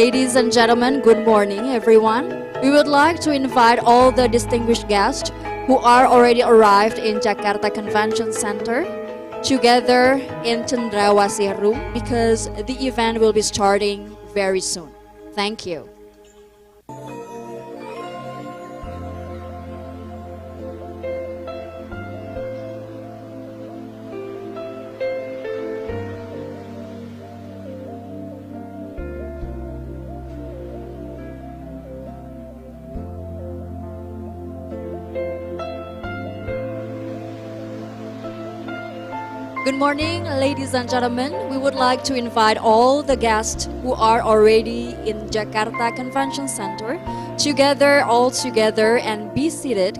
Ladies and gentlemen, good morning, everyone. We would like to invite all the distinguished guests who are already arrived in Jakarta Convention Center together in Cendrawasih room because the event will be starting very soon. Thank you. Good morning, ladies and gentlemen. We would like to invite all the guests who are already in Jakarta Convention Center all together and be seated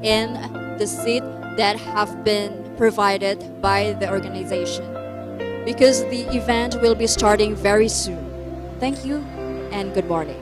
in the seat that have been provided by the organization because the event will be starting very soon. Thank you and good morning.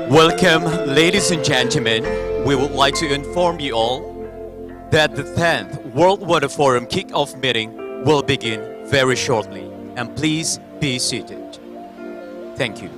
Welcome, ladies and gentlemen. We would like to inform you all that the 10th World Water Forum kick-off meeting will begin very shortly. And please be seated. Thank you.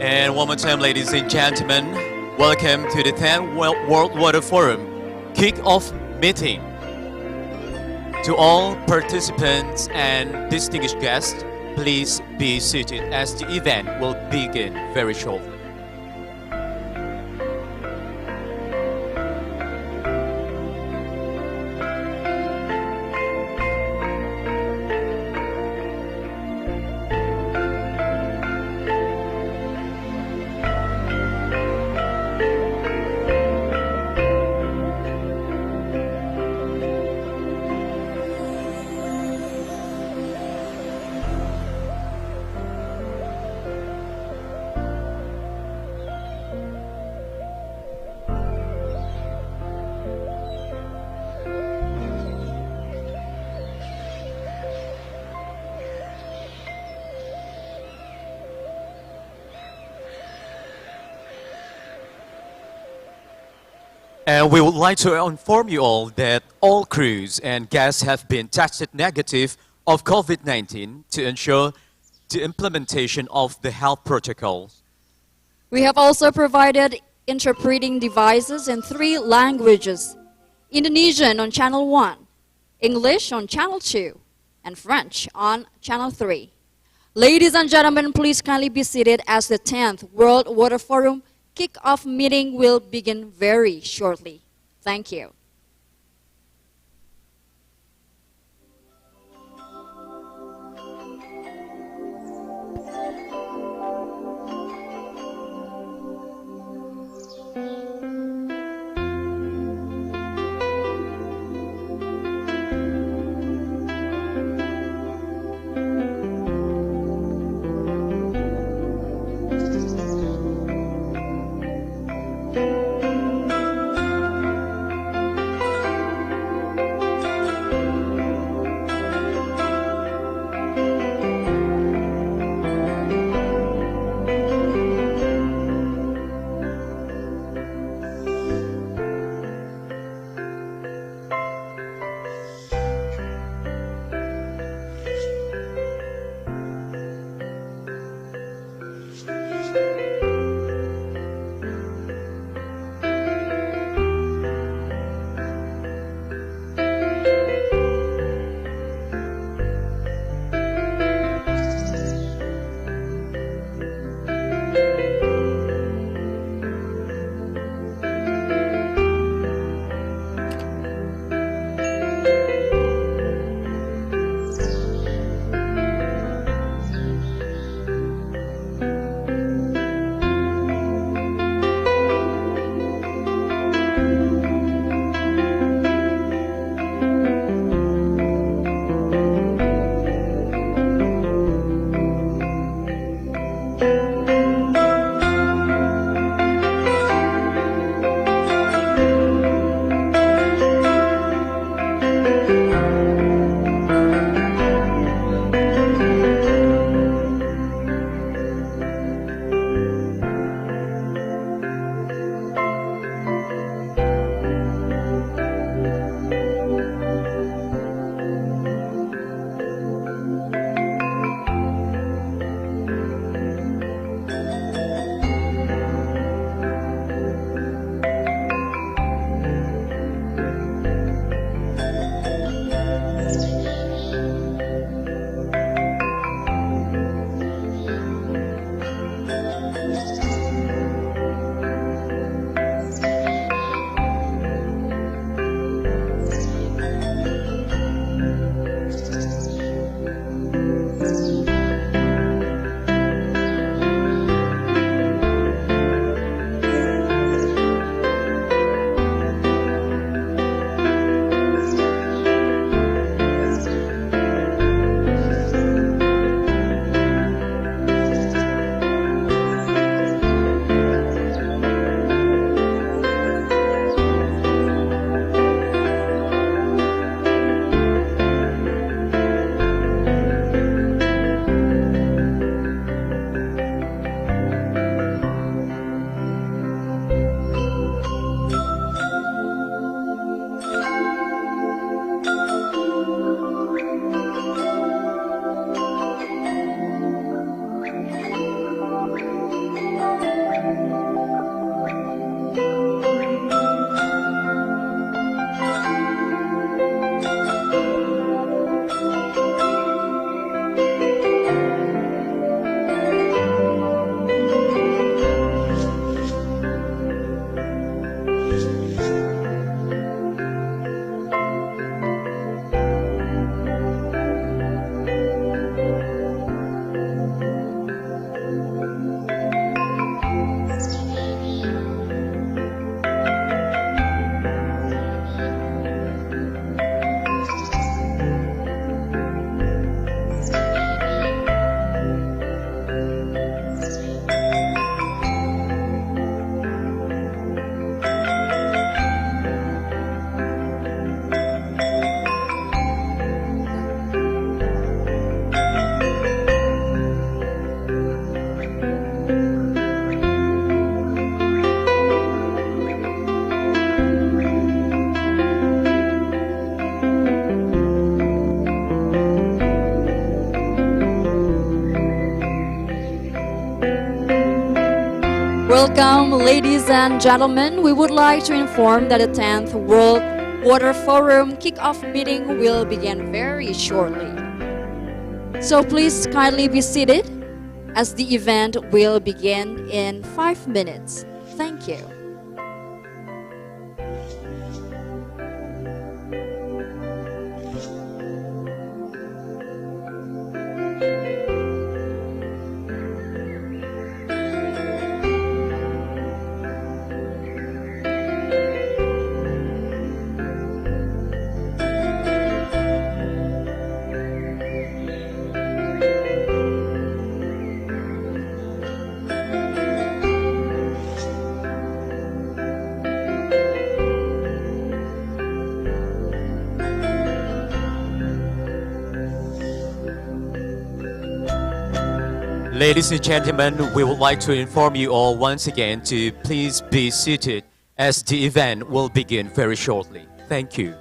And one more time, ladies and gentlemen, welcome to the 10th World Water Forum kick-off meeting. To all participants and distinguished guests, please be seated as the event will begin very shortly. And we would like to inform you all that all crews and guests have been tested negative of COVID-19 to ensure the implementation of the health protocols. We have also provided interpreting devices in 3 languages: Indonesian on Channel 1, English on Channel 2, and French on Channel 3. Ladies and gentlemen, please kindly be seated as the 10th World Water Forum kick-off meeting will begin very shortly. Thank you. Welcome, ladies and gentlemen. We would like to inform that the 10th World Water Forum kickoff meeting will begin very shortly. So please kindly be seated as the event will begin in 5 minutes. Thank you. Ladies and gentlemen, we would like to inform you all once again to please be seated as the event will begin very shortly. Thank you.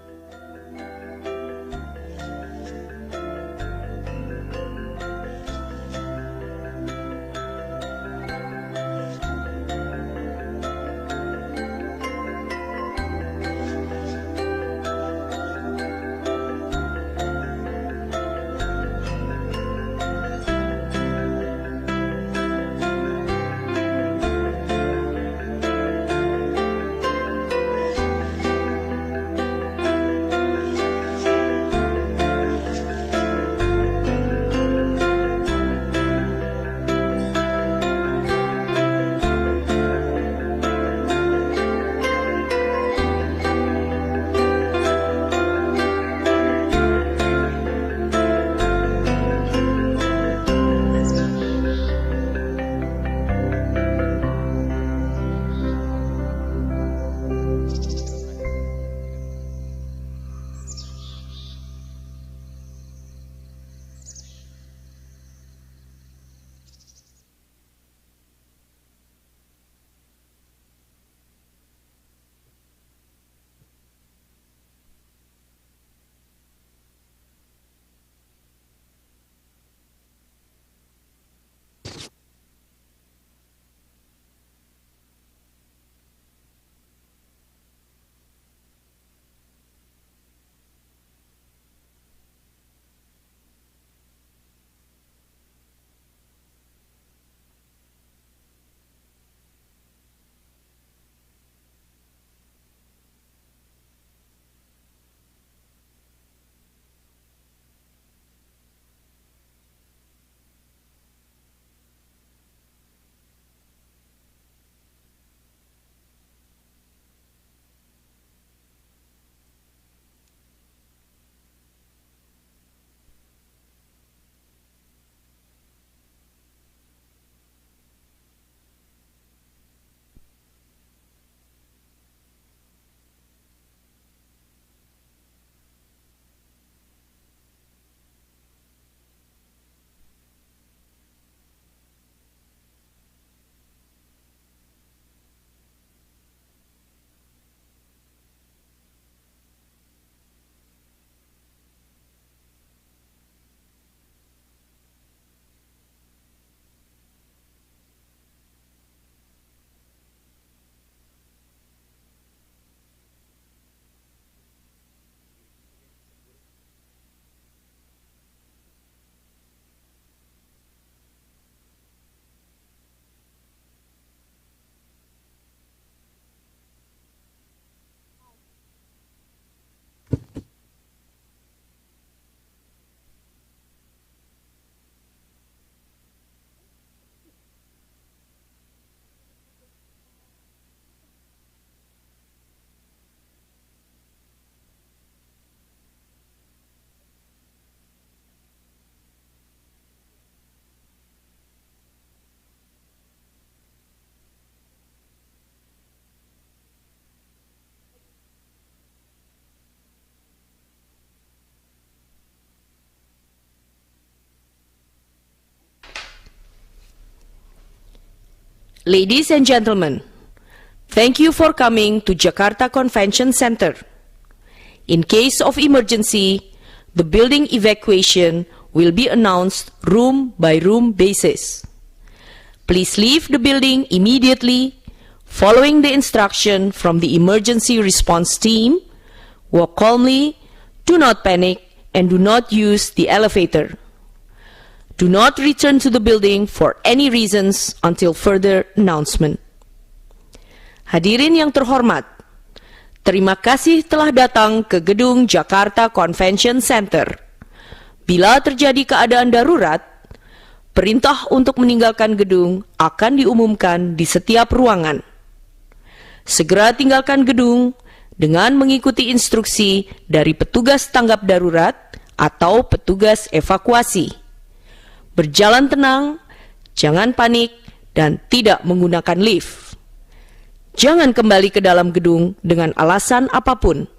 Ladies and gentlemen, thank you for coming to Jakarta Convention Center. In case of emergency, the building evacuation will be announced room by room basis. Please leave the building immediately, following the instruction from the emergency response team. Walk calmly, do not panic, and do not use the elevator. Do not return to the building for any reasons until further announcement. Hadirin yang terhormat, terima kasih telah datang ke gedung Jakarta Convention Center. Bila terjadi keadaan darurat, perintah untuk meninggalkan gedung akan diumumkan di setiap ruangan. Segera tinggalkan gedung dengan mengikuti instruksi dari petugas tanggap darurat atau petugas evakuasi. Berjalan tenang, jangan panik, dan tidak menggunakan lift. Jangan kembali ke dalam gedung dengan alasan apapun.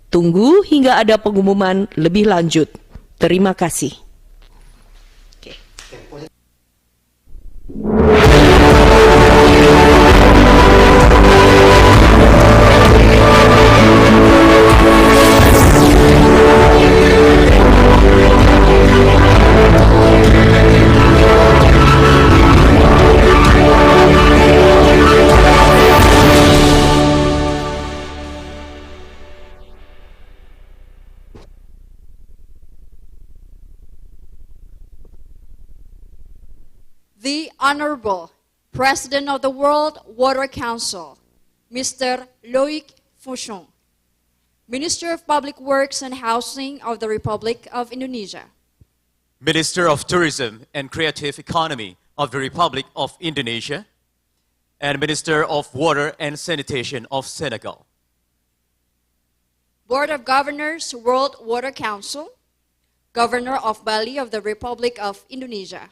Tunggu hingga ada pengumuman lebih lanjut. Terima kasih. The Honorable President of the World Water Council, Mr. Loic Fouchon, Minister of Public Works and Housing of the Republic of Indonesia, Minister of Tourism and Creative Economy of the Republic of Indonesia, and Minister of Water and Sanitation of Senegal, Board of Governors, World Water Council, Governor of Bali of the Republic of Indonesia,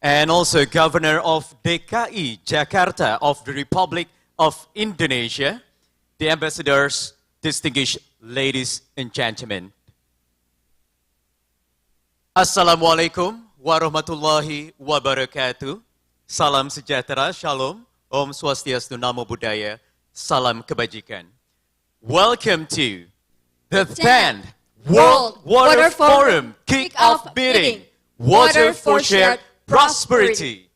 and also Governor of DKI Jakarta of the Republic of Indonesia, the ambassadors, distinguished ladies and gentlemen. Assalamualaikum warahmatullahi wabarakatuh. Salam sejahtera, shalom, Om Swastiastu, Namo Buddhaya, salam kebajikan. Welcome to the 10th World Water Forum Kick-Off Meeting, Water for Shared Prosperity.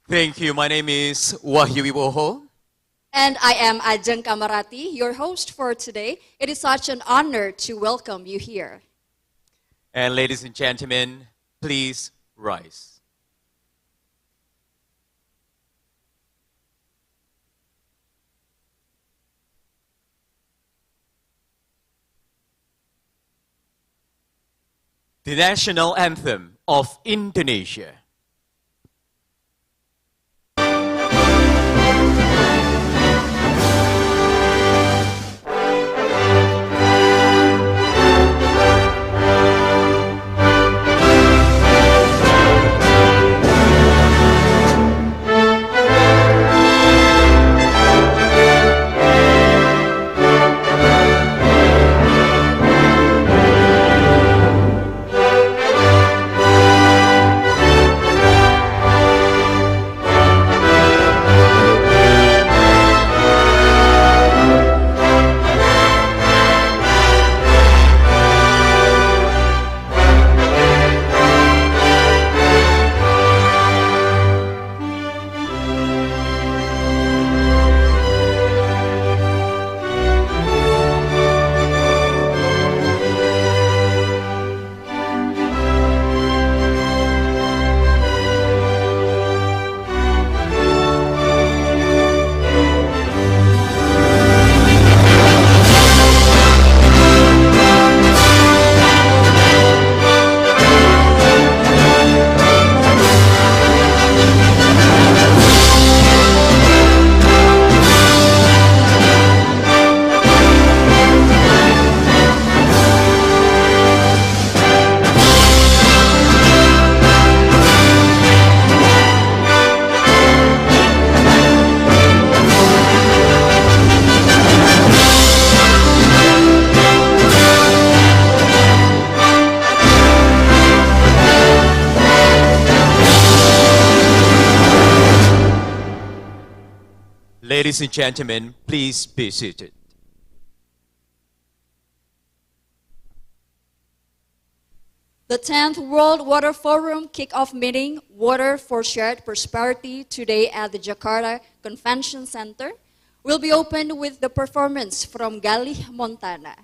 Thank you. My name is Wahyu Wibowo. and I am Ajeng Kamarati, your host for today. It is such an honor to welcome you here. And ladies and gentlemen, please rise. The national anthem of Indonesia. Ladies and gentlemen, please be seated. The 10th World Water Forum Kick-Off Meeting, Water for Shared Prosperity, today at the Jakarta Convention Center, will be opened with the performance from Galih Montana.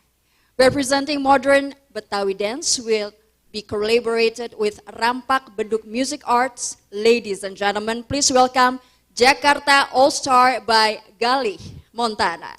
Representing modern Betawi dance will be collaborated with Rampak Beduk Music Arts. Ladies and gentlemen, please welcome Jakarta All-Star by Galih Montana.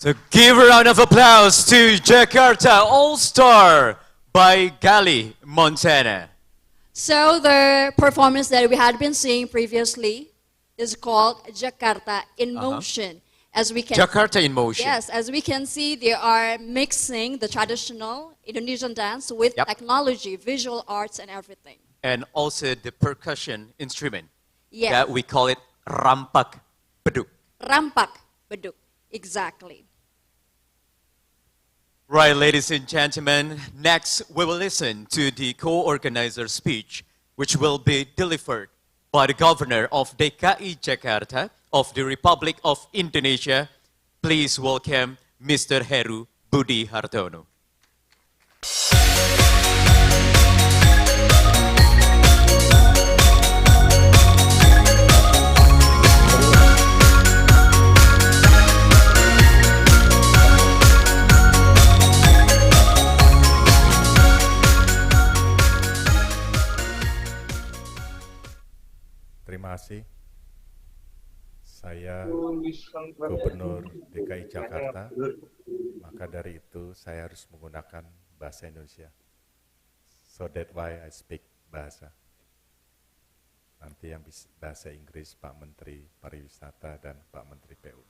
So give a round of applause to Jakarta All-Star by Galih Montana. So the performance that we had been seeing previously is called Jakarta in Motion. As we can Jakarta in Motion. Yes, as we can see, they are mixing the traditional Indonesian dance with technology, visual arts, and everything. And also the percussion instrument. Yes. That we call it Rampak Beduk. Rampak Beduk, exactly. Right, ladies and gentlemen, next we will listen to the co-organizer speech, which will be delivered by the Governor of DKI Jakarta of the Republic of Indonesia. Please welcome Mr. Heru Budi Hartono. Terima kasih. Saya Gubernur DKI Jakarta, maka dari itu saya harus menggunakan bahasa Indonesia. So that's why I speak bahasa. Nanti yang bahasa Inggris Pak Menteri Pariwisata dan Pak Menteri PU.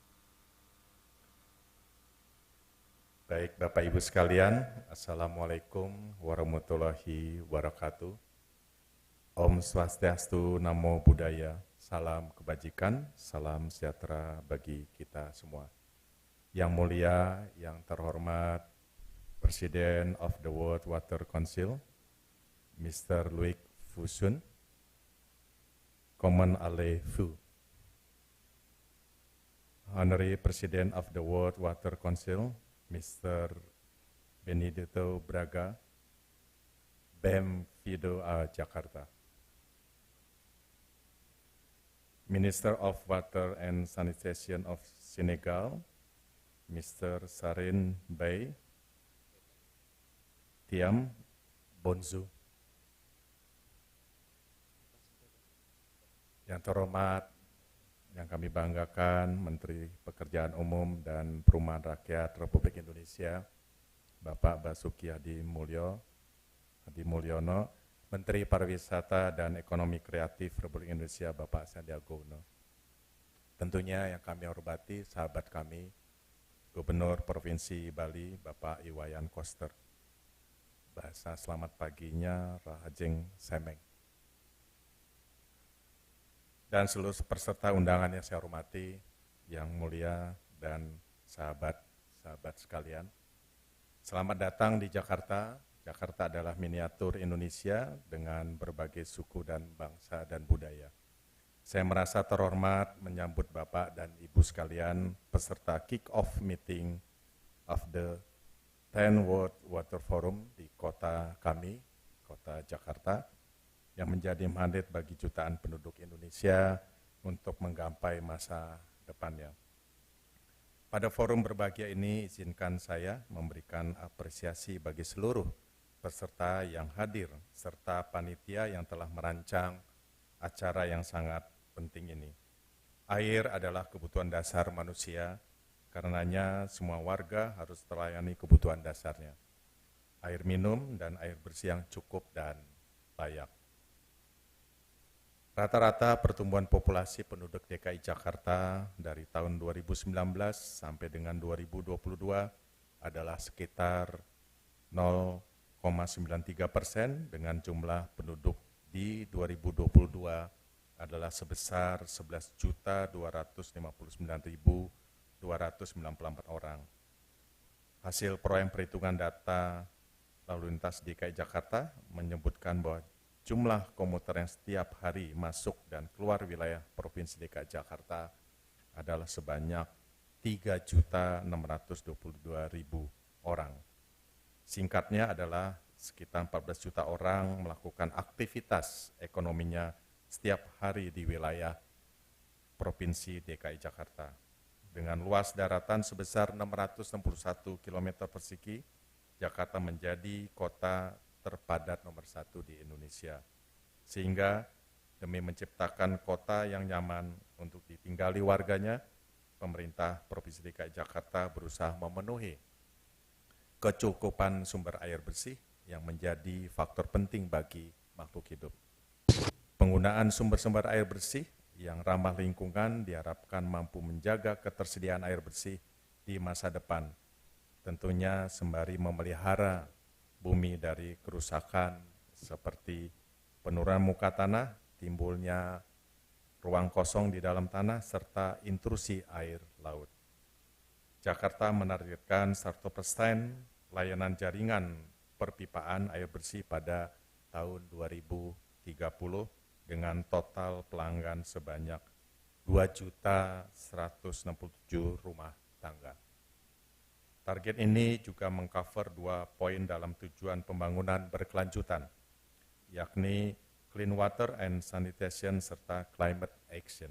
Baik Bapak Ibu sekalian, Assalamualaikum warahmatullahi wabarakatuh. Om Swastiastu, Namo Buddhaya, salam kebajikan, salam sejahtera bagi kita semua. Yang mulia, yang terhormat, Presiden of the World Water Council, Mr. WIB-selesai, Common Ale Fu. Honorary President of the World Water Council, Mr. Benedetto Braga, BEM Fido Jakarta. Minister of Water and Sanitation of Senegal, Mr. Sarin Bay, Tiam Bonzu. Yang terhormat, yang kami banggakan, Menteri Pekerjaan Umum dan Perumahan Rakyat Republik Indonesia, Bapak Basuki Hadi Mulyono, Menteri Pariwisata dan Ekonomi Kreatif Republik Indonesia, Bapak Sandiaga Uno. Tentunya yang kami hormati, sahabat kami, Gubernur Provinsi Bali, Bapak Iwayan Koster. Bahasa selamat paginya, Rahajeng Semeng. Dan seluruh peserta undangan yang saya hormati, yang mulia dan sahabat-sahabat sekalian. Selamat datang di Jakarta. Jakarta adalah miniatur Indonesia dengan berbagai suku dan bangsa dan budaya. Saya merasa terhormat menyambut Bapak dan Ibu sekalian peserta kick-off meeting of the 10 World Water Forum di kota kami, kota Jakarta, yang menjadi mandat bagi jutaan penduduk Indonesia untuk menggapai masa depannya. Pada forum berbahagia ini, izinkan saya memberikan apresiasi bagi seluruh peserta yang hadir, serta panitia yang telah merancang acara yang sangat penting ini. Air adalah kebutuhan dasar manusia, karenanya semua warga harus terlayani kebutuhan dasarnya. Air minum dan air bersih yang cukup dan layak. Rata-rata pertumbuhan populasi penduduk DKI Jakarta dari tahun 2019 sampai dengan 2022 adalah sekitar 0,93%, dengan jumlah penduduk di 2022 adalah sebesar 11.259.294 orang. Hasil proyek perhitungan data lalu lintas DKI Jakarta menyebutkan bahwa jumlah komuter yang setiap hari masuk dan keluar wilayah Provinsi DKI Jakarta adalah sebanyak 3.622.000 orang. Singkatnya adalah sekitar 14 juta orang melakukan aktivitas ekonominya setiap hari di wilayah Provinsi DKI Jakarta. Dengan luas daratan sebesar 661 km persegi, Jakarta menjadi kota terpadat nomor 1 di Indonesia. Sehingga demi menciptakan kota yang nyaman untuk ditinggali warganya, pemerintah Provinsi DKI Jakarta berusaha memenuhi kecukupan sumber air bersih yang menjadi faktor penting bagi makhluk hidup. Penggunaan sumber-sumber air bersih yang ramah lingkungan diharapkan mampu menjaga ketersediaan air bersih di masa depan, tentunya sembari memelihara bumi dari kerusakan seperti penurunan muka tanah, timbulnya ruang kosong di dalam tanah, serta intrusi air laut. Jakarta menargetkan 100% layanan jaringan perpipaan air bersih pada tahun 2030 dengan total pelanggan sebanyak 2.167 rumah tangga. Target ini juga mengcover 2 poin dalam tujuan pembangunan berkelanjutan, yakni Clean Water and Sanitation serta Climate Action.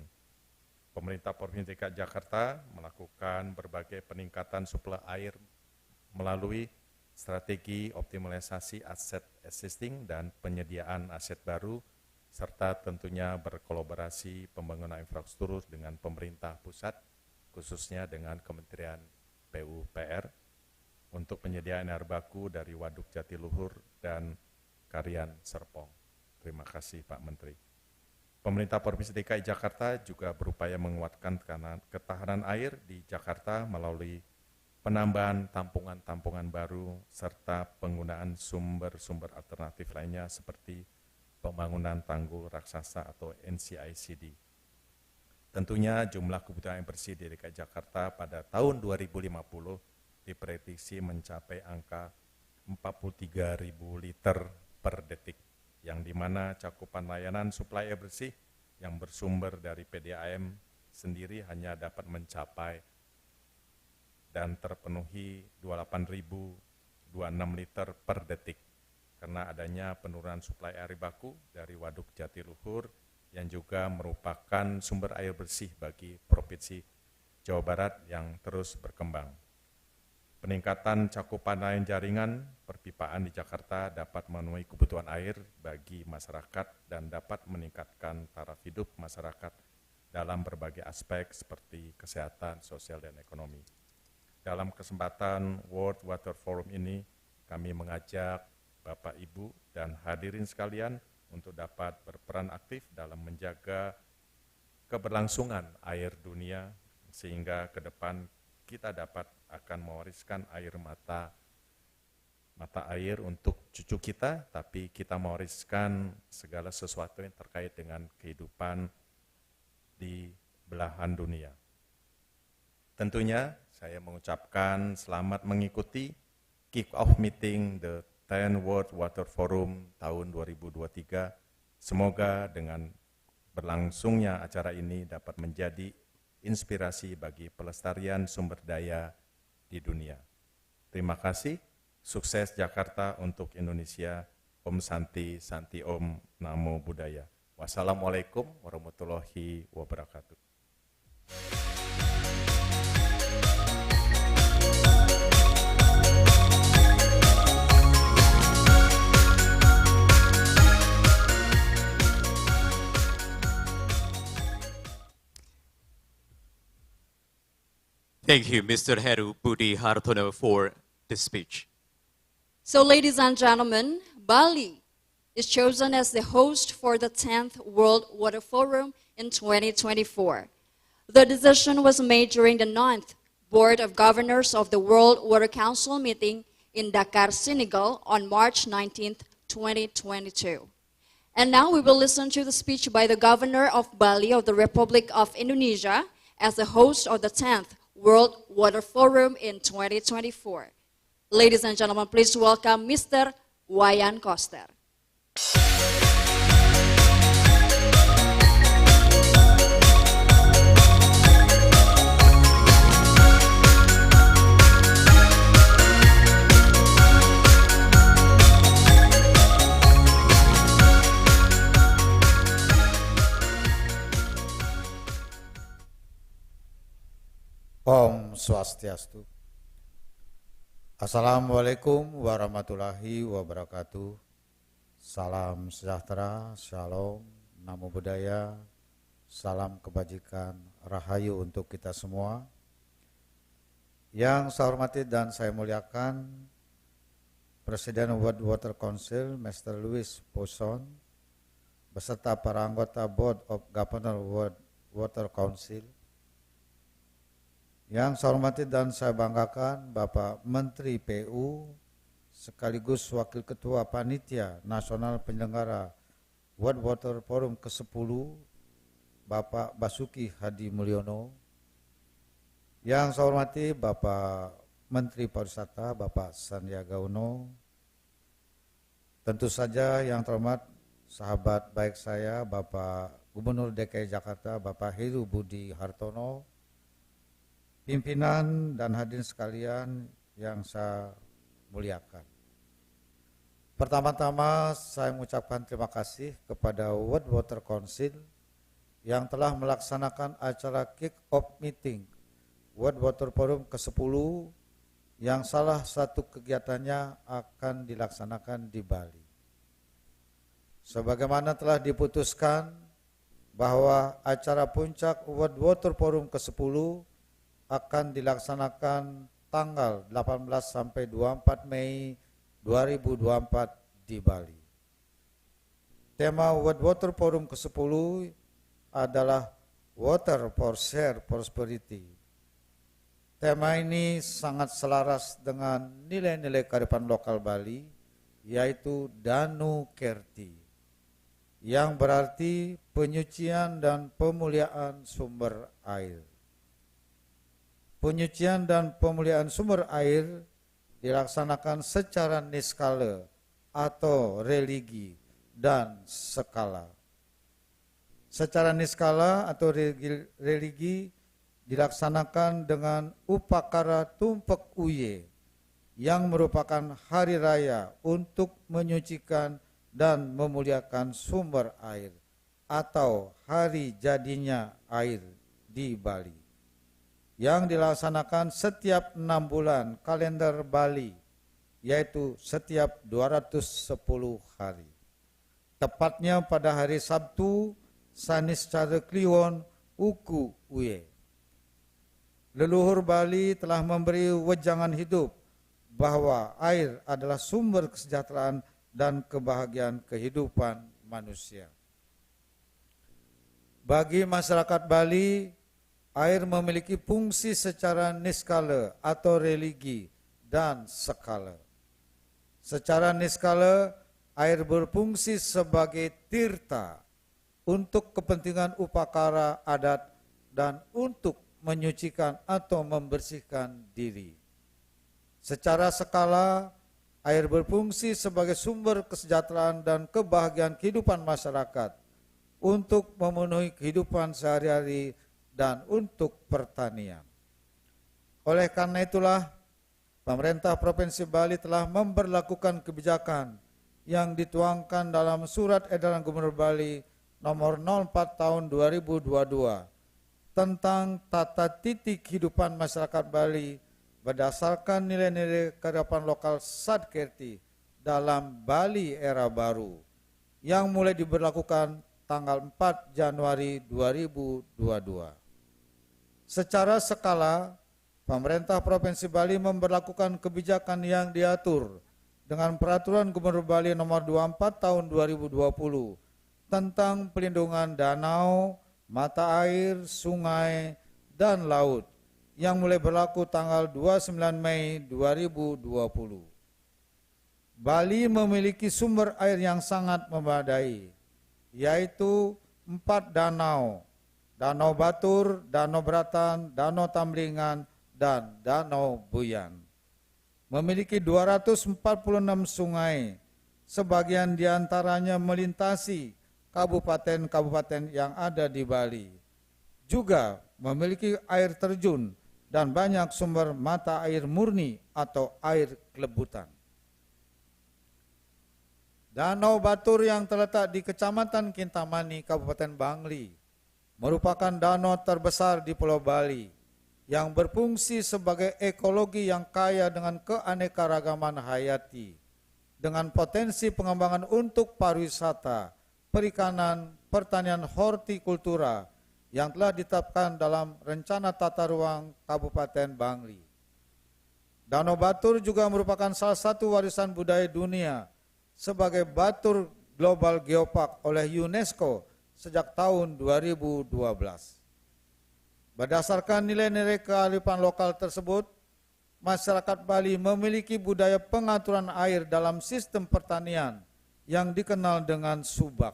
Pemerintah Provinsi DKI Jakarta melakukan berbagai peningkatan suplai air melalui strategi optimalisasi aset existing dan penyediaan aset baru, serta tentunya berkolaborasi pembangunan infrastruktur dengan pemerintah pusat, khususnya dengan Kementerian PUPR, untuk penyediaan air baku dari Waduk Jatiluhur dan Karian Serpong. Terima kasih Pak Menteri. Pemerintah Provinsi DKI Jakarta juga berupaya menguatkan ketahanan air di Jakarta melalui penambahan tampungan-tampungan baru, serta penggunaan sumber-sumber alternatif lainnya seperti pembangunan tanggul raksasa atau NCICD. Tentunya jumlah kebutuhan air bersih di DKI Jakarta pada tahun 2050 diprediksi mencapai angka 43.000 liter per detik, yang dimana cakupan layanan suplai air bersih yang bersumber dari PDAM sendiri hanya dapat mencapai dan terpenuhi 28.026 liter per detik karena adanya penurunan suplai air baku dari Waduk Jatiluhur yang juga merupakan sumber air bersih bagi Provinsi Jawa Barat yang terus berkembang. Peningkatan cakupan lain jaringan perpipaan di Jakarta dapat memenuhi kebutuhan air bagi masyarakat dan dapat meningkatkan taraf hidup masyarakat dalam berbagai aspek seperti kesehatan, sosial, dan ekonomi. Dalam kesempatan World Water Forum ini, kami mengajak Bapak, Ibu, dan hadirin sekalian untuk dapat berperan aktif dalam menjaga keberlangsungan air dunia sehingga ke depan kita dapat akan mewariskan air mata air untuk cucu kita, tapi kita mewariskan segala sesuatu yang terkait dengan kehidupan di belahan dunia. Tentunya saya mengucapkan selamat mengikuti kick-off meeting the 10 World Water Forum tahun 2023. Semoga dengan berlangsungnya acara ini dapat menjadi inspirasi bagi pelestarian sumber daya di dunia. Terima kasih, sukses Jakarta untuk Indonesia. Om Santi, Santi Om, Namo Buddhaya. Wassalamualaikum warahmatullahi wabarakatuh. Thank you, Mr. Heru Budi Hartono, for the speech. So, ladies and gentlemen, Bali is chosen as the host for the 10th World Water Forum in 2024. The decision was made during the 9th Board of Governors of the World Water Council meeting in Dakar, Senegal on March 19th, 2022. And now we will listen to the speech by the Governor of Bali of the Republic of Indonesia as the host of the 10th World Water Forum in 2024. Ladies and gentlemen, please welcome Mr. Wayan Koster. Om Swastiastu. Assalamualaikum warahmatullahi wabarakatuh. Salam sejahtera, shalom, namo buddhaya, salam kebajikan, rahayu untuk kita semua. Yang saya hormati dan saya muliakan Presiden World Water Council, Mr. Louis Pousson, beserta para anggota Board of Governors World Water Council. Yang saya hormati dan saya banggakan Bapak Menteri PU sekaligus Wakil Ketua Panitia Nasional Penyelenggara World Water Forum ke-10 Bapak Basuki Hadi Mulyono. Yang saya hormati Bapak Menteri Pariwisata Bapak Sandiaga Uno. Tentu saja yang terhormat sahabat baik saya Bapak Gubernur DKI Jakarta Bapak Heru Budi Hartono. Pimpinan dan hadirin sekalian yang saya muliakan. Pertama-tama saya mengucapkan terima kasih kepada World Water Council yang telah melaksanakan acara kick-off meeting World Water Forum ke-10 yang salah satu kegiatannya akan dilaksanakan di Bali. Sebagaimana telah diputuskan bahwa acara puncak World Water Forum ke-10 akan dilaksanakan tanggal 18 sampai 24 Mei 2024 di Bali. Tema World Water Forum ke-10 adalah Water for Shared Prosperity. Tema ini sangat selaras dengan nilai-nilai kearifan lokal Bali, yaitu Danu Kerti, yang berarti penyucian dan pemuliaan sumber air. Penyucian dan pemuliaan sumber air dilaksanakan secara niskala atau religi dan skala. Secara niskala atau religi dilaksanakan dengan upakara tumpek uye, yang merupakan hari raya untuk menyucikan dan memuliakan sumber air atau hari jadinya air di Bali, yang dilaksanakan setiap 6 bulan kalender Bali, yaitu setiap 210 hari. Tepatnya pada hari Sabtu, Sanis Cara Kliwon, Uku Uye. Leluhur Bali telah memberi wejangan hidup bahwa air adalah sumber kesejahteraan dan kebahagiaan kehidupan manusia. Bagi masyarakat Bali, air memiliki fungsi secara niskala atau religi dan skala. Secara niskala, air berfungsi sebagai tirta untuk kepentingan upakara adat dan untuk menyucikan atau membersihkan diri. Secara skala, air berfungsi sebagai sumber kesejahteraan dan kebahagiaan kehidupan masyarakat untuk memenuhi kehidupan sehari-hari dan untuk pertanian. Oleh karena itulah, pemerintah Provinsi Bali telah memberlakukan kebijakan yang dituangkan dalam Surat Edaran Gubernur Bali nomor 04 tahun 2022 tentang tata titik kehidupan masyarakat Bali berdasarkan nilai-nilai kearifan lokal Sadkerti dalam Bali era baru, yang mulai diberlakukan tanggal 4 Januari 2022. Secara skala, pemerintah Provinsi Bali memberlakukan kebijakan yang diatur dengan Peraturan Gubernur Bali nomor 24 tahun 2020 tentang pelindungan danau, mata air, sungai, dan laut, yang mulai berlaku tanggal 29 Mei 2020. Bali memiliki sumber air yang sangat memadai, yaitu 4 danau: Danau Batur, Danau Beratan, Danau Tamblingan, dan Danau Buyan. Memiliki 246 sungai, sebagian diantaranya melintasi kabupaten-kabupaten yang ada di Bali. Juga memiliki air terjun dan banyak sumber mata air murni atau air kelebutan. Danau Batur yang terletak di Kecamatan Kintamani, Kabupaten Bangli, merupakan danau terbesar di Pulau Bali yang berfungsi sebagai ekologi yang kaya dengan keanekaragaman hayati, dengan potensi pengembangan untuk pariwisata, perikanan, pertanian, hortikultura yang telah ditetapkan dalam Rencana Tata Ruang Kabupaten Bangli. Danau Batur juga merupakan salah satu warisan budaya dunia sebagai Batur Global Geopark oleh UNESCO sejak tahun 2012. Berdasarkan nilai-nilai kearifan lokal tersebut, masyarakat Bali memiliki budaya pengaturan air dalam sistem pertanian yang dikenal dengan subak.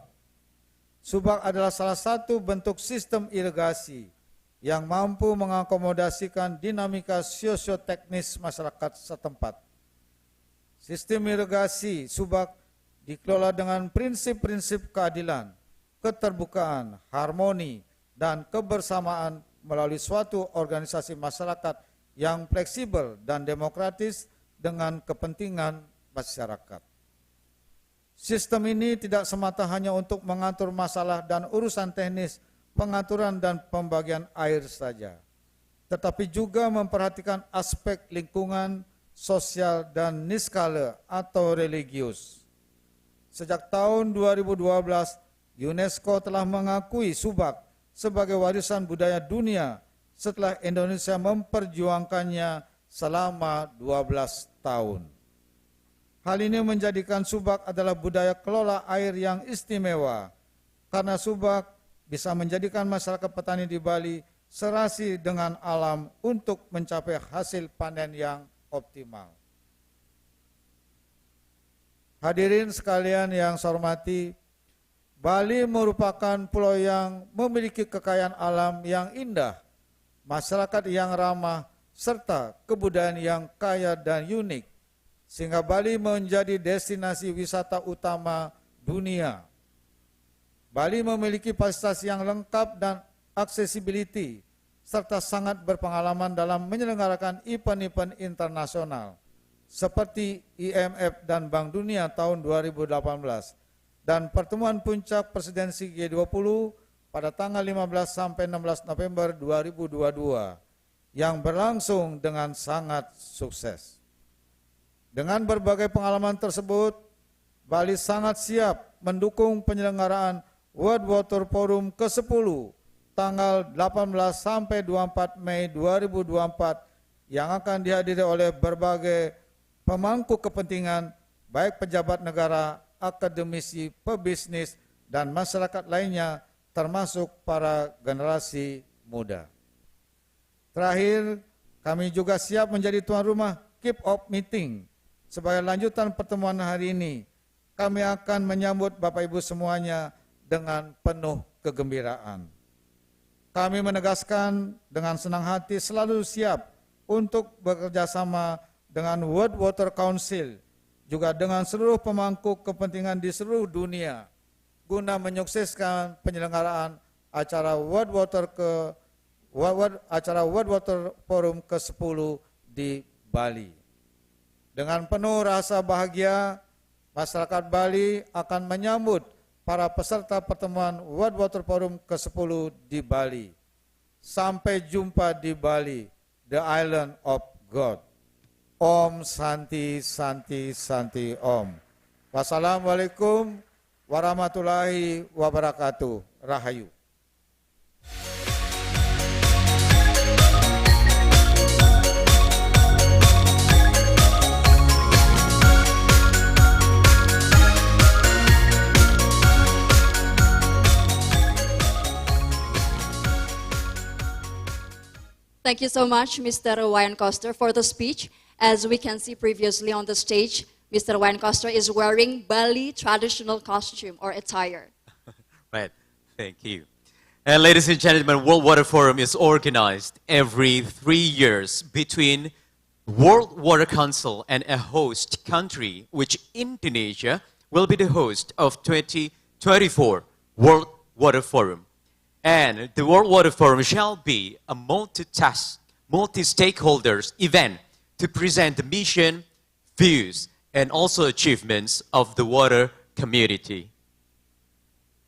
Subak adalah salah satu bentuk sistem irigasi yang mampu mengakomodasikan dinamika sosioteknis masyarakat setempat. Sistem irigasi subak dikelola dengan prinsip-prinsip keadilan, keterbukaan, harmoni, dan kebersamaan melalui suatu organisasi masyarakat yang fleksibel dan demokratis dengan kepentingan masyarakat. Sistem ini tidak semata hanya untuk mengatur masalah dan urusan teknis pengaturan dan pembagian air saja, tetapi juga memperhatikan aspek lingkungan, sosial, dan niskala atau religius. Sejak tahun 2012, UNESCO telah mengakui subak sebagai warisan budaya dunia setelah Indonesia memperjuangkannya selama 12 tahun. Hal ini menjadikan subak adalah budaya kelola air yang istimewa, karena subak bisa menjadikan masyarakat petani di Bali serasi dengan alam untuk mencapai hasil panen yang optimal. Hadirin sekalian yang saya hormati, Bali merupakan pulau yang memiliki kekayaan alam yang indah, masyarakat yang ramah, serta kebudayaan yang kaya dan unik, sehingga Bali menjadi destinasi wisata utama dunia. Bali memiliki fasilitas yang lengkap dan accessibility, serta sangat berpengalaman dalam menyelenggarakan event-event internasional, seperti IMF dan Bank Dunia tahun 2018, dan pertemuan puncak presidensi G20 pada tanggal 15 sampai 16 November 2022, yang berlangsung dengan sangat sukses. Dengan berbagai pengalaman tersebut, Bali sangat siap mendukung penyelenggaraan World Water Forum ke-10 tanggal 18 sampai 24 Mei 2024 yang akan dihadiri oleh berbagai pemangku kepentingan, baik pejabat negara, akademisi, pebisnis, dan masyarakat lainnya, termasuk para generasi muda. Terakhir, kami juga siap menjadi tuan rumah kick-off meeting. Sebagai lanjutan pertemuan hari ini, kami akan menyambut Bapak Ibu semuanya dengan penuh kegembiraan. Kami menegaskan dengan senang hati selalu siap untuk bekerja sama dengan World Water Council, juga dengan seluruh pemangku kepentingan di seluruh dunia, guna menyukseskan penyelenggaraan acara World Water Forum ke-10 di Bali. Dengan penuh rasa bahagia, masyarakat Bali akan menyambut para peserta pertemuan World Water Forum ke-10 di Bali. Sampai jumpa di Bali, the island of God. Om Santi Santi Santi Om. Wassalamualaikum warahmatullahi wabarakatuh. Rahayu. Thank you so much, Mr. Wayan Koster, for the speech. As we can see previously on the stage, Mr. Wayan Koster is wearing Bali traditional costume or attire. Right, thank you. And ladies and gentlemen, World Water Forum is organized every 3 years between World Water Council and a host country, which Indonesia will be the host of 2024 World Water Forum. And the World Water Forum shall be a multi-stakeholders event to present the mission, views, and also achievements of the water community.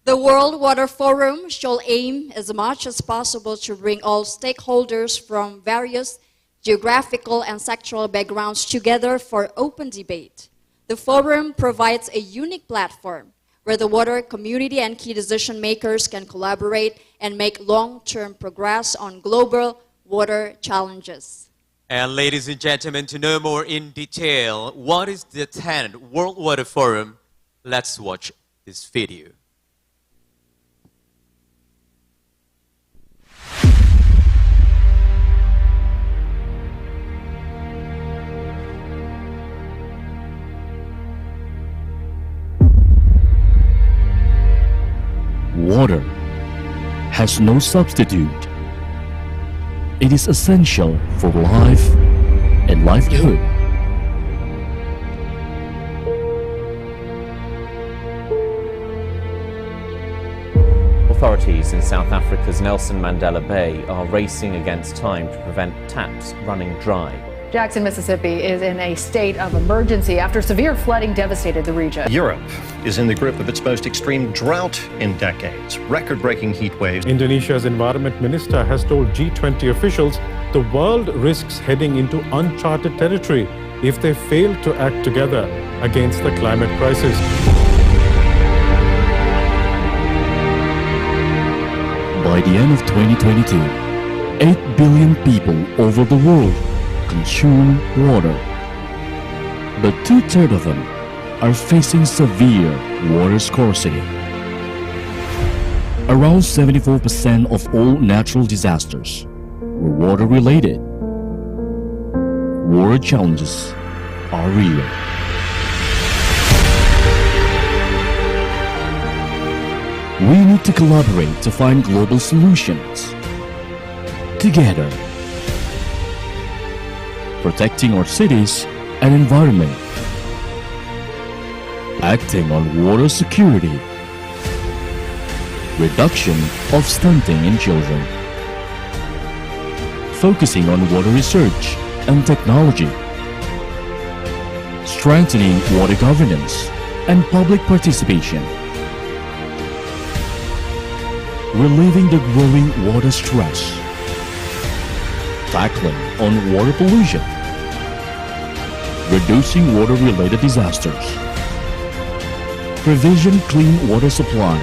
The World Water Forum shall aim as much as possible to bring all stakeholders from various geographical and sectoral backgrounds together for open debate. The forum provides a unique platform where the water community and key decision makers can collaborate and make long-term progress on global water challenges. And ladies and gentlemen, to know more in detail what is the 10th World Water Forum, let's watch this video. Water has no substitute. It is essential for life and livelihood. Authorities in South Africa's Nelson Mandela Bay are racing against time to prevent taps running dry. Jackson, Mississippi is in a state of emergency after severe flooding devastated the region. Europe is in the grip of its most extreme drought in decades. Record-breaking heat waves. Indonesia's environment minister has told G20 officials the world risks heading into uncharted territory if they fail to act together against the climate crisis. By the end of 2022, 8 billion people over the world consume water, but 2/3 of them are facing severe water scarcity. around 74% of all natural disasters were water-related. Water challenges are real. We need to collaborate to find global solutions. Together, protecting our cities and environment, acting on water security, reduction of stunting in children, focusing on water research and technology, strengthening water governance and public participation, relieving the growing water stress, tackling on water pollution, reducing water-related disasters, provision clean water supply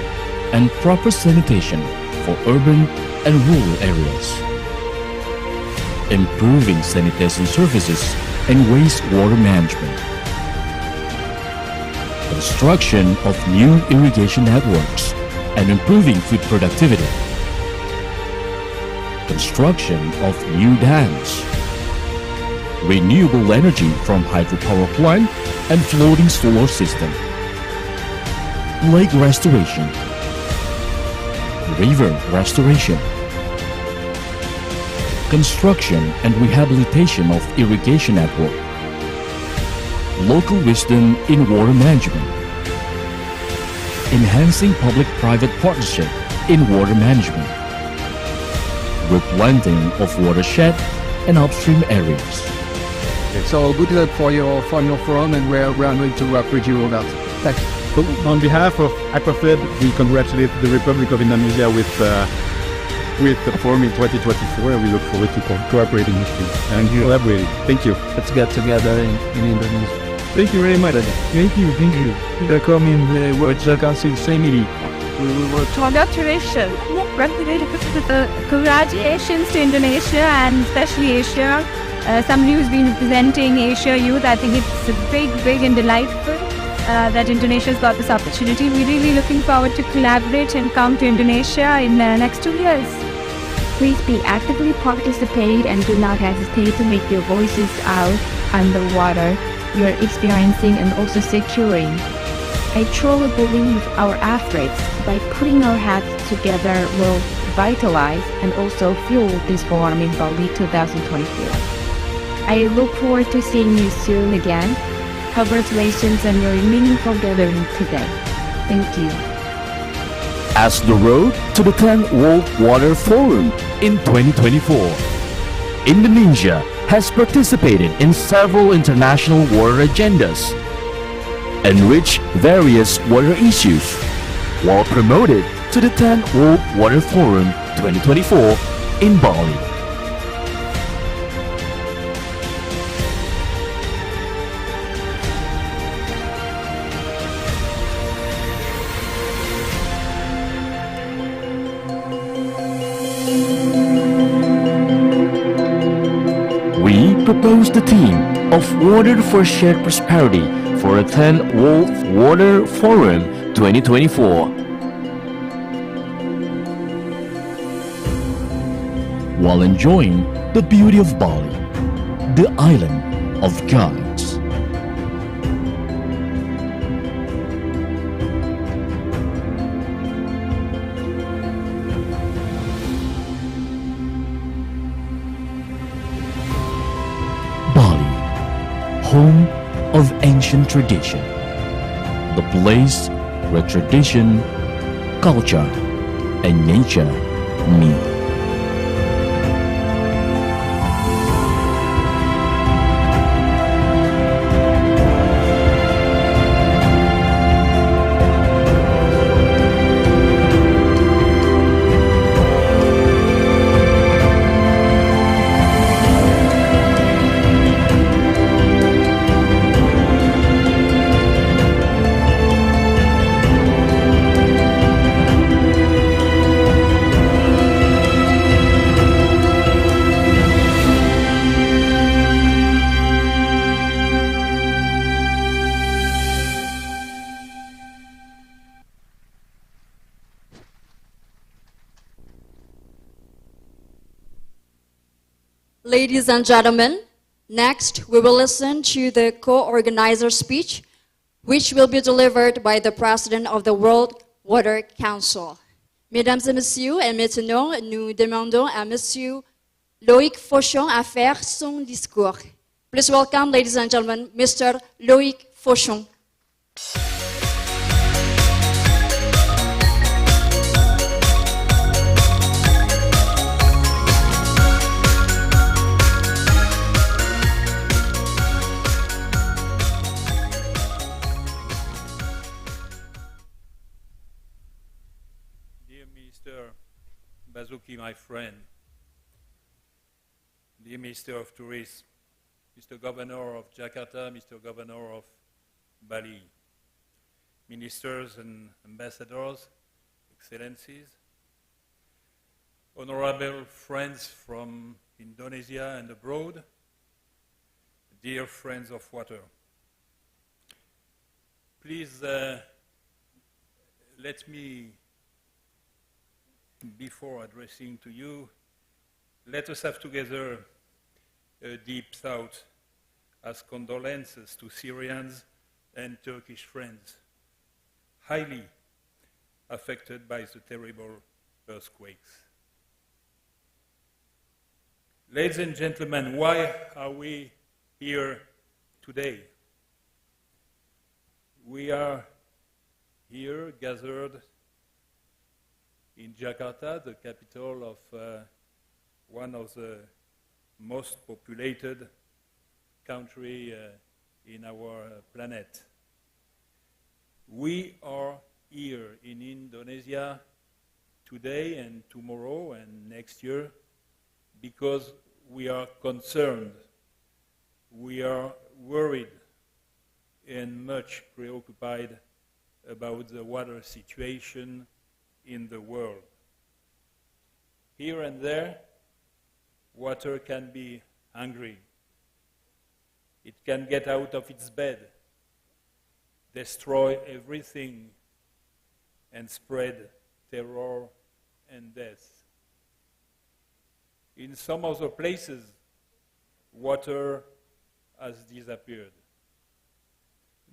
and proper sanitation for urban and rural areas, improving sanitation services and wastewater management, construction of new irrigation networks and improving food productivity, construction of new dams, renewable energy from hydropower plant and floating solar system, lake restoration, river restoration, construction and rehabilitation of irrigation network, local wisdom in water management, enhancing public-private partnership in water management, replanting of watershed and upstream areas. So good luck for your forum, and we're going to work with you on that. Thanks. So on behalf of Aquafed, we congratulate the Republic of Indonesia with the forum in 2024, and we look forward to cooperating with you and collaborating. Thank you. Let's get together in Indonesia. Thank you very much. Thank you. Welcome in the World Council Assembly. We will work. Congratulations. Congratulations to Indonesia and especially Asia. Somebody who's been representing Asia youth. I think it's big and delightful that Indonesia's got this opportunity. We're really looking forward to collaborate and come to Indonesia in the next 2 years. Please be actively participate and do not hesitate to make your voices out underwater. You are experiencing and also securing. I truly believe our efforts by putting our heads together will vitalize and also fuel this forum in Bali 2024. I look forward to seeing you soon again. Congratulations on your meaningful gathering today. Thank you. As the road to the 10th World Water Forum in 2024, Indonesia has participated in several international water agendas, enriched various water issues, while promoted to the 10th World Water Forum 2024 in Bali. We propose the theme of Water for Shared Prosperity for a 10th World Water Forum 2024. While enjoying the beauty of Bali, the island of gods. Bali, home of ancient tradition, the place where tradition, culture, and nature meet. Ladies and gentlemen, next we will listen to the co-organizer speech, which will be delivered by the President of the World Water Council. Mesdames et messieurs, et maintenant, nous demandons à Monsieur Loïc Fauchon à faire son discours. Please welcome, ladies and gentlemen, Mr. Loïc Fauchon. Dear Mr. Bazuki, my friend, dear Minister of Tourism, Mr. Governor of Jakarta, Mr. Governor of Bali, Ministers and Ambassadors, Excellencies, honorable friends from Indonesia and abroad, dear friends of water. Please let me, before addressing to you, let us have together a deep thought as condolences to Syrians and Turkish friends, highly affected by the terrible earthquakes. Ladies and gentlemen, why are we here today? We are here gathered in Jakarta, the capital of one of the most populated country in our planet. We are here in Indonesia today and tomorrow and next year because we are concerned, we are worried and much preoccupied about the water situation in the world. Here and there, water can be hungry. It can get out of its bed, destroy everything, and spread terror and death. In some other places, water has disappeared.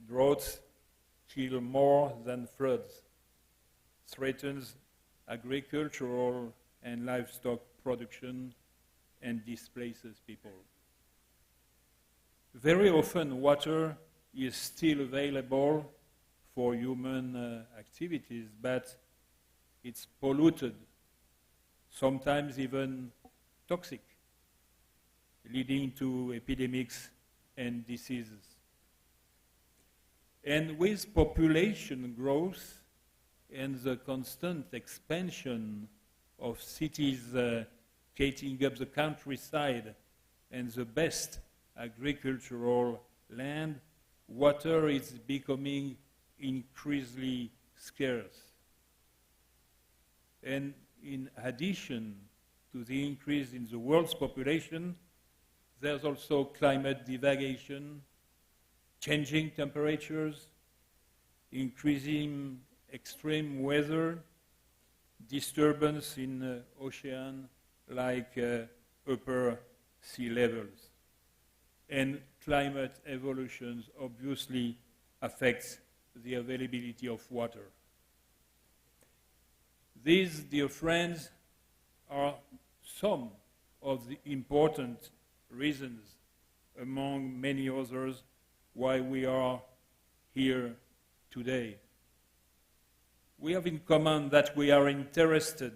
Droughts kill more than floods, threatens agricultural and livestock production, and displaces people. Very often, water is still available for human activities, but it's polluted, sometimes even toxic, leading to epidemics and diseases. And with population growth and the constant expansion of cities taking up the countryside and the best agricultural land, water is becoming increasingly scarce. And in addition to the increase in the world's population, there's also climate divagation, changing temperatures, increasing extreme weather, disturbance in ocean like upper sea levels. And climate evolutions obviously affects the availability of water. These, dear friends, are some of the important reasons, among many others, why we are here today. We have in common that we are interested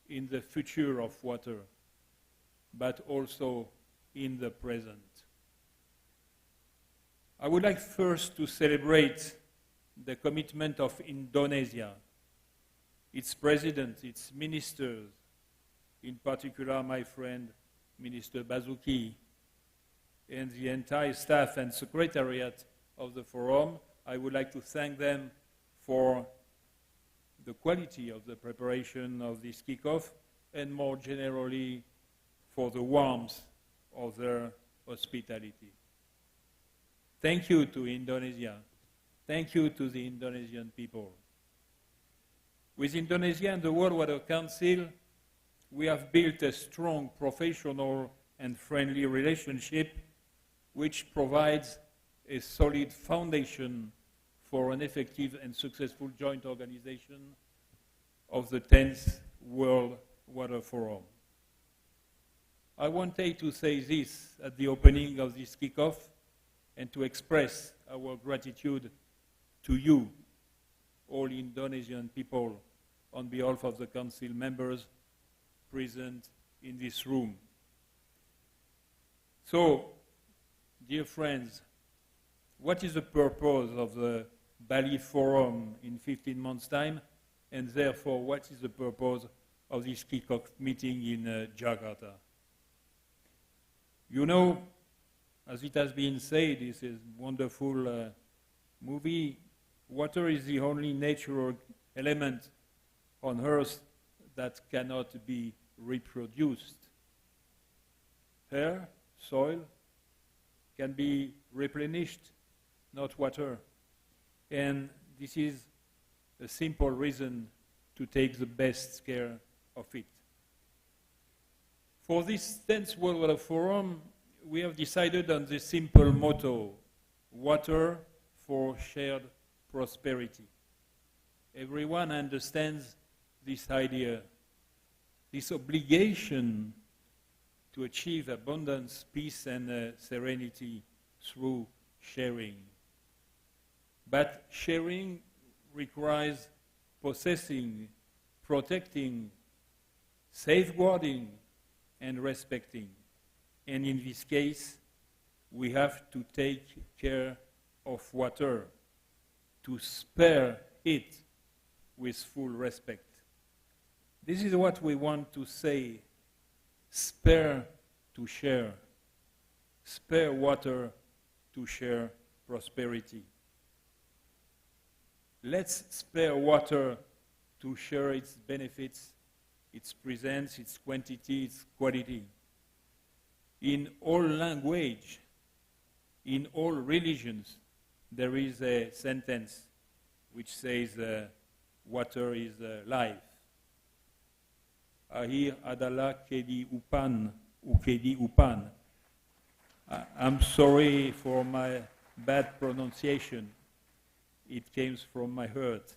in the future of water, but also in the present. I would like first to celebrate the commitment of Indonesia, its president, its ministers, in particular my friend Minister Bazuki, and the entire staff and secretariat of the forum. I would like to thank them for the quality of the preparation of this kickoff and more generally for the warmth of their hospitality. Thank you to Indonesia. Thank you to the Indonesian people. With Indonesia and the World Water Council, we have built a strong professional and friendly relationship, which provides a solid foundation for an effective and successful joint organization of the 10th World Water Forum. I wanted to say this at the opening of this kickoff and to express our gratitude to you, all Indonesian people, on behalf of the Council members present in this room. So, dear friends, what is the purpose of the Bali Forum in 15 months' time? And therefore, what is the purpose of this kickoff meeting in Jakarta? You know, as it has been said, this is a wonderful movie. Water is the only natural element on Earth that cannot be reproduced. Air, soil, can be replenished, not water. And this is a simple reason to take the best care of it. For this 10th World Water Forum, we have decided on the simple motto, water for shared prosperity. Everyone understands this idea, this obligation to achieve abundance, peace, and serenity through sharing. But sharing requires possessing, protecting, safeguarding, and respecting. And in this case, we have to take care of water, to spare it with full respect. This is what we want to say, spare to share, spare water to share prosperity. Let's spare water to share its benefits, its presence, its quantity, its quality. In all language, in all religions, there is a sentence which says, water is life. Air adalah kehidupan, kehidupan. I'm sorry for my bad pronunciation. It came from my heart.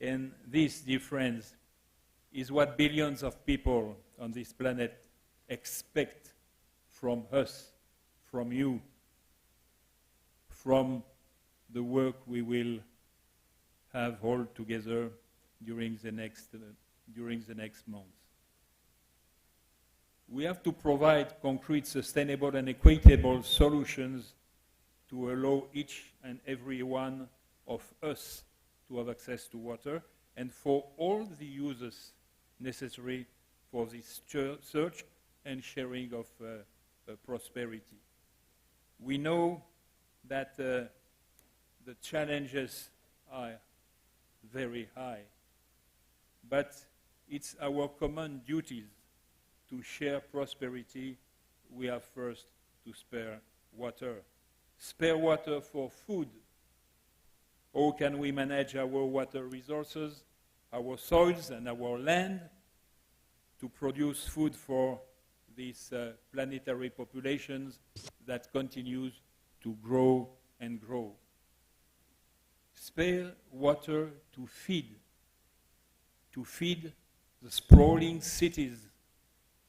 And this, dear friends, is what billions of people on this planet expect from us, from you, from the work we will have all together during the next months. We have to provide concrete, sustainable, and equitable solutions to allow each and every one of us to have access to water, and for all the users necessary for this search and sharing of prosperity. We know that the challenges are very high, but it's our common duties to share prosperity. We have first to spare water. Spare water for food. How can we manage our water resources, our soils and our land to produce food for these planetary populations that continues to grow and grow? Spare water to feed the sprawling cities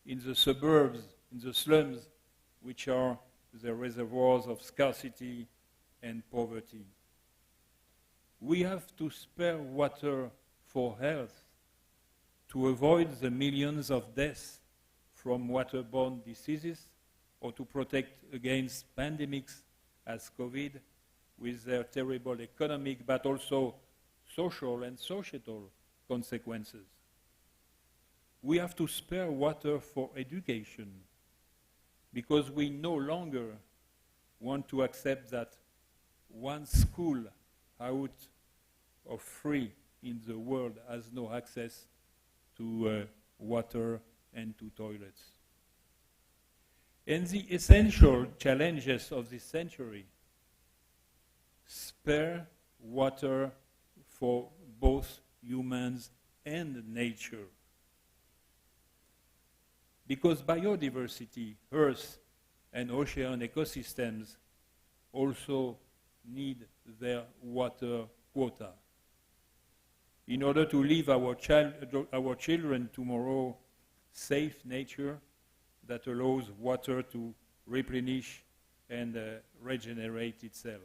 in the suburbs, in the slums, which are the reservoirs of scarcity and poverty. We have to spare water for health, to avoid the millions of deaths from waterborne diseases, or to protect against pandemics as COVID, with their terrible economic but also social and societal consequences. We have to spare water for education, because we no longer want to accept that one school out of 3 in the world has no access to water and to toilets. And the essential challenges of this century: spare water for both humans and nature. because biodiversity, earth and ocean ecosystems also need their water quota. In order to leave our children tomorrow safe nature that allows water to replenish and regenerate itself.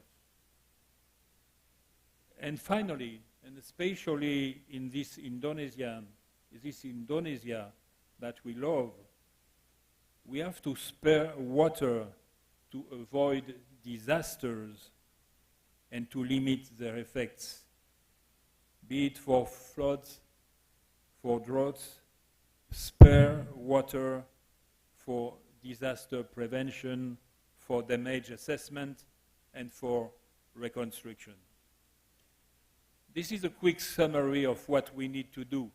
And finally, and especially in this Indonesia that we love, we have to spare water to avoid disasters and to limit their effects, be it for floods, for droughts, spare water for disaster prevention, for damage assessment, and for reconstruction. This is a quick summary of what we need to do,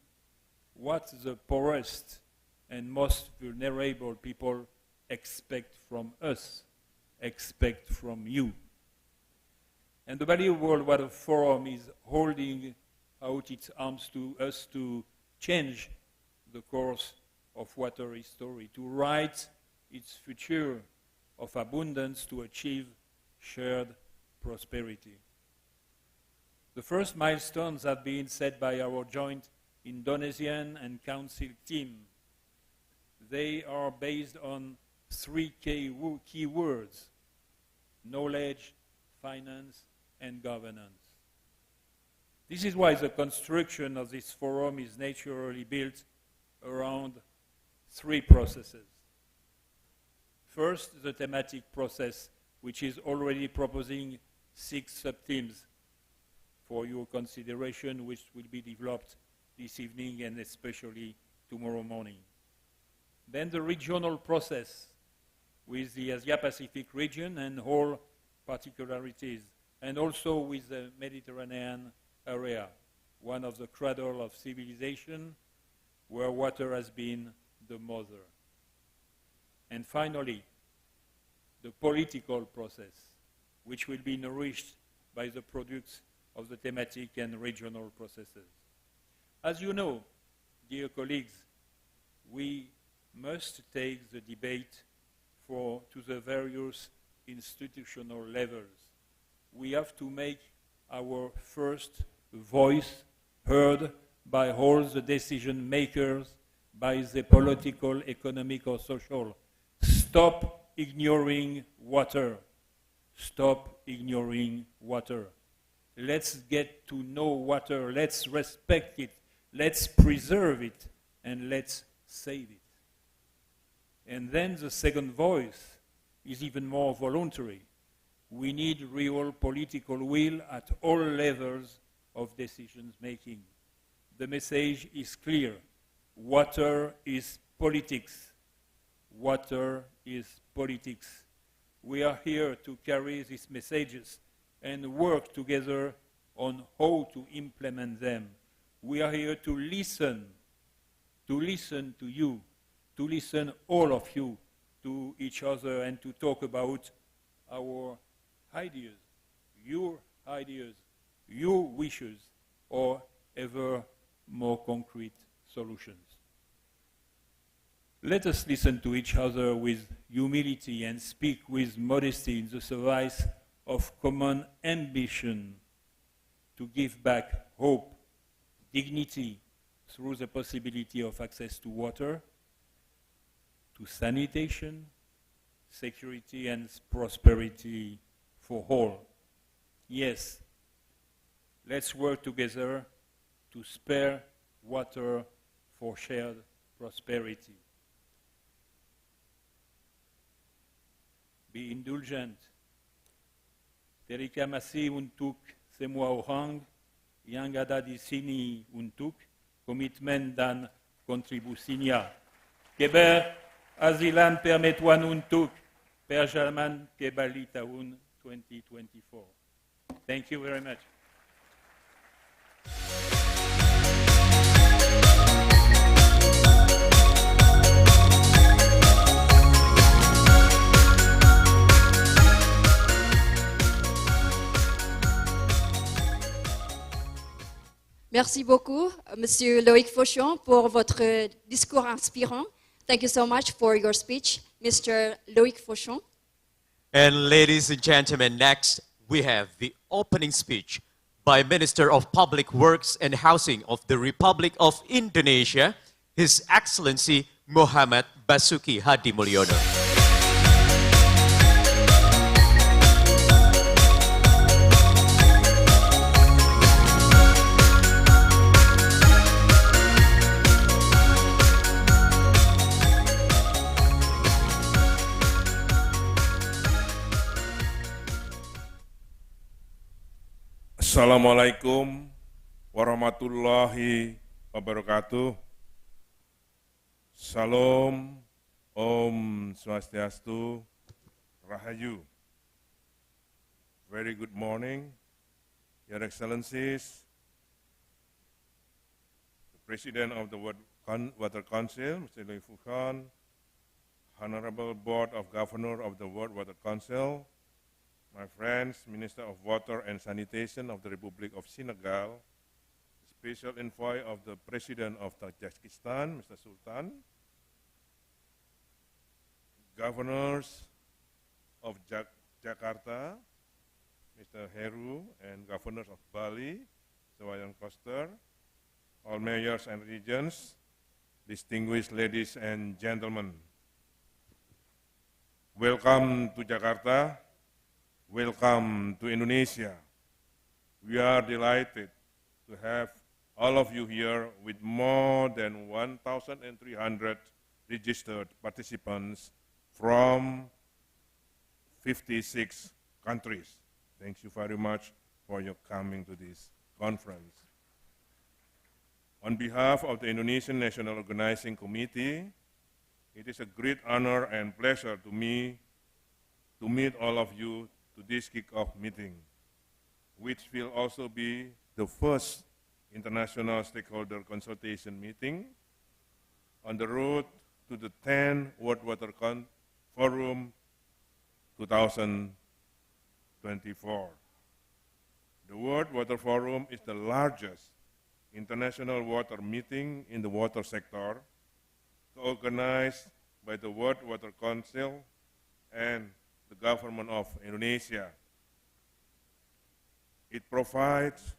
what the poorest and most vulnerable people expect from us, expect from you. And the Bali World Water Forum is holding out its arms to us to change the course of water history, to write its future of abundance to achieve shared prosperity. The first milestones have been set by our joint Indonesian and Council team. They are based on 3 key words: knowledge, finance, and governance. This is why the construction of this forum is naturally built around 3 processes. First, the thematic process, which is already proposing 6 sub-themes for your consideration, which will be developed this evening and especially tomorrow morning. Then the regional process with the Asia-Pacific region and all particularities, and also with the Mediterranean area, one of the cradle of civilization, where water has been the mother. And finally, the political process, which will be nourished by the products of the thematic and regional processes. As you know, dear colleagues, we must take the debate to the various institutional levels. We have to make our first voice heard by all the decision makers, by the political, economic, or social. Stop ignoring water. Stop ignoring water. Let's get to know water. Let's respect it. Let's preserve it. And let's save it. And then the second voice is even more voluntary. We need real political will at all levels of decision making. The message is clear. Water is politics. Water is politics. We are here to carry these messages and work together on how to implement them. We are here to listen to you, to listen all of you to each other and to talk about our ideas, your wishes, or ever more concrete solutions. Let us listen to each other with humility and speak with modesty in the service of common ambition to give back hope, dignity through the possibility of access to water, to sanitation, security, and prosperity for all. Yes, let's work together to spare water for shared prosperity. Be indulgent. Terima kasih untuk semua orang yang ada di sini untuk komitmen dan kontribusinya. Keberhasilan permetuan untuk perjalanan ke Bali tahun 2024. Thank you very much. Merci beaucoup, Monsieur Loïc Fauchon, pour votre discours inspirant. Thank you so much for your speech, Mr. Loic Fauchon. And ladies and gentlemen, next we have the opening speech by Minister of Public Works and Housing of the Republic of Indonesia, His Excellency Muhammad Basuki Hadi Mulyono. Assalamualaikum warahmatullahi wabarakatuh. Salam, Om Swastiastu, Rahayu. Very good morning, Your Excellencies, the President of the Water Council, Mr. Loic Fauchon, Honorable Board of Governors of the World Water Council, my friends, Minister of Water and Sanitation of the Republic of Senegal, Special Envoy of the President of Tajikistan, Mr. Sultan, Governors of Jakarta, Mr. Heru, and Governors of Bali, Mr. Wayan Koster, all mayors and regions, distinguished ladies and gentlemen. Welcome to Jakarta. Welcome to Indonesia. We are delighted to have all of you here with more than 1,300 registered participants from 56 countries. Thank you very much for your coming to this conference. On behalf of the Indonesian National Organizing Committee, it is a great honor and pleasure to me to meet all of you to this kick-off meeting, which will also be the first international stakeholder consultation meeting on the road to the 10th World Water Forum 2024. The World Water Forum is the largest international water meeting in the water sector, organized by the World Water Council and the government of Indonesia. It provides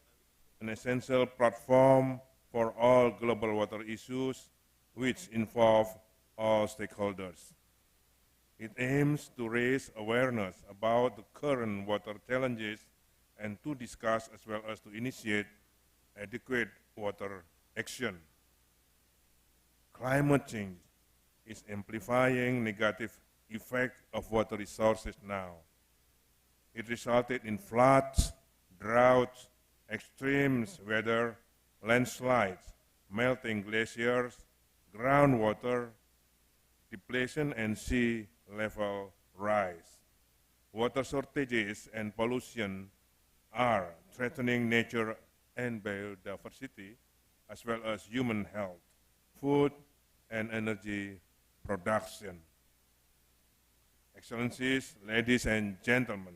an essential platform for all global water issues which involve all stakeholders. It aims to raise awareness about the current water challenges and to discuss as well as to initiate adequate water action. Climate change is amplifying negative effect of water resources now. It resulted in floods, droughts, extreme weather, landslides, melting glaciers, groundwater depletion, and sea level rise. Water shortages and pollution are threatening nature and biodiversity, as well as human health, food, and energy production. Excellencies, ladies and gentlemen,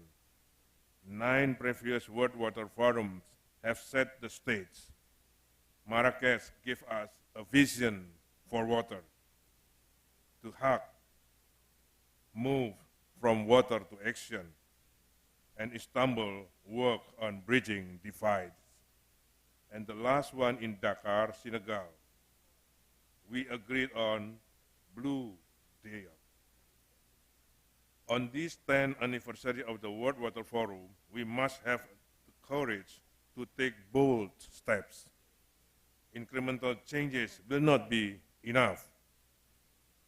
9 previous World Water Forums have set the stage. Marrakesh gave us a vision for water, to act, move from water to action, and Istanbul work on bridging divides. And the last one in Dakar, Senegal, we agreed on Blue Deal. On this 10th anniversary of the World Water Forum, we must have the courage to take bold steps. Incremental changes will not be enough.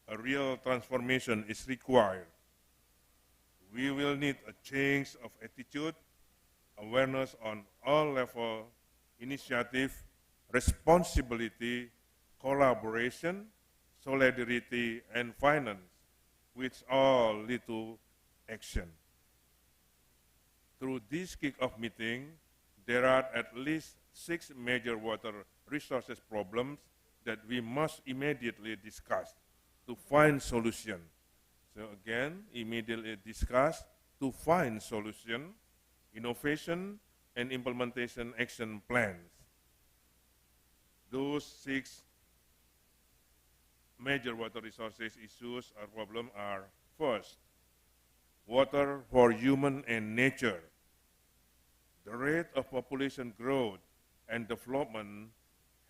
A real transformation is required. We will need a change of attitude, awareness on all levels, initiative, responsibility, collaboration, solidarity, and finance, which all lead to action. Through this kick-off meeting, there are at least 6 major water resources problems that we must immediately discuss to find solution. So again, immediately discuss to find solution, innovation, and implementation action plans. Those 6 major water resources issues or problems are: first, water for human and nature. The rate of population growth and development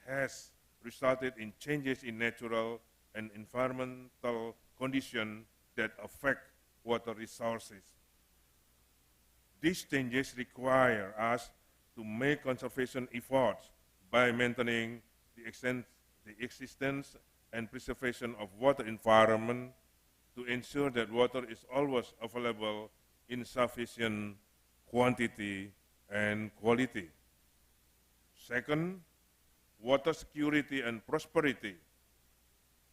has resulted in changes in natural and environmental conditions that affect water resources. These changes require us to make conservation efforts by maintaining the existence and preservation of water environment to ensure that water is always available in sufficient quantity and quality. Second, water security and prosperity.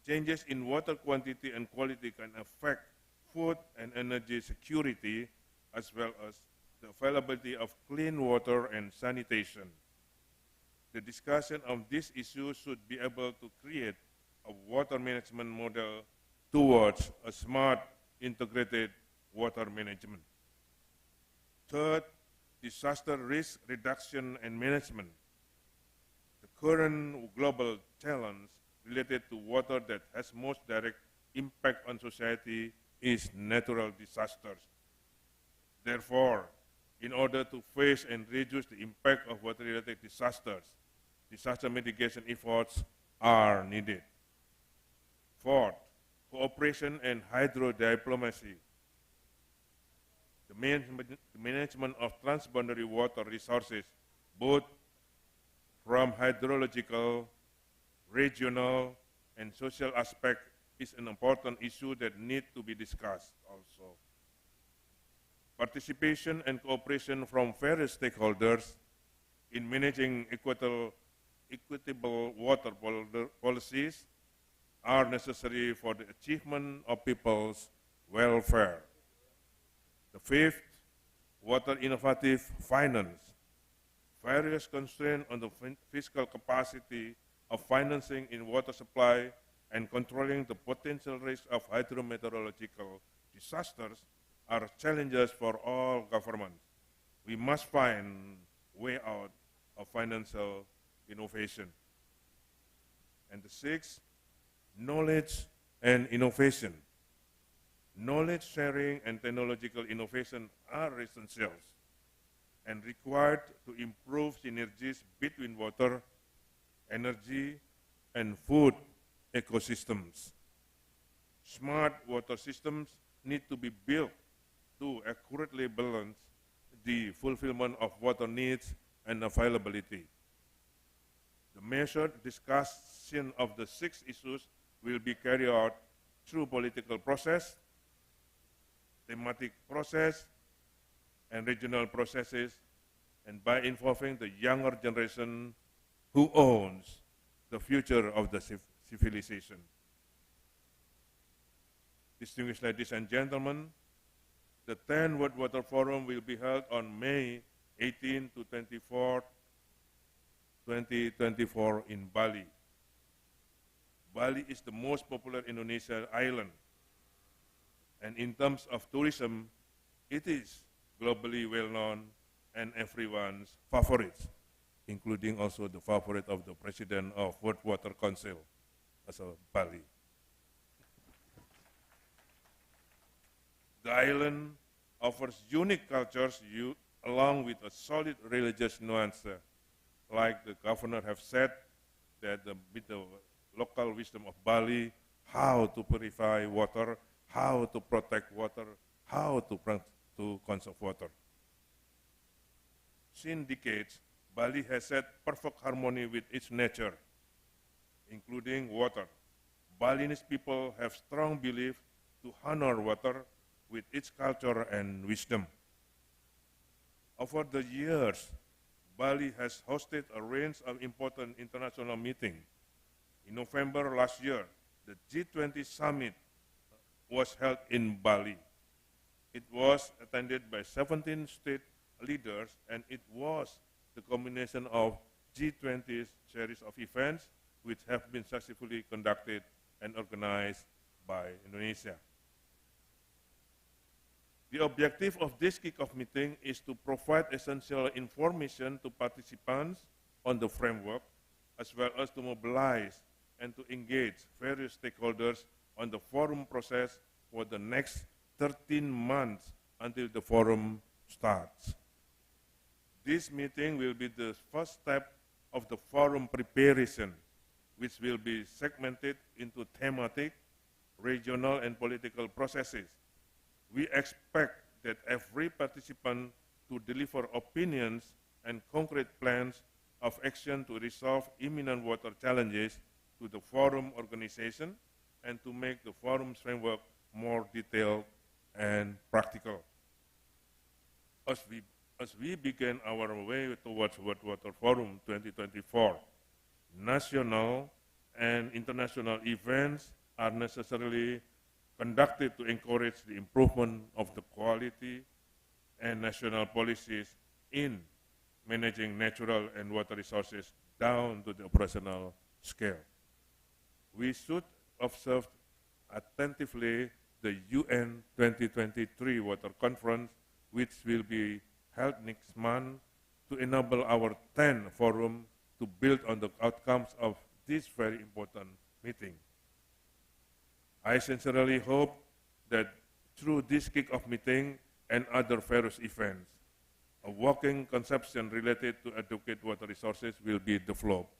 Changes in water quantity and quality can affect food and energy security, as well as the availability of clean water and sanitation. The discussion of this issue should be able to create a water management model towards a smart, integrated water management. Third, disaster risk reduction and management. The current global challenge related to water that has most direct impact on society is natural disasters. Therefore, in order to face and reduce the impact of water-related disasters, disaster mitigation efforts are needed. Fourth, cooperation and hydro-diplomacy. The management of transboundary water resources, both from hydrological, regional, and social aspect, is an important issue that needs to be discussed also. Participation and cooperation from various stakeholders in managing equitable water policies are necessary for the achievement of people's welfare. The fifth, water innovative finance. Various constraints on the fiscal capacity of financing in water supply and controlling the potential risk of hydrometeorological disasters are challenges for all governments. We must find a way out of financial innovation. And the sixth, knowledge and innovation. Knowledge sharing and technological innovation are essentials and required to improve synergies between water, energy, and food ecosystems. Smart water systems need to be built to accurately balance the fulfillment of water needs and availability. The measured discussion of the 6 issues will be carried out through political process, thematic process, and regional processes, and by involving the younger generation who owns the future of the civilization. Distinguished ladies and gentlemen, the 10th World Water Forum will be held on May 18 to 24, 2024 in Bali. Bali is the most popular Indonesian island, and in terms of tourism, it is globally well known and everyone's favorite, including also the favorite of the President of World Water Council, also Bali. The island offers unique cultures along with a solid religious nuance. Like the governor have said, that with the local wisdom of Bali, how to purify water, how to protect water, how to conserve water. Since decades, Bali has had perfect harmony with its nature, including water. Balinese people have strong belief to honor water with its culture and wisdom. Over the years, Bali has hosted a range of important international meetings. In November last year, the G20 summit was held in Bali. It was attended by 17 state leaders, and it was the combination of G20's series of events which have been successfully conducted and organized by Indonesia. The objective of this kick-off meeting is to provide essential information to participants on the framework, as well as to mobilize and to engage various stakeholders on the forum process for the next 13 months until the forum starts. This meeting will be the first step of the forum preparation, which will be segmented into thematic, regional, and political processes. We expect that every participant to deliver opinions and concrete plans of action to resolve imminent water challenges to the forum organization and to make the forum's framework more detailed and practical. As we begin our way towards World Water Forum 2024, national and international events are necessarily conducted to encourage the improvement of the quality and national policies in managing natural and water resources down to the operational scale. We should observe attentively the UN 2023 Water Conference, which will be held next month, to enable our 10th forum to build on the outcomes of this very important meeting. I sincerely hope that through this kick-off meeting and other various events, a working conception related to adequate water resources will be developed.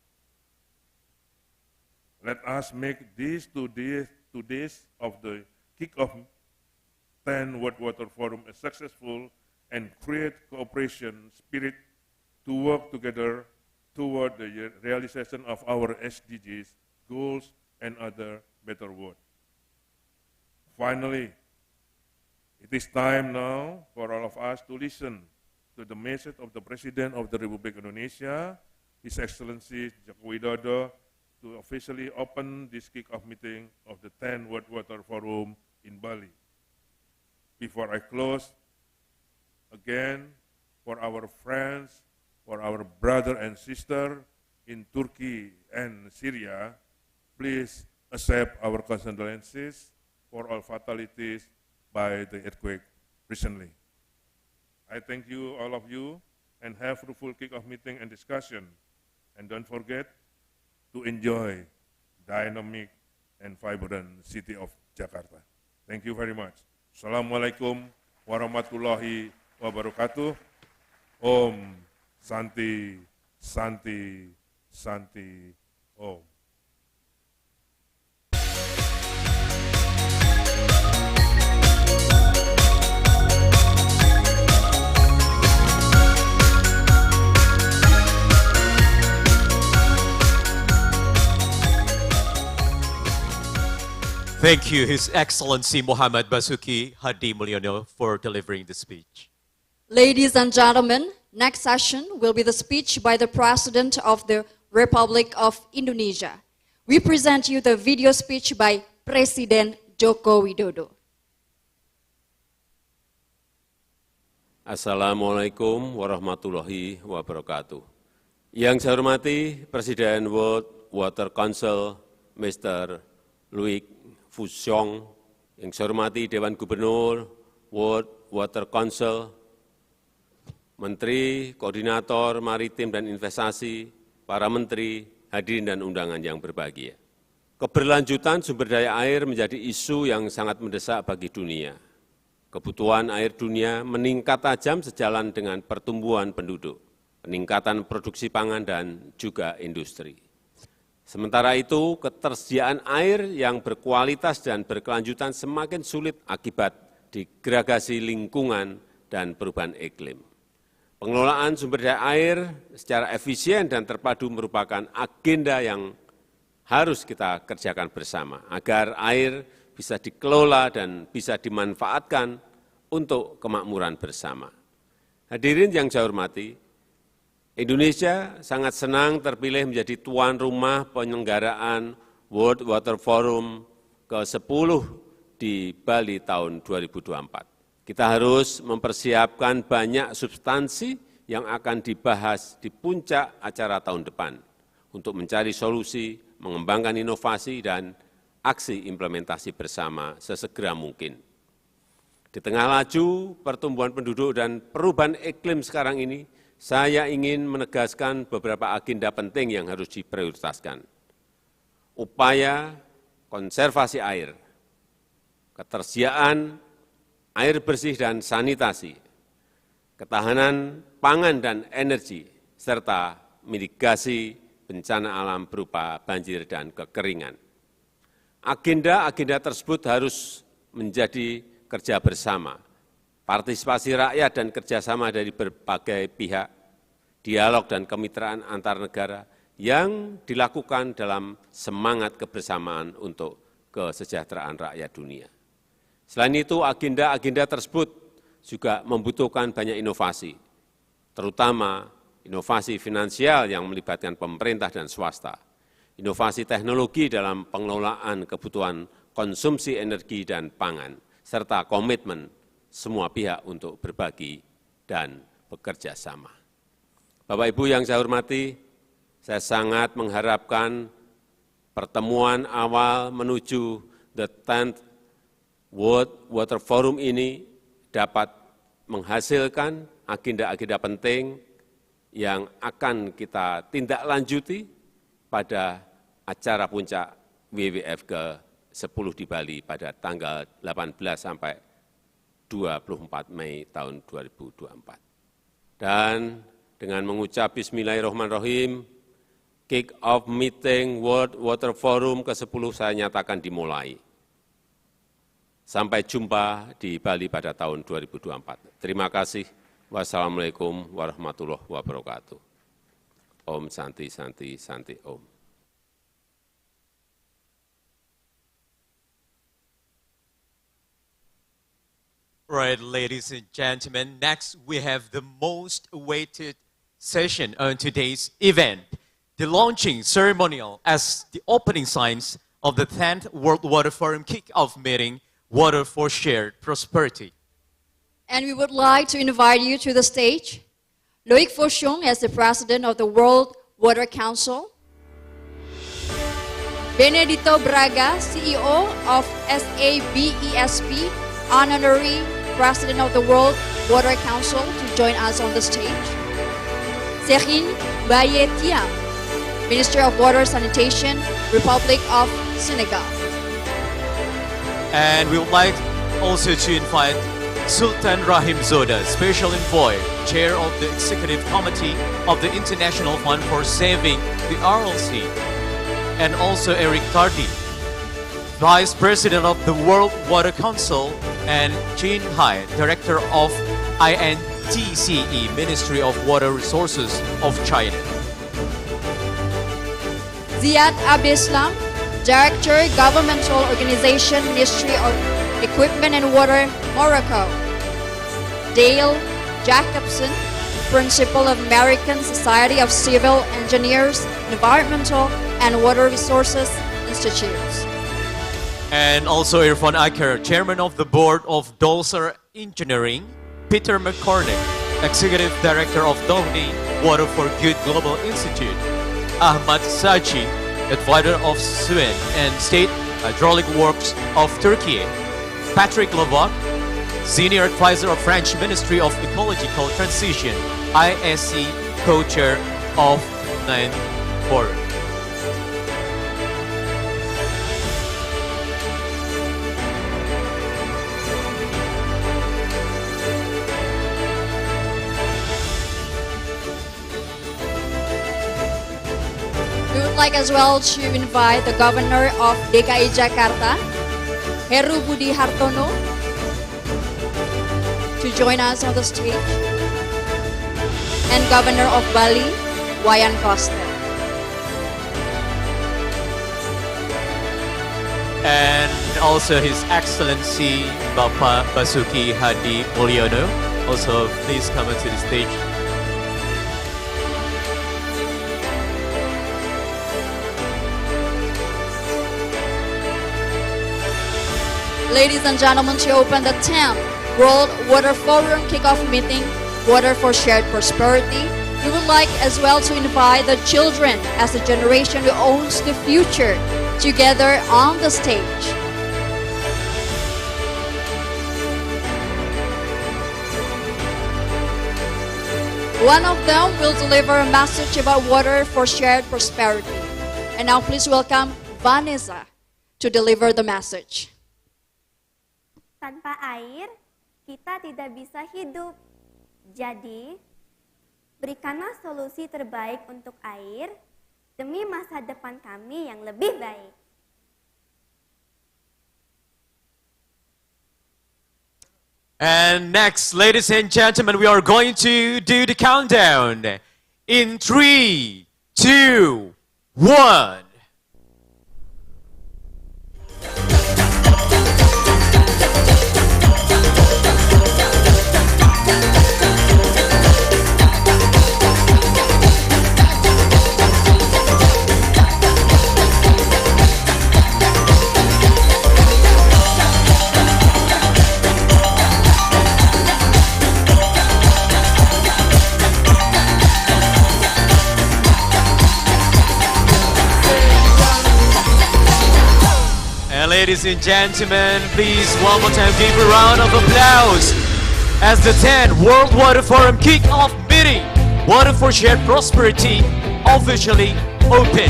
Let us make these 2 days of the kick-off 10 World Water Forum a successful and create cooperation spirit to work together toward the realization of our SDGs, goals, and other better world. Finally, it is time now for all of us to listen to the message of the President of the Republic of Indonesia, His Excellency Joko Widodo, to officially open this kick-off meeting of the 10th World Water Forum in Bali. Before I close, again, for our friends, for our brother and sister in Turkey and Syria, please accept our condolences for all fatalities by the earthquake recently. I thank you, all of you, and have fruitful kick-off meeting and discussion. And don't forget to enjoy dynamic and vibrant city of Jakarta. Thank you very much. Assalamualaikum warahmatullahi wabarakatuh. Om Santi, Santi, Santi, Om. Thank you, His Excellency Muhammad Basuki Hadi Mulyono, for delivering the speech. Ladies and gentlemen, next session will be the speech by the President of the Republic of Indonesia. We present you the video speech by Presiden Joko Widodo. Assalamualaikum warahmatullahi wabarakatuh. Yang saya hormati Presiden World Water Council, Mr. WIB-selesai, yang saya hormati Dewan Gubernur World Water Council, Menteri, Koordinator Maritim dan Investasi, para Menteri, hadirin dan undangan yang berbahagia. Keberlanjutan sumber daya air menjadi isu yang sangat mendesak bagi dunia. Kebutuhan air dunia meningkat tajam sejalan dengan pertumbuhan penduduk, peningkatan produksi pangan dan juga industri. Sementara itu, ketersediaan air yang berkualitas dan berkelanjutan semakin sulit akibat degradasi lingkungan dan perubahan iklim. Pengelolaan sumber daya air secara efisien dan terpadu merupakan agenda yang harus kita kerjakan bersama agar air bisa dikelola dan bisa dimanfaatkan untuk kemakmuran bersama. Hadirin yang saya hormati, Indonesia sangat senang terpilih menjadi tuan rumah penyelenggaraan World Water Forum ke-10 di Bali tahun 2024. Kita harus mempersiapkan banyak substansi yang akan dibahas di puncak acara tahun depan untuk mencari solusi, mengembangkan inovasi, dan aksi implementasi bersama sesegera mungkin. Di tengah laju pertumbuhan penduduk dan perubahan iklim sekarang ini, saya ingin menegaskan beberapa agenda penting yang harus diprioritaskan. upaya konservasi air, ketersediaan air bersih dan sanitasi, ketahanan pangan dan energi, serta mitigasi bencana alam berupa banjir dan kekeringan. Agenda-agenda tersebut harus menjadi kerja bersama, partisipasi rakyat dan kerjasama dari berbagai pihak, dialog dan kemitraan antar negara yang dilakukan dalam semangat kebersamaan untuk kesejahteraan rakyat dunia. Selain itu, agenda-agenda tersebut juga membutuhkan banyak inovasi, terutama inovasi finansial yang melibatkan pemerintah dan swasta, inovasi teknologi dalam pengelolaan kebutuhan konsumsi energi dan pangan, serta komitmen semua pihak untuk berbagi dan bekerja sama. Bapak Ibu yang saya hormati, saya sangat mengharapkan pertemuan awal menuju the 10th World Water Forum ini dapat menghasilkan agenda-agenda penting yang akan kita tindak lanjuti pada acara puncak WWF ke-10 di Bali pada tanggal 18 sampai 24 Mei tahun 2024. Dan dengan mengucap Bismillahirrahmanirrahim, kick-off meeting World Water Forum ke-10 saya nyatakan dimulai. Sampai jumpa di Bali pada tahun 2024. Terima kasih. Wassalamualaikum warahmatullahi wabarakatuh. Om Santi Santi Santi Om. Right, ladies and gentlemen, next we have the most awaited session on today's event, the launching ceremonial as the opening signs of the 10th World Water Forum kick-off meeting, Water for Shared Prosperity. And we would like to invite you to the stage, Loic Fauchon as the President of the World Water Council, Benedito Braga, CEO of SABESP, Honorary President of the World Water Council, to join us on the stage, Serine Baye-Thiam, Minister of Water Sanitation, Republic of Senegal. And we would like also to invite Sultan Rahim Zoda, Special Envoy, Chair of the Executive Committee of the International Fund for Saving the RLC, and also Eric Tardy, Vice President of the World Water Council, and Jin Hai, Director of INTCE, Ministry of Water Resources of China. Ziad Abdeslam, Director, Governmental Organization, Ministry of Equipment and Water, Morocco. Dale Jacobson, Principal of American Society of Civil Engineers, Environmental and Water Resources Institutes. And also Irfan Aker, Chairman of the Board of Dolsar Engineering, Peter McCormick, Executive Director of Dohny Water for Good Global Institute, Ahmad Sachi, Advisor of SUEN and State Hydraulic Works of Turkey, Patrick Levac, Senior Advisor of French Ministry of Ecological Transition, ISC Co-Chair of 9th Forum. We would like as well to invite the Governor of DKI Jakarta, Heru Budi Hartono, to join us on the stage, and Governor of Bali, Wayan Koster. And also His Excellency Bapak Basuki Hadi Mulyono, also please come to the stage. Ladies and gentlemen, to open the 10th World Water Forum kickoff meeting, Water for Shared Prosperity, we would like as well to invite the children as the generation who owns the future together on the stage. One of them will deliver a message about water for shared prosperity. And now please welcome Vanessa to deliver the message. Tanpa air, kita tidak bisa hidup. Jadi, berikanlah solusi terbaik untuk air demi masa depan kami yang lebih baik. And next, ladies and gentlemen, we are going to do the countdown in 3, 2, 1. Ladies and gentlemen, please one more time give a round of applause as the 10th World Water Forum kick-off meeting, Water for Shared Prosperity, officially open.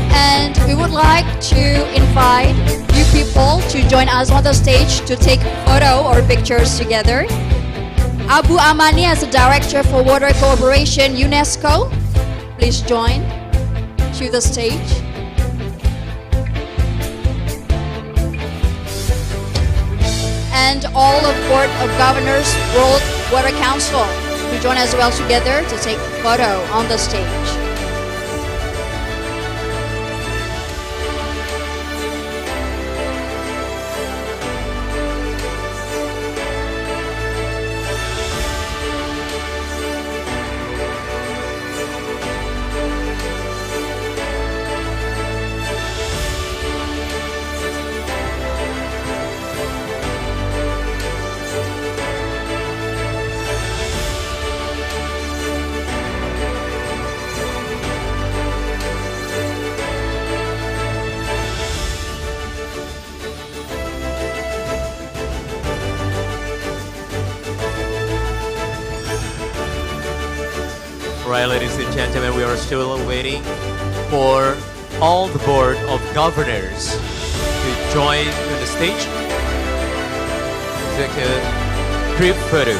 And we would like to invite you people to join us on the stage to take photo or pictures together. Abu Amani as the Director for Water Cooperation UNESCO, please join to the stage. And all of Board of Governors World Water Council to join as well together to take photo on the stage. Right, ladies and gentlemen, we are still waiting for all the Board of Governors to join on the stage. Take a group photo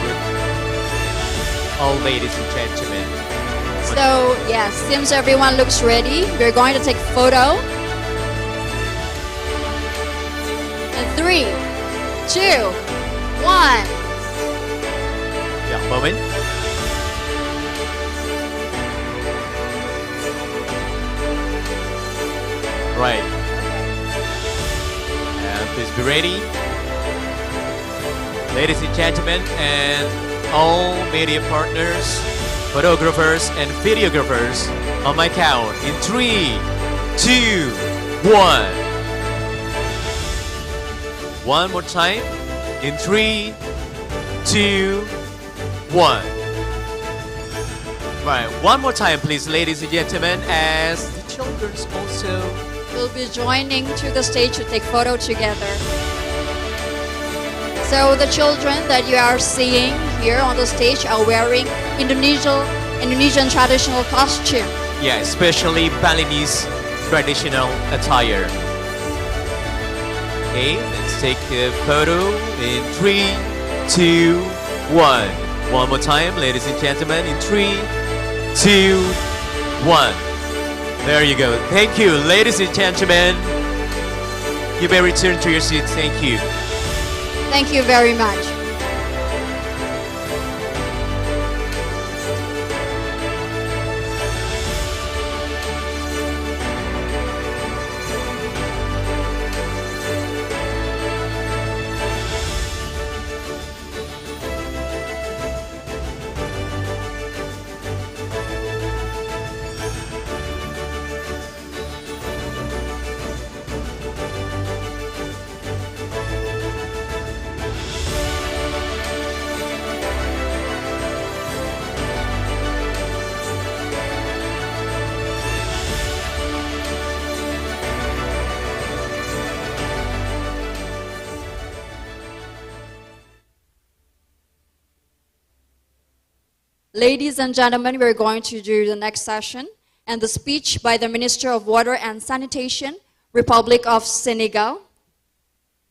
with all ladies and gentlemen. So, yes, seems everyone looks ready. We're going to take photo. In 3, 2, 1. Yeah, moment. Right. And please be ready. Ladies and gentlemen, and all media partners, photographers and videographers, on my count in 3, 2, 1. One more time. In 3, 2, 1. Right, one more time please, ladies and gentlemen, as the children also will be joining to the stage to take photo together. So the children that you are seeing here on the stage are wearing Indonesian traditional costume. Yeah, especially Balinese traditional attire. Okay, let's take a photo in 3, 2, 1. One more time, ladies and gentlemen, in 3, 2, 1. There you go. Thank you, ladies and gentlemen. You may return to your seats. Thank you. Thank you very much. Ladies and gentlemen, we're going to do the next session and the speech by the Minister of Water and Sanitation, Republic of Senegal.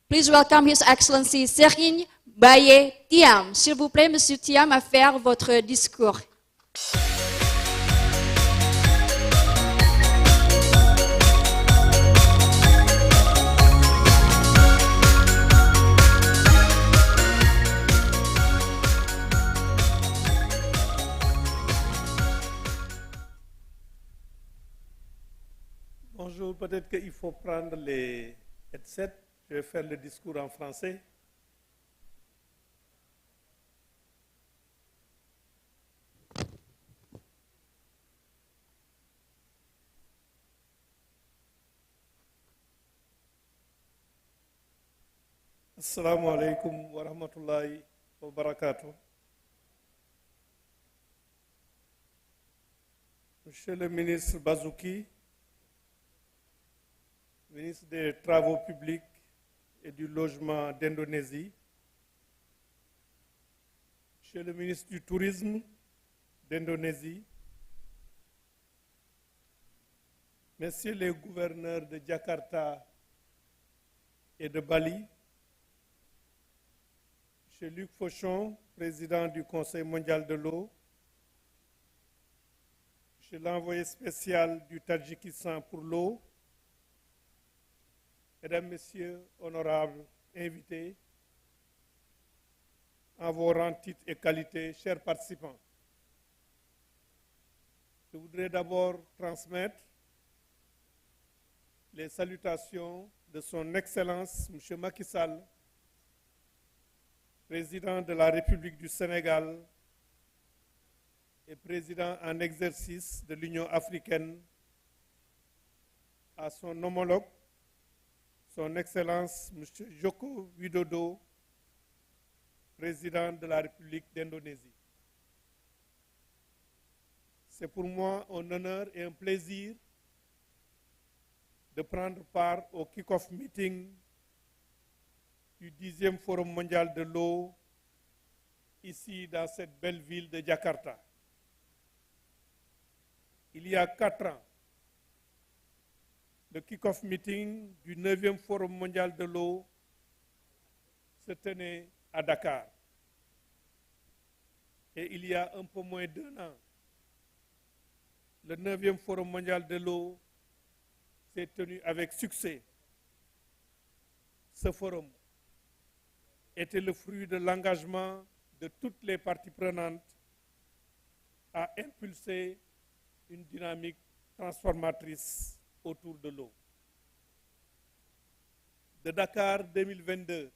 Please welcome His Excellency Serigne Baye Thiam. S'il vous plaît, Monsieur Thiam, à faire votre discours. Bonjour, peut-être qu'il faut prendre les headsets. Je vais faire le discours en français. Assalamu alaikum wa rahmatullahi wa barakatuh. Monsieur le ministre Bazouki, ministre des Travaux publics et du Logement d'Indonésie, Monsieur le ministre du Tourisme d'Indonésie, Messieurs les gouverneurs de Jakarta et de Bali, Monsieur Luc Fauchon, président du Conseil mondial de l'eau, Monsieur l'envoyé spécial du Tadjikistan pour l'eau, Mesdames, Messieurs, honorables invités, en vos rangs, titres et qualités, chers participants, je voudrais d'abord transmettre les salutations de son Excellence, M. Macky Sall, président de la République du Sénégal et président en exercice de l'Union africaine, à son homologue, son Excellence, M. Joko Widodo, président de la République d'Indonésie. C'est pour moi un honneur et un plaisir de prendre part au kick-off meeting du 10e Forum mondial de l'eau, ici dans cette belle ville de Jakarta. Il y a 4 ans, le kick-off meeting du 9e Forum mondial de l'eau se tenait à Dakar. Et il y a un peu moins d'1 an, le 9e Forum mondial de l'eau s'est tenu avec succès. Ce forum était le fruit de l'engagement de toutes les parties prenantes à impulser une dynamique transformatrice autour de l'eau. De Dakar 2022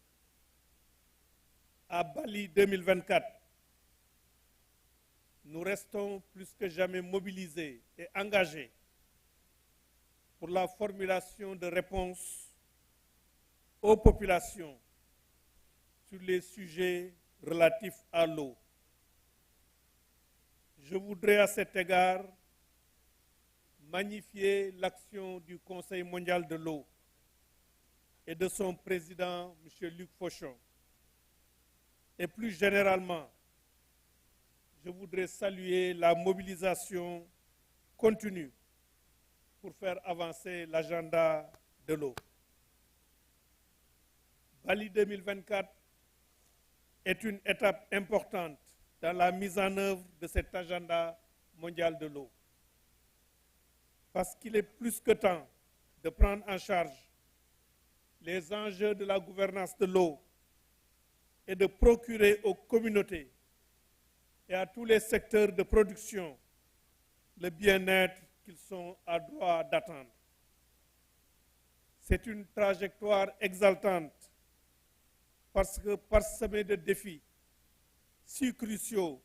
à Bali 2024, nous restons plus que jamais mobilisés et engagés pour la formulation de réponses aux populations sur les sujets relatifs à l'eau. Je voudrais à cet égard magnifier l'action du Conseil mondial de l'eau et de son président, M. Luc Fauchon. Et plus généralement, je voudrais saluer la mobilisation continue pour faire avancer l'agenda de l'eau. Bali 2024 est une étape importante dans la mise en œuvre de cet agenda mondial de l'eau. Parce qu'il est plus que temps de prendre en charge les enjeux de la gouvernance de l'eau et de procurer aux communautés et à tous les secteurs de production le bien-être qu'ils sont à droit d'attendre. C'est une trajectoire exaltante parce que parsemée de défis si cruciaux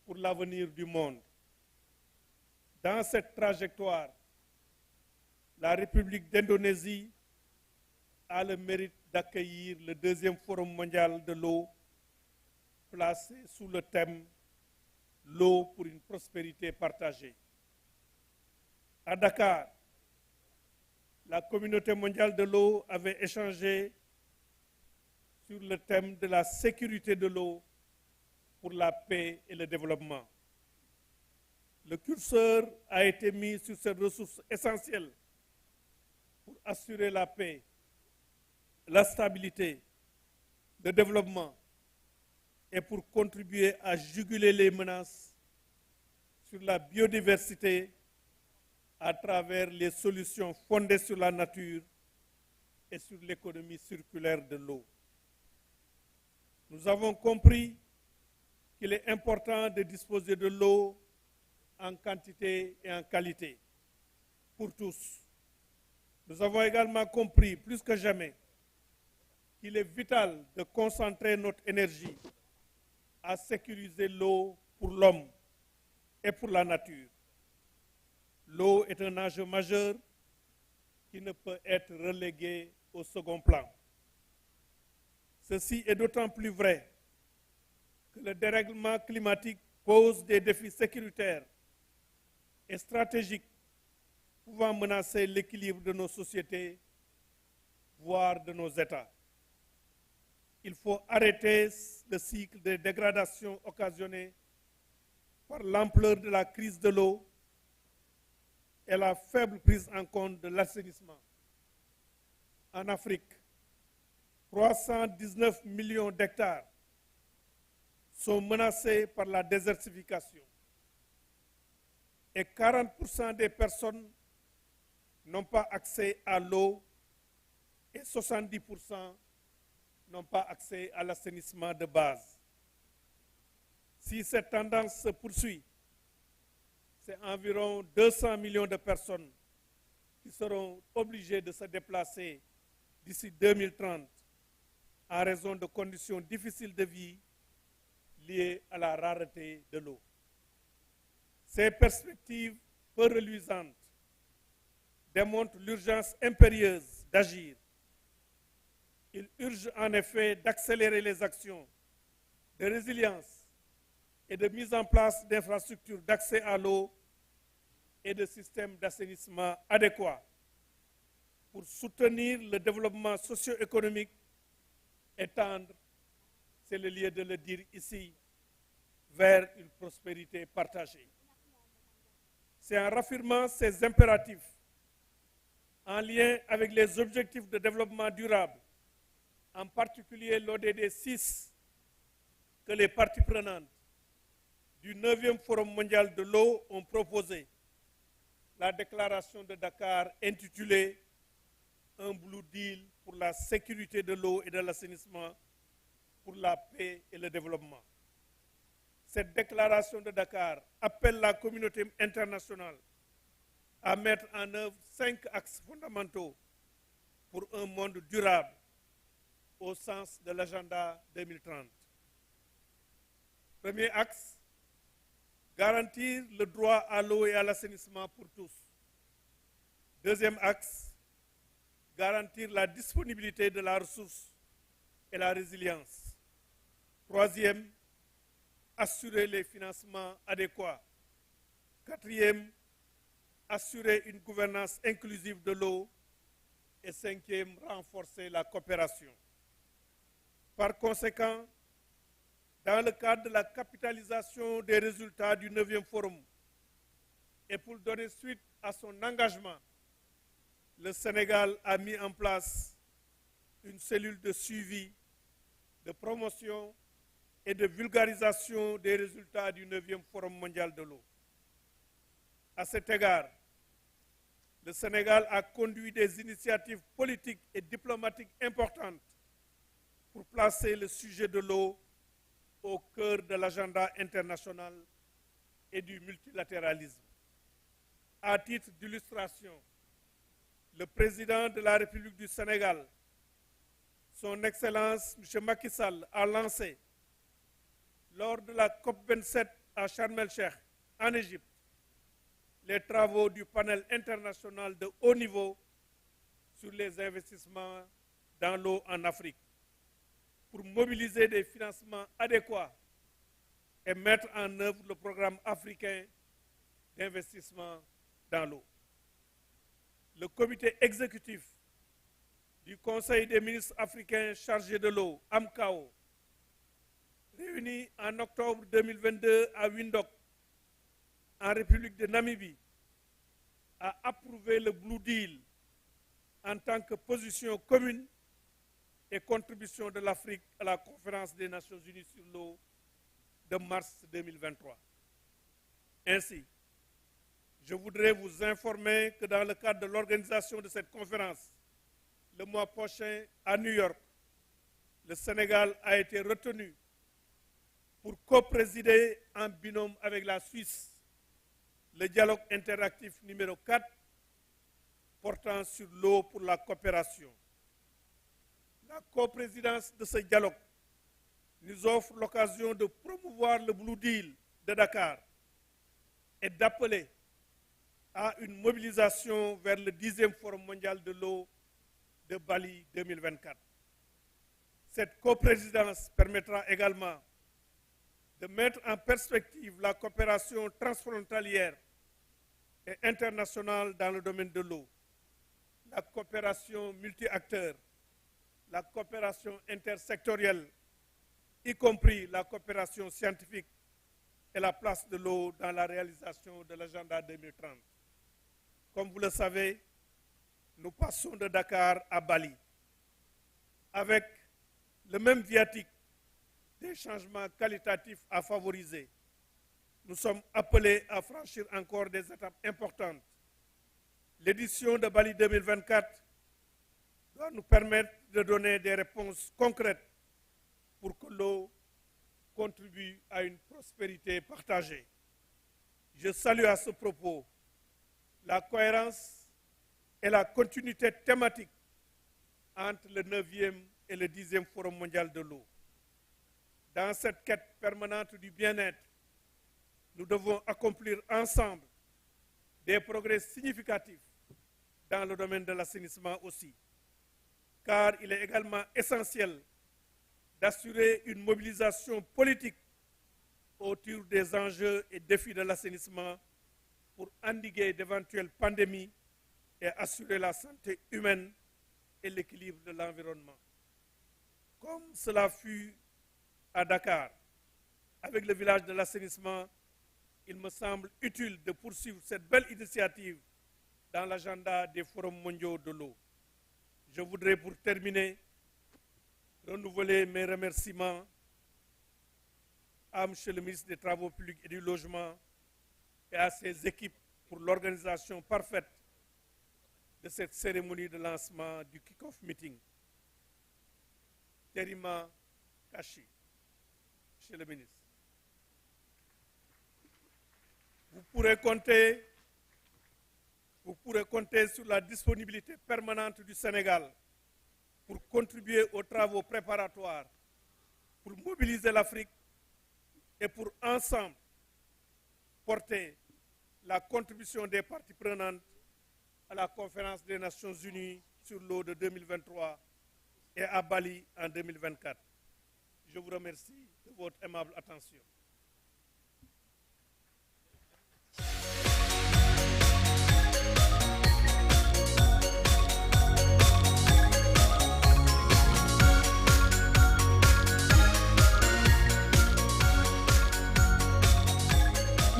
pour l'avenir du monde. Dans cette trajectoire, la République d'Indonésie a le mérite d'accueillir le 2e Forum mondial de l'eau placé sous le thème « L'eau pour une prospérité partagée ». À Dakar, la communauté mondiale de l'eau avait échangé sur le thème de la sécurité de l'eau pour la paix et le développement. Le curseur a été mis sur ces ressources essentielles pour assurer la paix, la stabilité, le développement et pour contribuer à juguler les menaces sur la biodiversité à travers les solutions fondées sur la nature et sur l'économie circulaire de l'eau. Nous avons compris qu'il est important de disposer de l'eau en quantité et en qualité pour tous. Nous avons également compris, plus que jamais, qu'il est vital de concentrer notre énergie à sécuriser l'eau pour l'homme et pour la nature. L'eau est un enjeu majeur qui ne peut être relégué au second plan. Ceci est d'autant plus vrai que le dérèglement climatique pose des défis sécuritaires et stratégiques pouvant menacer l'équilibre de nos sociétés, voire de nos États. Il faut arrêter le cycle de dégradation occasionné par l'ampleur de la crise de l'eau et la faible prise en compte de l'assainissement. En Afrique, 319 millions d'hectares sont menacés par la désertification et 40% des personnes n'ont pas accès à l'eau et 70% n'ont pas accès à l'assainissement de base. Si cette tendance se poursuit, c'est environ 200 millions de personnes qui seront obligées de se déplacer d'ici 2030 en raison de conditions difficiles de vie liées à la rareté de l'eau. Ces perspectives peu reluisantes démontrent l'urgence impérieuse d'agir. Il urge en effet d'accélérer les actions de résilience et de mise en place d'infrastructures d'accès à l'eau et de systèmes d'assainissement adéquats pour soutenir le développement socio-économique et tendre, c'est le lieu de le dire ici, vers une prospérité partagée. C'est en raffirmant ces impératifs, en lien avec les objectifs de développement durable, en particulier l'ODD 6, que les parties prenantes du 9e Forum mondial de l'eau ont proposé la déclaration de Dakar intitulée « Un Blue Deal pour la sécurité de l'eau et de l'assainissement, pour la paix et le développement ». Cette déclaration de Dakar appelle la communauté internationale à mettre en œuvre 5 axes fondamentaux pour un monde durable au sens de l'agenda 2030. Premier axe, garantir le droit à l'eau et à l'assainissement pour tous. Deuxième axe, garantir la disponibilité de la ressource et la résilience. Troisième, assurer les financements adéquats. Quatrième, assurer une gouvernance inclusive de l'eau. Et cinquième, renforcer la coopération. Par conséquent, dans le cadre de la capitalisation des résultats du 9e Forum et pour donner suite à son engagement, le Sénégal a mis en place une cellule de suivi, de promotion et de vulgarisation des résultats du 9e Forum mondial de l'eau. À cet égard, le Sénégal a conduit des initiatives politiques et diplomatiques importantes pour placer le sujet de l'eau au cœur de l'agenda international et du multilatéralisme. À titre d'illustration, le président de la République du Sénégal, son Excellence M. Macky Sall, a lancé, lors de la COP27 à Sharm el-Sheikh, en Égypte, les travaux du panel international de haut niveau sur les investissements dans l'eau en Afrique, pour mobiliser des financements adéquats et mettre en œuvre le programme africain d'investissement dans l'eau. Le comité exécutif du Conseil des ministres africains chargé de l'eau, AMCAO, réunie en octobre 2022 à Windhoek, en République de Namibie, a approuvé le Blue Deal en tant que position commune et contribution de l'Afrique à la conférence des Nations Unies sur l'eau de mars 2023. Ainsi, je voudrais vous informer que dans le cadre de l'organisation de cette conférence, le mois prochain à New York, le Sénégal a été retenu pour co-présider en binôme avec la Suisse le dialogue interactif numéro 4 portant sur l'eau pour la coopération. La coprésidence de ce dialogue nous offre l'occasion de promouvoir le Blue Deal de Dakar et d'appeler à une mobilisation vers le 10e Forum mondial de l'eau de Bali 2024. Cette coprésidence permettra également de mettre en perspective la coopération transfrontalière et internationale dans le domaine de l'eau, la coopération multi-acteurs, la coopération intersectorielle, y compris la coopération scientifique et la place de l'eau dans la réalisation de l'agenda 2030. Comme vous le savez, nous passons de Dakar à Bali avec le même viatique des changements qualitatifs à favoriser. Nous sommes appelés à franchir encore des étapes importantes. L'édition de Bali 2024 doit nous permettre de donner des réponses concrètes pour que l'eau contribue à une prospérité partagée. Je salue à ce propos la cohérence et la continuité thématique entre le 9e et le 10e Forum mondial de l'eau. Dans cette quête permanente du bien-être, nous devons accomplir ensemble des progrès significatifs dans le domaine de l'assainissement aussi, car il est également essentiel d'assurer une mobilisation politique autour des enjeux et défis de l'assainissement pour endiguer d'éventuelles pandémies et assurer la santé humaine et l'équilibre de l'environnement. Comme cela fut à Dakar, avec le village de l'assainissement, il me semble utile de poursuivre cette belle initiative dans l'agenda des forums mondiaux de l'eau. Je voudrais pour terminer renouveler mes remerciements à M. le ministre des Travaux publics et du Logement et à ses équipes pour l'organisation parfaite de cette cérémonie de lancement du kick-off meeting. Terima Kashi, Monsieur le ministre. Vous pourrez compter sur la disponibilité permanente du Sénégal pour contribuer aux travaux préparatoires, pour mobiliser l'Afrique et pour ensemble porter la contribution des parties prenantes à la conférence des Nations Unies sur l'eau de 2023 et à Bali en 2024. Je vous remercie de votre aimable attention.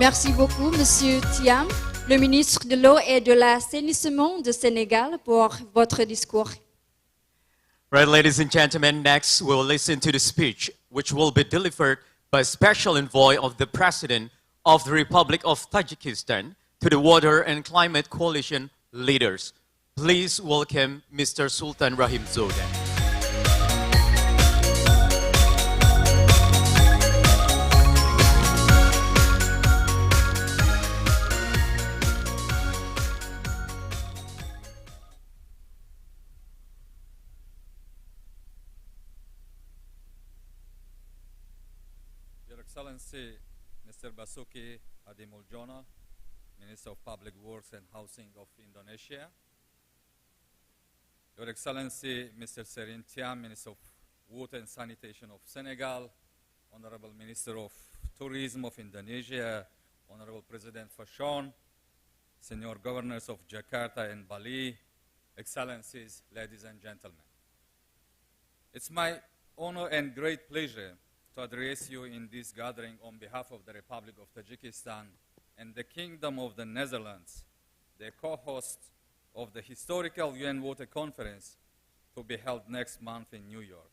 Merci beaucoup, Monsieur Thiam, le ministre de l'eau et de l'assainissement du Sénégal, pour votre discours. Right, ladies and gentlemen, next we'll listen to the speech, which will be delivered by Special Envoy of the President of the Republic of Tajikistan to the Water and Climate Coalition leaders. Please welcome Mr. Sultan Rahim Zodan. Excellency Mr. Basuki Hadimuljono, Minister of Public Works and Housing of Indonesia, Your Excellency Mr. Serin Thiam, Minister of Water and Sanitation of Senegal, Honorable Minister of Tourism of Indonesia, Honorable President Fashon, Senior Governors of Jakarta and Bali, Excellencies, ladies and gentlemen. It's my honor and great pleasure to address you in this gathering on behalf of the Republic of Tajikistan and the Kingdom of the Netherlands, the co-host of the historical UN Water Conference to be held next month in New York.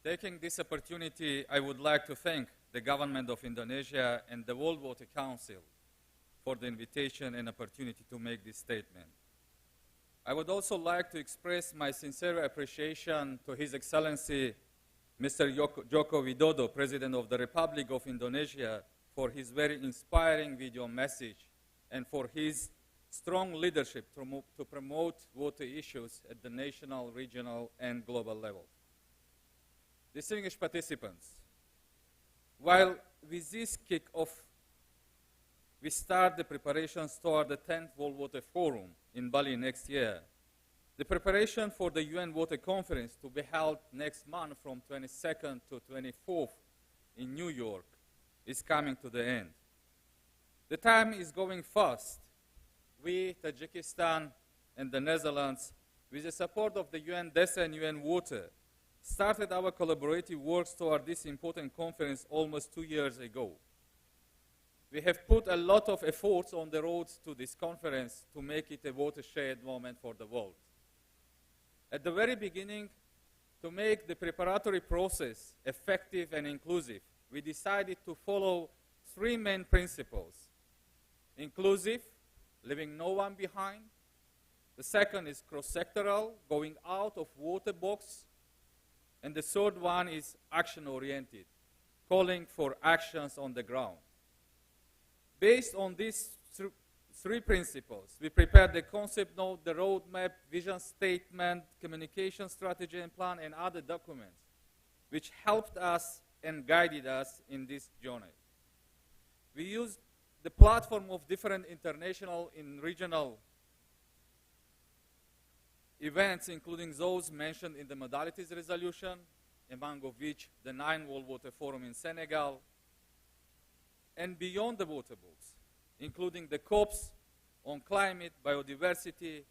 Taking this opportunity, I would like to thank the government of Indonesia and the World Water Council for the invitation and opportunity to make this statement. I would also like to express my sincere appreciation to His Excellency Mr. Joko Widodo, President of the Republic of Indonesia, for his very inspiring video message and for his strong leadership to promote water issues at the national, regional, and global level. Distinguished participants, while with this kick-off, we start the preparations toward the 10th World Water Forum in Bali next year. The preparation for the UN Water Conference to be held next month from 22nd to 24th in New York is coming to the end. The time is going fast. We, Tajikistan and the Netherlands, with the support of the UN DESA and UN Water, started our collaborative works toward this important conference almost 2 years ago. We have put a lot of efforts on the road to this conference to make it a watershed moment for the world. At the very beginning, to make the preparatory process effective and inclusive, we decided to follow 3 main principles. Inclusive, leaving no one behind. The second is cross-sectoral, going out of water box. And the third one is action-oriented, calling for actions on the ground. Based on these 3 principles, we prepared the concept note, the roadmap, vision statement, communication strategy and plan, and other documents, which helped us and guided us in this journey. We used the platform of different international and regional events, including those mentioned in the modalities resolution, among which the 9th World Water Forum in Senegal, and beyond the water books, including the COPs on climate, biodiversity,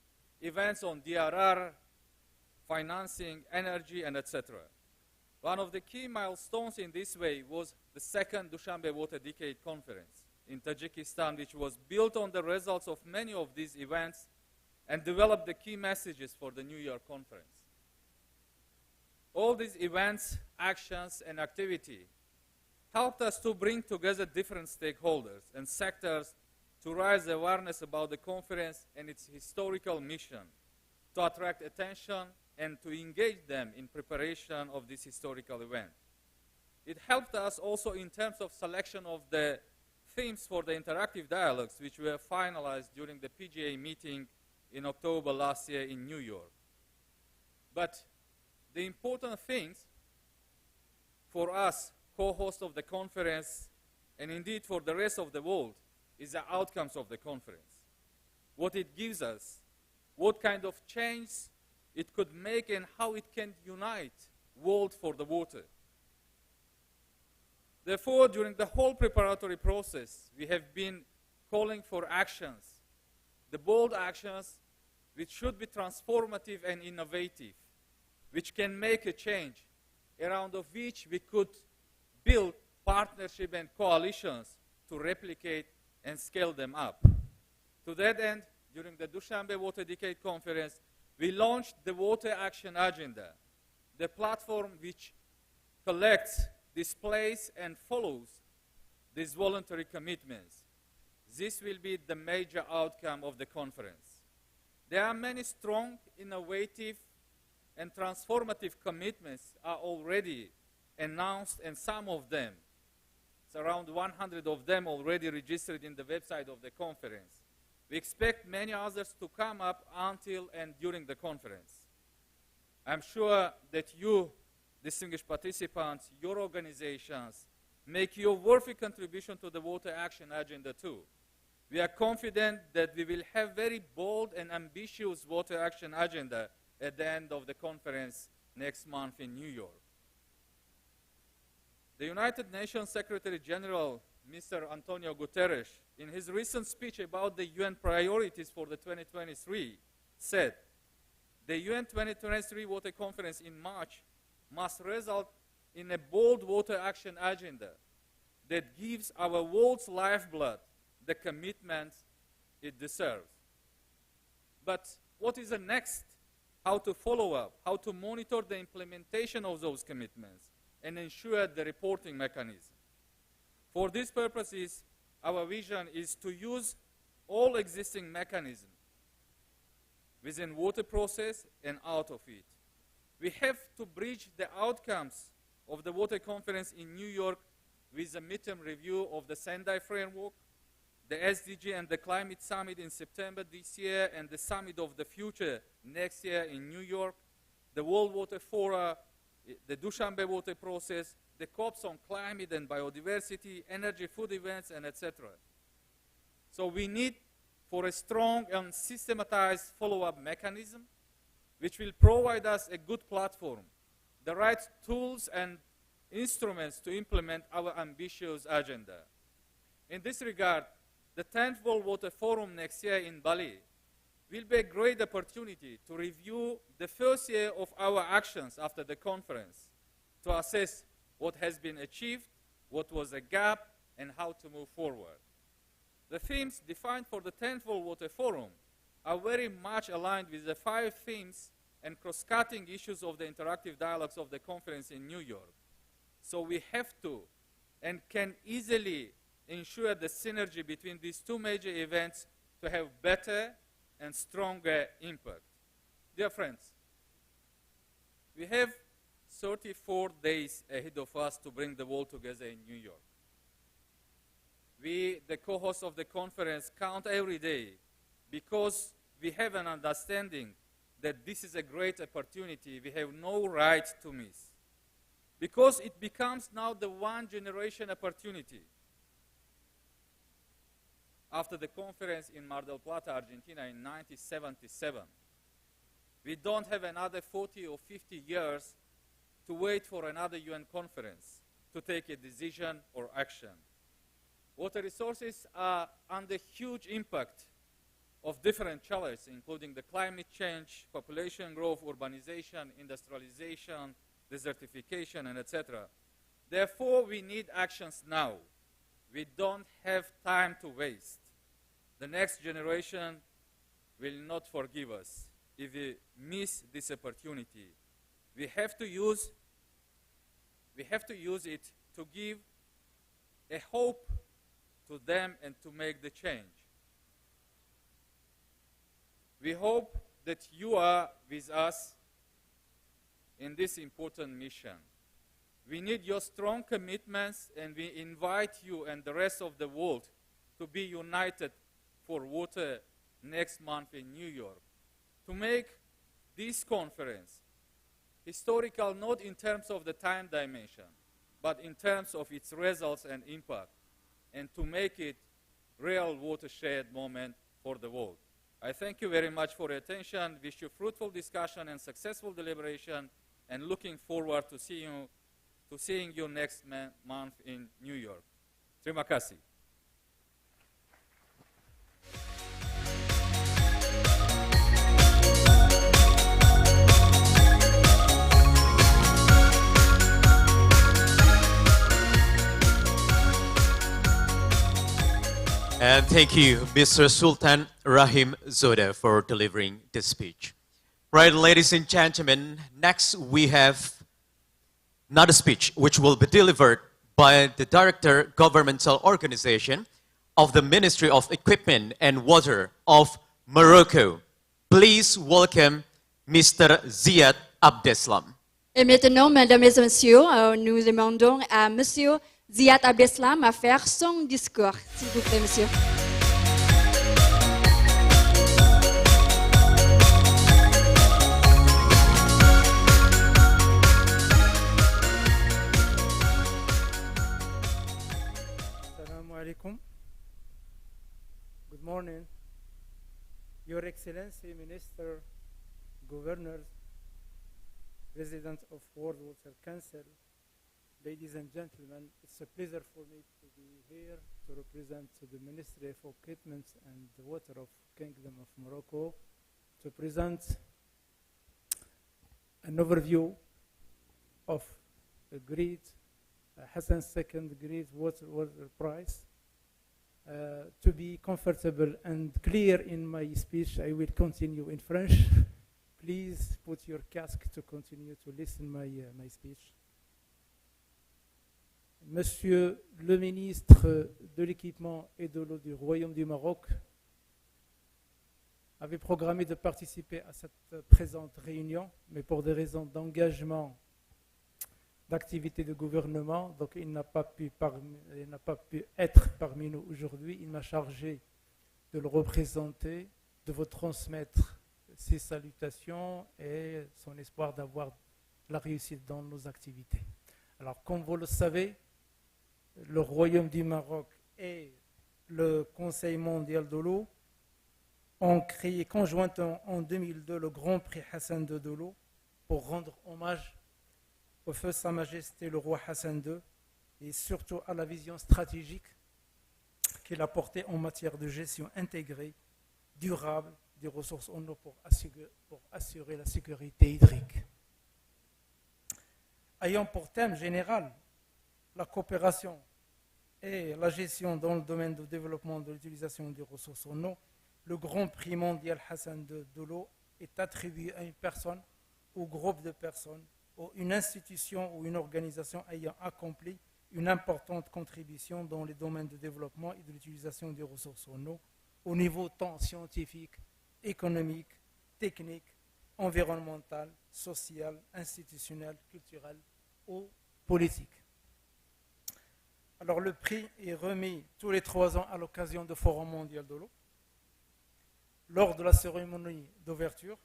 events on DRR, financing, energy, and etc. One of the key milestones in this way was the 2nd Dushanbe Water Decade Conference in Tajikistan, which was built on the results of many of these events and developed the key messages for the New York conference. All these events, actions, and activity helped us to bring together different stakeholders and sectors to raise awareness about the conference and its historical mission, to attract attention and to engage them in preparation of this historical event. It helped us also in terms of selection of the themes for the interactive dialogues, which were finalized during the PGA meeting in October last year in New York. But the important things for us, co-host of the conference, and indeed for the rest of the world, is the outcomes of the conference. What it gives us, what kind of change it could make, and how it can unite world for the water. Therefore, during the whole preparatory process, we have been calling for actions, the bold actions which should be transformative and innovative, which can make a change, around of which we could build partnership and coalitions to replicate and scale them up. To that end, during the Dushanbe Water Decade Conference, we launched the Water Action Agenda, the platform which collects, displays, and follows these voluntary commitments. This will be the major outcome of the conference. There are many strong, innovative, and transformative commitments are already announced, and some of them, it's around 100 of them already registered in the website of the conference. We expect many others to come up until and during the conference. I'm sure that you, distinguished participants, your organizations, make your worthy contribution to the Water Action Agenda too. We are confident that we will have very bold and ambitious Water Action Agenda at the end of the conference next month in New York. The United Nations Secretary General, Mr. Antonio Guterres, in his recent speech about the UN priorities for the 2023, said, the UN 2023 Water Conference in March must result in a bold water action agenda that gives our world's lifeblood the commitment it deserves. But what is the next? How to follow up, how to monitor the implementation of those commitments and ensure the reporting mechanism. For these purposes, our vision is to use all existing mechanisms within water process and out of it. We have to bridge the outcomes of the water conference in New York with a midterm review of the Sendai framework, the SDG and the climate summit in September this year, and the summit of the future next year in New York, the World Water Fora, the Dushanbe water process, the COPs on climate and biodiversity, energy, food events, and etc. So we need for a strong and systematized follow-up mechanism which will provide us a good platform, the right tools and instruments to implement our ambitious agenda. In this regard, the 10th World Water Forum next year in Bali will be a great opportunity to review the first year of our actions after the conference, to assess what has been achieved, what was a gap, and how to move forward. The themes defined for the 10th World Water Forum are very much aligned with the 5 themes and cross-cutting issues of the interactive dialogues of the conference in New York. So we have to and can easily ensure the synergy between these 2 major events to have better and stronger impact. Dear friends, we have 34 days ahead of us to bring the world together in New York. We, the co-hosts of the conference, count every day because we have an understanding that this is a great opportunity we have no right to miss. Because it becomes now the one-generation opportunity. After the conference in Mar del Plata, Argentina in 1977, we don't have another 40 or 50 years to wait for another UN conference to take a decision or action. Water resources are under huge impact of different challenges, including the climate change, population growth, urbanization, industrialization, desertification, and etc. Therefore, we need actions now. We don't have time to waste. The next generation will not forgive us if we miss this opportunity. We have to use it to give a hope to them and to make the change. We hope that you are with us in this important mission. We need your strong commitments, and we invite you and the rest of the world to be united for water next month in New York, to make this conference historical not in terms of the time dimension, but in terms of its results and impact, and to make it real watershed moment for the world. I thank you very much for your attention, wish you fruitful discussion and successful deliberation, and looking forward to seeing you next month in New York. Terima kasih. And thank you, Mr. Sultan Rahim Zoda, for delivering the speech. Right, ladies and gentlemen, next we have another speech which will be delivered by the Director Governmental Organization of the Ministry of Equipment and Water of Morocco. Please welcome Mr. Ziad Abdeslam. Et maintenant, mesdames et messieurs, nous demandons à Monsieur Ziad Abdeslam à faire son discours. S'il vous plaît, monsieur. Assalamu alaikum. Good morning. Your Excellency, Minister, Governors, President of World Water Council, ladies and gentlemen, it's a pleasure for me to be here to represent the Ministry of Equipment and Water of Kingdom of Morocco to present an overview of a great Hassan's second great water prize. To be comfortable and clear in my speech, I will continue in French. Please put your casque to continue to listen my speech. Monsieur le ministre de l'Équipement et de l'Eau du Royaume du Maroc avait programmé de participer à cette présente réunion, mais pour des raisons d'engagement, d'activité de gouvernement, donc il n'a pas pu être parmi nous aujourd'hui. Il m'a chargé de le représenter, de vous transmettre ses salutations et son espoir d'avoir la réussite dans nos activités. Alors, comme vous le savez, le Royaume du Maroc et le Conseil mondial de l'eau ont créé conjointement en 2002 le Grand Prix Hassan II de l'eau pour rendre hommage au feu Sa Majesté le roi Hassan II et surtout à la vision stratégique qu'il a portée en matière de gestion intégrée, durable des ressources en eau pour assurer la sécurité hydrique. Ayant pour thème général la coopération et la gestion dans le domaine du développement de l'utilisation des ressources en eau, le Grand Prix mondial Hassan II de l'eau est attribué à une personne ou groupe de personnes ou une institution ou une organisation ayant accompli une importante contribution dans les domaines de développement et de l'utilisation des ressources en eau au niveau tant scientifique, économique, technique, environnemental, social, institutionnel, culturel ou politique. Alors le prix est remis tous les 3 ans à l'occasion du Forum mondial de l'eau, lors de la cérémonie d'ouverture,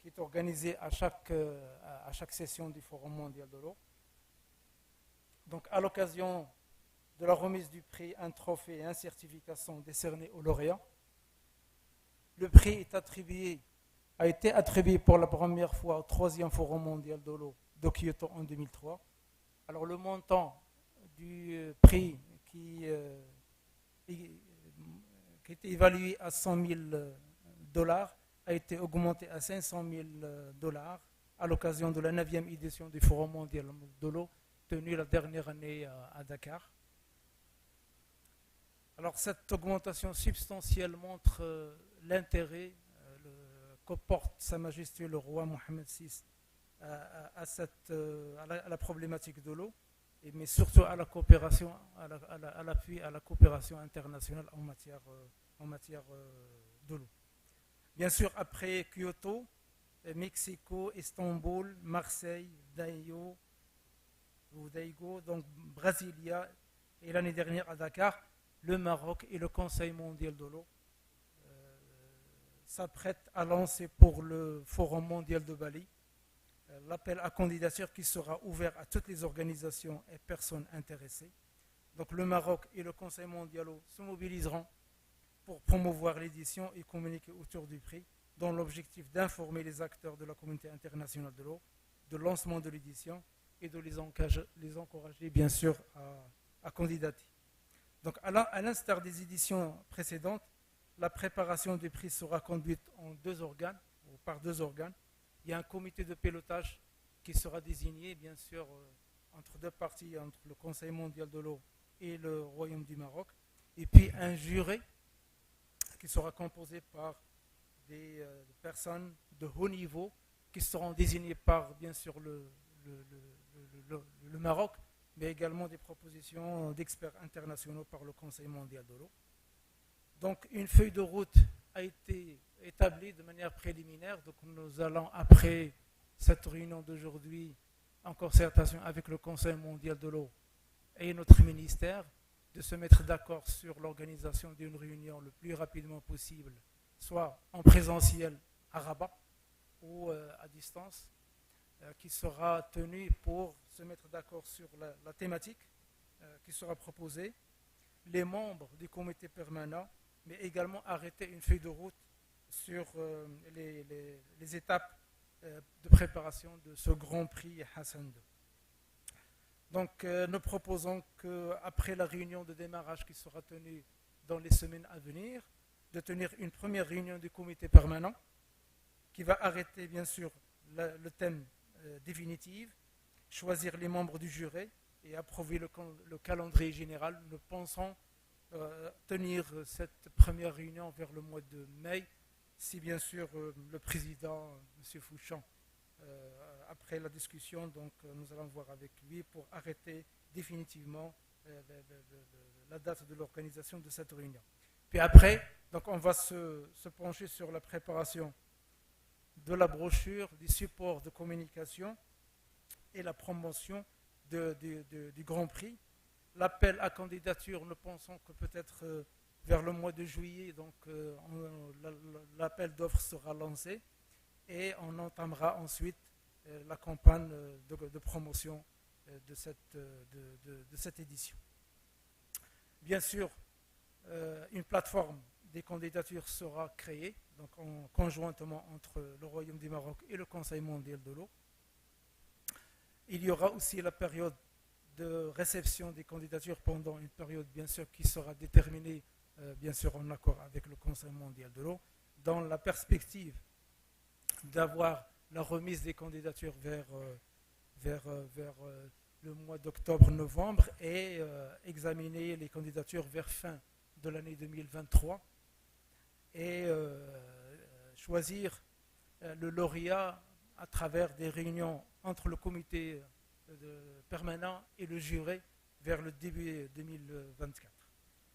qui est organisée à chaque session du Forum mondial de l'eau. Donc à l'occasion de la remise du prix, un trophée et un certificat sont décernés aux lauréats. Le prix a été attribué pour la première fois au 3e Forum mondial de l'eau de Kyoto en 2003. Alors le montant du prix qui est évalué à $100,000 a été augmenté à $500,000 à l'occasion de la 9e édition du Forum mondial de l'eau tenue la dernière année à Dakar. Alors cette augmentation substantielle montre l'intérêt que porte Sa Majesté le roi Mohammed VI à la problématique de l'eau, mais surtout à la coopération, à l'appui à la coopération internationale en matière de l'eau. Bien sûr, après Kyoto, Mexico, Istanbul, Marseille, Daïgo, donc Brasilia et l'année dernière à Dakar, le Maroc et le Conseil mondial de l'eau s'apprêtent à lancer pour le Forum mondial de Bali l'appel à candidature qui sera ouvert à toutes les organisations et personnes intéressées. Donc le Maroc et le Conseil mondial de l'eau se mobiliseront pour promouvoir l'édition et communiquer autour du prix, dans l'objectif d'informer les acteurs de la communauté internationale de l'eau du lancement de l'édition et de les encourager bien sûr à candidater. Donc à l'instar des éditions précédentes, la préparation du prix sera conduite par 2 organes. Il y a un comité de pilotage qui sera désigné bien sûr entre 2 parties, entre le Conseil mondial de l'eau et le Royaume du Maroc, et puis un jury qui sera composé par des personnes de haut niveau qui seront désignées par bien sûr le Maroc, mais également des propositions d'experts internationaux par le Conseil mondial de l'eau. Donc une feuille de route a été établie de manière préliminaire, donc nous allons après cette réunion d'aujourd'hui en concertation avec le Conseil mondial de l'eau et notre ministère de se mettre d'accord sur l'organisation d'une réunion le plus rapidement possible, soit en présentiel à Rabat ou à distance, qui sera tenue pour se mettre d'accord sur la thématique qui sera proposée, les membres du comité permanent, mais également arrêter une feuille de route sur les étapes de préparation de ce Grand Prix Hassan II. Donc nous proposons qu'après la réunion de démarrage qui sera tenue dans les semaines à venir, de tenir une première réunion du comité permanent qui va arrêter bien sûr le thème définitive, choisir les membres du jury et approuver le calendrier général. Nous pensons tenir cette première réunion vers le mois de mai, si bien sûr le président, M. Fouchon, après la discussion, donc nous allons voir avec lui pour arrêter définitivement la date de l'organisation de cette réunion. Puis après, donc on va se pencher sur la préparation de la brochure, des supports de communication et la promotion du Grand Prix. L'appel à candidature, nous pensons que peut-être vers le mois de juillet, donc l'appel d'offres sera lancé et on entamera ensuite la campagne de promotion de cette édition. Bien sûr, une plateforme des candidatures sera créée, donc conjointement entre le Royaume du Maroc et le Conseil mondial de l'eau. Il y aura aussi la période de réception des candidatures pendant une période, bien sûr, qui sera déterminée, bien sûr, en accord avec le Conseil mondial de l'eau, dans la perspective d'avoir la remise des candidatures vers le mois d'octobre-novembre et examiner les candidatures vers fin de l'année 2023 et choisir le lauréat à travers des réunions entre le comité permanent et le jury vers le début 2024.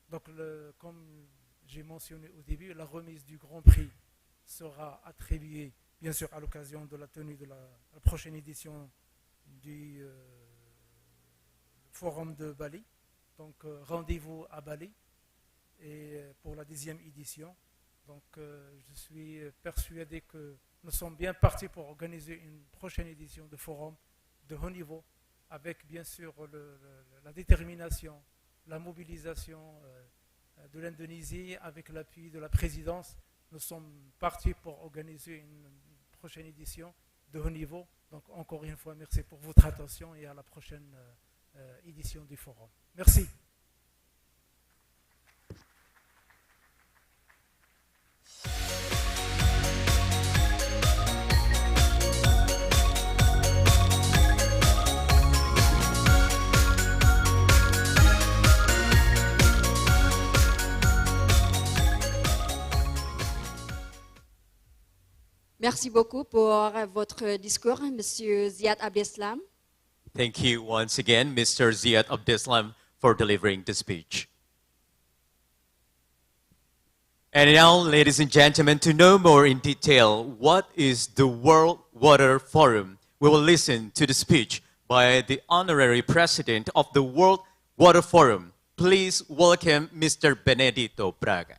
Donc, comme j'ai mentionné au début, la remise du Grand Prix sera attribuée, bien sûr, à l'occasion de la tenue de la prochaine édition du Forum de Bali. Donc, rendez-vous à Bali et pour la 10e édition. Donc, je suis persuadé que nous sommes bien partis pour organiser une prochaine édition de forum de haut niveau avec, bien sûr, la détermination, la mobilisation de l'Indonésie avec l'appui de la présidence. Nous sommes partis pour organiser une prochaine édition de haut niveau. Donc, encore une fois, merci pour votre attention et à la prochaine édition du forum. Merci. Merci beaucoup pour votre discours, Monsieur Ziad Abdeslam. Thank you once again, Mr. Ziad Abdeslam, for delivering the speech. And now, ladies and gentlemen, to know more in detail what is the World Water Forum, we will listen to the speech by the Honorary President of the World Water Forum. Please welcome Mr. Benedito Braga.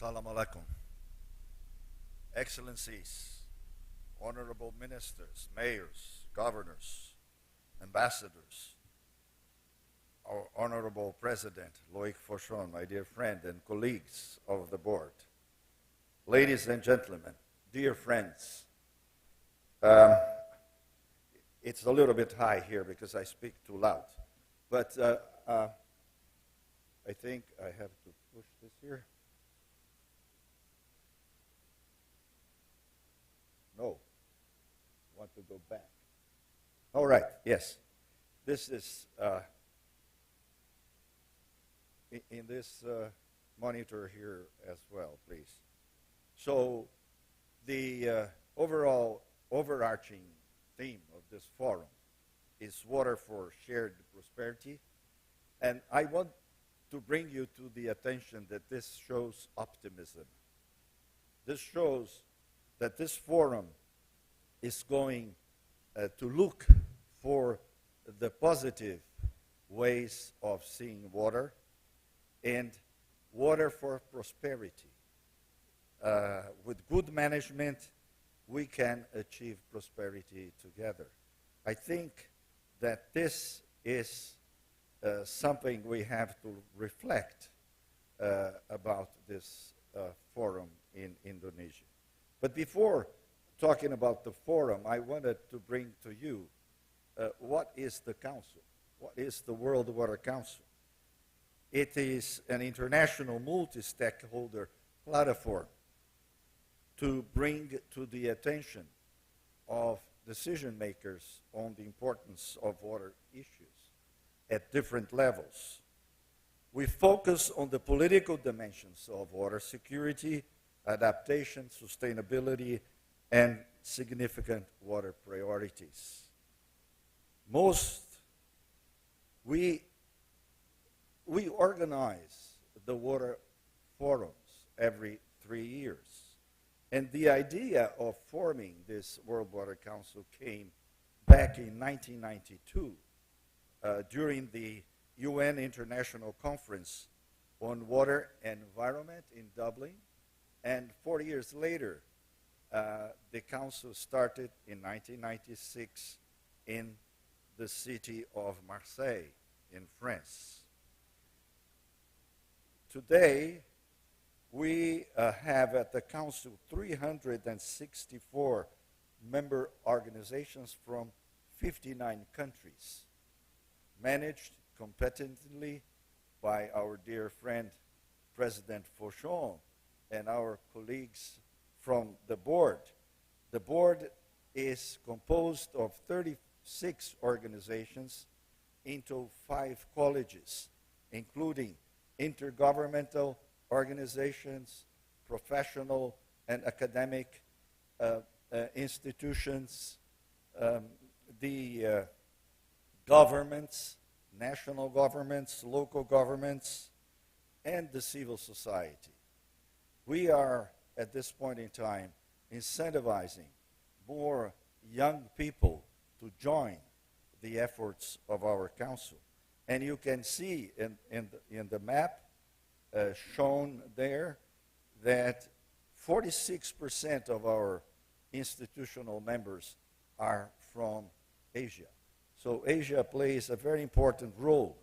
Assalamu alaikum. Excellencies, honorable ministers, mayors, governors, ambassadors, our honorable president, Loic Fauchon, my dear friend and colleagues of the board, ladies and gentlemen, dear friends, it's a little bit high here because I speak too loud, but I think I have to push this here. No, I want to go back. All right, yes. This is, in this monitor here as well, please. So the overall overarching theme of this forum is water for shared prosperity. And I want to bring you to the attention that this shows optimism. This shows that this forum is going to look for the positive ways of seeing water and water for prosperity. With good management, we can achieve prosperity together. I think that this is something we have to reflect about this forum in Indonesia. But before talking about the forum, I wanted to bring to you what is the Council? What is the World Water Council? It is an international multi-stakeholder platform to bring to the attention of decision makers on the importance of water issues at different levels. We focus on the political dimensions of water security, adaptation, sustainability, and significant water priorities. We organize the water forums every 3 years. And the idea of forming this World Water Council came back in 1992 during the UN International Conference on Water and Environment in Dublin. And 4 years later, the council started in 1996 in the city of Marseille in France. Today, we have at the council 364 member organizations from 59 countries, managed competently by our dear friend President Fauchon and our colleagues from the board. The board is composed of 36 organizations into 5 colleges, including intergovernmental organizations, professional and academic institutions, the governments, national governments, local governments, and the civil society. We are, at this point in time, incentivizing more young people to join the efforts of our council. And you can see in the map shown there that 46% of our institutional members are from Asia. So Asia plays a very important role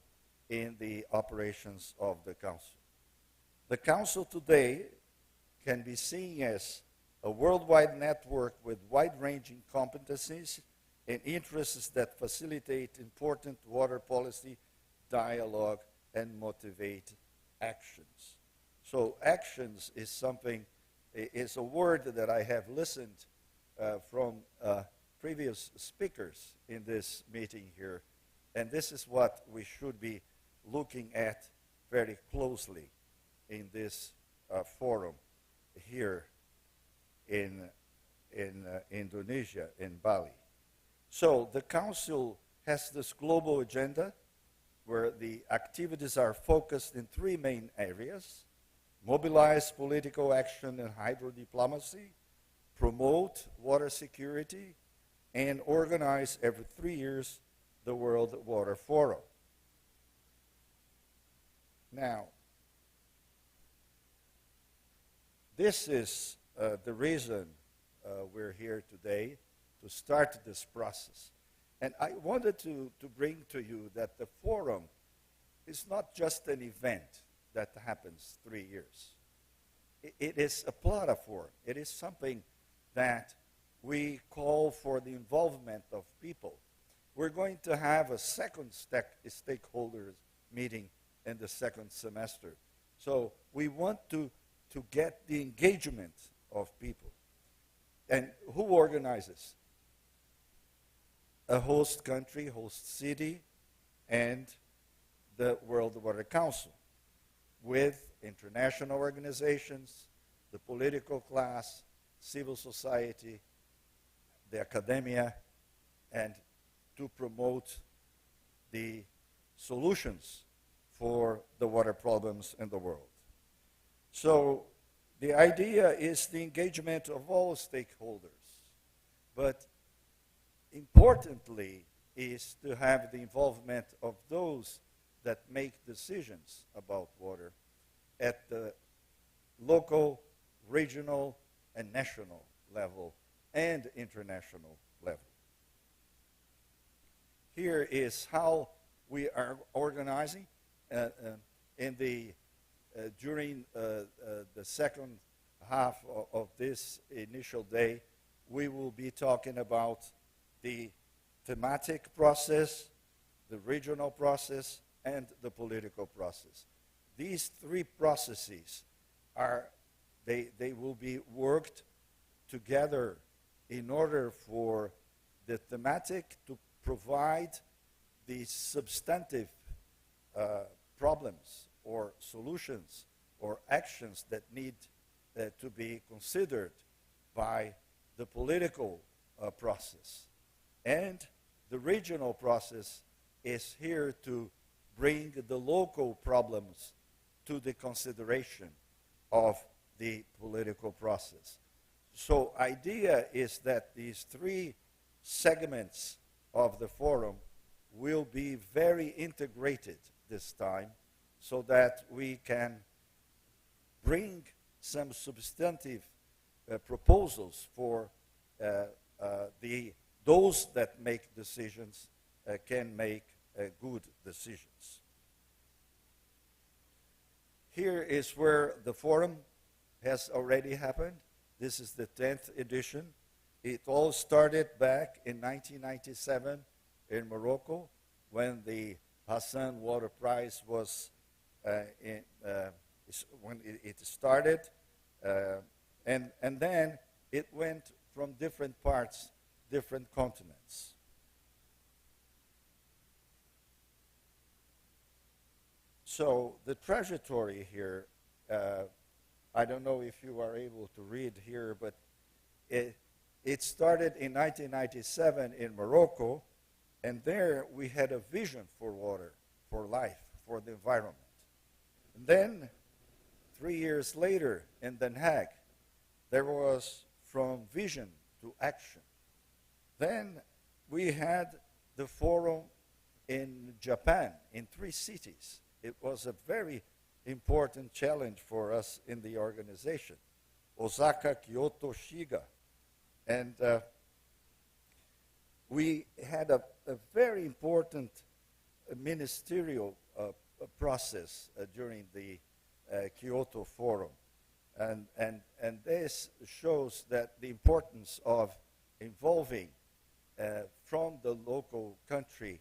in the operations of the council. The council today can be seen as a worldwide network with wide-ranging competencies and interests that facilitate important water policy dialogue and motivate actions. So actions is something, is a word that I have listened from previous speakers in this meeting here, and this is what we should be looking at very closely in this forum here in Indonesia, in Bali. So the council has this global agenda where the activities are focused in 3 main areas: mobilize political action and hydro-diplomacy, promote water security, and organize every 3 years the World Water Forum. Now, this is the reason we're here today, to start this process. And I wanted to bring to you that the forum is not just an event that happens 3 years. It is a platform. It is something that we call for the involvement of people. We're going to have a second stakeholders meeting in the second semester. So we want to get the engagement of people. And who organizes? A host country, host city, and the World Water Council, with international organizations, the political class, civil society, the academia, and to promote the solutions for the water problems in the world. So the idea is the engagement of all stakeholders, but importantly is to have the involvement of those that make decisions about water at the local, regional, and national level, and international level. Here is how we are organizing during the second half of this initial day. we will be talking about the thematic process, the regional process, and the political process. These three processes they will be worked together in order for the thematic to provide the substantive problems or solutions or actions that need to be considered by the political process. And the regional process is here to bring the local problems to the consideration of the political process. So idea is that these three segments of the forum will be very integrated this time so that we can bring some substantive proposals for those that make decisions can make good decisions. Here is where the forum has already happened. This is the 10th edition. It all started back in 1997 in Morocco when the Hassan Water Prize was when it started, and then it went from different parts, different continents. So the trajectory here, I don't know if you are able to read here, but it started in 1997 in Morocco, and there we had a vision for water, for life, for the environment. And then 3 years later in Den Haag, there was from vision to action. Then we had the forum in Japan, in 3 cities. It was a very important challenge for us in the organization. Osaka, Kyoto, Shiga. And we had a very important ministerial process during the Kyoto Forum. And this shows that the importance of involving from the local country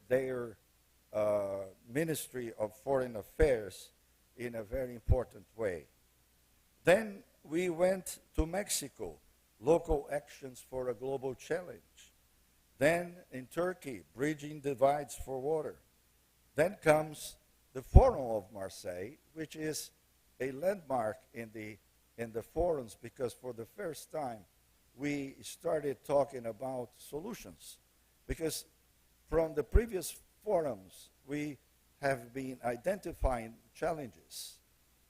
their Ministry of Foreign Affairs in a very important way. Then we went to Mexico, local actions for a global challenge. Then in Turkey, bridging divides for water. Then comes the Forum of Marseille, which is a landmark in the forums, because for the first time we started talking about solutions. Because from the previous forums, we have been identifying challenges.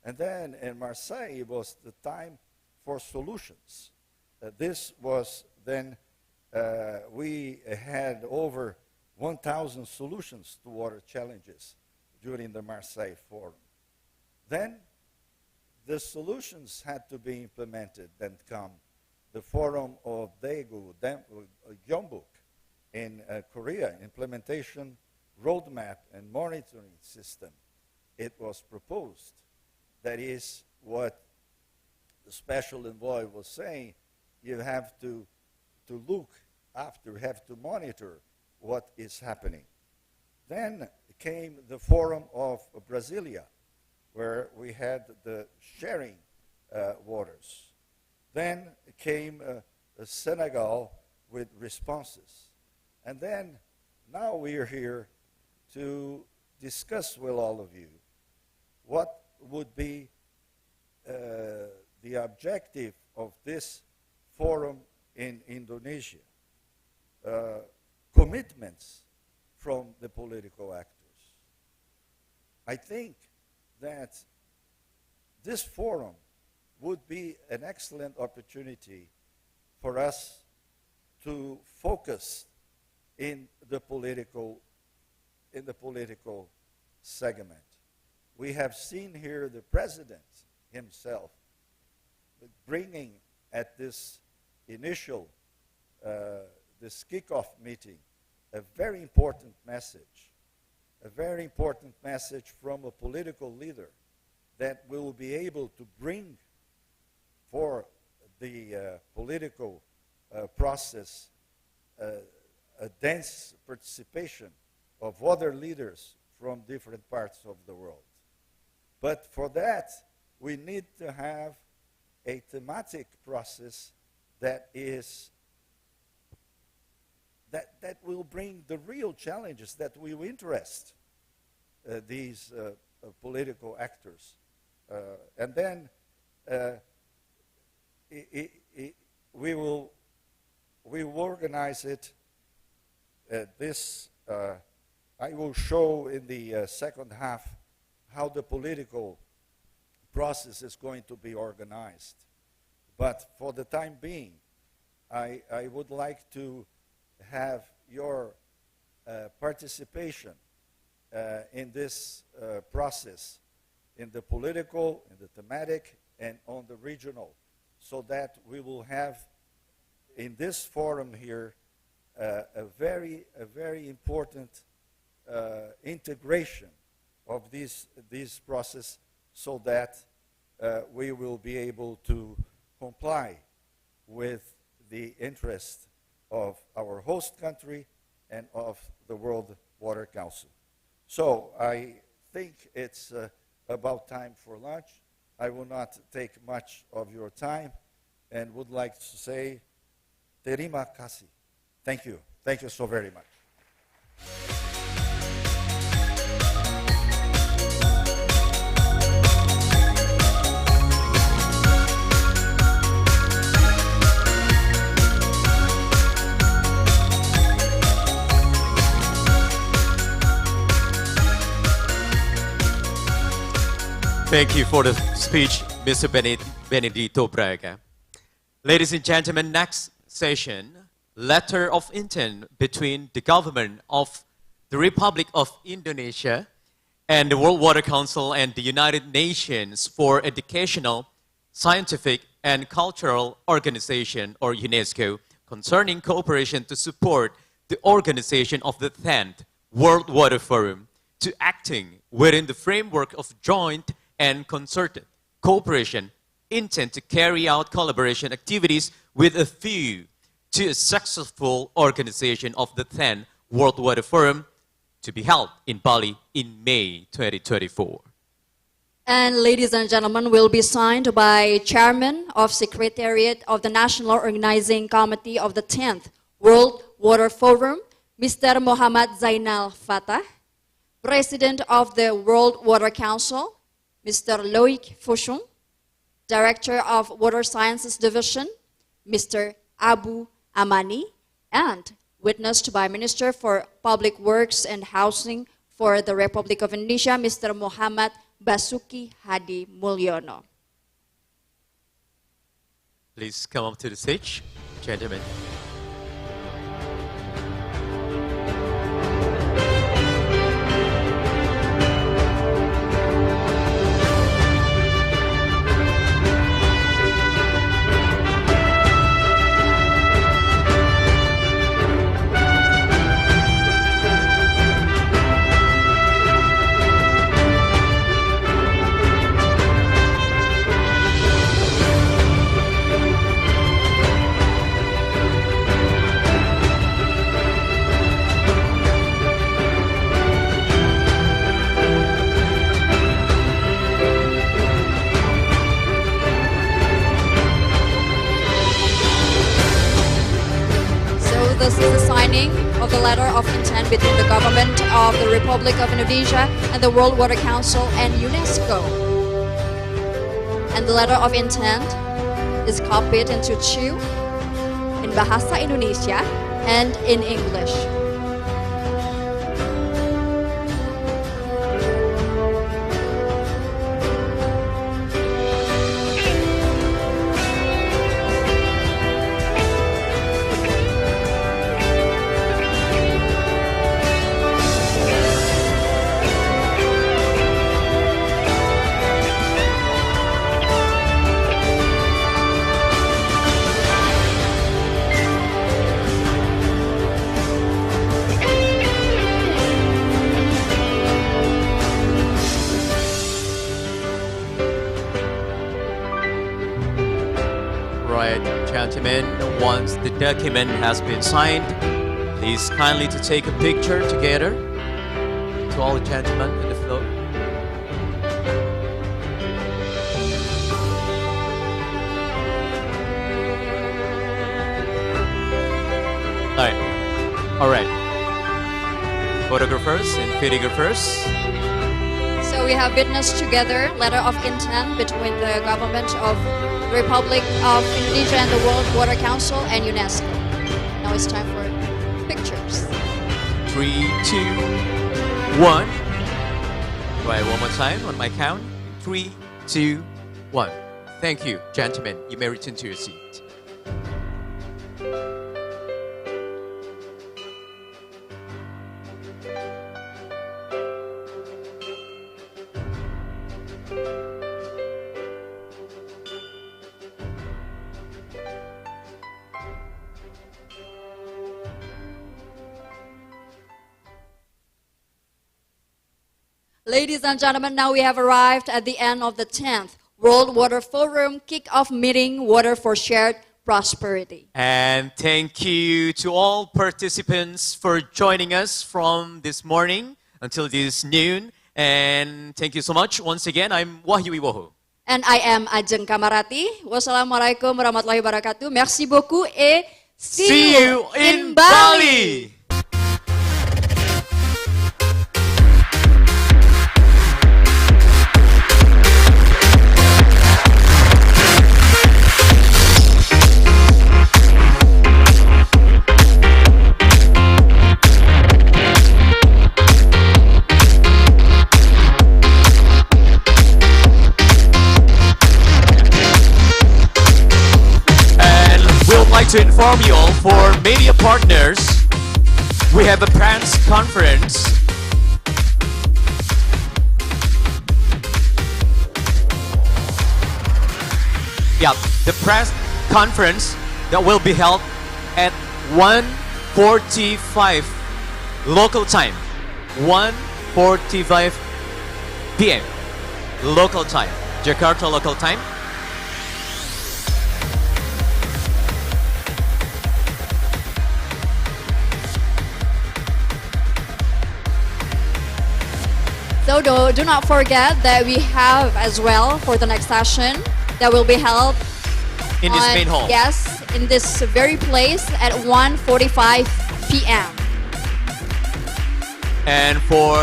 And then in Marseille was the time for solutions. This was then, we had over 1,000 solutions to water challenges during the Marseille Forum. Then the solutions had to be implemented. Then come the Forum of Daegu, Gyeongbuk in Korea, implementation roadmap and monitoring system. It was proposed. That is what the special envoy was saying. You have to look after, you have to monitor what is happening. Then came the Forum of Brasilia, where we had the sharing waters. Then came Senegal with responses. And then now we are here to discuss with all of you what would be the objective of this forum in Indonesia. Commitments from the political actors. I think that this forum would be an excellent opportunity for us to focus in the political segment. We have seen here the president himself bringing at this initial, this kickoff meeting, a very important message from a political leader that will be able to bring for the political political process a dense participation of other leaders from different parts of the world. But for that, we need to have a thematic process that will bring the real challenges that will interest these political actors. And then we will organize it. I will show in the second half how the political process is going to be organized. But for the time being, I would like to have your participation in this process, in the political, in the thematic, and on the regional, so that we will have in this forum here a very important integration of this process, so that we will be able to comply with the interest of our host country and of the World Water Council. So I think it's about time for lunch. I will not take much of your time and would like to say terima kasih. Thank you. Thank you so very much. Thank you for the speech, Mr. Benedito Braga. Ladies and gentlemen, next session, letter of intent between the government of the Republic of Indonesia and the World Water Council and the United Nations for Educational, Scientific and Cultural Organization, or UNESCO, concerning cooperation to support the organization of the 10th World Water Forum to acting within the framework of joint and concerted cooperation intent to carry out collaboration activities with a view to a successful organization of the 10th World Water Forum to be held in Bali in May 2024. And ladies and gentlemen, will be signed by Chairman of Secretariat of the National Organizing Committee of the 10th World Water Forum, Mr. Muhammad Zainal Fatah, President of the World Water Council, Mr. Loic Foshung, Director of Water Sciences Division, Mr. Abu Amani, and witnessed by Minister for Public Works and Housing for the Republic of Indonesia, Mr. Muhammad Basuki Hadi Mulyono. Please come up to the stage, gentlemen. This is the signing of the letter of intent between the government of the Republic of Indonesia and the World Water Council and UNESCO. And the letter of intent is copied into two, in Bahasa Indonesia and in English. right, gentlemen, once the document has been signed, please kindly to take a picture together. To all the gentlemen in the floor. All right. Photographers and videographers. So we have witnessed together letter of intent between the government of the Republic of Indonesia and the World Water Council and UNESCO. Now it's time for pictures. 3, 2, 1. Right, one more time on my count. 3, 2, 1. Thank you, gentlemen. You may return to your seat. Ladies and gentlemen, now we have arrived at the end of the 10th World Water Forum Kick-Off Meeting, Water for Shared Prosperity. And thank you to all participants for joining us from this morning until this noon. And thank you so much. Once again, I'm Wahyu Wiwoho. And I am Ajeng Kamarati. Wassalamualaikum warahmatullahi wabarakatuh. Merci beaucoup et see you in Bali. To inform you all, for media partners, we have a press conference. Yeah, the press conference that will be held at 1:45 local time. 1:45 p.m. local time, Jakarta local time. So do not forget that we have as well for the next session that will be held in this main hall. Yes, in this very place at 1:45 p.m. And for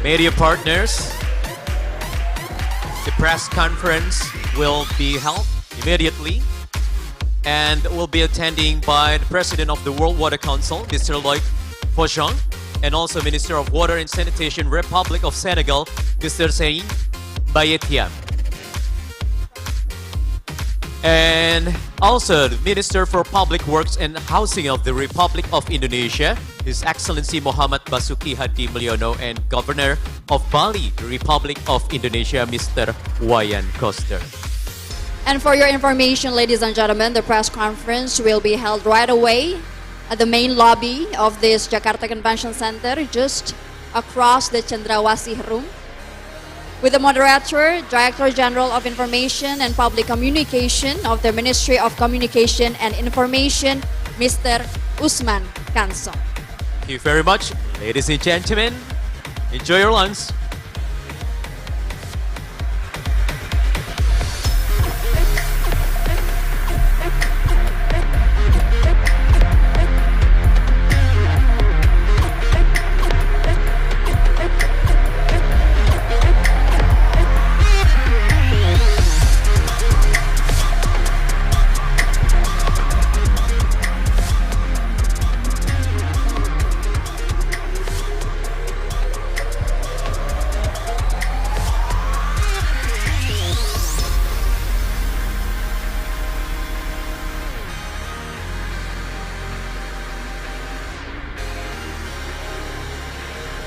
media partners, the press conference will be held immediately and will be attending by the President of the World Water Council, Mr. Lloyd Fauchon, and also Minister of Water and Sanitation, Republic of Senegal, Mr. Sein Bayetian. And also the Minister for Public Works and Housing of the Republic of Indonesia, His Excellency Muhammad Basuki Hadi Mulyono, and Governor of Bali, the Republic of Indonesia, Mr. Wayan Koster. And for your information, ladies and gentlemen, the press conference will be held right away at the main lobby of this Jakarta Convention Center, just across the Cendrawasih room, with the moderator, Director General of Information and Public Communication of the Ministry of Communication and Information, Mr. Usman Kanso. Thank you very much, ladies and gentlemen. Enjoy your lunch.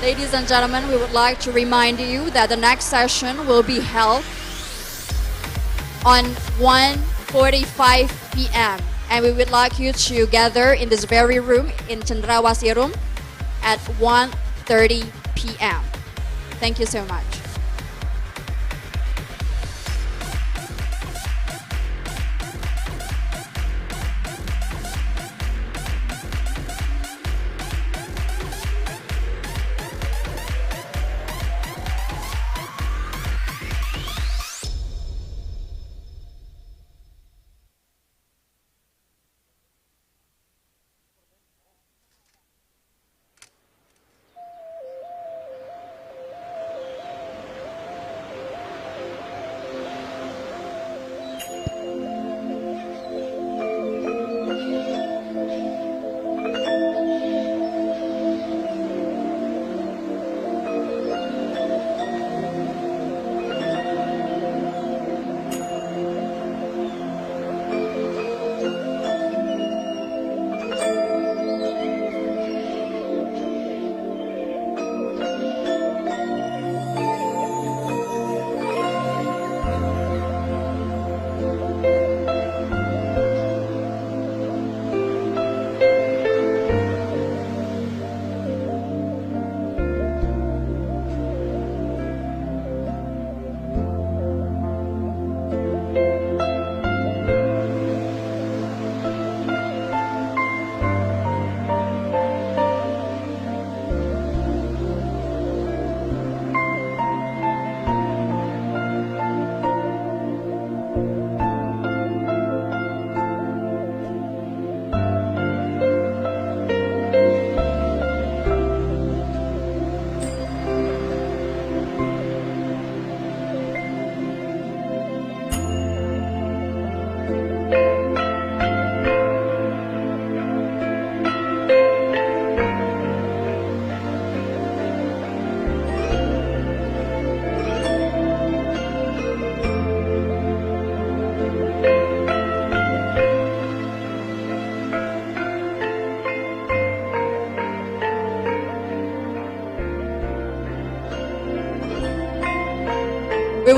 Ladies and gentlemen, we would like to remind you that the next session will be held on 1:45 p.m. And we would like you to gather in this very room in Cendrawasih room at 1:30 p.m. Thank you so much.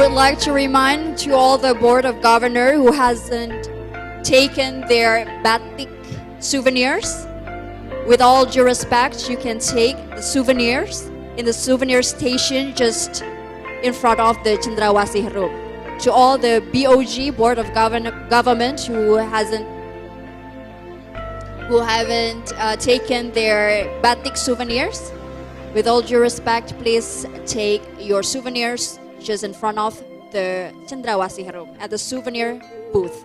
would like to remind to all the Board of Governors who hasn't taken their batik souvenirs. With all due respect, you can take the souvenirs in the souvenir station just in front of the Cendrawasih room. To all the BOG, Board of Government, who haven't taken their batik souvenirs, with all due respect, please take your souvenirs just in front of the Cendrawasih room at the souvenir booth.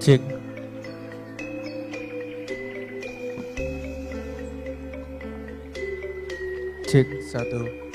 Cek. Cek 1.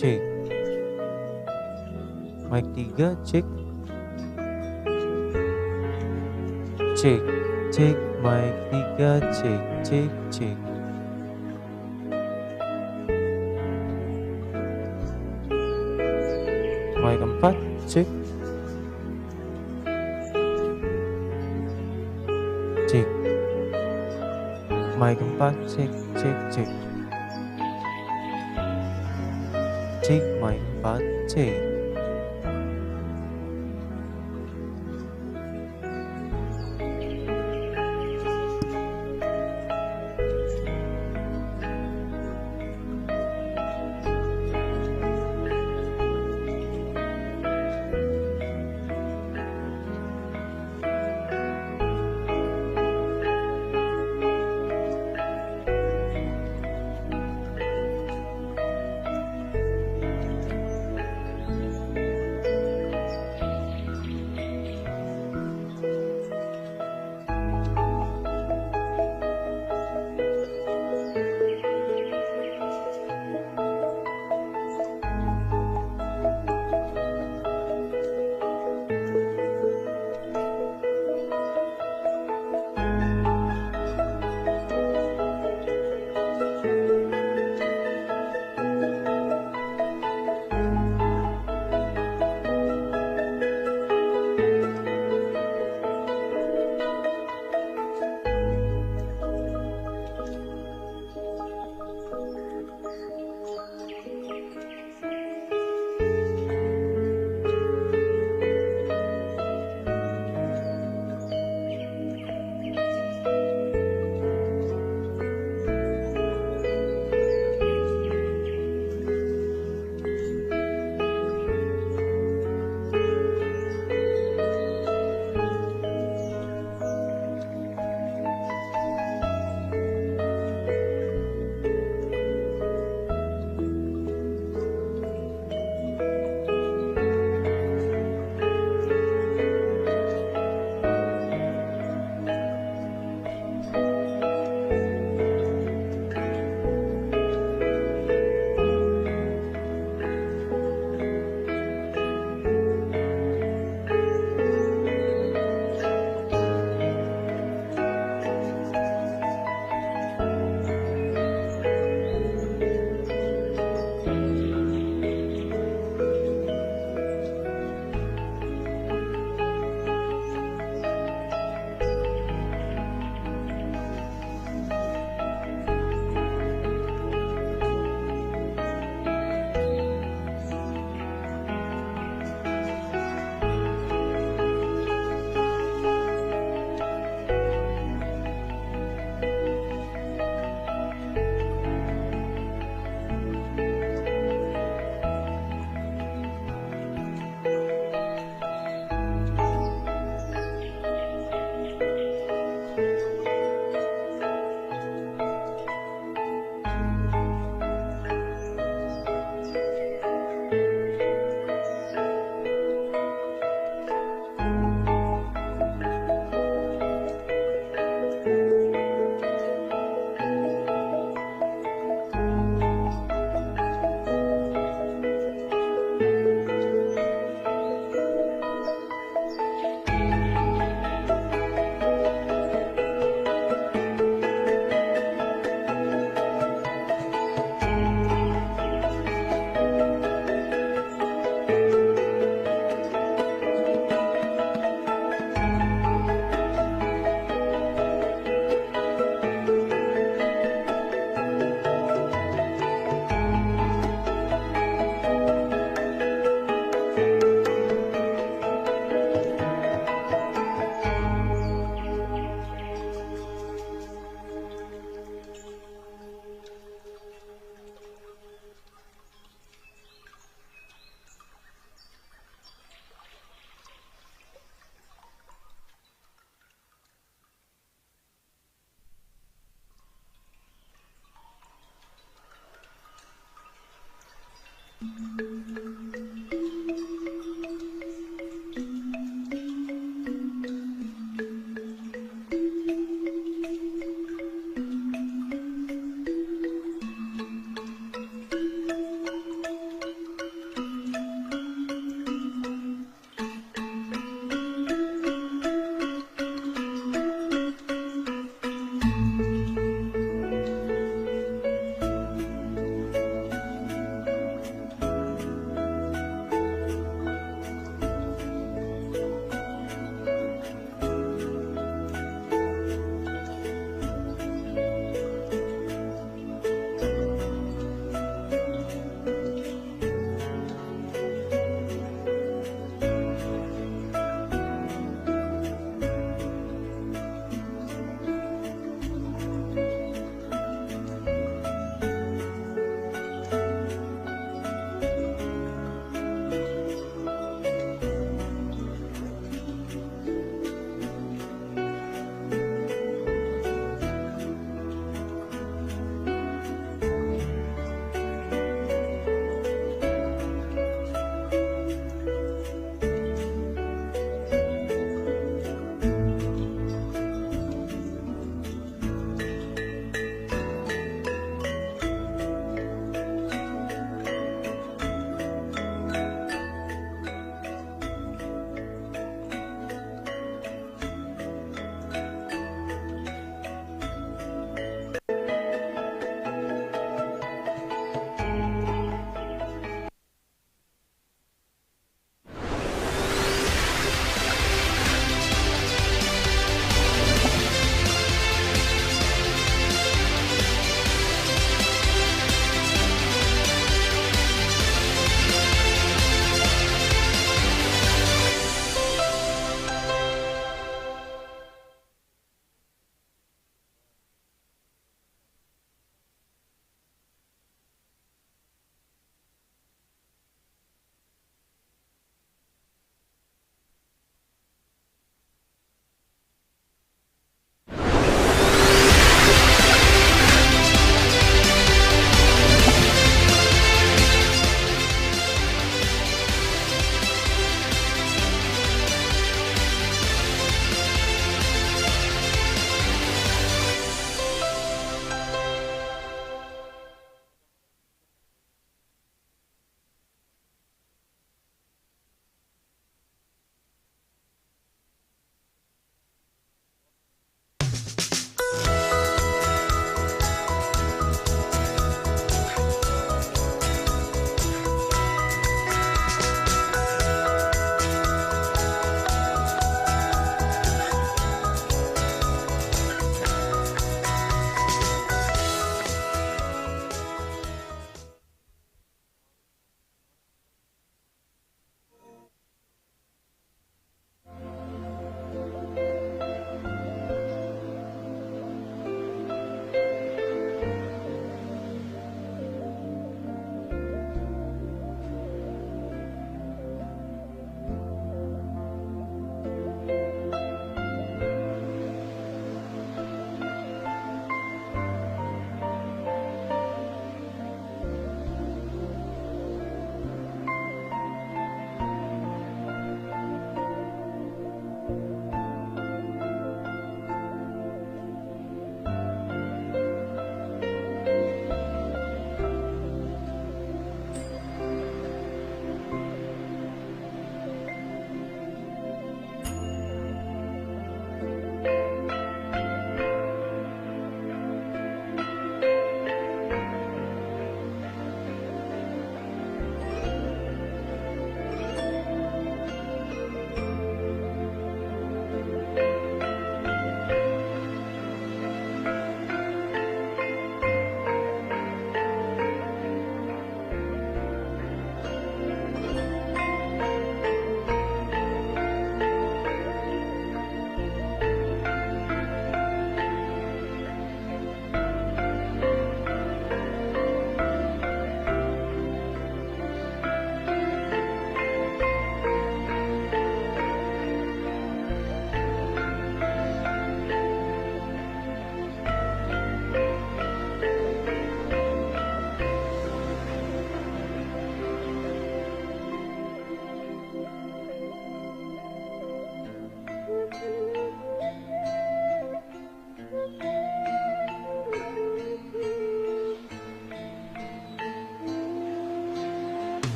cek. Mic 3, cek. Cek, cek, mic 3, cek, cek, cek. Mic 4, cek. Cek. Mic 4, cek, cek, cek. Cek, mic 4, cek.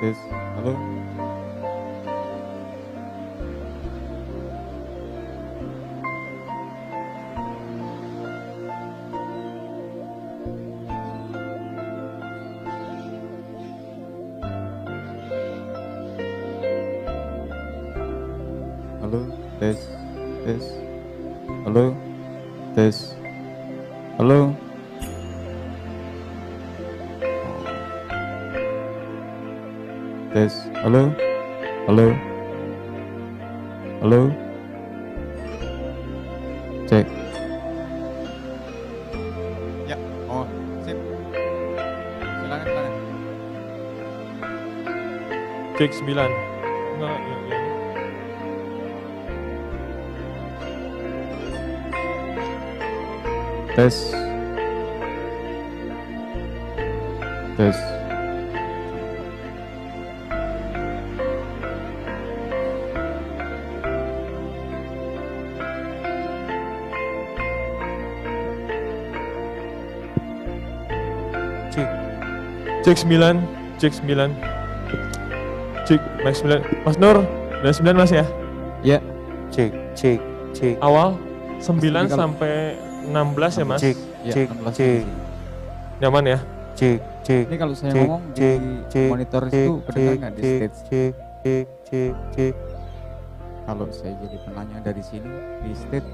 Tes, halo. Halo, tes, tes. Halo, tes. Halo. Tes, halo, halo, halo, cek. Ya, oh, sip. Silakan, silakan. Cek 9. Enggak, ya. Tes, tes. Cek 9, cek 9. Cek mic 9. Mas Nur, udah 9 Mas ya? Ya. Cek, cek, cek. Awal 9 sampai 16 ya Mas? Cek, Ya, cek, 16 cek. Nyaman ya? Cek, cek. Ini kalau saya cek, ngomong cek, di cek, monitor cek, itu kedengar nggak di cek, stage? cek, cek, cek, cek. Kalau saya jadi penanya dari sini di stage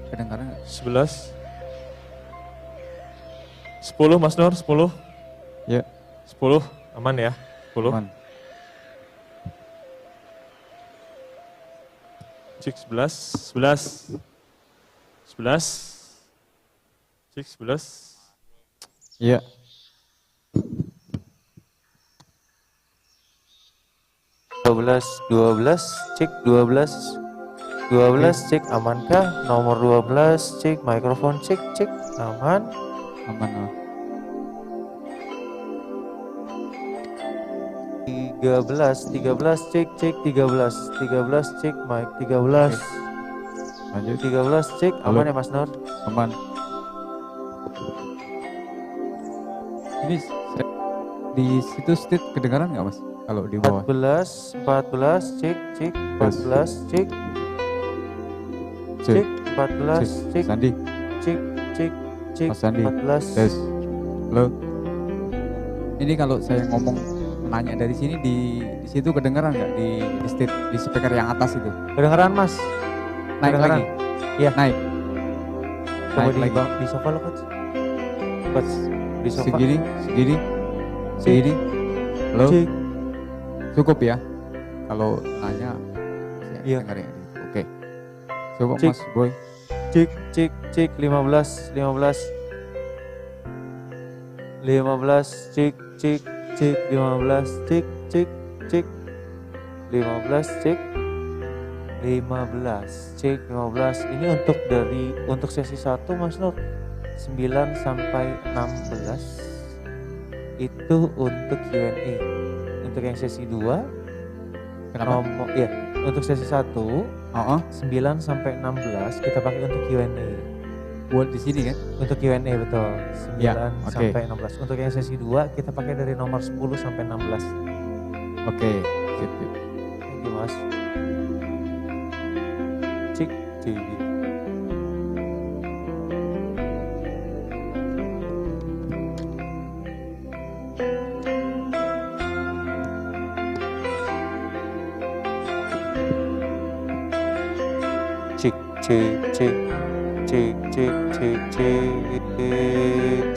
kedengaran nggak? 11. 10 Mas Nur, 10. Ya. 10, aman ya? 10. Aman. Cek 11, 11. 11. Cek 11. Iya. Dua belas, cek 12. 12, cek amankah? Nomor 12, cek mikrofon, cek, cek aman. Aman. 13, cek, cek 13. 13, cek mic 13. Lanjut. 13, cek aman. Halo. Ya Mas Nur? Aman. Ini di situ state kedengaran nggak Mas? Kalau di bawah. 14, cek, cek 14, cek. Cek 14, cek. Sandi. Cek, cek, cek Mas Sandi. 14. Tes. Halo. Ini kalau saya ngomong nanya dari sini di situ kedengaran nggak di state di speaker yang atas itu? Kedengaran Mas? Naik Kedengaran? lagi? Iya. Naik. Coba Naik lagi. di sofa lo Coach. Coach, di sofa. Segini, segini, segini. Halo. Cek. Cukup ya. Kalau nanya Iya. dengar ya. Oke. Coba Cek. Mas Boy. Cek, cek, cek, 15, 15. 15, cek, cek, cek, 15, cek, cek, cek. 15, cek. 15, cek, 15. Ini untuk sesi 1 Mas Nur 9 sampai 16 itu untuk Q&A. Untuk yang sesi 2 Kenapa? untuk sesi 1 9 sampai 16 kita pakai untuk Q&A. Buat di sini kan? Untuk Q&A betul. 9 Ya, oke. sampai 16. Untuk yang sesi 2 kita pakai dari nomor 10 sampai 16. Oke, sip. Thank you Mas. Cik, cik. Cik, cik, cik, cik, cik, cik, cik,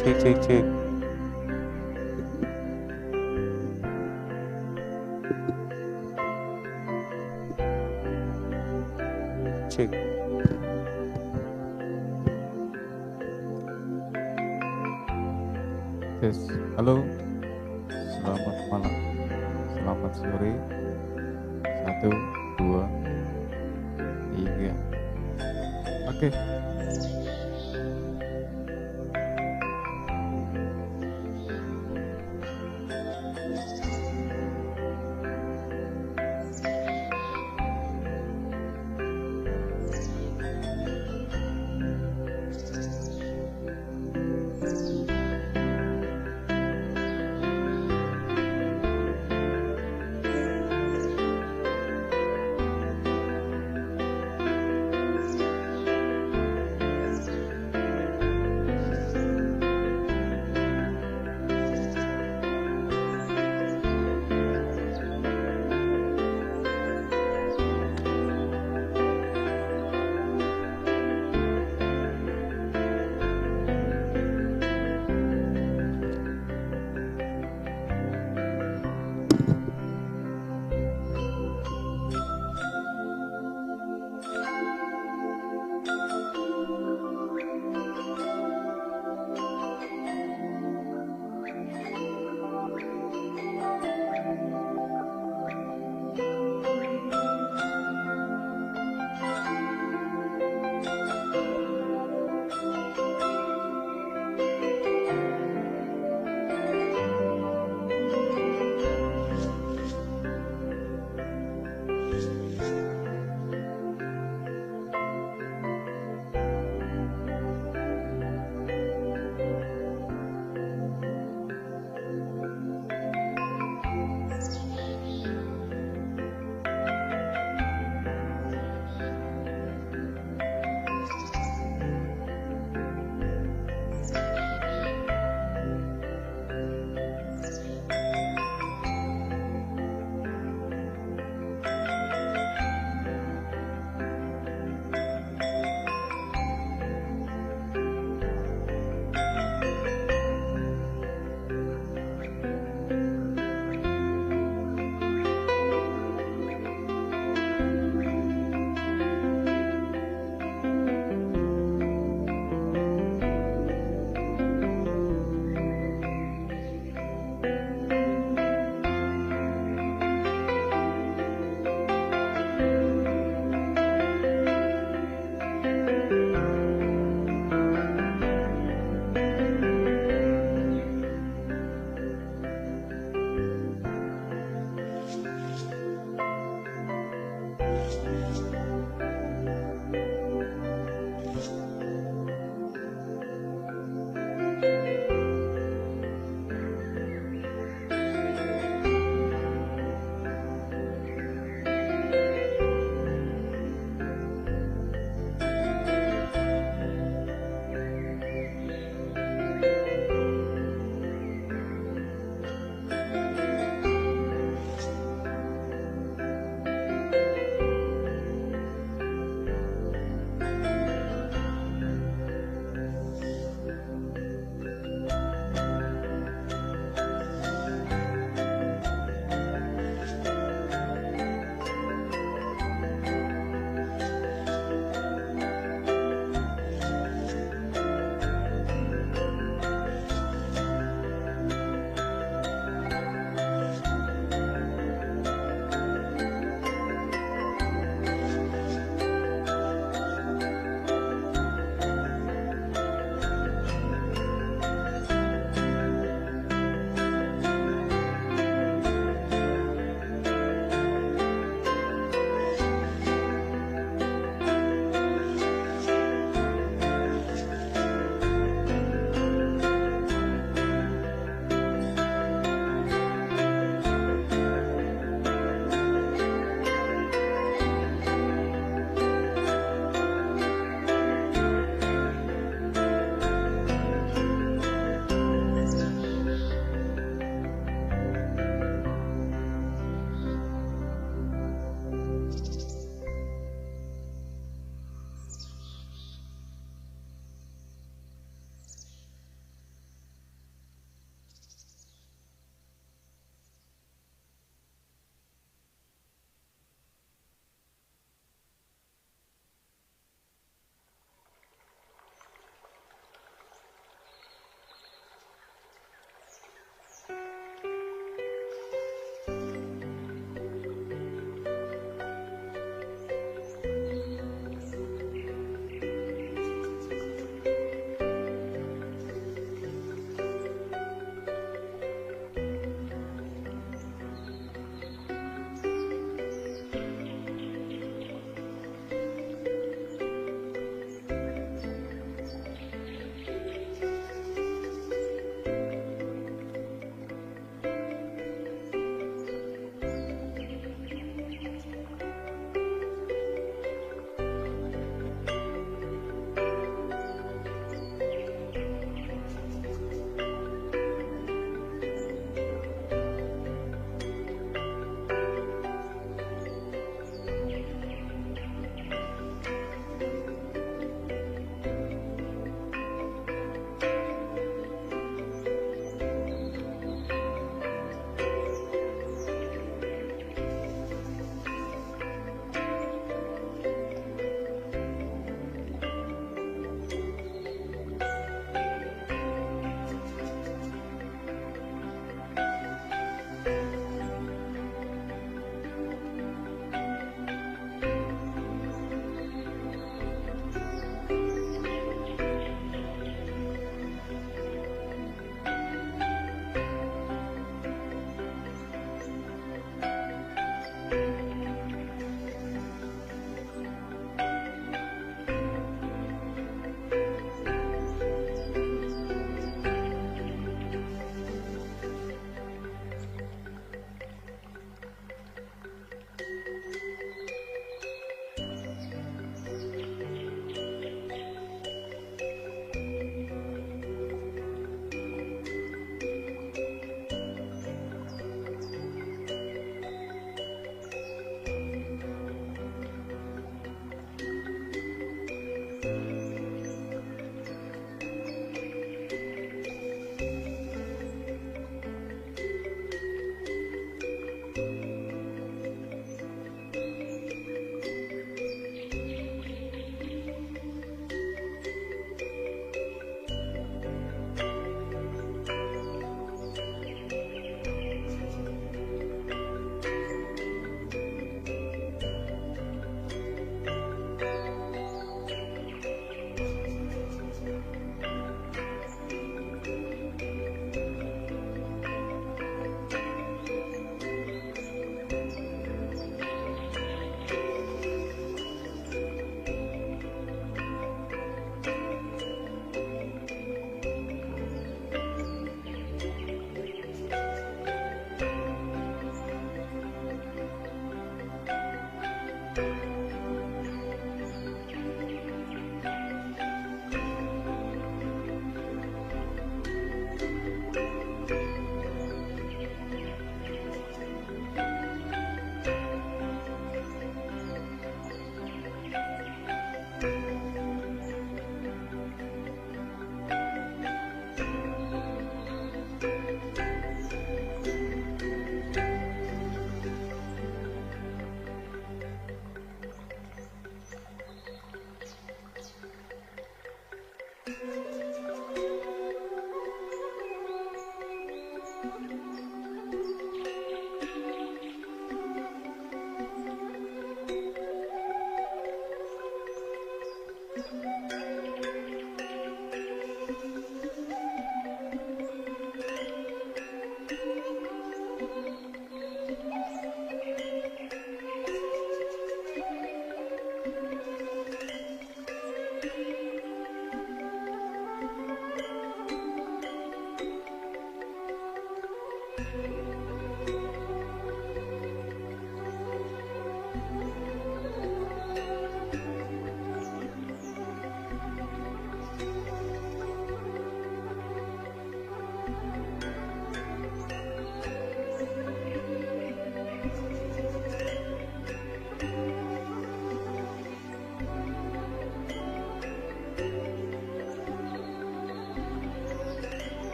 cik, cik, cik. Cik. Tes. Halo. Selamat malam. Selamat sore. 1, 2, 3. Oke.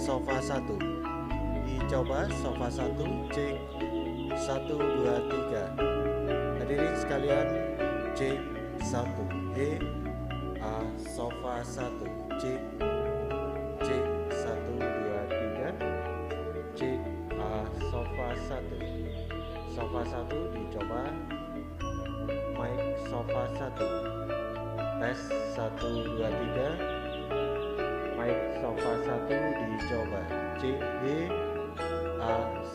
sofa 1. Dicoba sofa 1, cek 1, 2, 3. Hadirin sekalian, cek 1. Sofa 1, cek 1, 2, 3. Cek sofa 1. Sofa 1 dicoba. Mic sofa 1. Tes 1, 2, 3. Mic sofa 1 dicoba. Cek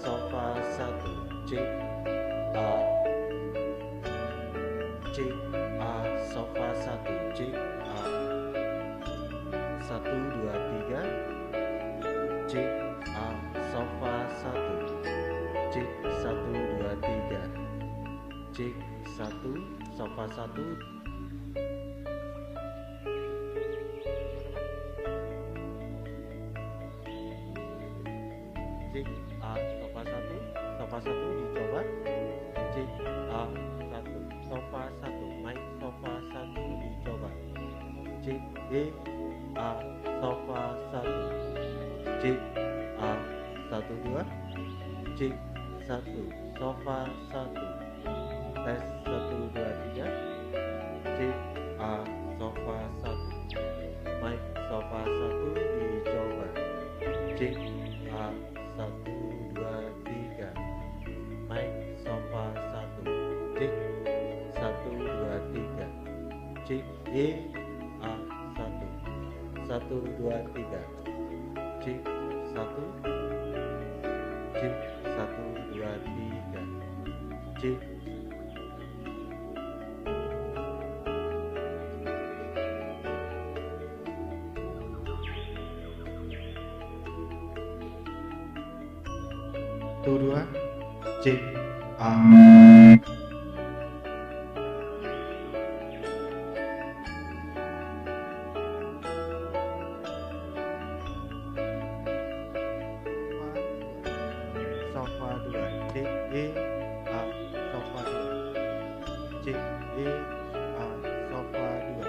sofa 1. Cek sofa 1. Cek 1, 2, 3. Cek sofa 1. Cek 1, 2, 3. Cek 1 sofa 1. Cek sofa 1. Sofa 1 dicoba. Cek 1 sofa 1. Mic sofa 1 dicoba. Cek sofa 1. Cek 1, 2. Cek 1 sofa 1. Tes 1, 2, 3. Cek sofa 1. Mic sofa 1 dicoba. Cek 1, 2, 3. Mic sofa 1. Cek 1, 2, 3. Cek 1. 1, 2, 3. Cek 1. Cek 1, 2, 3. Cek. Satu, dua, cek sofa 2. Cek sofa 2. Cek sofa 2.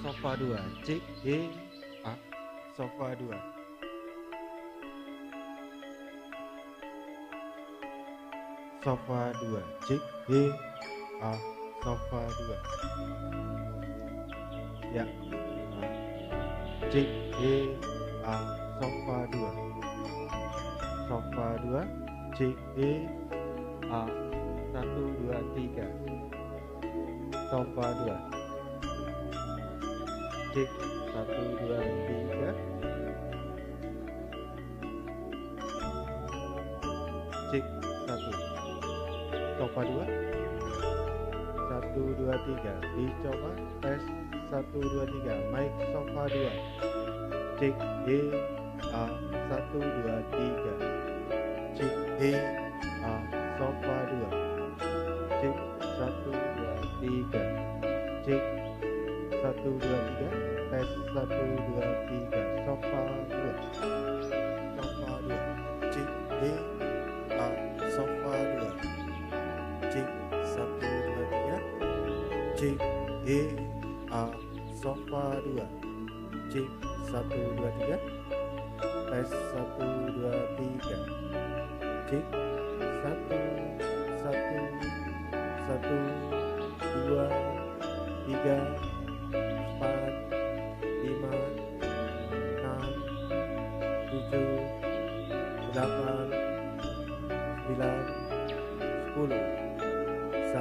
Sofa 2. Cek sofa 2. Sofa 2. Cek sofa 2. Ya. Cek sofa 2. Sofa 2. Cek 1, 2, 3. Sofa 2. Cek 1, 2, 3. Cek 1. Sofa 2. 1, 2, 3. Dicoba. Tes 1, 2, 3. Mic sofa 2. Cek 1, 2, 3. Cek sofa 2. Cek 1, 2, 3. Cek 1, 2, 3. Tes 1, 2, 3. Sofa 2. Sofa 2. Cek sofa 2. Cek 1, 2, 3. Cek sofa 2. Cek 1, 2, 3. Tes 1, 2, 3. Cek 1, 1, 1, 2, 3, 4, 5, 6, 7, 8, 9, 10.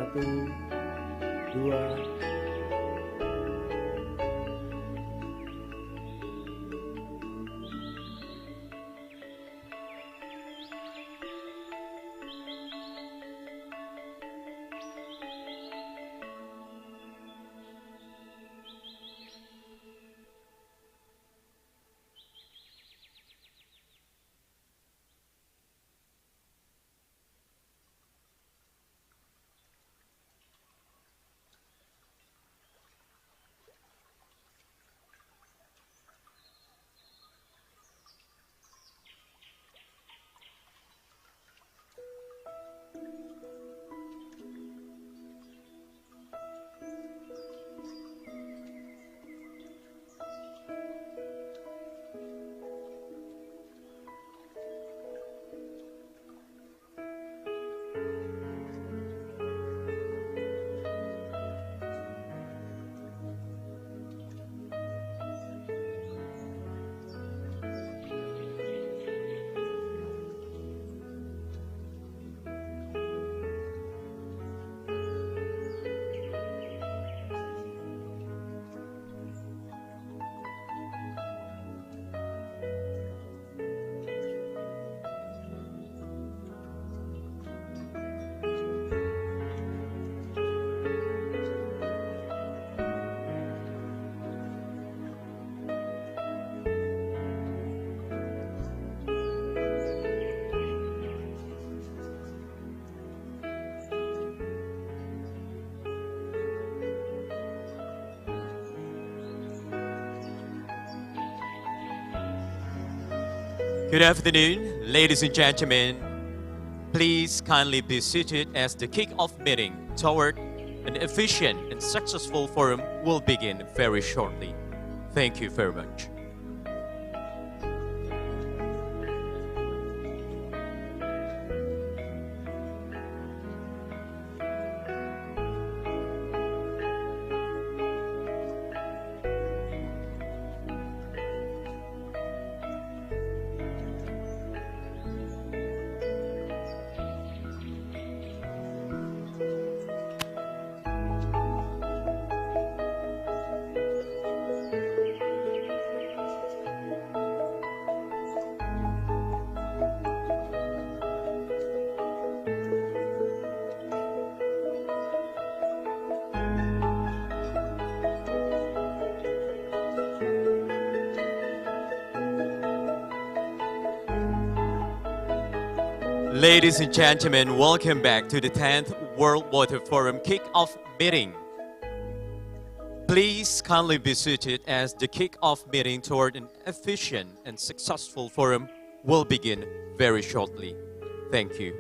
1, 2. Good afternoon, ladies and gentlemen. Please kindly be seated as the kick-off meeting toward an efficient and successful forum will begin very shortly. Thank you very much. Ladies and gentlemen, welcome back to the 10th World Water Forum Kick-Off Meeting. Please kindly be seated as the kick-off meeting toward an efficient and successful forum will begin very shortly. Thank you.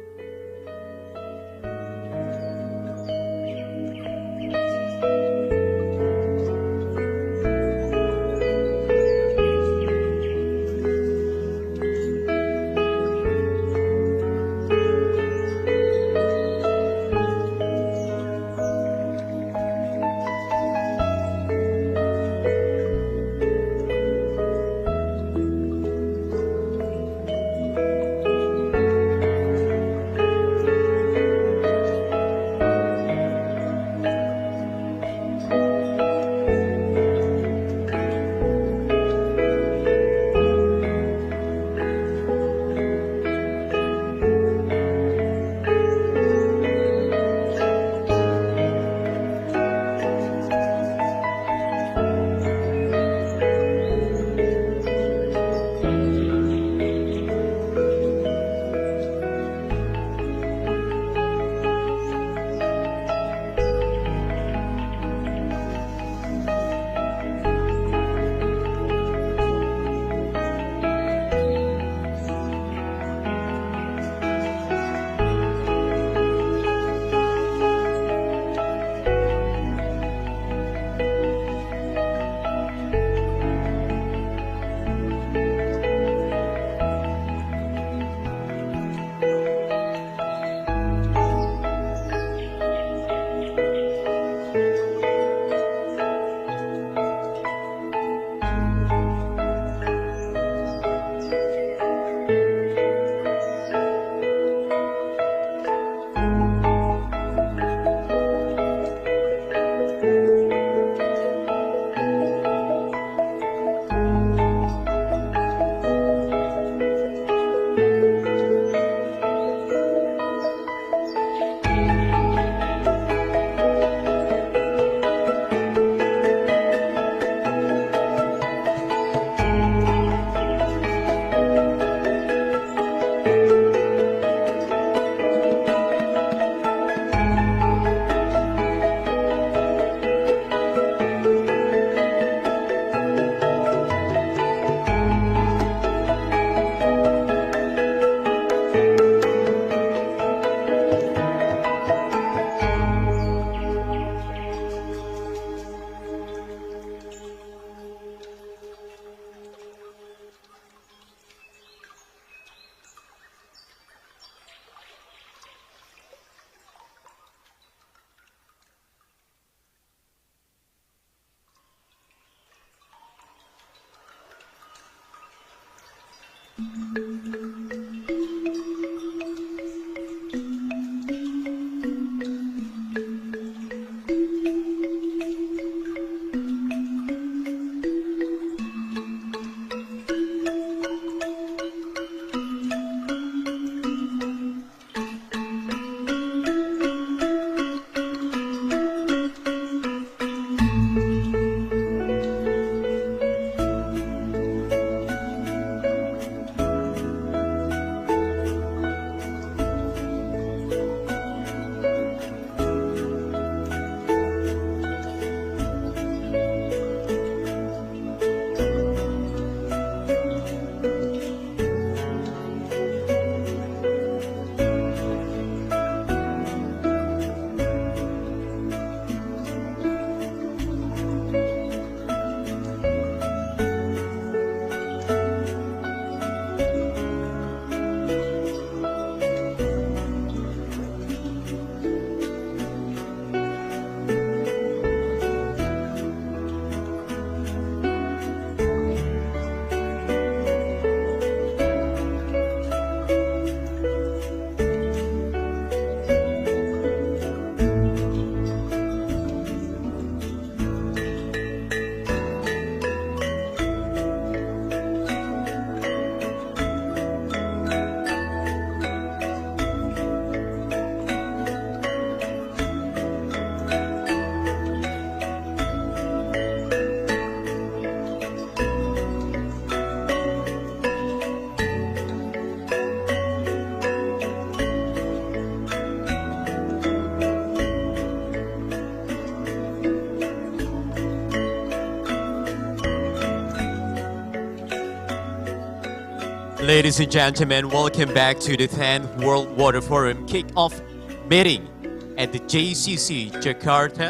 Ladies and gentlemen, welcome back to the 10th World Water Forum kick-off meeting at the JCC Jakarta.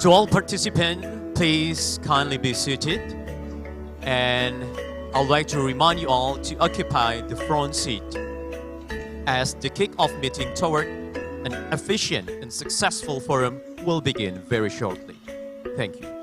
To all participants, please kindly be seated. And I'd like to remind you all to occupy the front seat as the kick-off meeting toward an efficient and successful forum will begin very shortly. Thank you.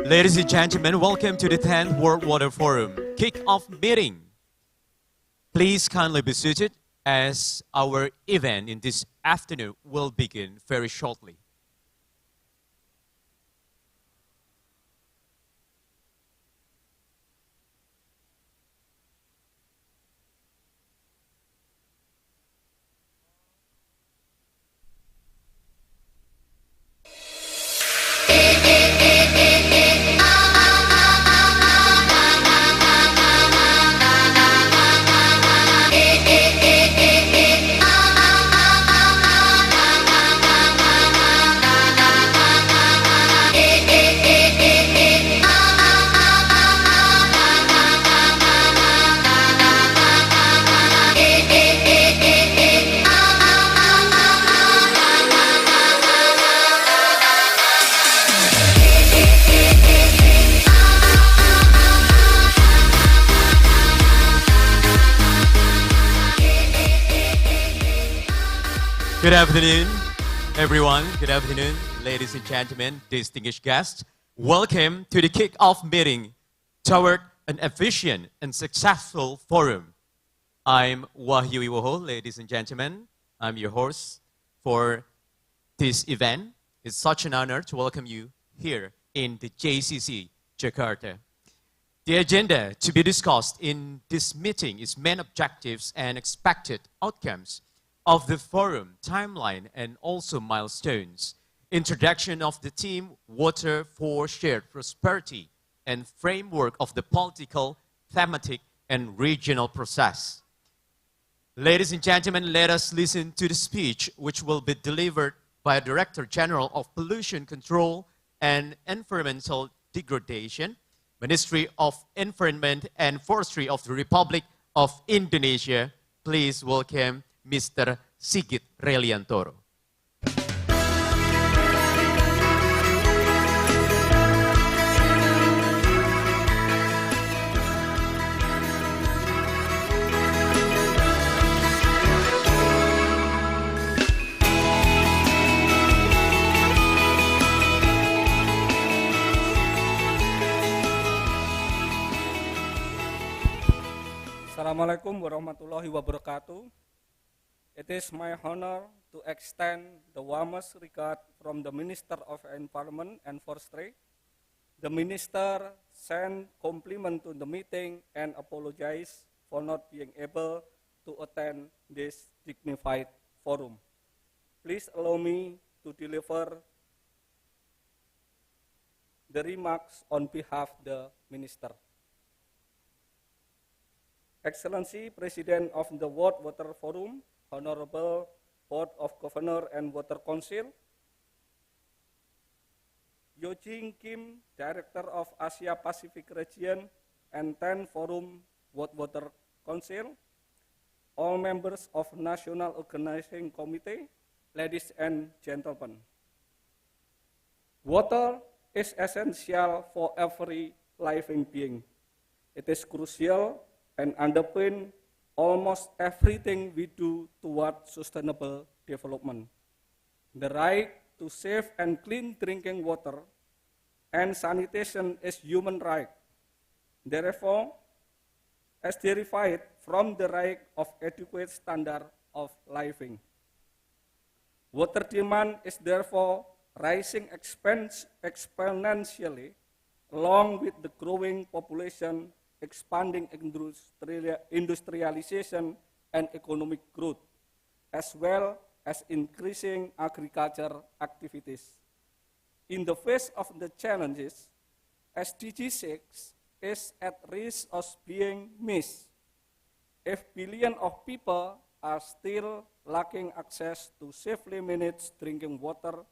Ladies and gentlemen, welcome to the 10th World Water Forum kick-off meeting. Please kindly be seated as our event in this afternoon will begin very shortly. Good afternoon, everyone. Good afternoon, ladies and gentlemen, distinguished guests. Welcome to the kick-off meeting toward an efficient and successful forum. I'm Wahyu Iwoho, ladies and gentlemen. I'm your host for this event. It's such an honor to welcome you here in the JCC, Jakarta. The agenda to be discussed in this meeting is main objectives and expected outcomes of the forum, timeline, and also milestones, introduction of the theme Water for Shared Prosperity, and framework of the political, thematic, and regional process. Ladies and gentlemen, let us listen to the speech which will be delivered by Director General of Pollution Control and Environmental Degradation, Ministry of Environment and Forestry of the Republic of Indonesia. Please welcome Mr. Sigit Reliantoro. Assalamualaikum warahmatullahi wabarakatuh. It is my honor to extend the warmest regard from the Minister of Environment and Forestry. The Minister sent compliment to the meeting and apologize for not being able to attend this dignified forum. Please allow me to deliver the remarks on behalf of the Minister. Excellency President of the World Water Forum, Honorable Board of Governors and Water Council, Yojing Kim, Director of Asia Pacific Region and 10 Forum World Water Council, all members of National Organizing Committee, ladies and gentlemen. Water is essential for every living being. It is crucial and underpin almost everything we do toward sustainable development. The right to safe and clean drinking water and sanitation is human right. Therefore, as derived from the right of adequate standard of living. Water demand is therefore rising exponentially along with the growing population, expanding industrialization and economic growth, as well as increasing agriculture activities. In the face of the challenges, SDG 6 is at risk of being missed if billions of people are still lacking access to safely managed drinking water,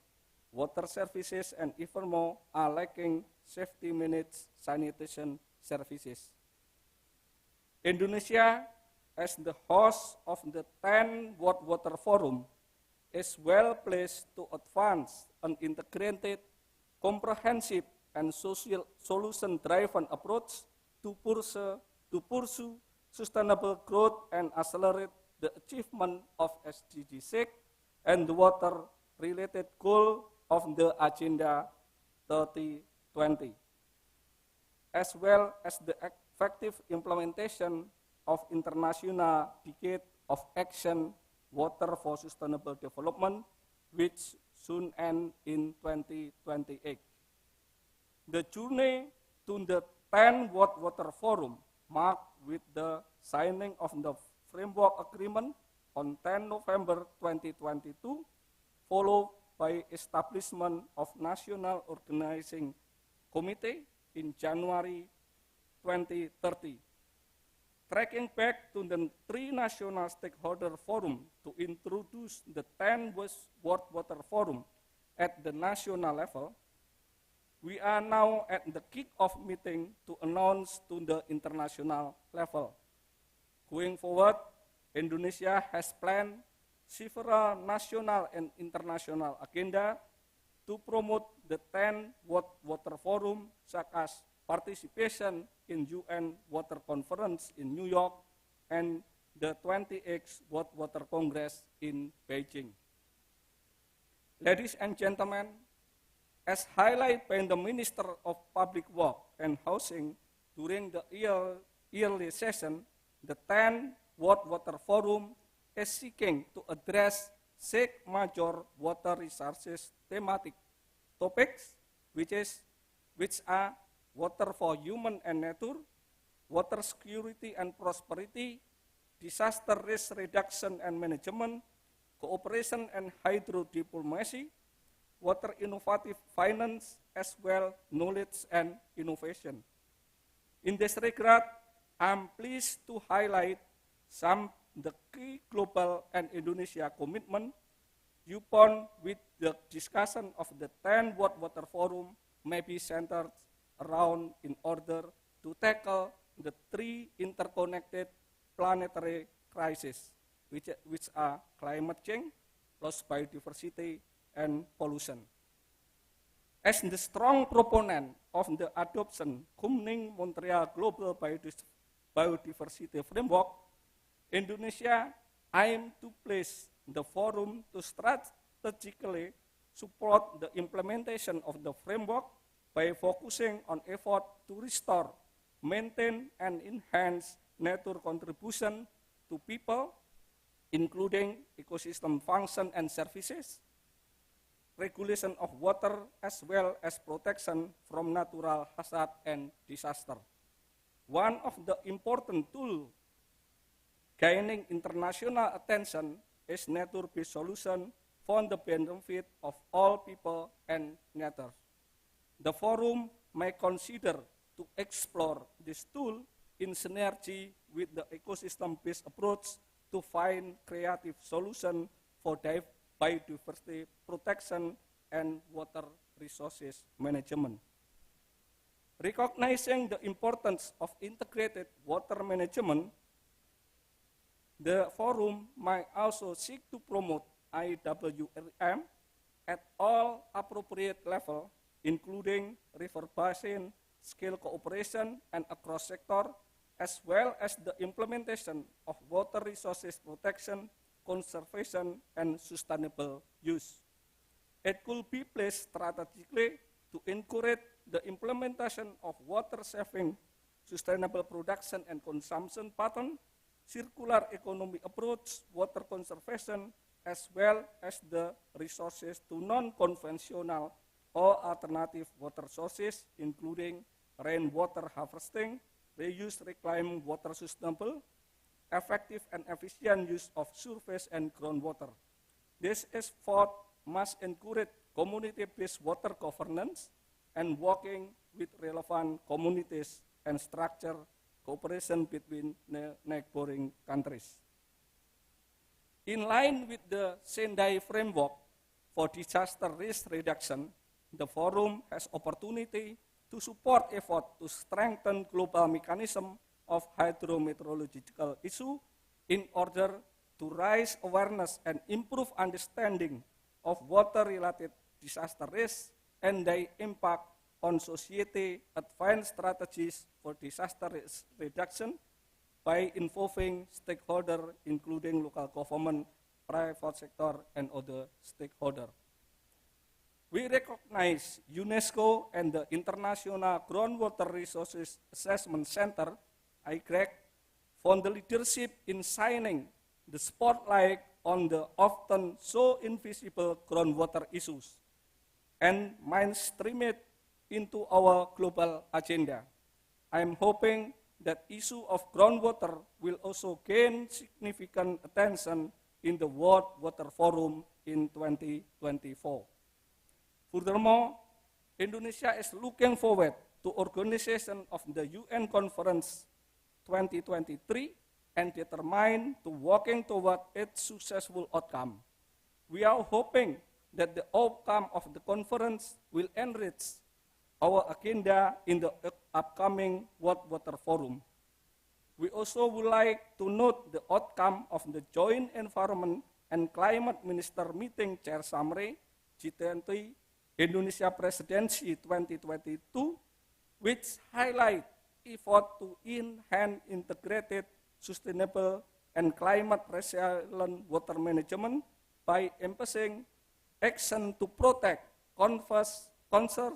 water services, and even more are lacking safety managed sanitation services. Indonesia, as the host of the 10th World Water Forum, is well placed to advance an integrated, comprehensive, and social solution-driven approach to pursue sustainable growth and accelerate the achievement of SDG 6 and the water-related goal of the Agenda 2020, as well as the effective implementation of International Decade of Action Water for Sustainable Development, which soon end in 2028. The journey to the 10th World Water Forum marked with the signing of the Framework Agreement on 10 November 2022, followed by establishment of National Organizing Committee in January 2030. Tracking back to the 3 National Stakeholder Forum to introduce the 10th World Water Forum at the national level, we are now at the kick-off meeting to announce to the international level. Going forward, Indonesia has planned several national and international agenda to promote the 10th World Water Forum, such as participation in UN Water Conference in New York and the 28th World Water Congress in Beijing. Ladies and gentlemen, as highlighted by the Minister of Public Works and Housing during the yearly session, the 10th World Water Forum is seeking to address 6 major water resources thematic topics, which are water for human and nature, water security and prosperity, disaster risk reduction and management, cooperation and hydro diplomacy, water innovative finance, as well knowledge and innovation. In this regard, I'm pleased to highlight some the key global and Indonesia commitment upon which the discussion of the 10th World Water Forum may be centered around in order to tackle the three interconnected planetary crises, which are climate change, lost biodiversity, and pollution. As the strong proponent of the adoption Kunming Montreal Global Biodiversity Framework, Indonesia aims to place the forum to strategically support the implementation of the framework by focusing on effort to restore, maintain, and enhance nature contribution to people, including ecosystem function and services, regulation of water, as well as protection from natural hazard and disaster. One of the important tools gaining international attention is nature-based solution for the benefit of all people and nature. The forum may consider to explore this tool in synergy with the ecosystem-based approach to find creative solutions for biodiversity protection and water resources management. Recognizing the importance of integrated water management, the forum might also seek to promote IWRM at all appropriate levels, including river basin, scale cooperation, and across sector, as well as the implementation of water resources protection, conservation, and sustainable use. It could be placed strategically to encourage the implementation of water-saving, sustainable production and consumption pattern, circular economy approach, water conservation, as well as the resources to non-conventional or alternative water sources, including rainwater harvesting, reuse, reclaim water sustainable, effective and efficient use of surface and groundwater. This effort must encourage community-based water governance and working with relevant communities and structure cooperation between neighboring countries. In line with the Sendai framework for disaster risk reduction, the forum has opportunity to support effort to strengthen global mechanism of hydrometeorological issue in order to raise awareness and improve understanding of water-related disaster risk and their impact on society, advance strategies for disaster risk reduction by involving stakeholders, including local government, private sector, and other stakeholders. We recognize UNESCO and the International Groundwater Resources Assessment Center, IGRAC, for the leadership in shining the spotlight on the often so invisible groundwater issues and mainstream it into our global agenda. I am hoping that issue of groundwater will also gain significant attention in the World Water Forum in 2024. Furthermore, Indonesia is looking forward to organization of the UN Conference 2023 and determined to working toward its successful outcome. We are hoping that the outcome of the conference will enrich our agenda in the upcoming World Water Forum. We also would like to note the outcome of the Joint Environment and Climate Minister Meeting Chair Summary, G20, Indonesia Presidency 2022, which highlight effort to enhance integrated, sustainable, and climate resilient water management by emphasizing action to protect, conserve,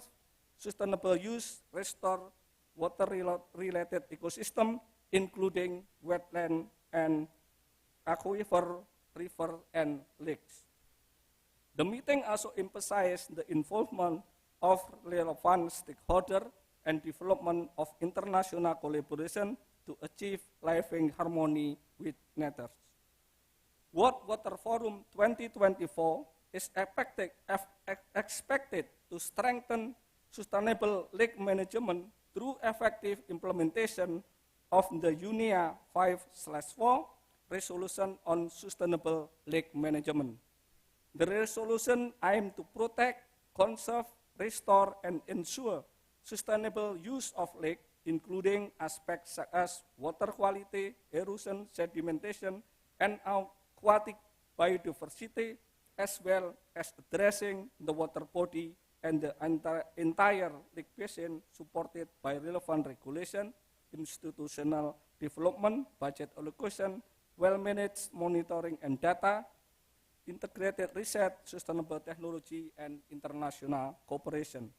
sustainable use, restore water-related ecosystem, including wetland and aquifer, river, and lakes. The meeting also emphasized the involvement of relevant stakeholder and development of international collaboration to achieve living harmony with nature. World Water Forum 2024 is expected to strengthen sustainable lake management through effective implementation of the UNEA 5/4 resolution on sustainable lake management. The resolution aims to protect, conserve, restore, and ensure sustainable use of lake, including aspects such as water quality, erosion, sedimentation, and aquatic biodiversity, as well as addressing the water body and the entire lake basin supported by relevant regulation, institutional development, budget allocation, well-managed monitoring and data, integrated research, sustainable technology, and international cooperation.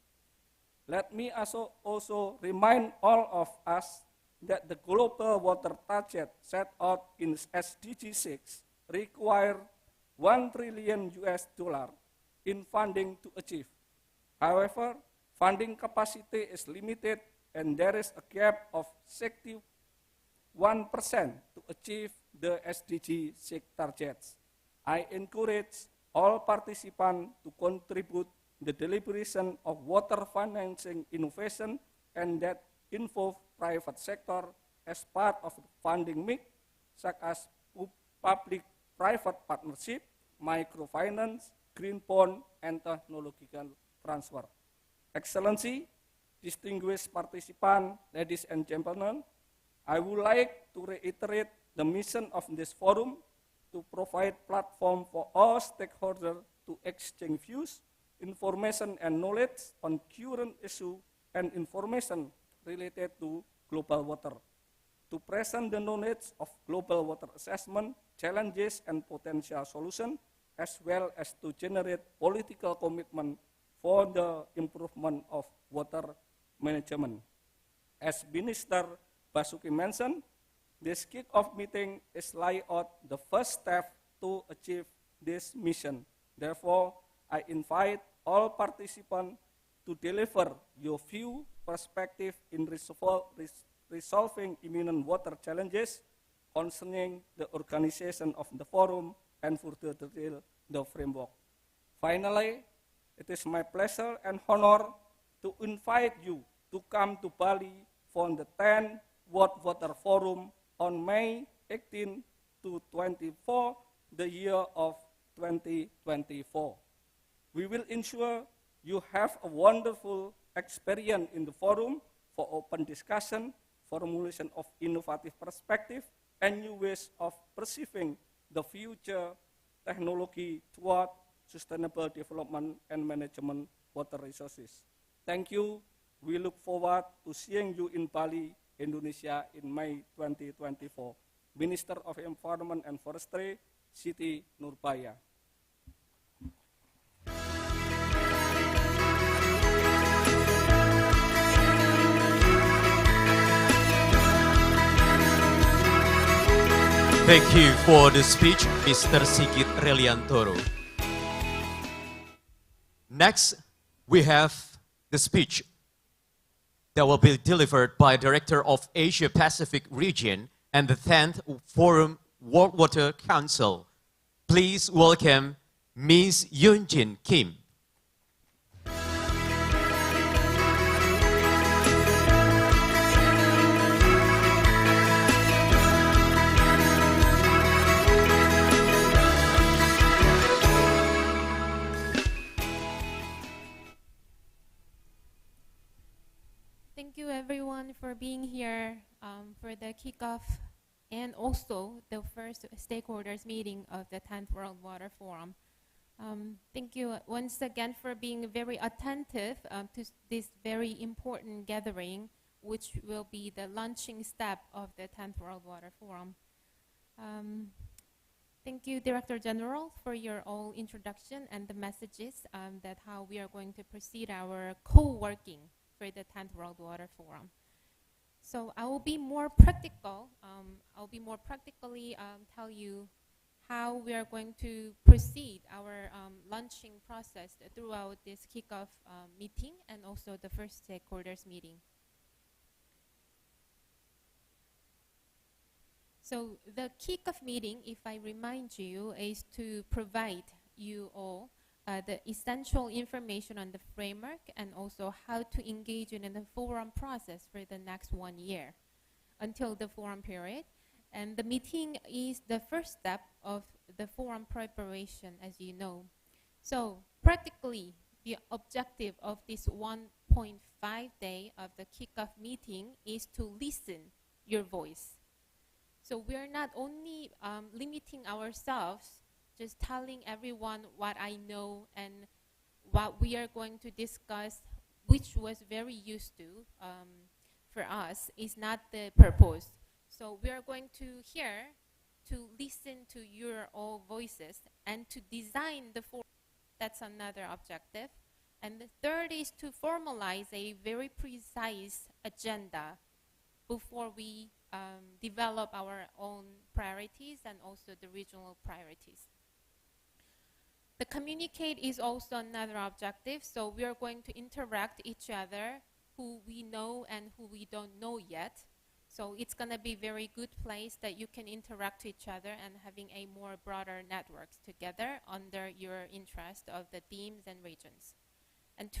Let me also remind all of us that the global water target set out in SDG 6 require $1 trillion in funding to achieve. However, funding capacity is limited and there is a gap of 61% to achieve the SDG 6 targets. I encourage all participants to contribute the deliberation of water financing innovation and that involve private sector as part of the funding mix, such as public-private partnership, microfinance, green bond, and technological transfer. Excellency, distinguished participants, ladies and gentlemen, I would like to reiterate the mission of this forum to provide platform for all stakeholders to exchange views, information and knowledge on current issues and information related to global water, to present the knowledge of global water assessment, challenges and potential solutions, as well as to generate political commitment for the improvement of water management. As Minister Basuki mentioned, this kick-off meeting is laid out the first step to achieve this mission. Therefore, I invite all participants to deliver your view, perspective in resolving imminent water challenges concerning the organization of the forum and further detail the framework. Finally, it is my pleasure and honor to invite you to come to Bali for the 10th World Water Forum on May 18 to 24, the year of 2024. We will ensure you have a wonderful experience in the forum for open discussion, formulation of innovative perspective, and new ways of perceiving the future technology toward sustainable development and management water resources. Thank you. We look forward to seeing you in Bali, Indonesia in May 2024. Minister of Environment and Forestry, Siti Nurbaya. Thank you for the speech, Mr. Sigit Reliantoro. Next, we have the speech that will be delivered by Director of Asia Pacific Region and the 10th Forum World Water Council. Please welcome Ms. Yoonjin Kim. Thank you everyone for being here for the kickoff and also the first stakeholders meeting of the 10th World Water Forum. Thank you once again for being very attentive to this very important gathering, which will be the launching step of the 10th World Water Forum. Thank you, Director General, for your all introduction and the messages that how we are going to proceed our co-working for the 10th World Water Forum. So I will be more practical. I'll be more practically tell you how we are going to proceed our launching process throughout this kickoff meeting and also the first stakeholders meeting. So the kickoff meeting, if I remind you, is to provide you all the essential information on the framework and also how to engage in the forum process for the next 1 year until the forum period. And the meeting is the first step of the forum preparation, as you know. So practically, the objective of this 1.5 day of the kickoff meeting is to listen your voice. So we're not only limiting ourselves, just telling everyone what I know and what we are going to discuss, which was very used to for us, is not the purpose. So we are going to hear, to listen to your all voices and to design the forum. That's another objective. And the third is to formalize a very precise agenda before we develop our own priorities and also the regional priorities. The communicate is also another objective. So we are going to interact each other, who we know and who we don't know yet. So it's going to be very good place that you can interact with each other and having a more broader networks together under your interest of the themes and regions. And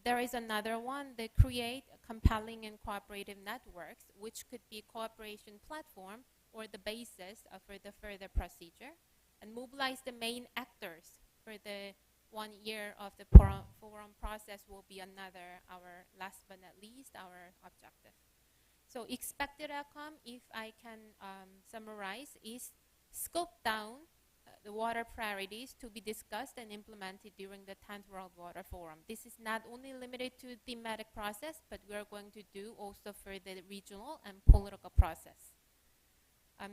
there is another one that create compelling and cooperative networks, which could be cooperation platform or the basis for the further procedure, and mobilize the main actors for the 1 year of the forum process will be another, our last but not least, our objective. So expected outcome, if I can summarize, is scope down the water priorities to be discussed and implemented during the 10th World Water Forum. This is not only limited to thematic process, but we are going to do also for the regional and political process.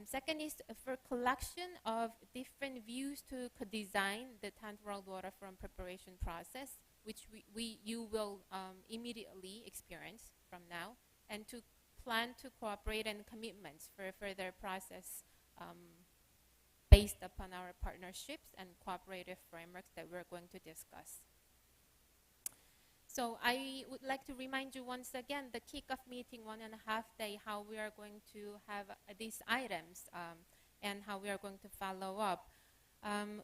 Second is for collection of different views to design the 10th World Water Forum preparation process, which you will immediately experience from now, and to plan to cooperate and commitments for further process based upon our partnerships and cooperative frameworks that we're going to discuss. So I would like to remind you once again, the kickoff meeting 1.5 day, how we are going to have these items and how we are going to follow up.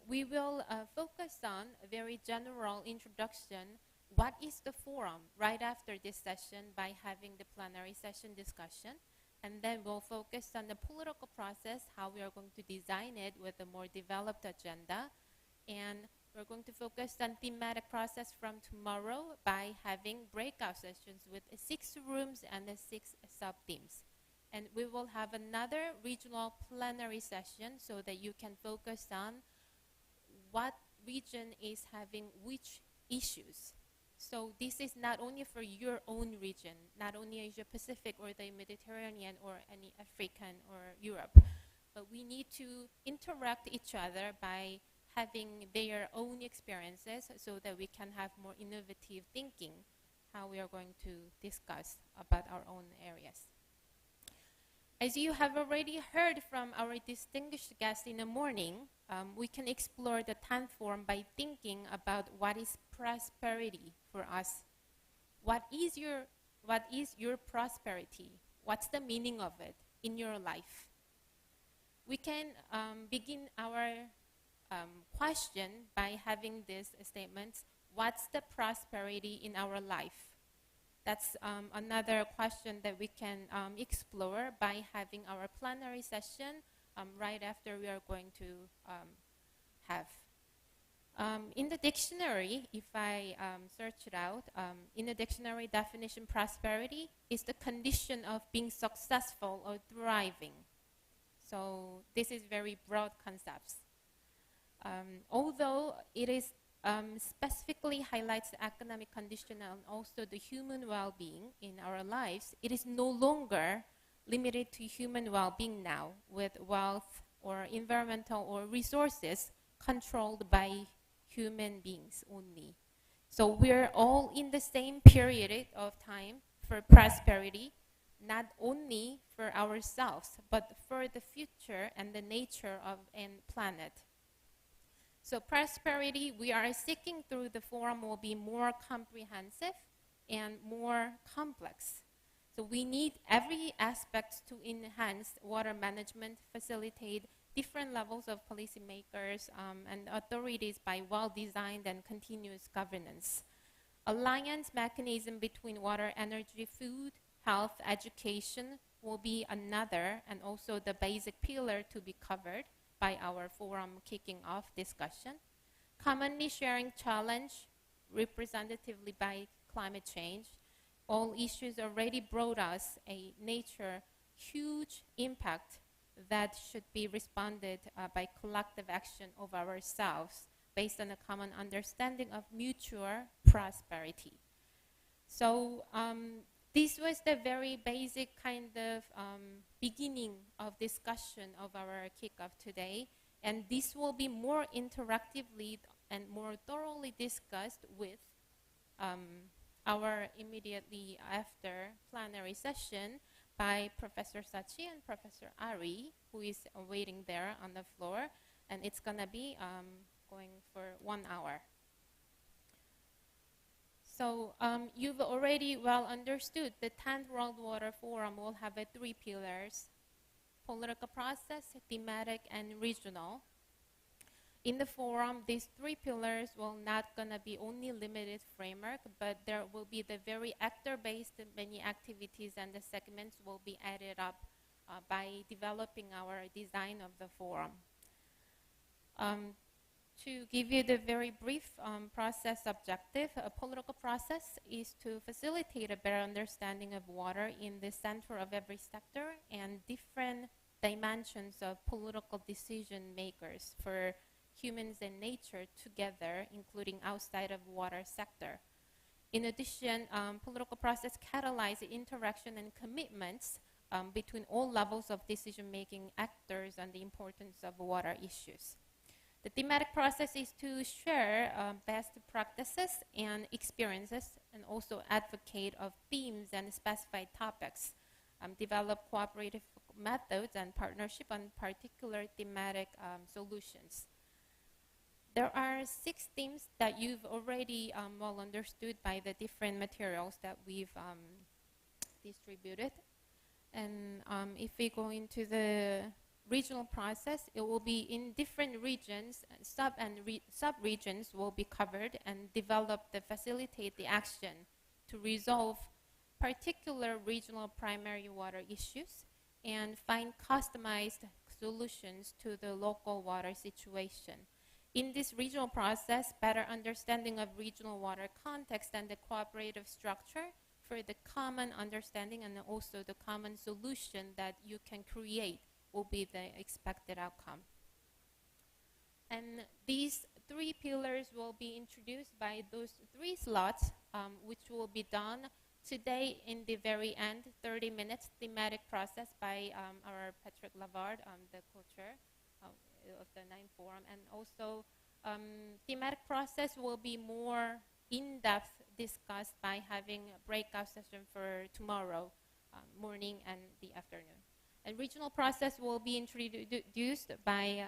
We will focus on a very general introduction. What is the forum right after this session by having the plenary session discussion, and then we'll focus on the political process, how we are going to design it with a more developed agenda, and we're going to focus on thematic process from tomorrow by having breakout sessions with 6 rooms and 6 sub-themes. And we will have another regional plenary session so that you can focus on what region is having which issues. So this is not only for your own region, not only Asia Pacific or the Mediterranean or any African or Europe, but we need to interact each other by having their own experiences so that we can have more innovative thinking how we are going to discuss about our own areas. As you have already heard from our distinguished guests in the morning, we can explore the 10th forum by thinking about what is prosperity for us. What is your prosperity? What's the meaning of it in your life? We can begin our question by having these statements. What's the prosperity in our life? That's another question that we can explore by having our plenary session right after we are going to have. In the dictionary, if I search it out, in the dictionary definition, prosperity is the condition of being successful or thriving. So this is very broad concepts. Although it is specifically highlights the economic condition and also the human well-being in our lives, it is no longer limited to human well-being now with wealth or environmental or resources controlled by human beings only. So we're all in the same period of time for prosperity, not only for ourselves, but for the future and the nature of a planet. So prosperity we are seeking through the forum will be more comprehensive and more complex. So we need every aspect to enhance water management, facilitate different levels of policymakers and authorities by well-designed and continuous governance. Alliance mechanism between water, energy, food, health, education will be another and also the basic pillar to be covered by our forum kicking off discussion. Commonly sharing challenge representatively by climate change. All issues already brought us a nature huge impact that should be responded by collective action of ourselves based on a common understanding of mutual prosperity. So this was the very basic kind of beginning of discussion of our kickoff today, and this will be more interactively and more thoroughly discussed with our immediately after plenary session by Professor Sachi and Professor Ari, who is waiting there on the floor, and it's gonna be going for 1 hour. So you've already well understood the 10th World Water Forum will have 3 pillars: political process, thematic, and regional. In the forum, these 3 pillars will not gonna be only limited framework, but there will be the very actor-based many activities, and the segments will be added up by developing our design of the forum. To give you the very brief process objective, a political process is to facilitate a better understanding of water in the center of every sector and different dimensions of political decision makers for humans and nature together, including outside of water sector. In addition, political process catalyze interaction and commitments between all levels of decision-making actors on the importance of water issues. The thematic process is to share best practices and experiences and also advocate of themes and specified topics, develop cooperative methods and partnership on particular thematic solutions. There are 6 themes that you've already well understood by the different materials that we've distributed. And if we go into the regional process, it will be in different regions, sub-regions will be covered and developed to facilitate the action to resolve particular regional primary water issues and find customized solutions to the local water situation. In this regional process, better understanding of regional water context and the cooperative structure for the common understanding and also the common solution that you can create will be the expected outcome. And these 3 pillars will be introduced by those 3 slots, which will be done today in the very end, 30 minutes thematic process by our Patrick Lavard, the co-chair of the 9th Forum. And also thematic process will be more in-depth discussed by having a breakout session for tomorrow morning and the afternoon. And regional process will be introduced by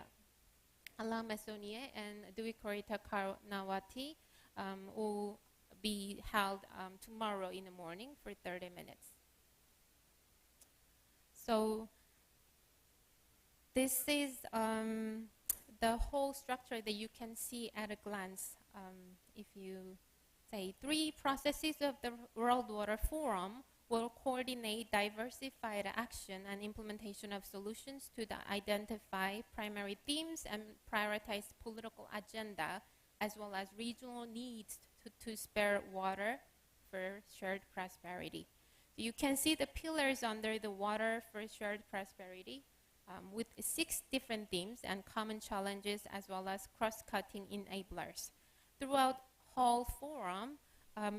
Alain Messonnier and Dwi Korita Karnawati, who will be held tomorrow in the morning for 30 minutes. So this is the whole structure that you can see at a glance. If you say 3 processes of the World Water Forum will coordinate diversified action and implementation of solutions to identify primary themes and prioritize political agenda, as well as regional needs to spare water for shared prosperity. You can see the pillars under the water for shared prosperity with 6 different themes and common challenges, as well as cross-cutting enablers. Throughout whole forum,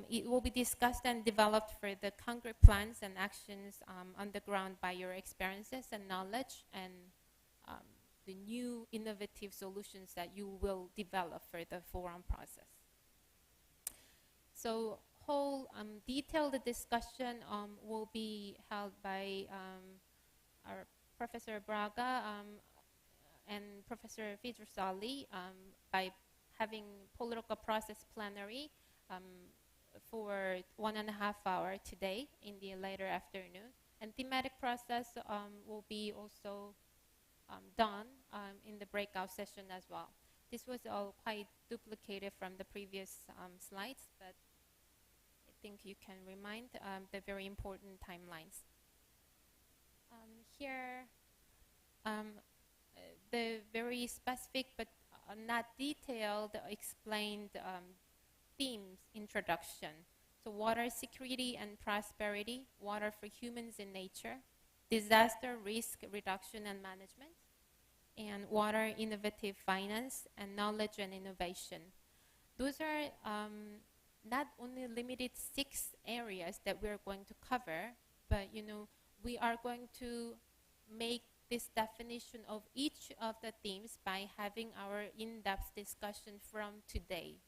it will be discussed and developed for the concrete plans and actions on the ground by your experiences and knowledge and the new innovative solutions that you will develop for the forum process. So whole detailed discussion will be held by our Professor Braga and Professor Fidrusali by having political process plenary for 1.5 hours today in the later afternoon. And thematic process will be also done in the breakout session as well. This was all quite duplicated from the previous slides, but I think you can remind the very important timelines. Here, the very specific but not detailed explained themes introduction. So water security and prosperity, water for humans and nature, disaster risk reduction and management, and water innovative finance and knowledge and innovation. Those are not only limited 6 areas that we're going to cover, but we are going to make this definition of each of the themes by having our in-depth discussion from today.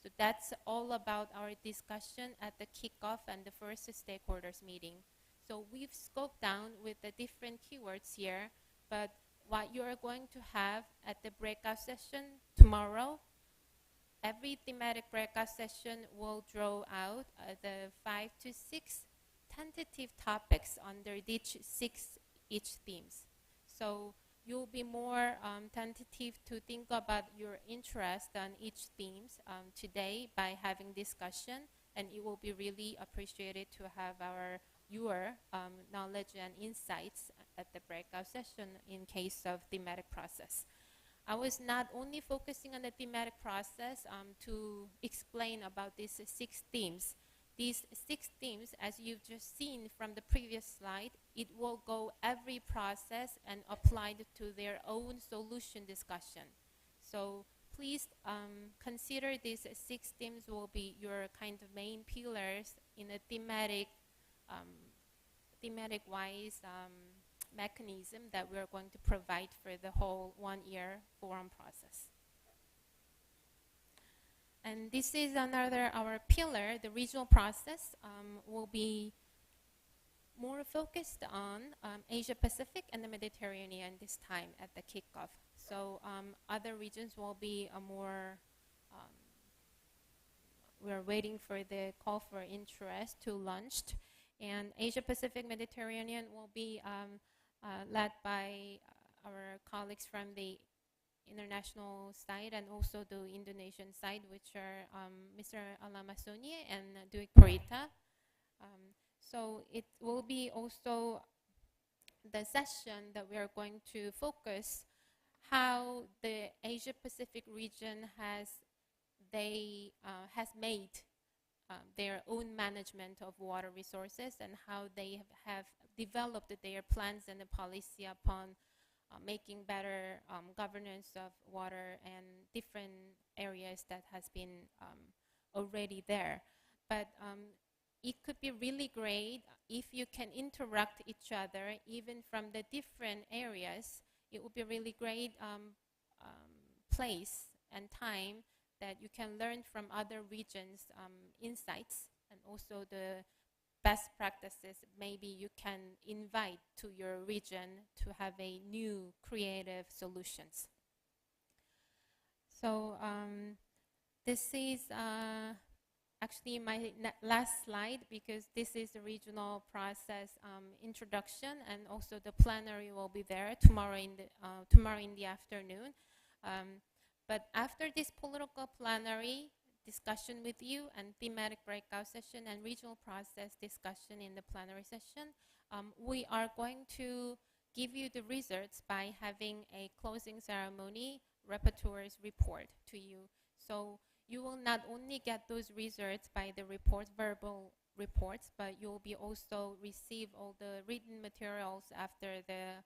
So that's all about our discussion at the kickoff and the first stakeholders meeting. So we've scoped down with the different keywords here, but what you are going to have at the breakout session tomorrow, every thematic breakout session will draw out the 5 to 6 tentative topics under each themes. So you'll be more tentative to think about your interest on each themes today by having discussion, and it will be really appreciated to have your knowledge and insights at the breakout session in case of thematic process. I was not only focusing on the thematic process to explain about these 6 themes. These 6 themes, as you've just seen from the previous slide, it will go every process and applied to their own solution discussion. So please consider these 6 themes will be your kind of main pillars in a thematic-wise mechanism that we're going to provide for the whole 1-year forum process. And this is our pillar, the regional process will be more focused on Asia Pacific and the Mediterranean this time at the kickoff. So other regions will be we're waiting for the call for interest to launch. And Asia Pacific Mediterranean will be led by our colleagues from the international side and also the Indonesian side, which are Mr. Alamasonye and Dwi Korita. So it will be also the session that we are going to focus how the Asia Pacific region has made their own management of water resources and how they have developed their plans and the policy upon making better governance of water and different areas that has been already there. But it could be really great if you can interact each other even from the different areas. It would be a really great place and time that you can learn from other regions' insights and also the best practices maybe you can invite to your region to have a new creative solutions. So this is actually my last slide because this is the regional process introduction, and also the plenary will be there tomorrow in the afternoon. But after this political plenary discussion with you and thematic breakout session and regional process discussion in the plenary session, we are going to give you the results by having a closing ceremony rapporteur's report to you. So you will not only get those results by the report, verbal reports, but you'll be also receive all the written materials after the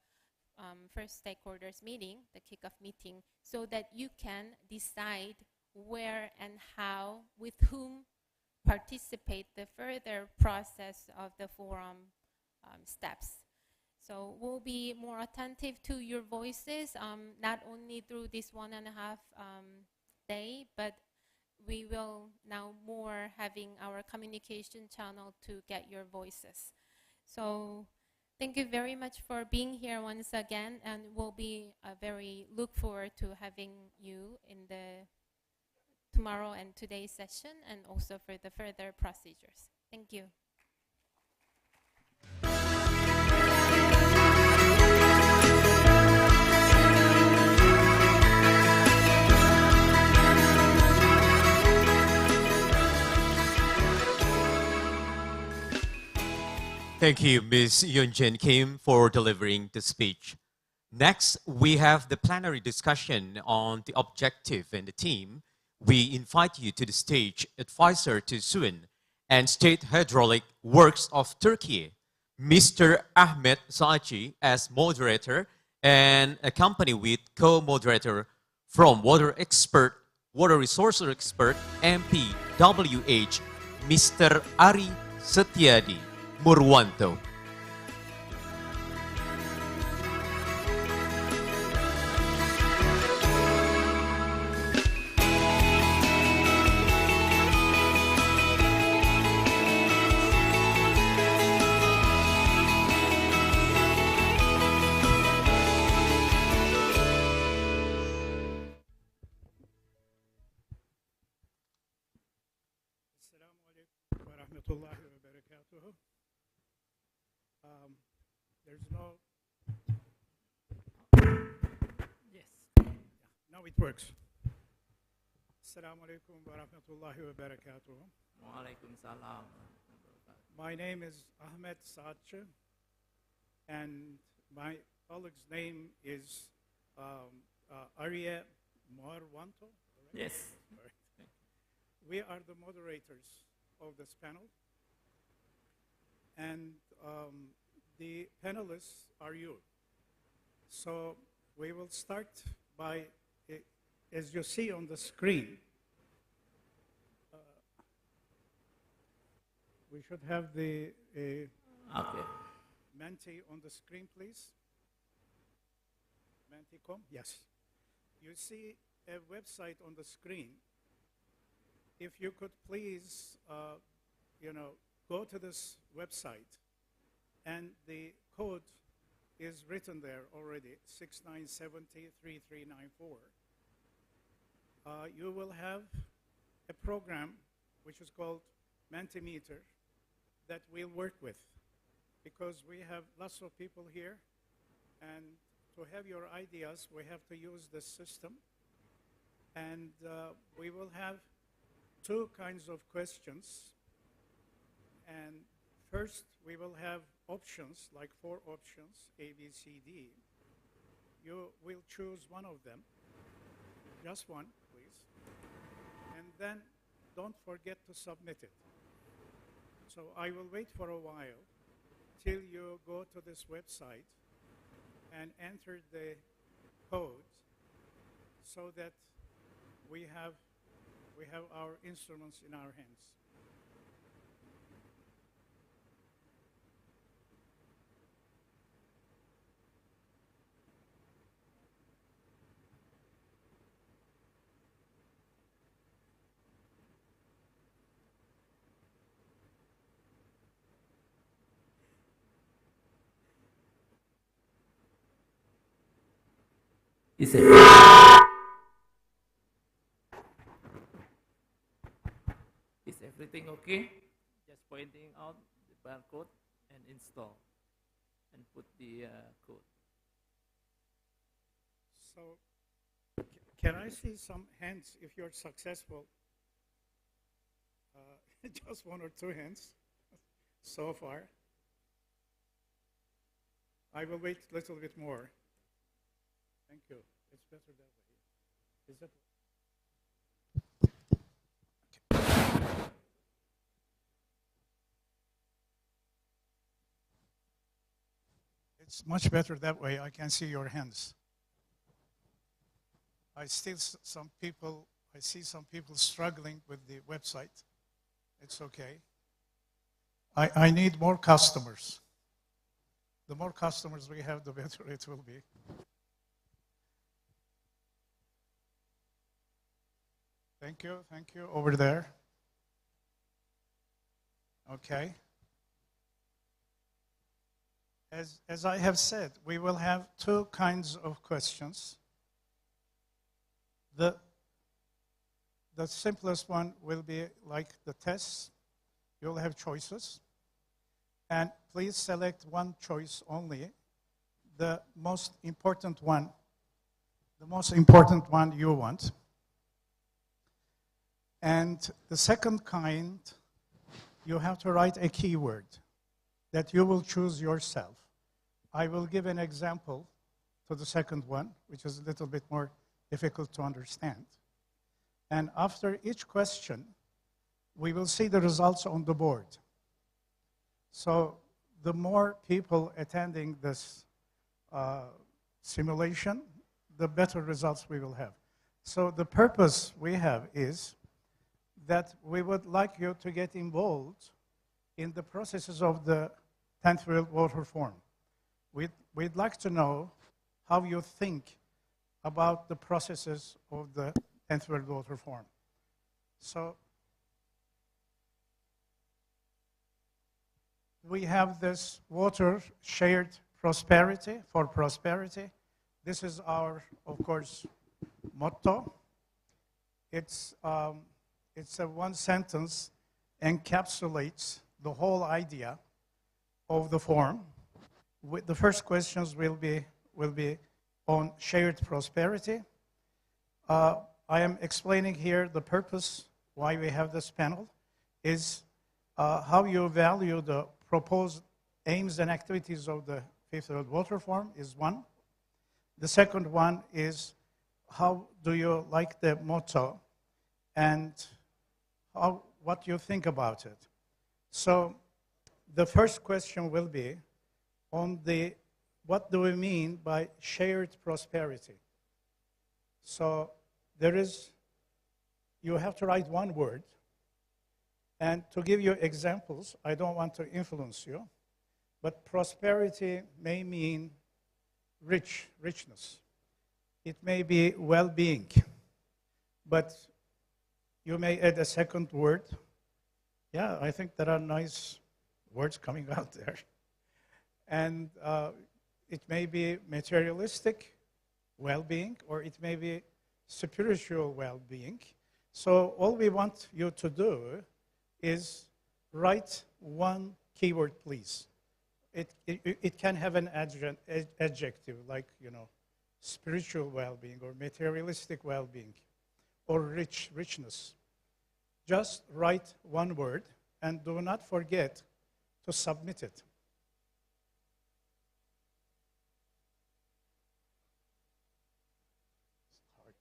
first stakeholders meeting, the kickoff meeting, so that you can decide where and how, with whom participate the further process of the forum steps. So we'll be more attentive to your voices, not only through this 1.5 day, but we will now more having our communication channel to get your voices. So thank you very much for being here once again, and we'll be very look forward to having you in the tomorrow and today's session, and also for the further procedures. Thank you. Thank you, Ms. Yunjin Kim, for delivering the speech. Next, we have the plenary discussion on the objective and the theme. We invite you to the stage, advisor to SUN and State Hydraulic Works of Turkey, Mr. Ahmet Saatçi as moderator, and accompanied with co-moderator from water resource expert, MPWH, Mr. Ari Setiadi Murwanto. Warahmatullahi wabarakatuh. There's no... Yes. Yeah, now it works. Assalamu alaikum warahmatullahi wabarakatuh. Wa alaikum salam. My name is Ahmet Saatçi, and my colleague's name is Arya Marwanto. Yes. We are the moderators of this panel, and the panelists are you. So we will start by, as you see on the screen, we should have the Menti on the screen, please. Menti.com, yes. You see a website on the screen. If you could please, go to this website, and the code is written there already, 6970-3394. You will have a program which is called Mentimeter that we'll work with, because we have lots of people here, and to have your ideas, we have to use this system. And we will have two kinds of questions. And first, we will have options, like 4 options, A, B, C, D. You will choose one of them, just one, please. And then don't forget to submit it. So I will wait for a while till you go to this website and enter the code, so that we have our instruments in our hands. Is everything okay? Just pointing out the barcode and install and put the code. So can I see some hands if you're successful? Just 1 or 2 hands so far. I will wait a little bit more. Thank you. It's better that way. Is that... It's much better that way. I can see your hands. I see some people struggling with the website. It's okay. I need more customers. The more customers we have, the better it will be. Thank you. Over there. Okay. As I have said, we will have two kinds of questions. The simplest one will be like the test. You'll have choices. And please select one choice only, the most important one you want. And the second kind, you have to write a keyword that you will choose yourself. I will give an example to the second one, which is a little bit more difficult to understand. And after each question, we will see the results on the board. So the more people attending this simulation, the better results we will have. So the purpose we have is that we would like you to get involved in the processes of the 10th World Water Forum. We'd like to know how you think about the processes of the 10th World Water Forum. So we have this water shared prosperity for prosperity. This is our, of course, motto. It's a one sentence encapsulates the whole idea of the forum. The first questions will be on shared prosperity. I am explaining here the purpose why we have this panel is how you value the proposed aims and activities of the Fifth World Water Forum is one. The second one is how do you like the motto and what you think about it. So the first question will be on what do we mean by shared prosperity? So you have to write one word. And to give you examples, I don't want to influence you, but prosperity may mean richness. It may be well-being, but you may add a second word. Yeah, I think there are nice words coming out there. And it may be materialistic well-being, or it may be spiritual well-being. So all we want you to do is write one keyword, please. It can have an adjective like, spiritual well-being or materialistic well-being or richness. Just write one word and do not forget to submit it. It's hard.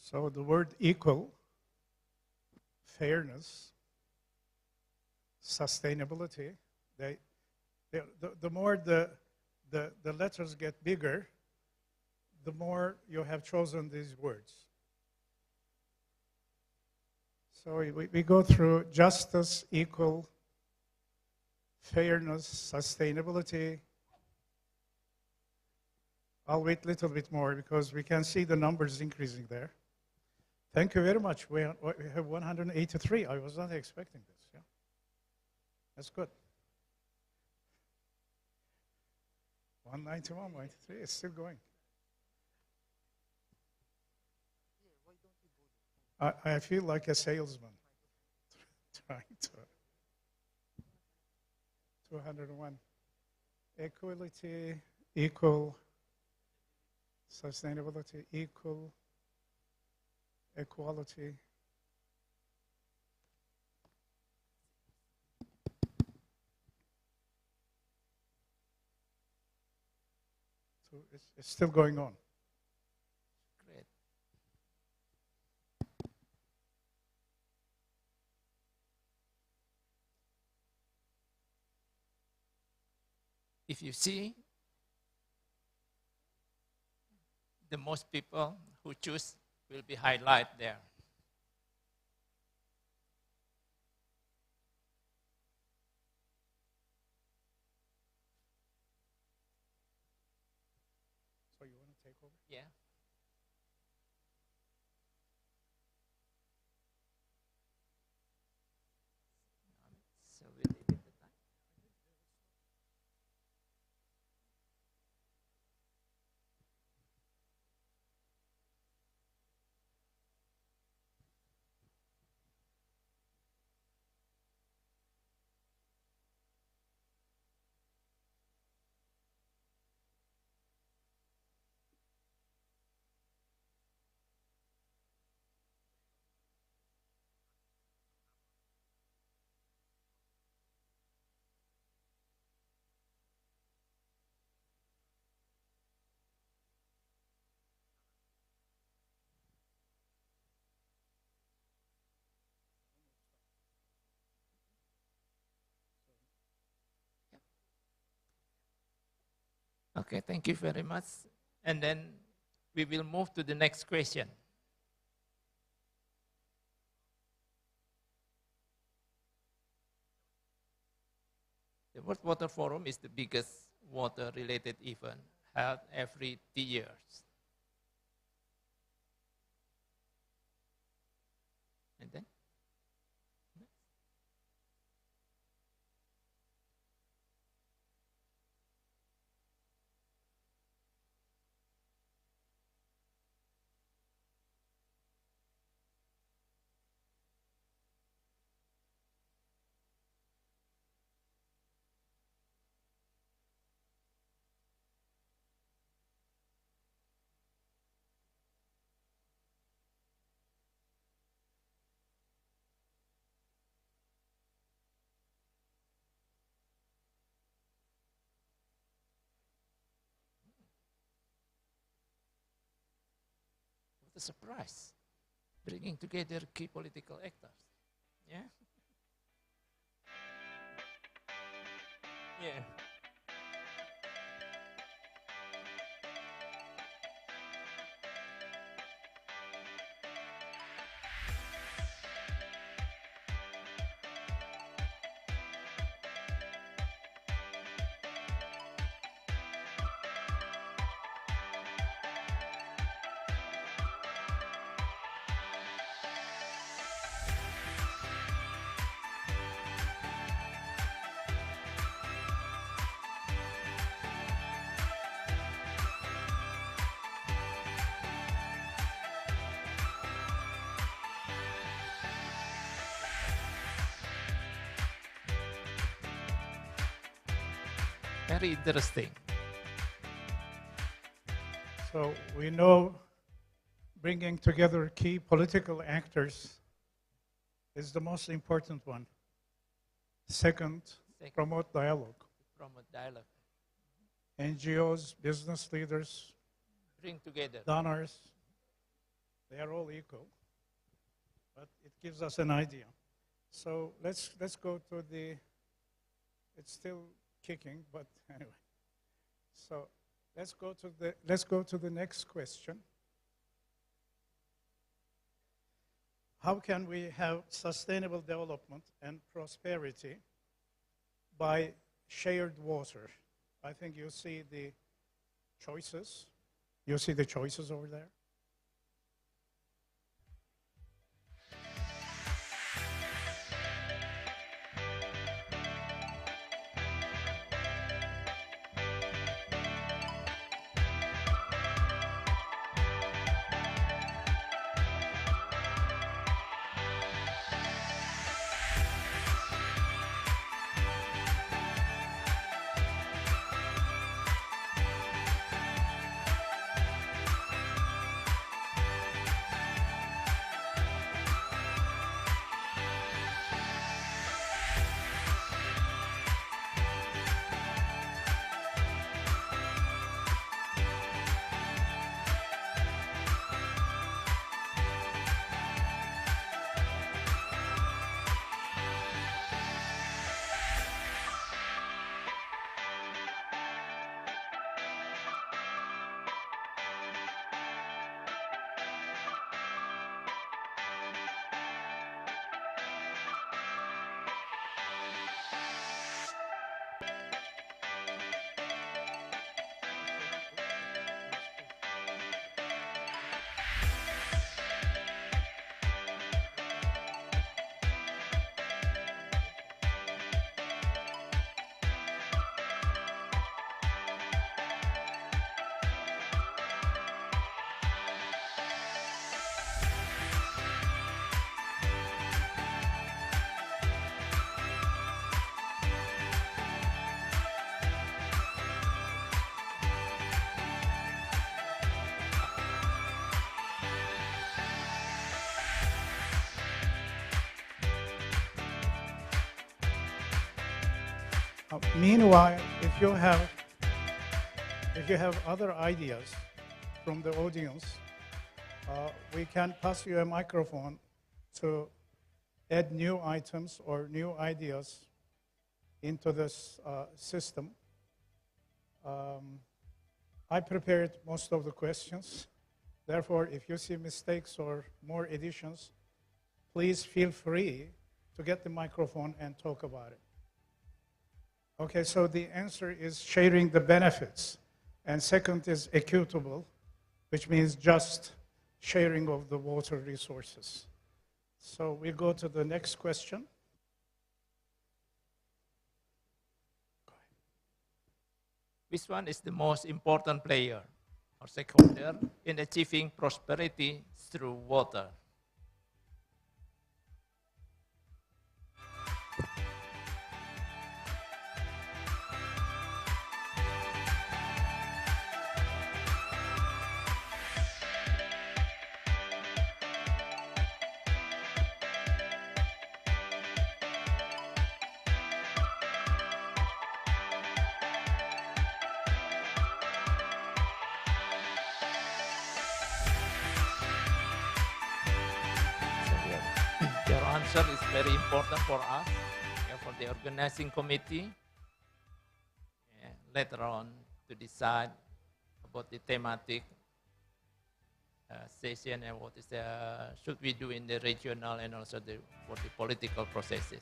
So the word equal, fairness, sustainability, the more the letters get bigger, the more you have chosen these words. So we go through justice, equal, fairness, sustainability. I'll wait a little bit more because we can see the numbers increasing there. Thank you very much. We have 183. I was not expecting this. Yeah, that's good. 191, 193. It's still going. I feel like a salesman trying to. 201. Equality, equal, sustainability, equal, equality. So it's still going on. Great. If you see the most people who choose will be highlighted there. So you want to take over? Yeah. So we leave it at that. Okay, thank you very much. And then we will move to the next question. The World Water Forum is the biggest water-related event held every 3 years. And then? What a surprise. Bringing together key political actors. Yeah? Yeah. Very interesting. So we know bringing together key political actors is the most important one. Second, promote dialogue. Promote dialogue. NGOs, business leaders, Bring together. donors, they are all equal, but it gives us an idea. So let's go to the, it's still kicking, but anyway. So let's go to the next question. How can we have sustainable development and prosperity by shared water? I think you see the choices. You see the choices over there? Meanwhile, if you have other ideas from the audience, we can pass you a microphone to add new items or new ideas into this system. I prepared most of the questions. Therefore, if you see mistakes or more additions, please feel free to get the microphone and talk about it. Okay, so the answer is sharing the benefits. And second is equitable, which means just sharing of the water resources. So we go to the next question. Which one is the most important player or stakeholder in achieving prosperity through water? Your answer is very important for us, for the organizing committee, later on to decide about the thematic session and what is should we do in the regional and also for the political processes.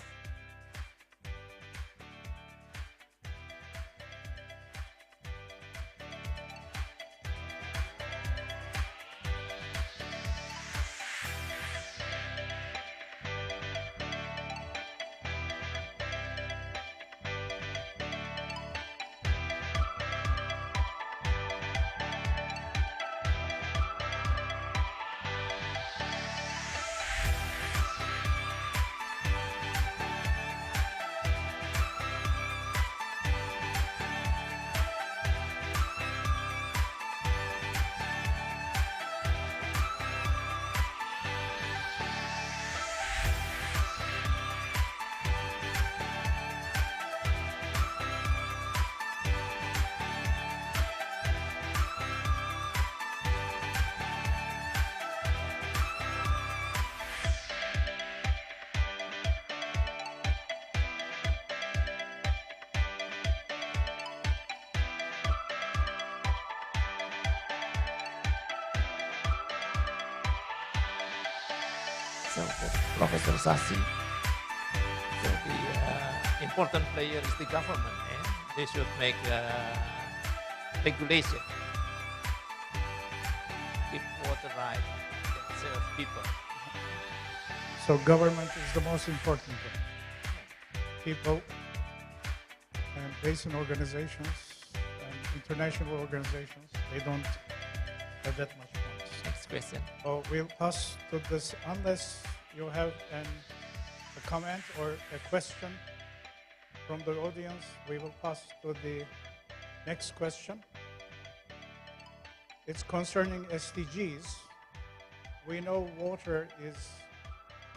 So, Professor Sasi, so the important player is the government. They should make regulation, keep water right, and serve people. So government is the most important thing. People and basin organizations and international organizations, they don't have that much points. Next question. So we'll pass to this, unless you have a comment or a question from the audience, we will pass to the next question. It's concerning SDGs. We know water is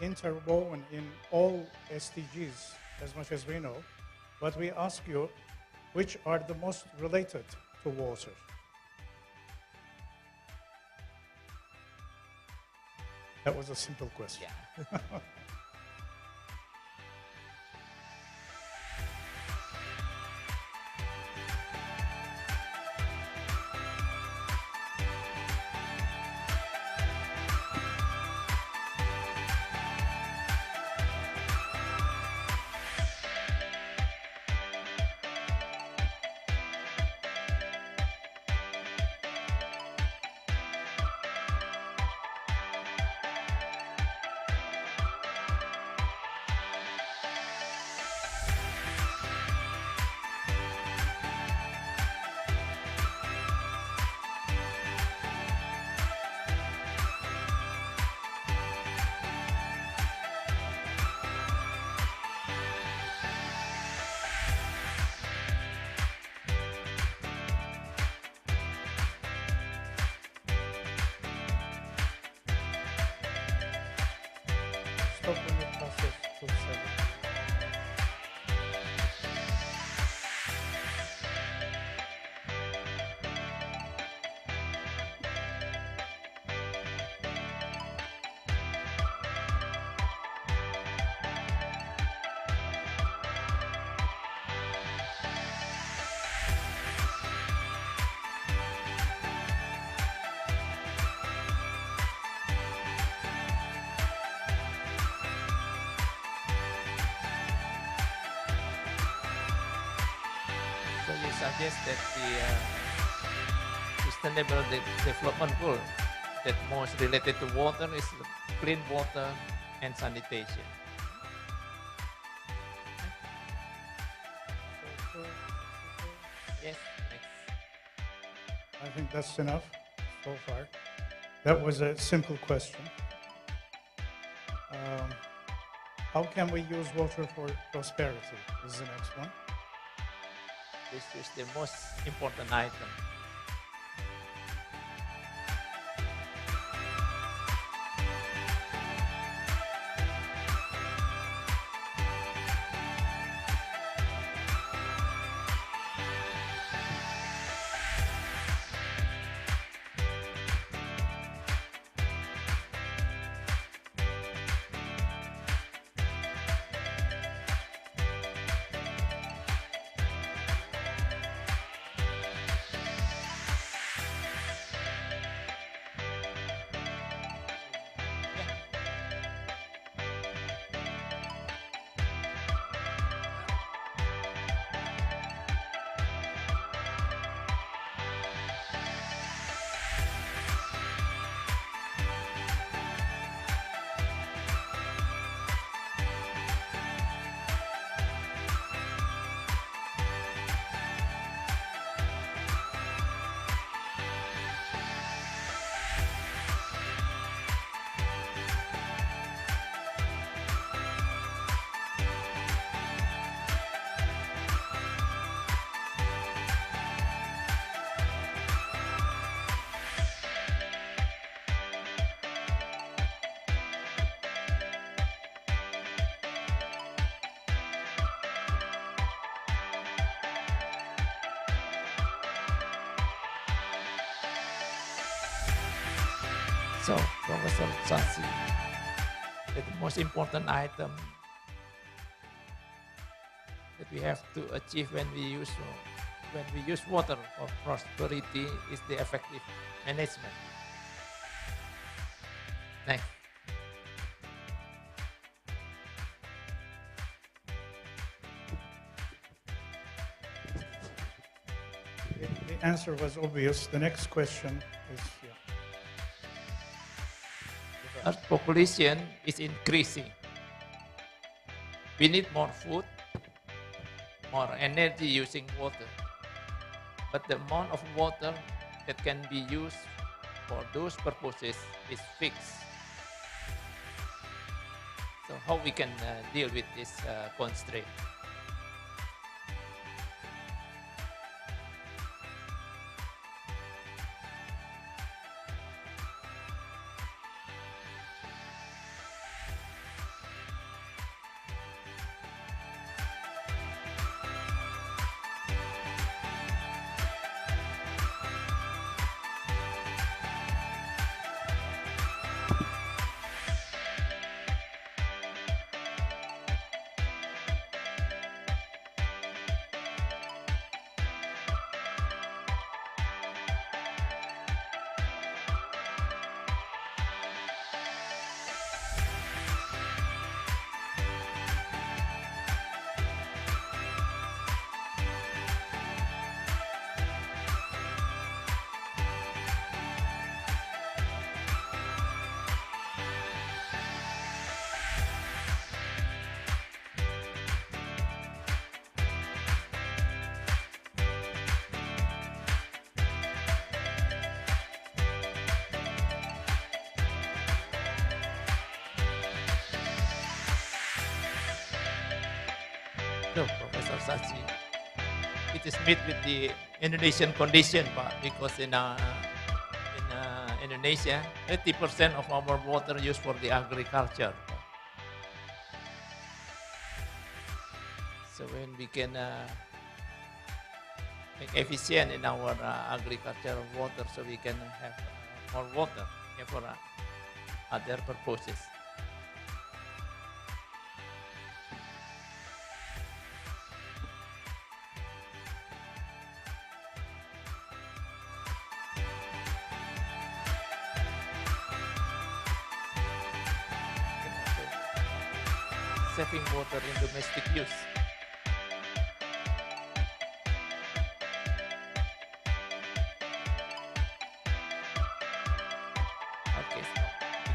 interwoven in all SDGs, as much as we know, but we ask you, which are the most related to water? That was a simple question. Yeah. So you suggest that the sustainable development goal that most related to water is clean water and sanitation. Yes, next. I think that's enough so far. That was a simple question. How can we use water for prosperity is the next one. This is the most important item. So, Professor Sasi, the most important item that we have to achieve when we use water for prosperity is the effective management. Next. The answer was obvious. The next question is, yeah. Earth population is increasing. We need more food, more energy using water. But the amount of water that can be used for those purposes is fixed. So how we can deal with this constraint? No, Professor Sachi, it is met with the Indonesian condition, but because in Indonesia, 80% of our water used for the agriculture. So when we can make efficient in our agricultural water, so we can have more water for other purposes. Saving water in domestic use.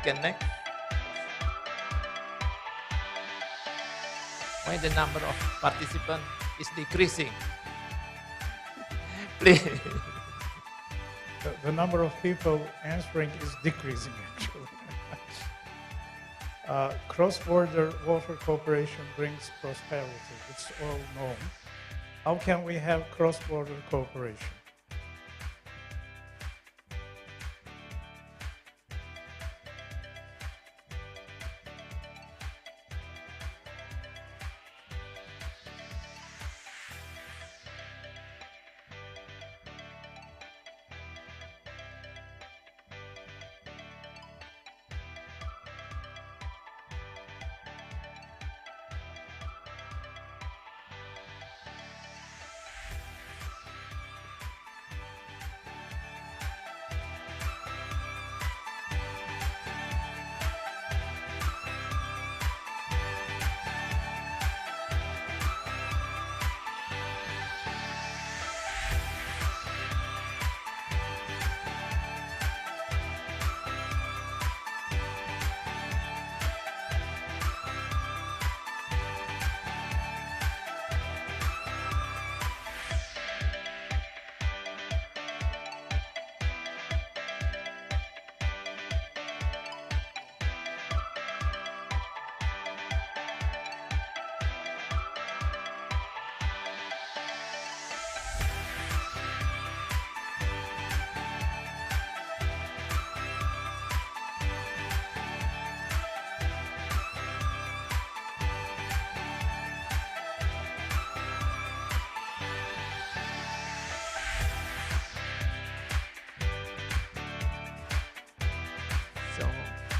can next. Why the number of participants is decreasing? Please. The number of people answering is decreasing, actually. Cross-border water cooperation brings prosperity. It's all known. How can we have cross-border cooperation?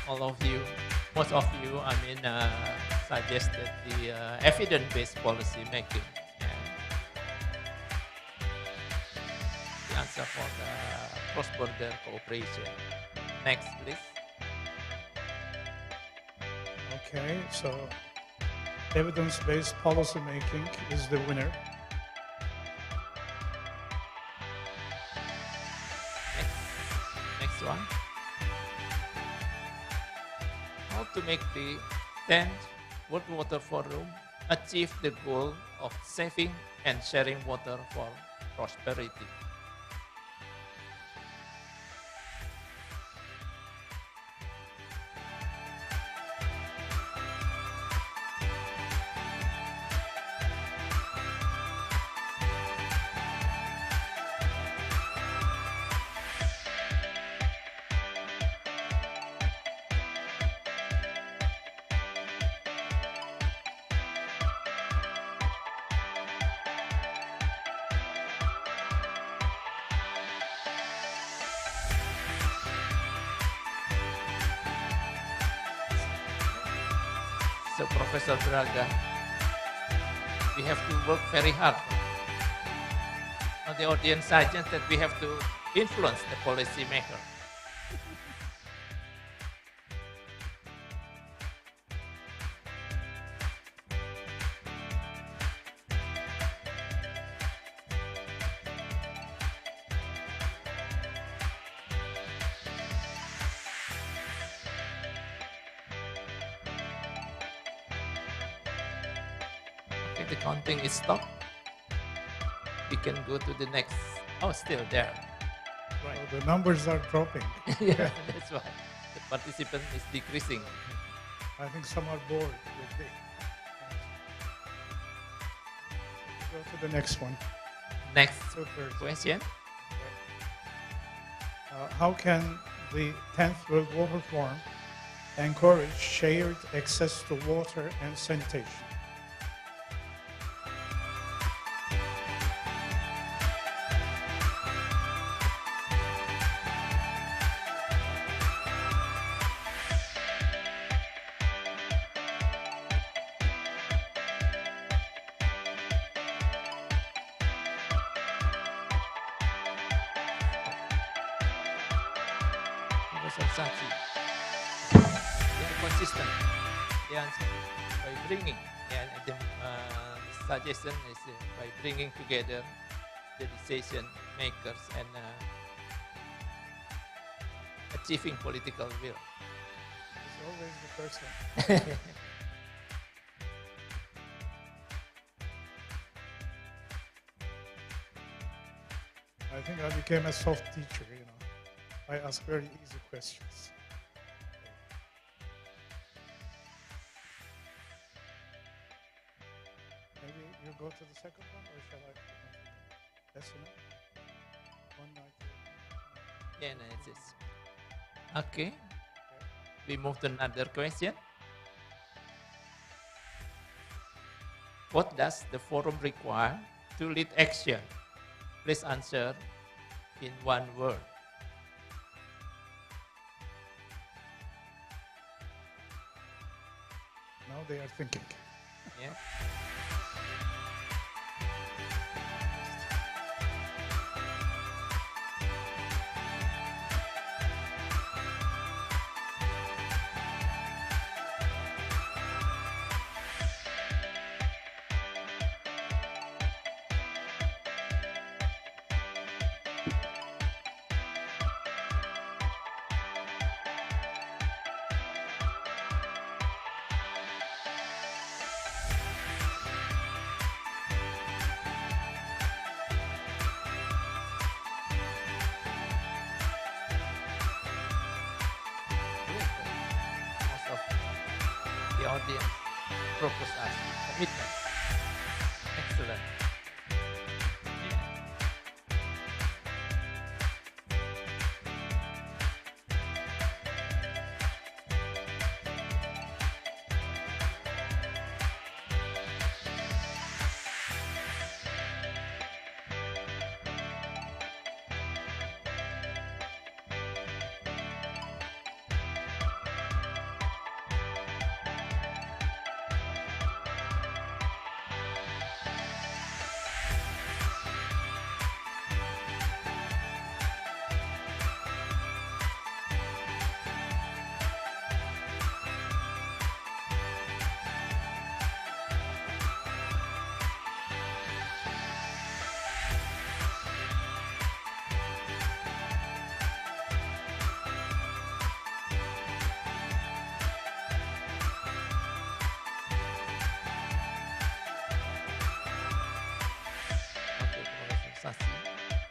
All of you, most of you, suggested the evidence-based policy making. And the answer for the cross-border cooperation. Next, please. Okay, so evidence-based policy making is the winner. Next one. How to make the 10th World Water Forum achieve the goal of saving and sharing water for prosperity. So Professor Braga, we have to work very hard. Now the audience suggests that we have to influence the policy maker. The counting is stopped. We can go to the next. Oh, still there. Right. So the numbers are dropping. Yeah, that's why the participant is decreasing. I think some are bored with the. Go to the next one. Next question. How can the 10th World Water Forum encourage shared access to water and sanitation? They are consistent. They are by bringing, the suggestion is by bringing together the decision makers and achieving political will. always the first one. I think I became a soft teacher, you know. I ask very easy questions. Maybe you go to the second one, or shall I continue? Yes or no? One night. Yeah, no, it's just. Okay. We move to another question. What does the forum require to lead action? Please answer in one word. Now they are thinking. Yeah. The audience propose us commitment. Excellent.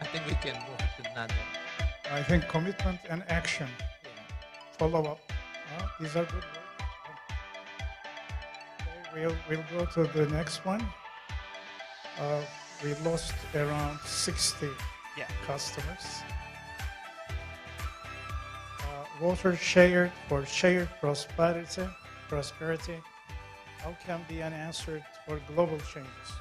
I think we can move to another. I think commitment and action. Follow up. These are good words. Okay, we'll go to the next one. We lost around 60 customers. Water shared for shared prosperity. How can be an answer for global changes?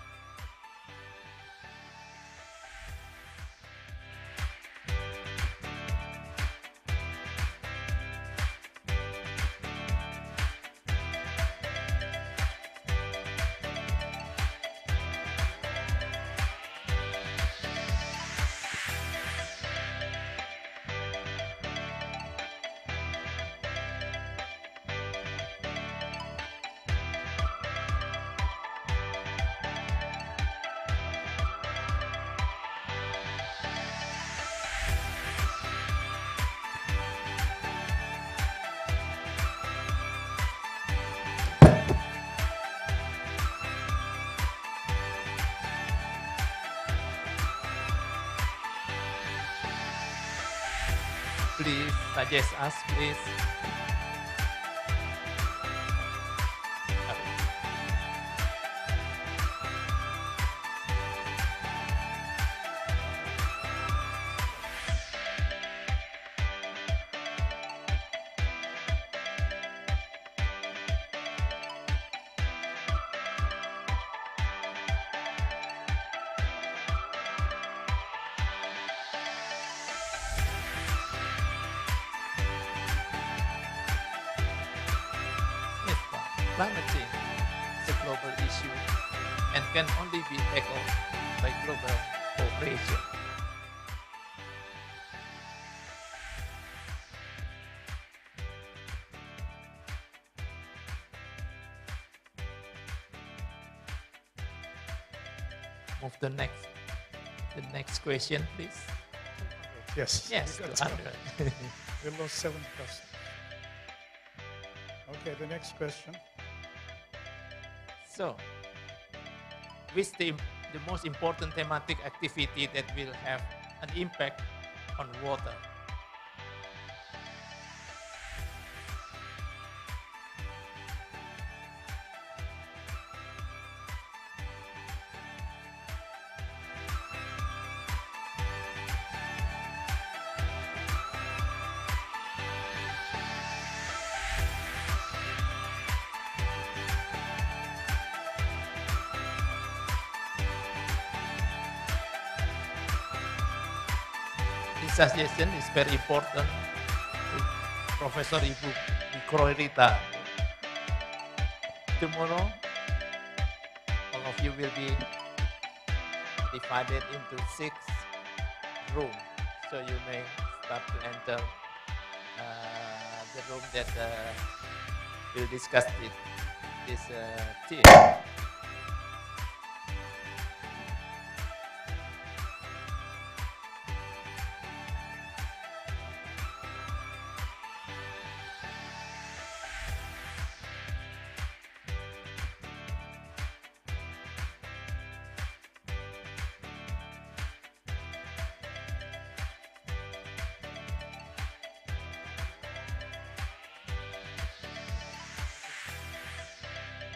Please suggest us, please. Climate change is a global issue and can only be tackled by global cooperation. Move the next question, please. Yes. Yes, We got 200. We lost 7 customers. Okay, the next question. So, which the most important thematic activity that will have an impact on water? This suggestion is very important to Professor Ibu Mikroerita. Tomorrow, all of you will be divided into 6 rooms. So you may start to enter the room that will discuss this theme.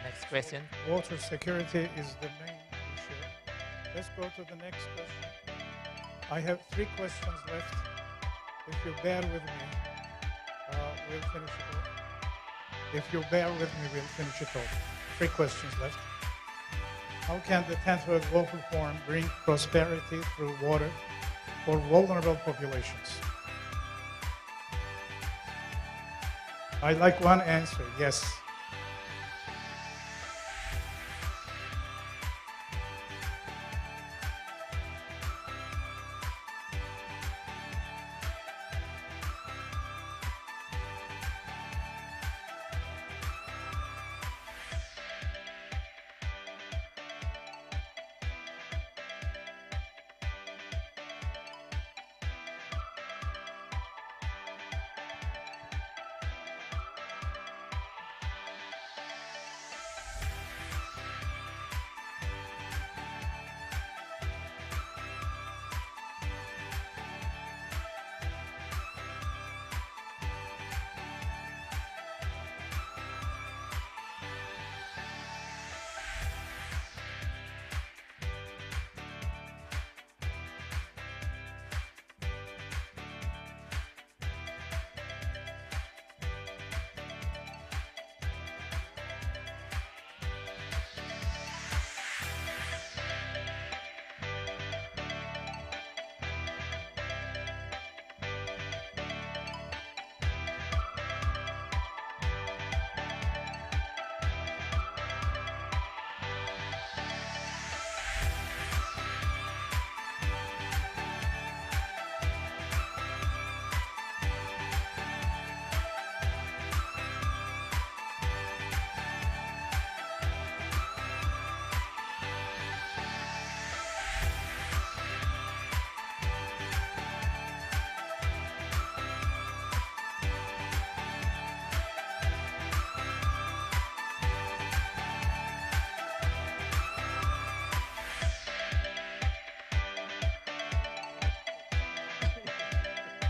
Next question. Water security is the main issue. Let's go to the next question. I have 3 questions left. If you bear with me, we'll finish it off. If you bear with me, we'll finish it off. 3 questions left. How can the 10th World Water Forum bring prosperity through water for vulnerable populations? I like one answer, yes.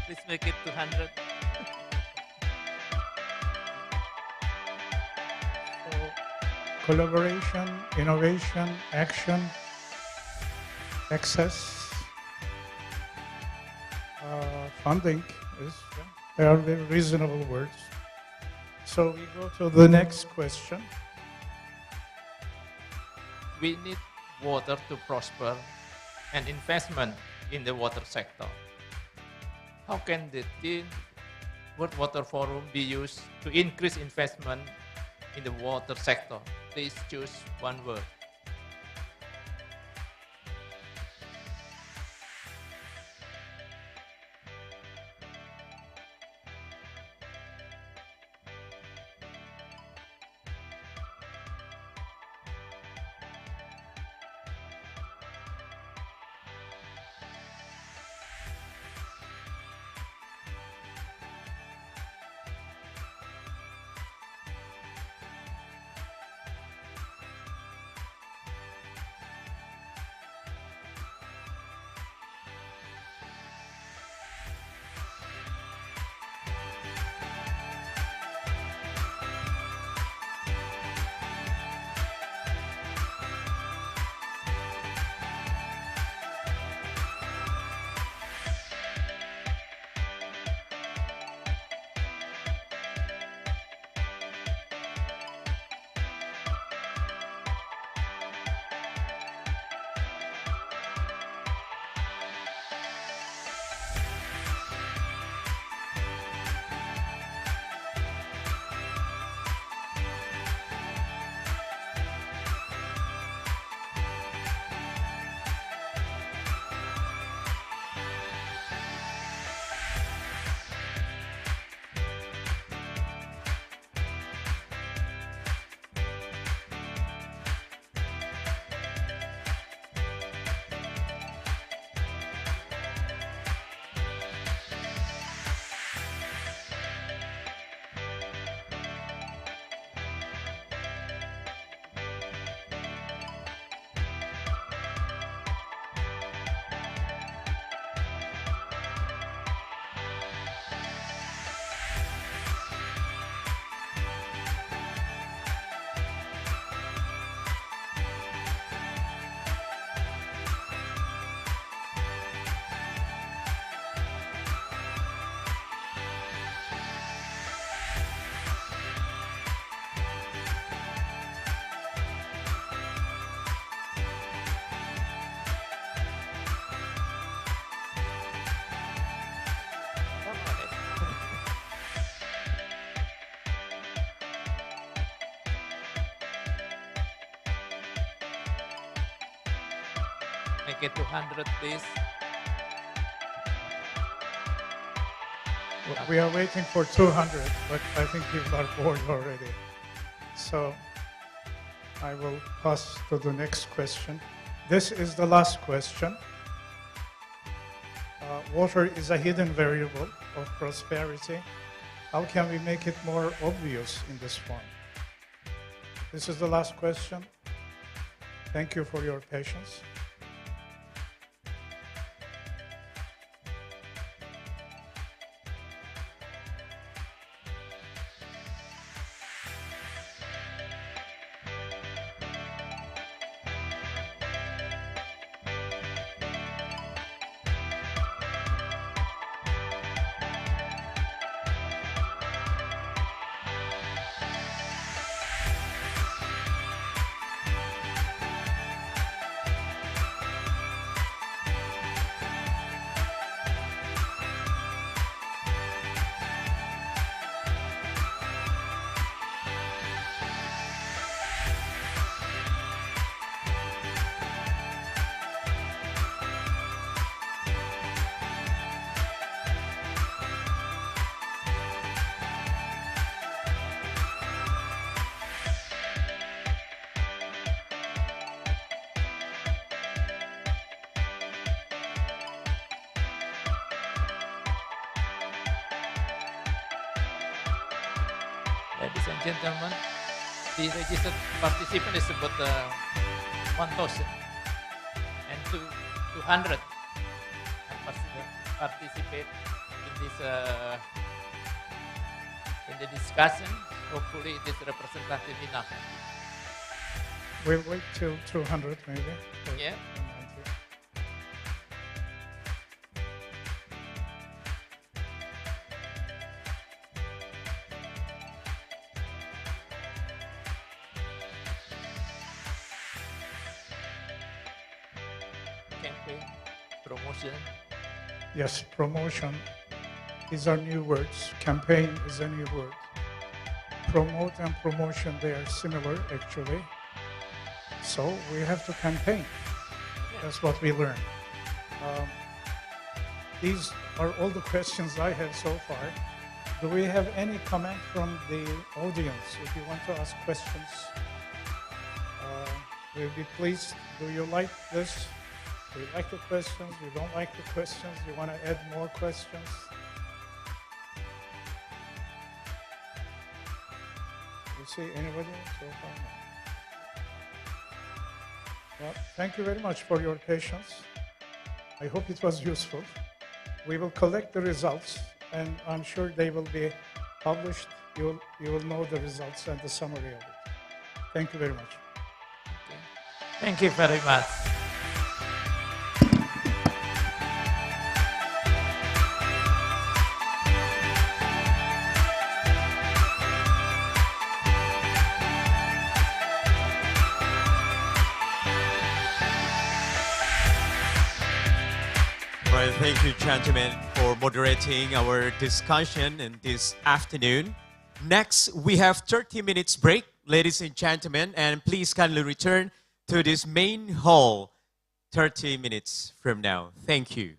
Please make it 200. So, collaboration, innovation, action, access, funding is, they are very reasonable words. So we go to the next question. We need water to prosper and investment in the water sector. How can the 10th World Water Forum be used to increase investment in the water sector? Please choose one word. Make it 200, please. We are waiting for 200, but I think people are bored already. So I will pass to the next question. This is the last question. Water is a hidden variable of prosperity. How can we make it more obvious in this form? This is the last question. Thank you for your patience. Ladies and gentlemen, the registered participant is about 1,000 and 200 participate in this in the discussion. Hopefully, it is representative enough. We'll wait till 200 maybe. Yeah. Campaign, promotion. Yes, promotion is our new words. Campaign is a new word. Promote and promotion, they are similar actually. So we have to campaign. That's what we learned. These are all the questions I have so far. Do we have any comment from the audience? If you want to ask questions, we'll be pleased. Do you like this? Do you like the questions? You don't like the questions? You want to add more questions? You see anybody so far? No. Well, thank you very much for your patience. I hope it was useful. We will collect the results, and I'm sure they will be published. You will know the results and the summary of it. Thank you very much. Thank you very much. Well, thank you, gentlemen, for moderating our discussion in this afternoon. Next, we have 30 minutes break, ladies and gentlemen, and please kindly return to this main hall 30 minutes from now. Thank you.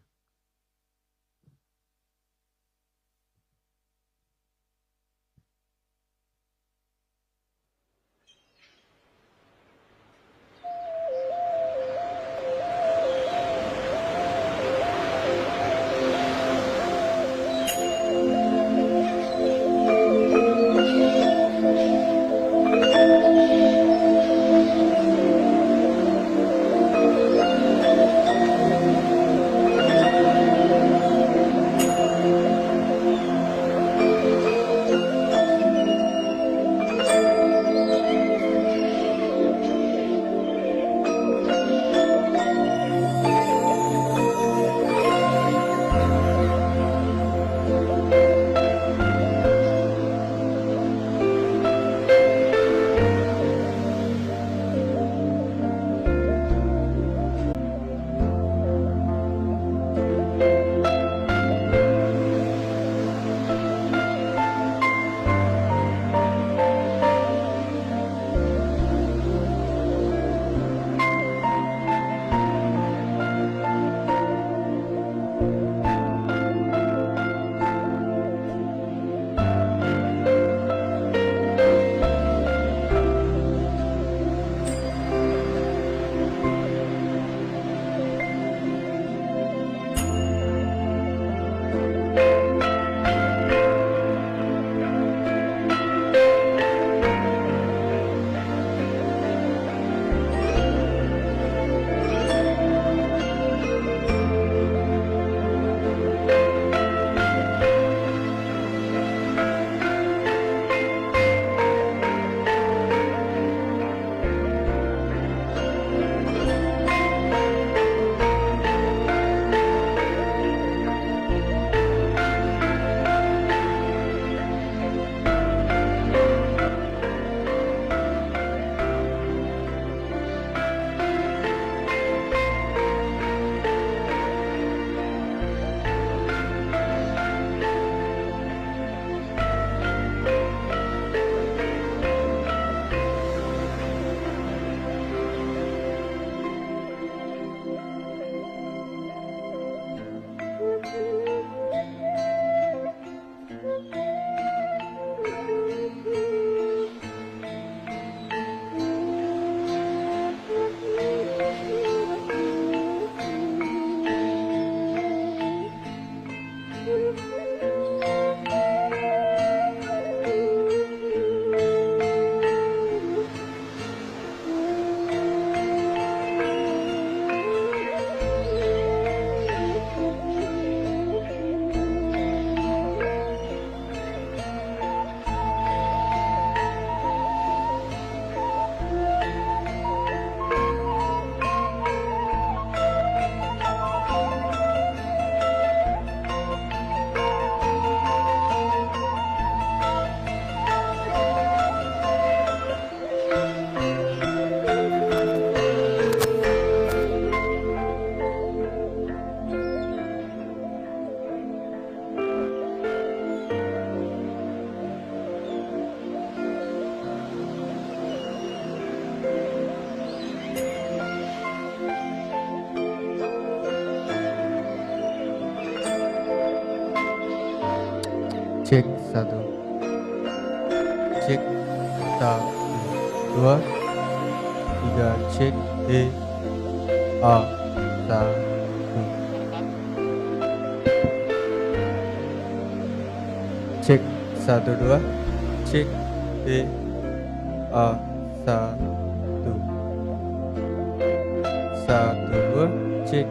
Cek 1. Cek 1 2 3 cek A 1. Cek 1 2 cek A 1 1 2 cek.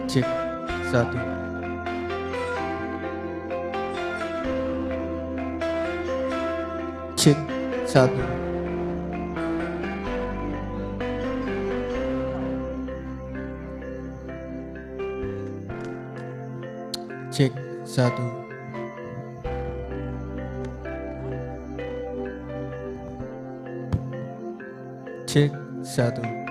Cek 1. Cek 1. Cek 1. Cek 1.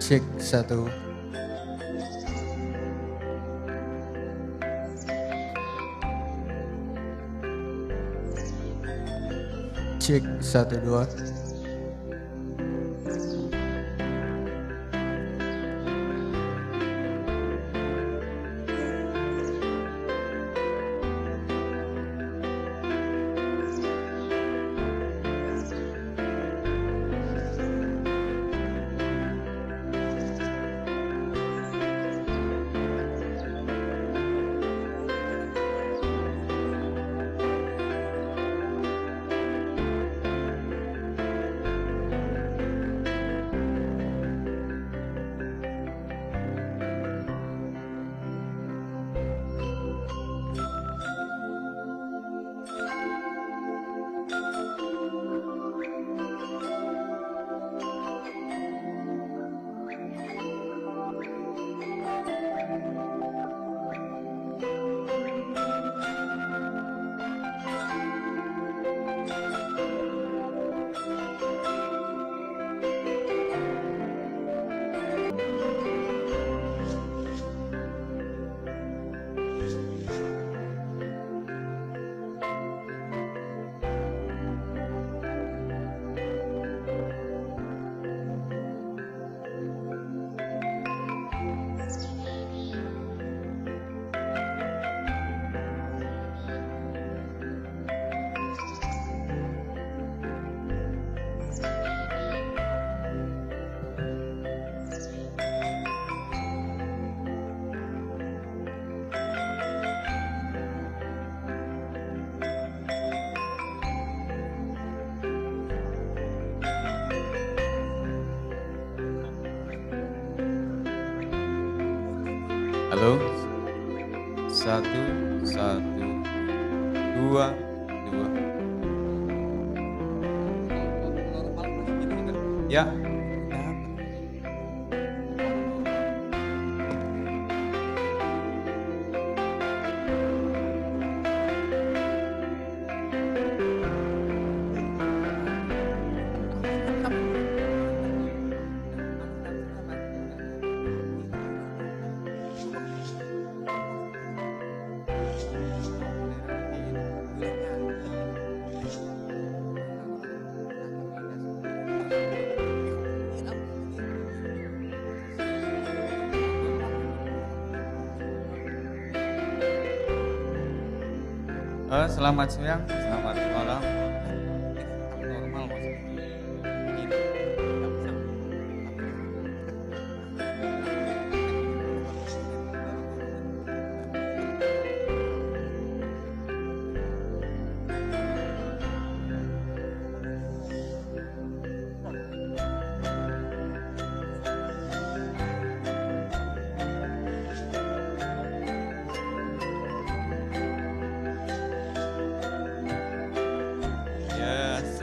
Cek satu. Cek satu dua. Halo, satu, satu, dua, dua. Ya. Selamat siang, selamat malam. Normal maksudnya.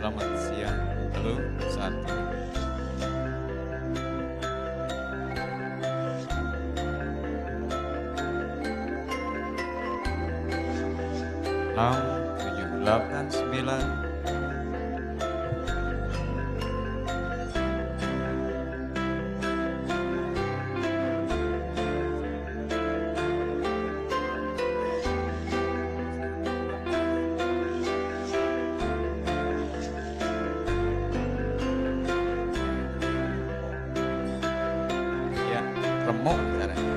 Selamat siang. Halo, satu. Enam, tujuh, delapan, sembilan. Remuk caranya.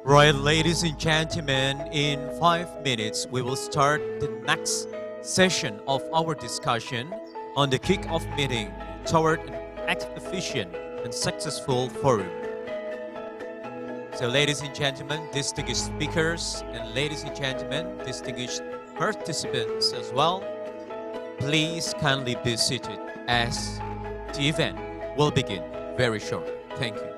Right, ladies and gentlemen, in 5 minutes, we will start the next session of our discussion on the kick-off meeting toward an efficient and successful forum. So, ladies and gentlemen, distinguished speakers, and ladies and gentlemen, distinguished participants as well, please kindly be seated as the event will begin very shortly. Thank you.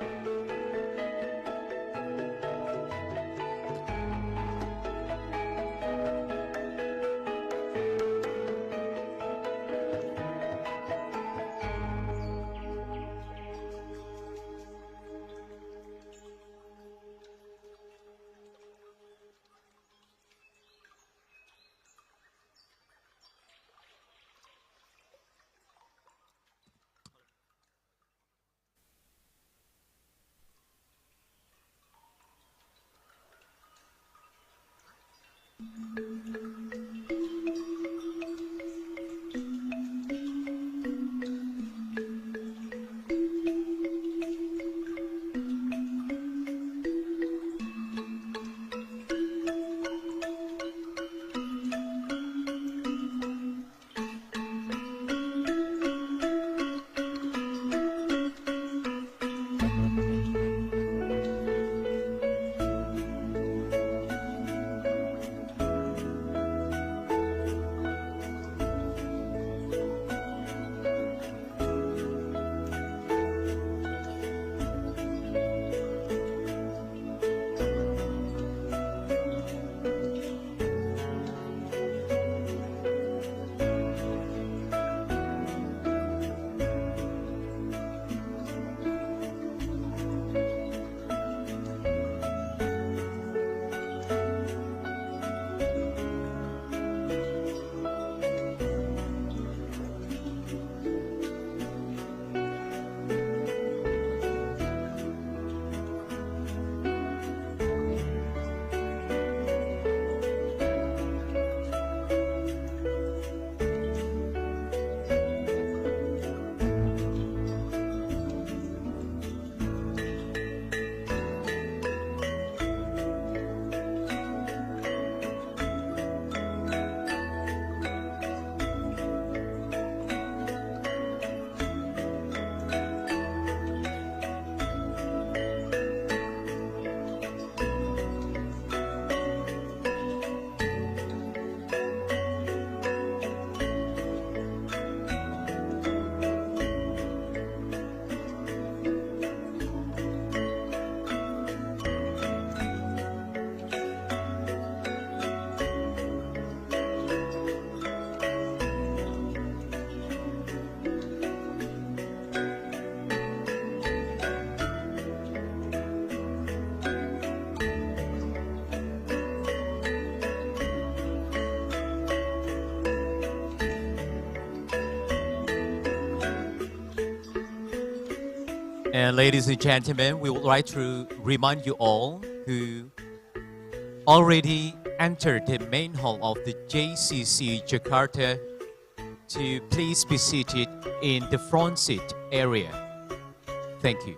And ladies and gentlemen, we would like to remind you all who already entered the main hall of the JCC Jakarta to please be seated in the front seat area. Thank you.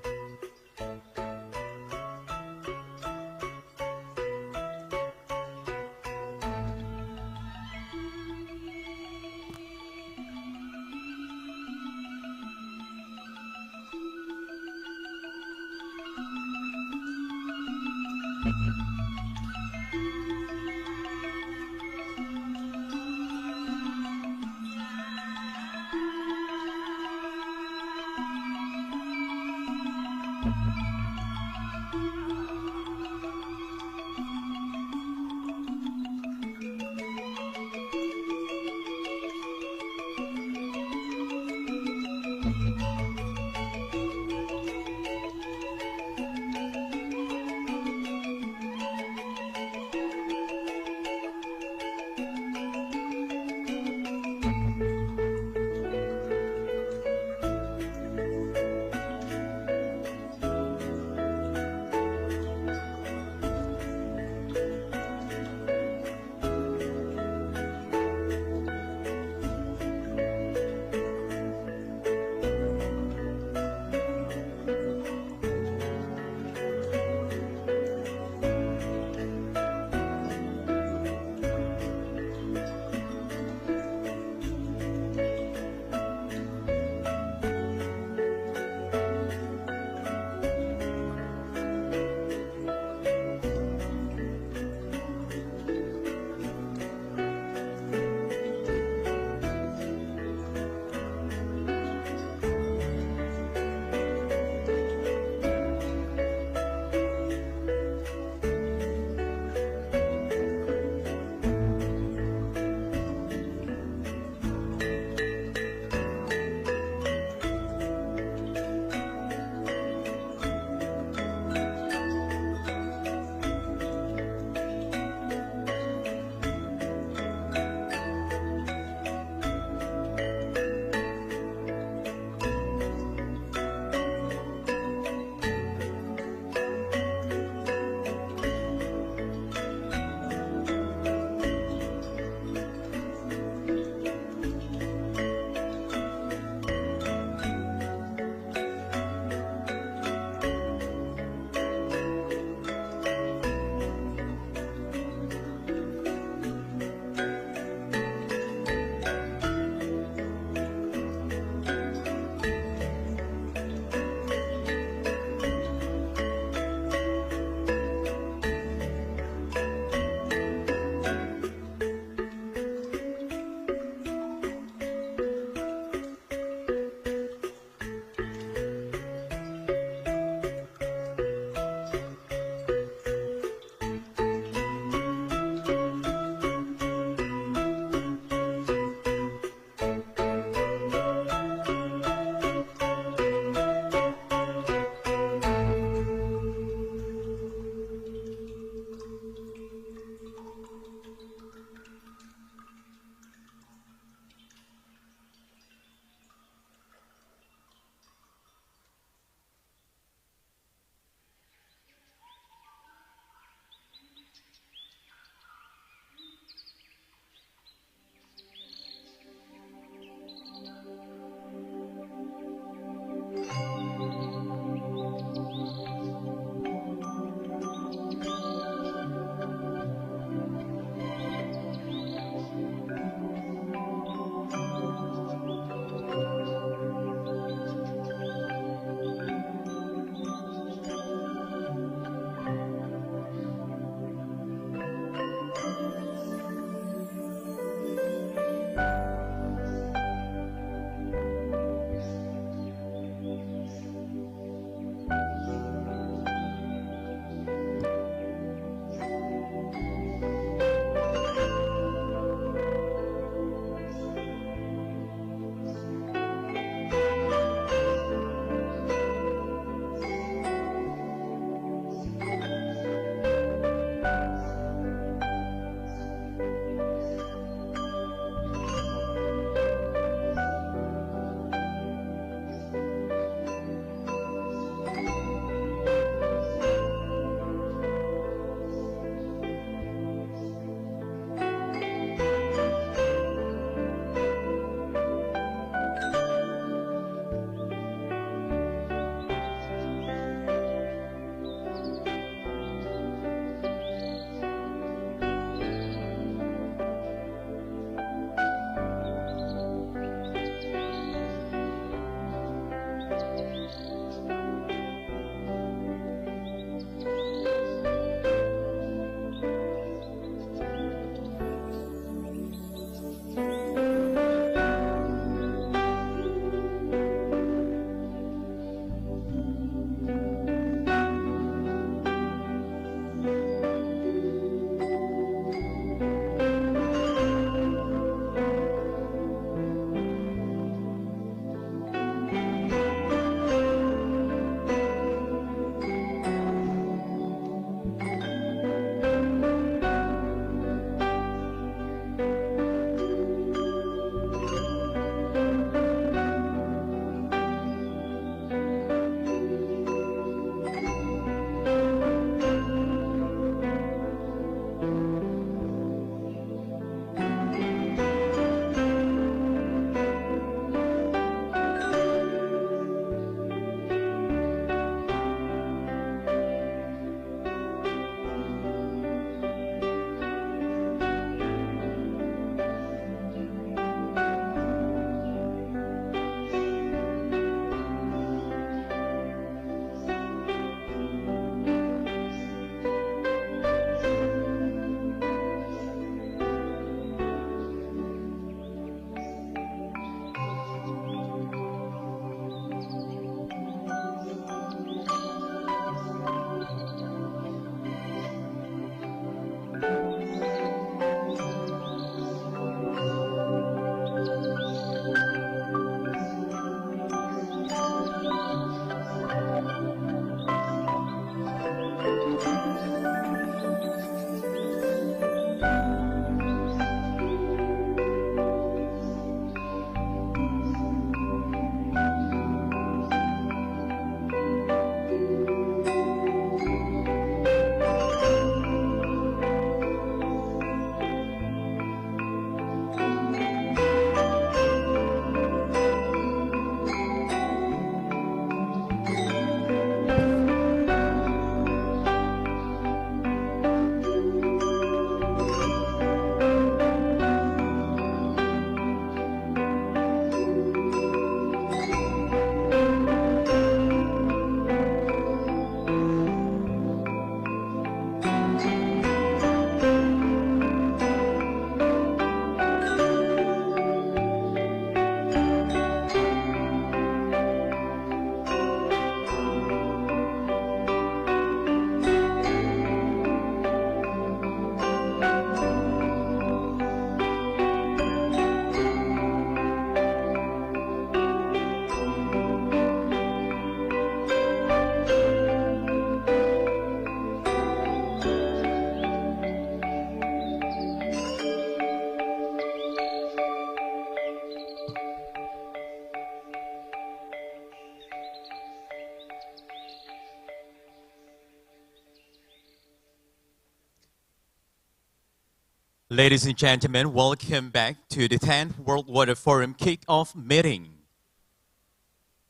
Ladies and gentlemen, welcome back to the 10th World Water Forum Kick-Off meeting.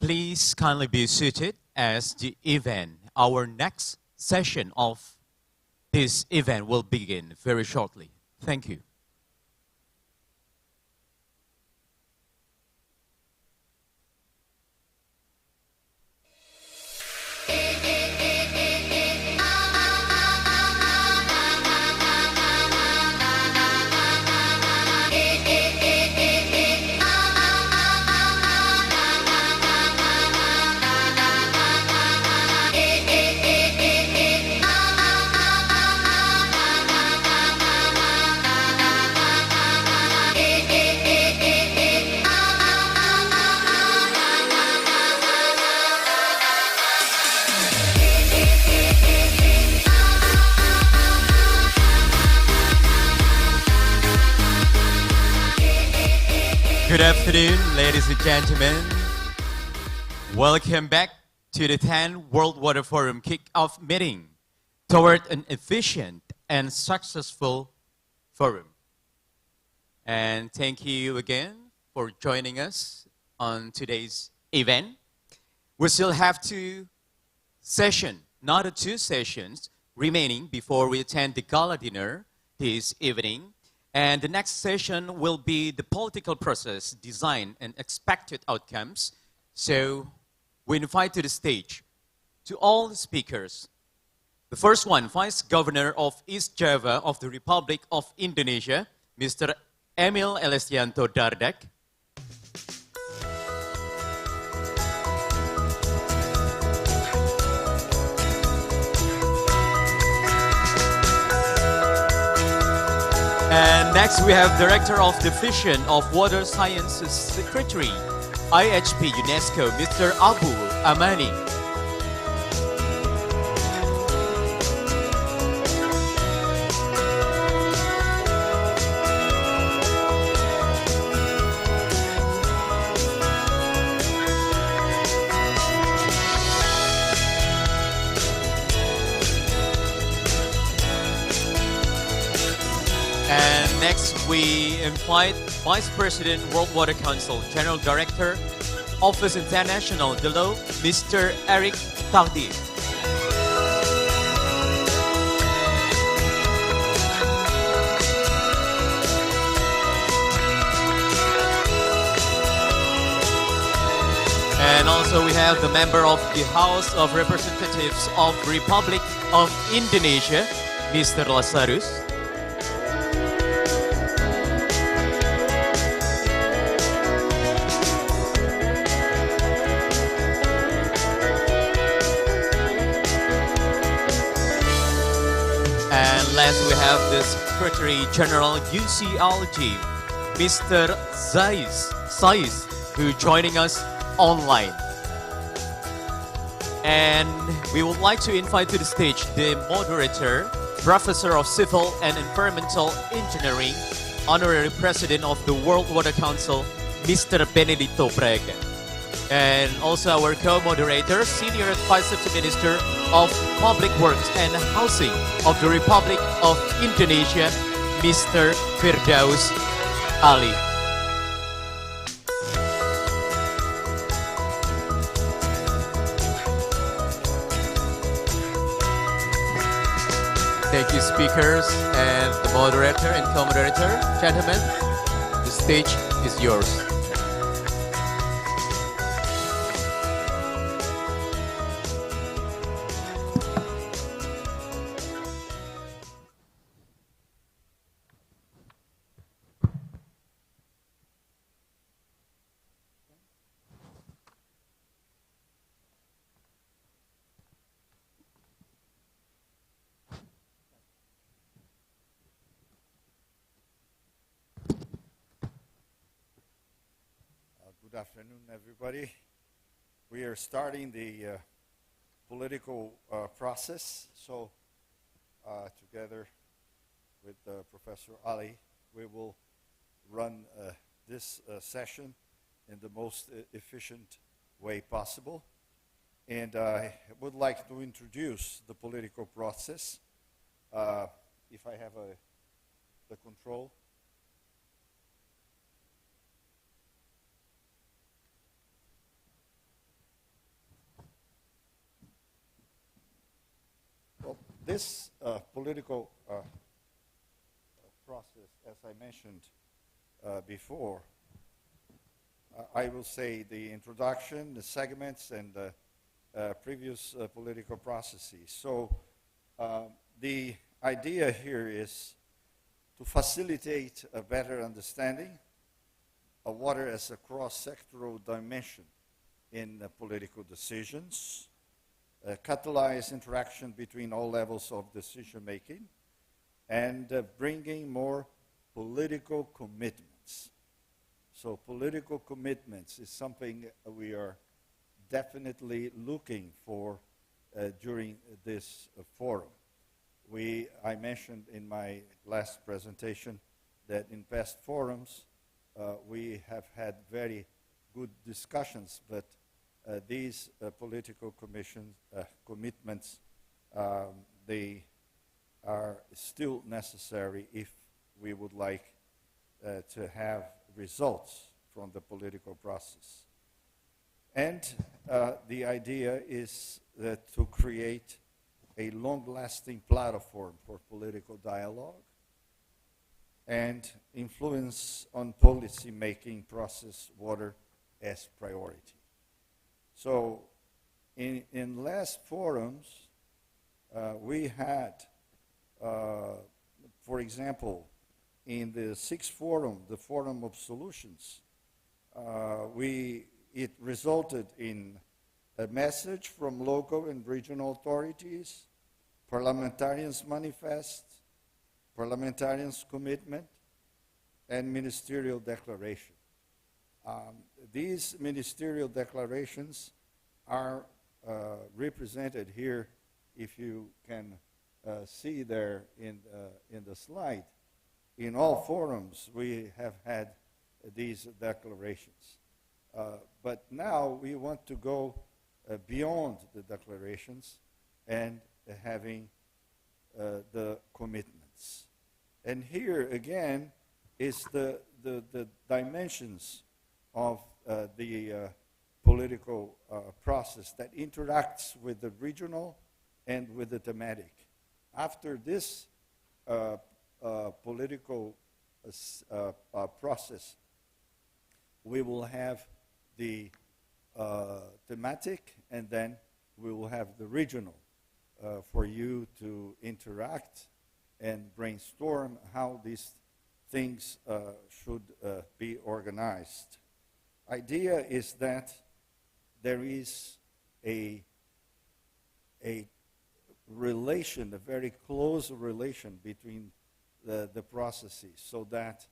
Please kindly be seated as the event, our next session of this event will begin very shortly. Thank you. Good afternoon, ladies and gentlemen. Welcome back to the 10th World Water Forum Kick-Off meeting toward an efficient and successful forum. And thank you again for joining us on today's event. We still have two sessions, not two sessions, remaining before we attend the gala dinner this evening. And the next session will be the political process, design, and expected outcomes. So we invite to the stage to all the speakers. The first one, Vice Governor of East Java of the Republic of Indonesia, Mr. Emil Elestianto Dardak. And next we have Director of Division of Water Sciences Secretary, IHP UNESCO, Mr. Abu Amani. And next we invite Vice President World Water Council, General Director, Office International, Delo, Mr. Eric Tardy. And also we have the member of the House of Representatives of the Republic of Indonesia, Mr. Lazarus. And last we have the Secretary General UCLG, Mr. Sais, who joining us online. And we would like to invite to the stage the moderator, Professor of Civil and Environmental Engineering, Honorary President of the World Water Council, Mr. Benedito Braga. And also our co-moderator, Senior Advisor to Minister of Public Works and Housing of the Republic of Indonesia, Mr. Firdaus Ali. Thank you, speakers and the moderator and co-moderator. Gentlemen, the stage is yours. Good afternoon, everybody. We are starting the political process. So, together with Professor Ali, we will run this session in the most efficient way possible. And I would like to introduce the political process. If I have the control. Well, this political process, as I mentioned before, I will say the introduction, the segments, and the previous political processes. So the idea here is to facilitate a better understanding of water as a cross-sectoral dimension in political decisions, catalyze interaction between all levels of decision-making, and bringing more political commitments. So political commitments is something we are definitely looking for during this forum. I mentioned in my last presentation that in past forums we have had very good discussions, but these political commitments, they are still necessary if we would like to have results from the political process. And the idea is to create a long-lasting platform for political dialogue and influence on policy-making process water as priority. So in last forums, we had, for example, in the sixth forum, the Forum of Solutions, it resulted in a message from local and regional authorities, parliamentarians' manifest, parliamentarians' commitment, and ministerial declaration. These ministerial declarations are represented here, if you can see there in the slide. In all forums, we have had these declarations. But now we want to go beyond the declarations and having the commitments. And here again is the dimensions of the political process that interacts with the regional and with the thematic. After this political process, we will have the thematic, and then we will have the regional for you to interact and brainstorm how these things should be organized. Idea is that there is a relation, a very close relation between the processes, so that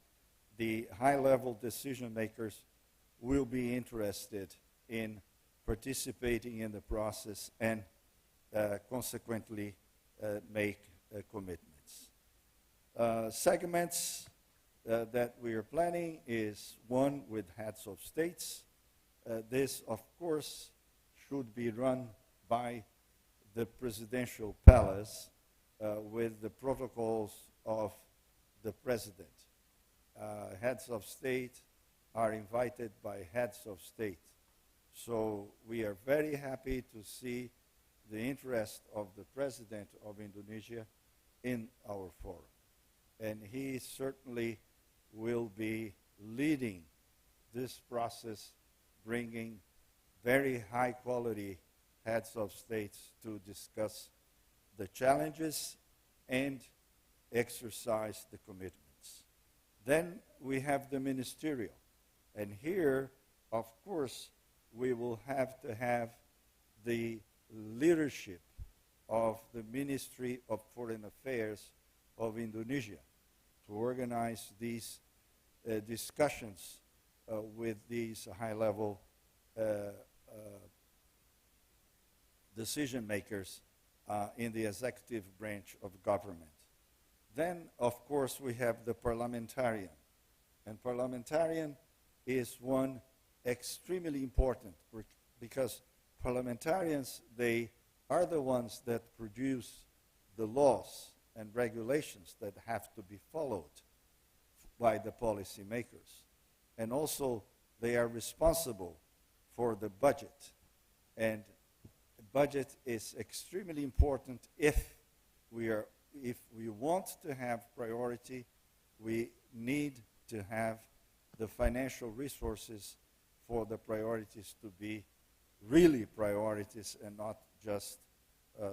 the high-level decision makers will be interested in participating in the process and consequently make commitments. Segments that we are planning is one with heads of states. This, of course, should be run by the presidential palace with the protocols of the president. Heads of state are invited by heads of state. So we are very happy to see the interest of the President of Indonesia in our forum. And he certainly will be leading this process, bringing very high quality heads of states to discuss the challenges and exercise the commitments. Then we have the ministerial. And here, of course, we will have to have the leadership of the Ministry of Foreign Affairs of Indonesia to organize these discussions with these high-level decision makers in the executive branch of government. Then, of course, we have the parliamentarian. And parliamentarian is one extremely important because parliamentarians, they are the ones that produce the laws and regulations that have to be followed by the policymakers. And also, they are responsible for the budget. And the budget is extremely important if we want to have priority, we need to have the financial resources for the priorities to be really priorities and not just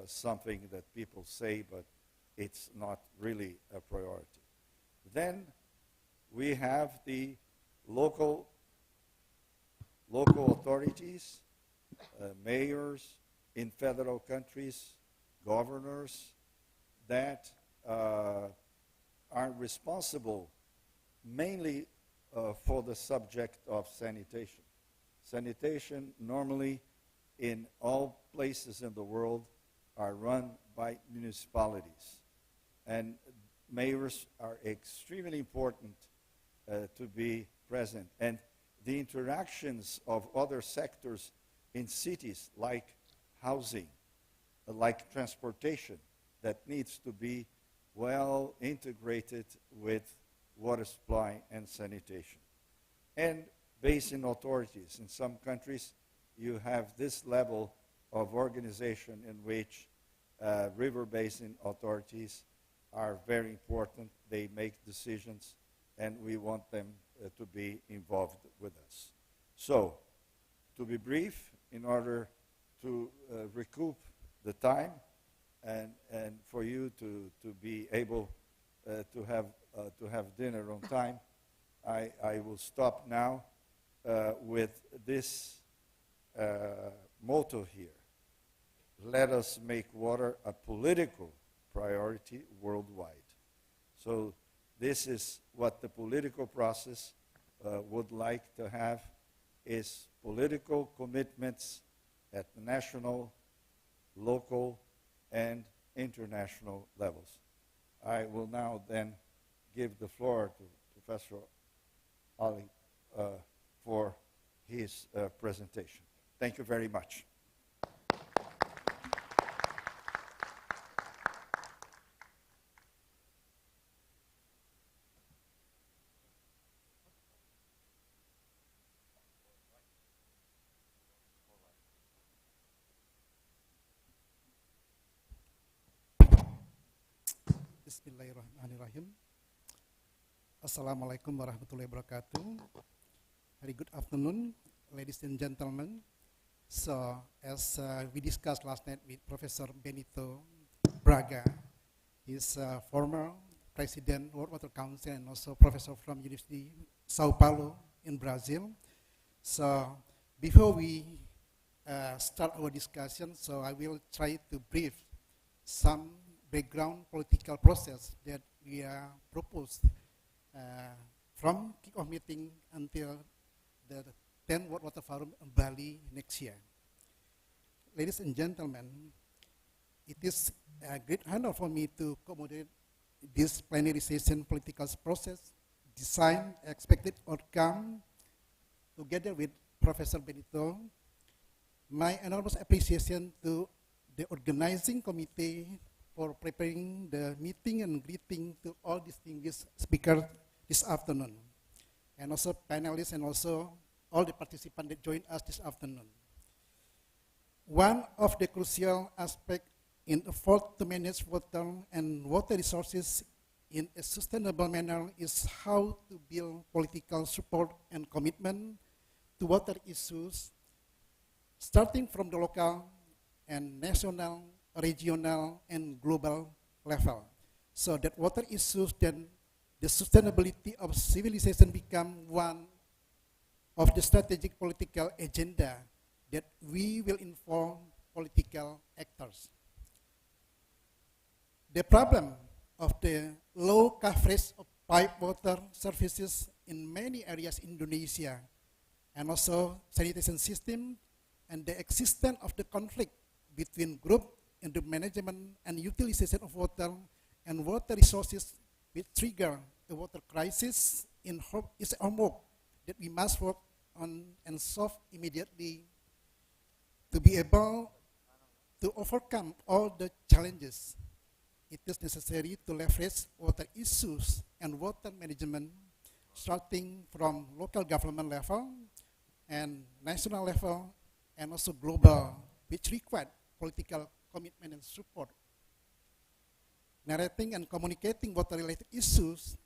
something that people say, but it's not really a priority. Then we have the local authorities, mayors in federal countries, governors, that are responsible mainly for the subject of sanitation. Sanitation normally in all places in the world are run by municipalities. And mayors are extremely important to be present. And the interactions of other sectors in cities like housing, like transportation, that needs to be well integrated with water supply and sanitation. And basin authorities. In some countries, you have this level of organization in which river basin authorities are very important. They make decisions, and we want them to be involved with us. So, to be brief, in order to recoup the time and for you to be able to have dinner on time, I will stop now with this motto here. Let us make water a political priority worldwide. So this is what the political process would like to have, is political commitments at the national, local, and international levels. I will now then give the floor to Professor Ali for his presentation. Thank you very much. Bismillahirrahmanirrahim. Assalamualaikum warahmatullahi wabarakatuh. Very good afternoon, ladies and gentlemen. So, as we discussed last night with Professor Benito Braga, he's former president World Water Council and also professor from University Sao Paulo in Brazil. So, before we start our discussion, so I will try to brief some background political process that we are proposed from kick-off meeting until the 10th World Water Forum in Bali next year. Ladies and gentlemen, it is a great honor for me to accommodate this plenary session political process, design expected outcome, together with Professor Benito. My enormous appreciation to the organizing committee for preparing the meeting and greeting to all distinguished speakers this afternoon, and also panelists and also all the participants that joined us this afternoon. One of the crucial aspects in effort to manage water and water resources in a sustainable manner is how to build political support and commitment to water issues, starting from the local and national, regional, and global level, so that water issues then the sustainability of civilization become one of the strategic political agenda that we will inform political actors. The problem of the low coverage of pipe water services in many areas in Indonesia, and also sanitation system, and the existence of the conflict between group in the management and utilization of water and water resources will trigger the water crisis in hope is a homework that we must work on and solve immediately to be able to overcome all the challenges. It is necessary to leverage water issues and water management starting from local government level and national level and also global, which require political commitment and support. Narrating and communicating water-related issues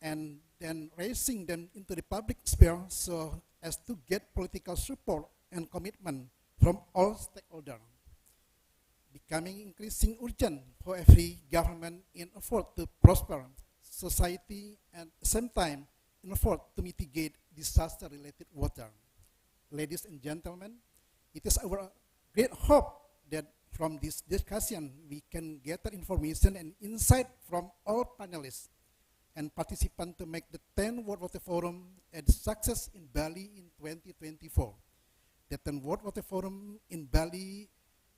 and then raising them into the public sphere so as to get political support and commitment from all stakeholders, becoming increasingly urgent for every government in effort to prosper society and at the same time in effort to mitigate disaster-related water. Ladies and gentlemen, it is our great hope that from this discussion we can gather information and insight from all panelists and participants to make the 10th World Water Forum a success in Bali in 2024. The 10th World Water Forum in Bali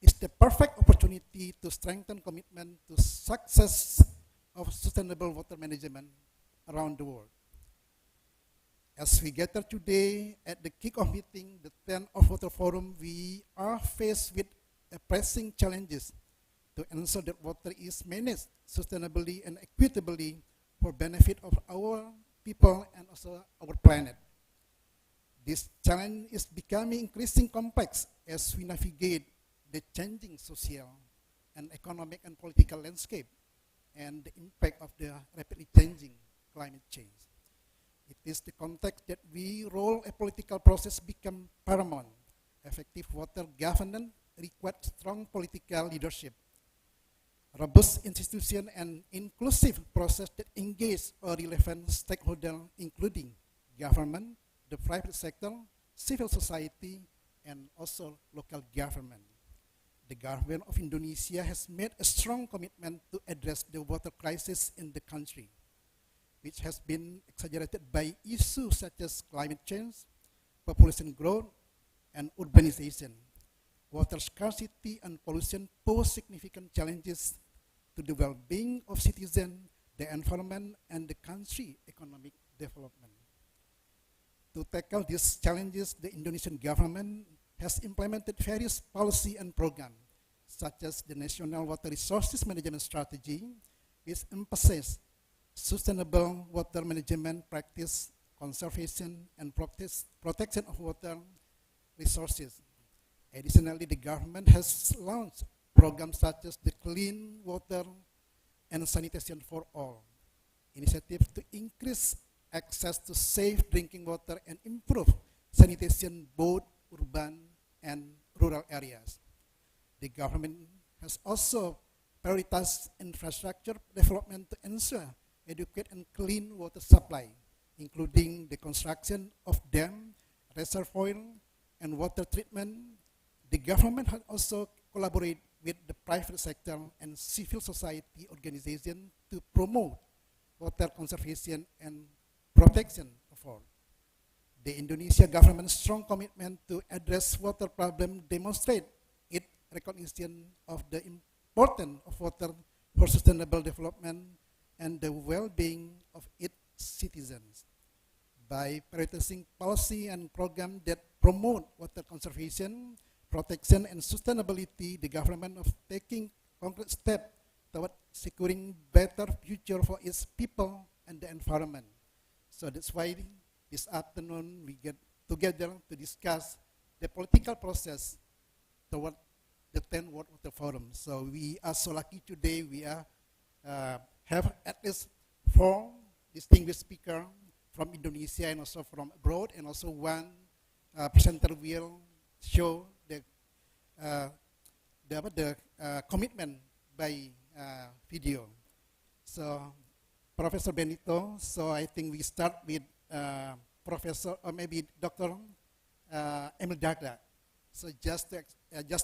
is the perfect opportunity to strengthen commitment to success of sustainable water management around the world. As we gather today at the kickoff meeting, the 10th of Water Forum, we are faced with pressing challenges to ensure that water is managed sustainably and equitably for benefit of our people and also our planet. This challenge is becoming increasingly complex as we navigate the changing social and economic and political landscape and the impact of the rapidly changing climate change. It is the context that we role a political process become paramount. Effective water governance requires strong political leadership, robust institution, and inclusive process that engage all relevant stakeholders, including government, the private sector, civil society, and also local government. The government of Indonesia has made a strong commitment to address the water crisis in the country, which has been exaggerated by issues such as climate change, population growth, and urbanization. Water scarcity and pollution pose significant challenges to the well-being of citizens, the environment, and the country economic development. To tackle these challenges, the Indonesian government has implemented various policy and programs, such as the National Water Resources Management Strategy, which emphasizes sustainable water management practice, conservation, and protection of water resources. Additionally, the government has launched programs such as the Clean Water and Sanitation for All, initiatives to increase access to safe drinking water and improve sanitation both urban and rural areas. The government has also prioritized infrastructure development to ensure adequate and clean water supply, including the construction of dam, reservoir, and water treatment. The government has also collaborated with the private sector and civil society organizations to promote water conservation and protection of all. The Indonesia government's strong commitment to address water problem demonstrate its recognition of the importance of water for sustainable development and the well-being of its citizens. By prioritizing policy and programs that promote water conservation, protection, and sustainability, the government is taking concrete steps toward securing better future for its people and the environment. So that's why this afternoon we get together to discuss the political process toward the 10th World Water Forum. So we are so lucky today. We are have at least 4 distinguished speakers from Indonesia and also from abroad, and also one presenter will show the commitment by video. So Professor Benito, so I think we start with Professor, or maybe Dr. Emil Dada. So just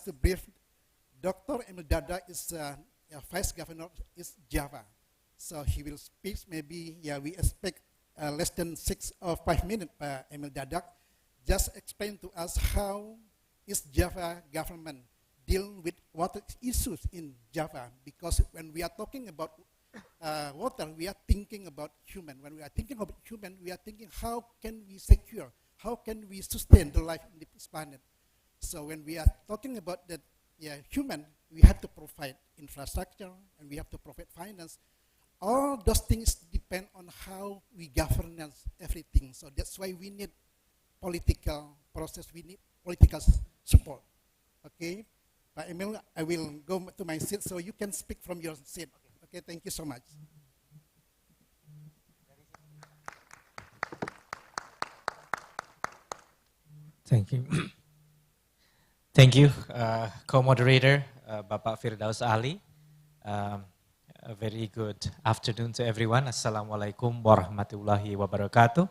to brief, Dr. Emil Dada is Vice Governor is Java. So he will speak maybe, we expect less than 6 or 5 minutes per Emil Dada. Just explain to us how is Java government dealing with water issues in Java, because when we are talking about water, we are thinking about human. When we are thinking about human, we are thinking how can we secure, how can we sustain the life in this planet. So when we are talking about that human, we have to provide infrastructure and we have to provide finance. All those things depend on on how we governance everything. So that's why we need political process, we need political support. Okay? Pak Emil, I will go to my seat so you can speak from your seat. Okay, thank you so much. Thank you. Thank you, co-moderator, Bapak Firdaus Ali. A very good afternoon to everyone. Assalamualaikum warahmatullahi wabarakatuh.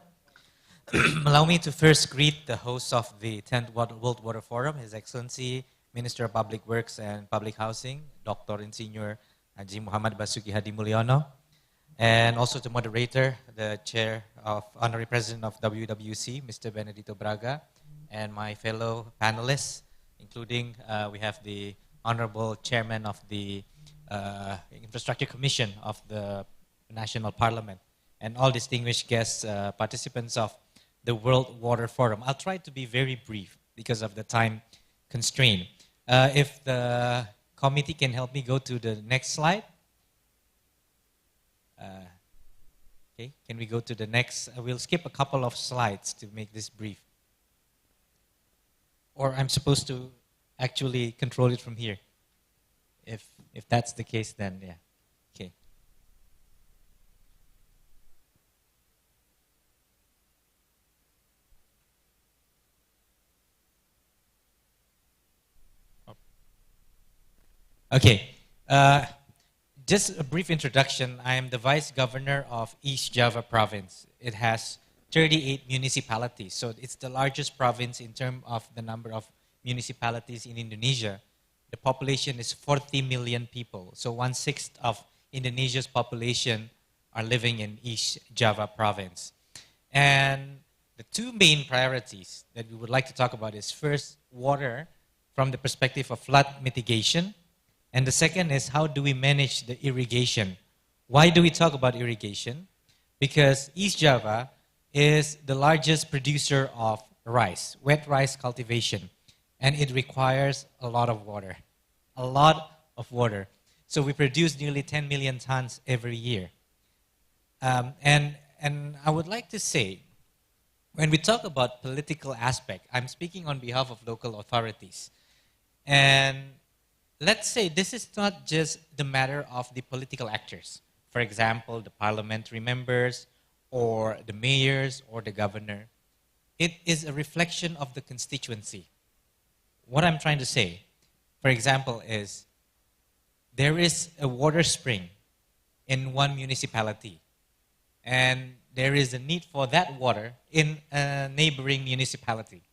Allow me to first greet the host of the 10th World Water Forum, His Excellency, Minister of Public Works and Public Housing, Dr. Insinyur Haji Muhammad Basuki Hadi Mulyono, and also the moderator, the Chair of Honorary President of WWC, Mr. Benedito Braga, and my fellow panelists, including we have the Honorable Chairman of the Infrastructure Commission of the National Parliament, and all distinguished guests, participants of the World Water Forum. I'll try to be very brief because of the time constraint. If the committee can help me go to the next slide. Okay, can we go to the next? We'll skip a couple of slides to make this brief. Or I'm supposed to actually control it from here. If that's the case, then yeah. Okay. Okay. Just a brief introduction. I am the Vice Governor of East Java Province. It has 38 municipalities. So it's the largest province in terms of the number of municipalities in Indonesia. The population is 40 million people. So 1/6 of Indonesia's population are living in East Java Province. And the two main priorities that we would like to talk about is first, water from the perspective of flood mitigation. And the second is how do we manage the irrigation? Why do we talk about irrigation? Because East Java is the largest producer of rice, wet rice cultivation, and it requires a lot of water, a lot of water. So we produce nearly 10 million tons every year. And I would like to say, when we talk about political aspect, I'm speaking on behalf of local authorities. And let's say this is not just the matter of the political actors. For example, the parliamentary members, or the mayors, or the governor. It is a reflection of the constituency. What I'm trying to say, for example, is there is a water spring in one municipality, and there is a need for that water in a neighboring municipality.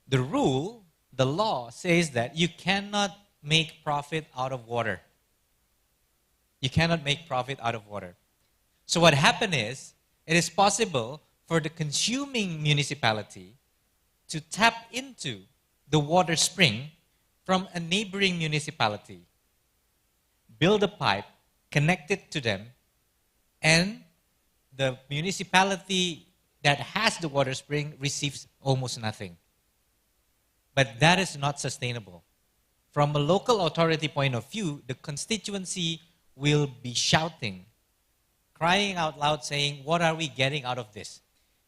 The rule, the law says that you cannot make profit out of water. You cannot make profit out of water. So what happened is, it is possible for the consuming municipality to tap into the water spring from a neighboring municipality, build a pipe, connect it to them, and the municipality that has the water spring receives almost nothing. But that is not sustainable. From a local authority point of view, the constituency will be shouting, crying out loud, saying, what are we getting out of this?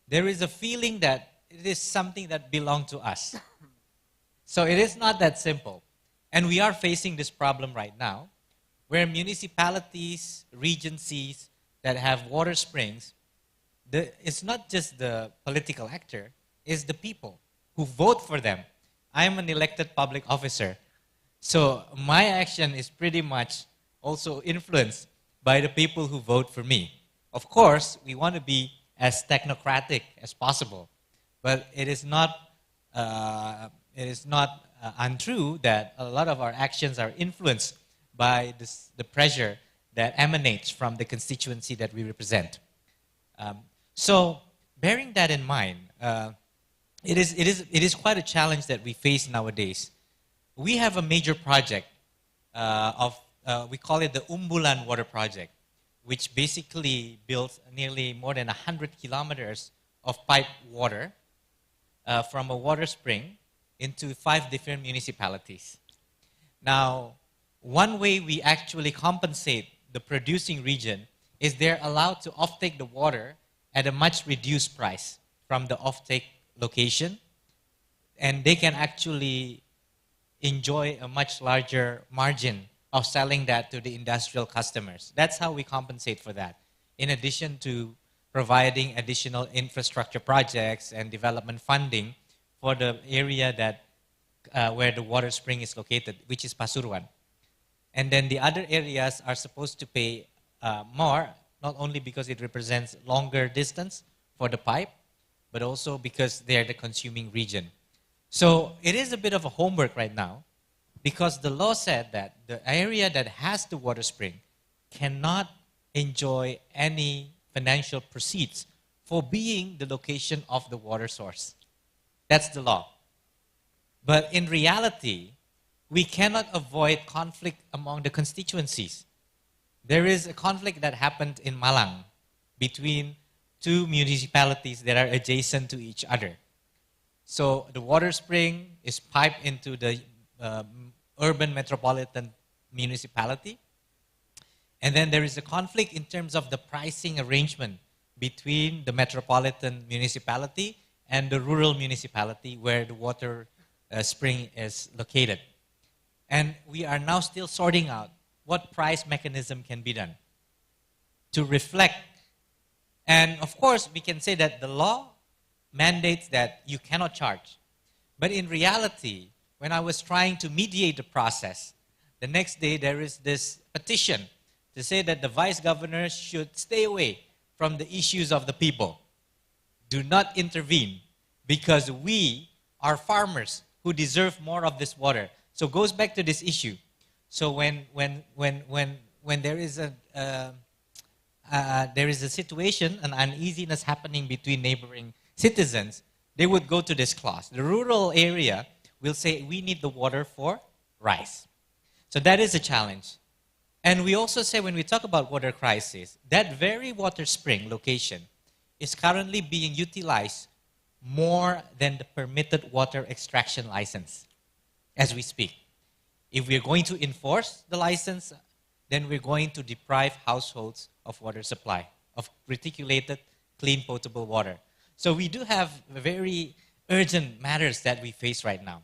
There is a feeling that it is something that belongs to us. So it is not that simple. And we are facing this problem right now, where municipalities, regencies that have water springs, it's not just the political actor, it's the people who vote for them. I'm an elected public officer. So my action is pretty much also influenced by the people who vote for me. Of course, we want to be as technocratic as possible, but it is not untrue that a lot of our actions are influenced by the pressure that emanates from the constituency that we represent. So, bearing that in mind, it is quite a challenge that we face nowadays. We have a major project we call it the Umbulan Water Project, which basically builds nearly more than 100 kilometers of piped water from a water spring into 5 different municipalities. Now, one way we actually compensate the producing region is they're allowed to offtake the water at a much reduced price from the offtake location, and they can actually enjoy a much larger margin of selling that to the industrial customers. That's how we compensate for that, in addition to providing additional infrastructure projects and development funding for the area that where the water spring is located, which is Pasuruan. And then the other areas are supposed to pay more, not only because it represents longer distance for the pipe, but also because they are the consuming region. So it is a bit of a homework right now, because the law said that the area that has the water spring cannot enjoy any financial proceeds for being the location of the water source. That's the law. But in reality, we cannot avoid conflict among the constituencies. There is a conflict that happened in Malang between two municipalities that are adjacent to each other. So the water spring is piped into the urban metropolitan municipality. And then there is a conflict in terms of the pricing arrangement between the metropolitan municipality and the rural municipality where the water spring is located. And we are now still sorting out what price mechanism can be done to reflect. And of course, we can say that the law mandates that you cannot charge. But in reality, when I was trying to mediate the process, the next day there is this petition to say that the vice governor should stay away from the issues of the people. Do not intervene, because we are farmers who deserve more of this water. So it goes back to this issue. So when there is a situation, an uneasiness happening between neighboring citizens, they would go to this clause. The rural area will say, we need the water for rice. So that is a challenge. And we also say, when we talk about water crisis, that very water spring location is currently being utilized more than the permitted water extraction license as we speak. If we're going to enforce the license, then we're going to deprive households of water supply, of reticulated, clean, potable water. So we do have very urgent matters that we face right now.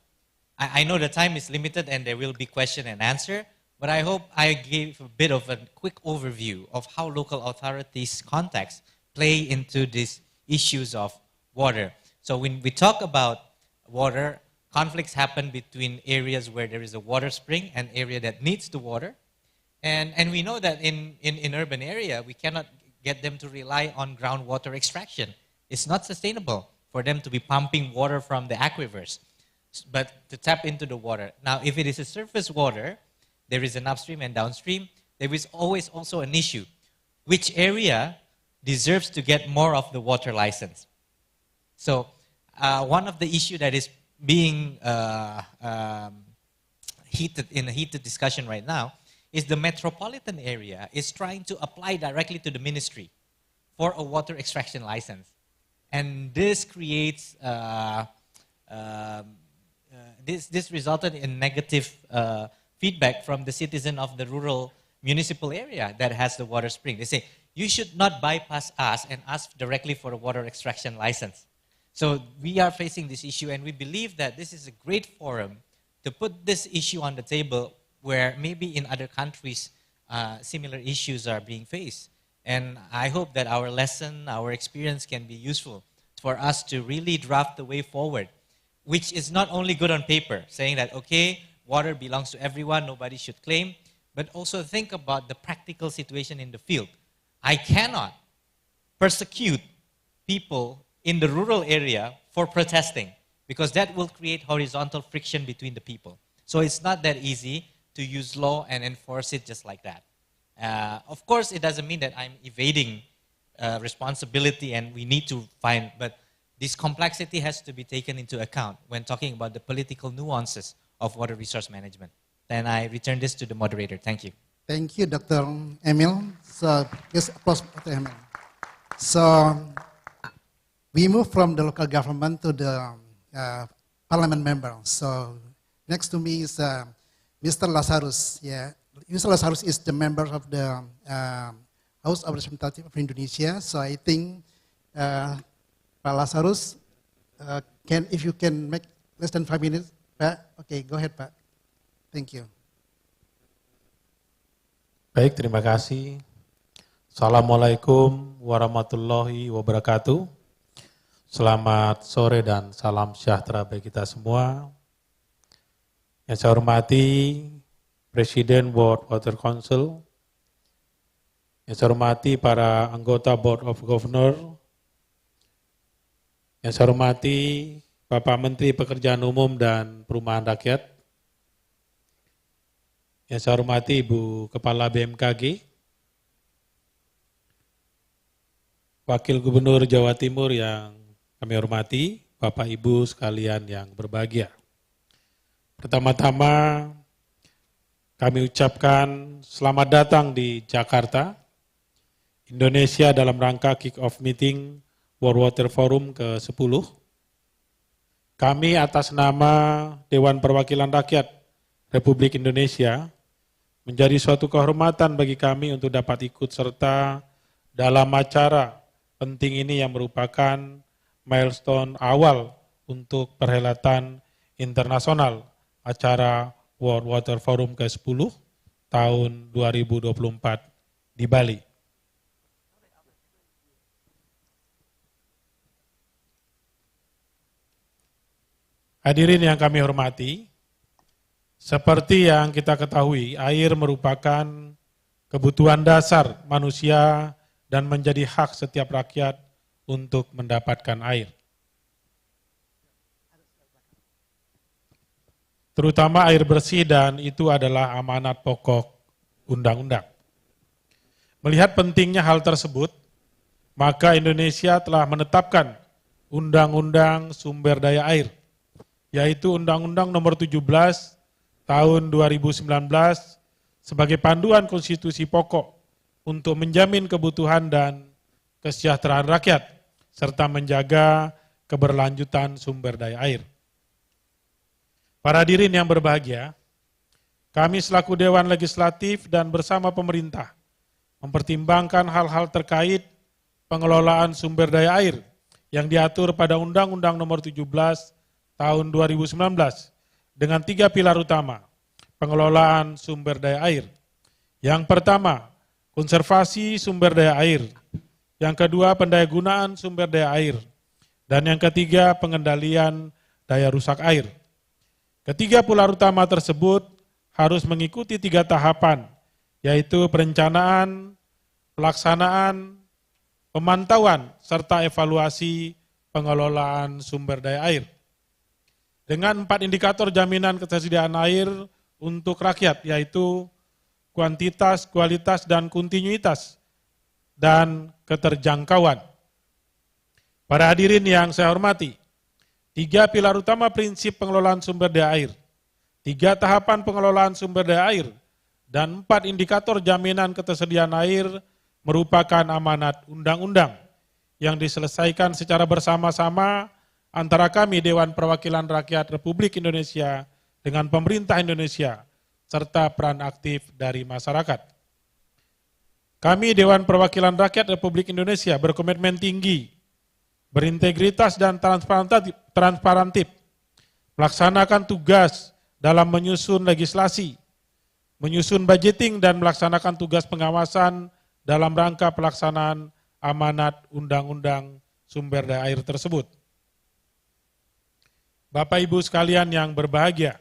I know the time is limited and there will be question and answer, but I hope I gave a bit of a quick overview of how local authorities' contacts play into these issues of water. So when we talk about water, conflicts happen between areas where there is a water spring and area that needs the water. And we know that in urban area, we cannot get them to rely on groundwater extraction. It's not sustainable for them to be pumping water from the aquifers, but to tap into the water. Now, if it is a surface water, there is an upstream and downstream. There is always also an issue. Which area deserves to get more of the water license? So one of the issues that is being heated discussion right now is the metropolitan area is trying to apply directly to the ministry for a water extraction license. And this creates, this resulted in negative feedback from the citizen of the rural municipal area that has the water spring. They say, you should not bypass us and ask directly for a water extraction license. So we are facing this issue, and we believe that this is a great forum to put this issue on the table where maybe in other countries similar issues are being faced. And I hope that our lesson, our experience can be useful for us to really draft the way forward, which is not only good on paper, saying that, okay, water belongs to everyone, nobody should claim, but also think about the practical situation in the field. I cannot persecute people in the rural area for protesting, because that will create horizontal friction between the people. So it's not that easy to use law and enforce it just like that. Of course, it doesn't mean that I'm evading responsibility and we need to find, but this complexity has to be taken into account when talking about the political nuances of water resource management. Then I return this to the moderator. Thank you. Thank you, Dr. Emil. So, yes, applause, Dr. Emil. So, we move from the local government to the parliament member. So, next to me is Mr. Lazarus. Yeah, Mr. Lazarus is the member of the House of Representatives of Indonesia. So I think Pak Lazarus, if you can make less than 5 minutes, Pak. Okay, go ahead, Pak. Thank you. Baik, terima kasih. Assalamualaikum warahmatullahi wabarakatuh. Selamat sore dan salam sejahtera bagi kita semua. Yang saya hormati Presiden World Water Council, yang saya hormati para anggota Board of Governor, yang saya hormati Bapak Menteri Pekerjaan Umum dan Perumahan Rakyat, yang saya hormati Ibu Kepala BMKG, Wakil Gubernur Jawa Timur yang kami hormati, Bapak Ibu sekalian yang berbahagia. Pertama-tama kami ucapkan selamat datang di Jakarta, Indonesia dalam rangka kick-off meeting World Water Forum ke-10. Kami atas nama Dewan Perwakilan Rakyat Republik Indonesia menjadi suatu kehormatan bagi kami untuk dapat ikut serta dalam acara penting ini yang merupakan milestone awal untuk perhelatan internasional acara World Water Forum ke-10 tahun 2024 di Bali. Hadirin yang kami hormati, seperti yang kita ketahui, air merupakan kebutuhan dasar manusia dan menjadi hak setiap rakyat untuk mendapatkan air. Terutama air bersih, dan itu adalah amanat pokok undang-undang. Melihat pentingnya hal tersebut, maka Indonesia telah menetapkan Undang-Undang Sumber Daya Air, yaitu Undang-Undang Nomor 17 Tahun 2019 sebagai panduan konstitusi pokok untuk menjamin kebutuhan dan kesejahteraan rakyat, serta menjaga keberlanjutan sumber daya air. Para hadirin yang berbahagia, kami selaku Dewan Legislatif dan bersama pemerintah mempertimbangkan hal-hal terkait pengelolaan sumber daya air yang diatur pada Undang-Undang Nomor 17 Tahun 2019 dengan 3 pilar utama pengelolaan sumber daya air. Yang pertama, konservasi sumber daya air. Yang kedua, pendayagunaan sumber daya air. Dan yang ketiga, pengendalian daya rusak air. Ketiga pilar utama tersebut harus mengikuti 3 tahapan, yaitu perencanaan, pelaksanaan, pemantauan, serta evaluasi pengelolaan sumber daya air. Dengan 4 indikator jaminan ketersediaan air untuk rakyat, yaitu kuantitas, kualitas, dan kontinuitas, dan keterjangkauan. Para hadirin yang saya hormati, 3 pilar utama prinsip pengelolaan sumber daya air, 3 tahapan pengelolaan sumber daya air, dan 4 indikator jaminan ketersediaan air merupakan amanat undang-undang yang diselesaikan secara bersama-sama antara kami Dewan Perwakilan Rakyat Republik Indonesia dengan pemerintah Indonesia, serta peran aktif dari masyarakat. Kami Dewan Perwakilan Rakyat Republik Indonesia berkomitmen tinggi, berintegritas dan transparantif, melaksanakan tugas dalam menyusun legislasi, menyusun budgeting, dan melaksanakan tugas pengawasan dalam rangka pelaksanaan amanat undang-undang sumber daya air tersebut. Bapak Ibu sekalian yang berbahagia,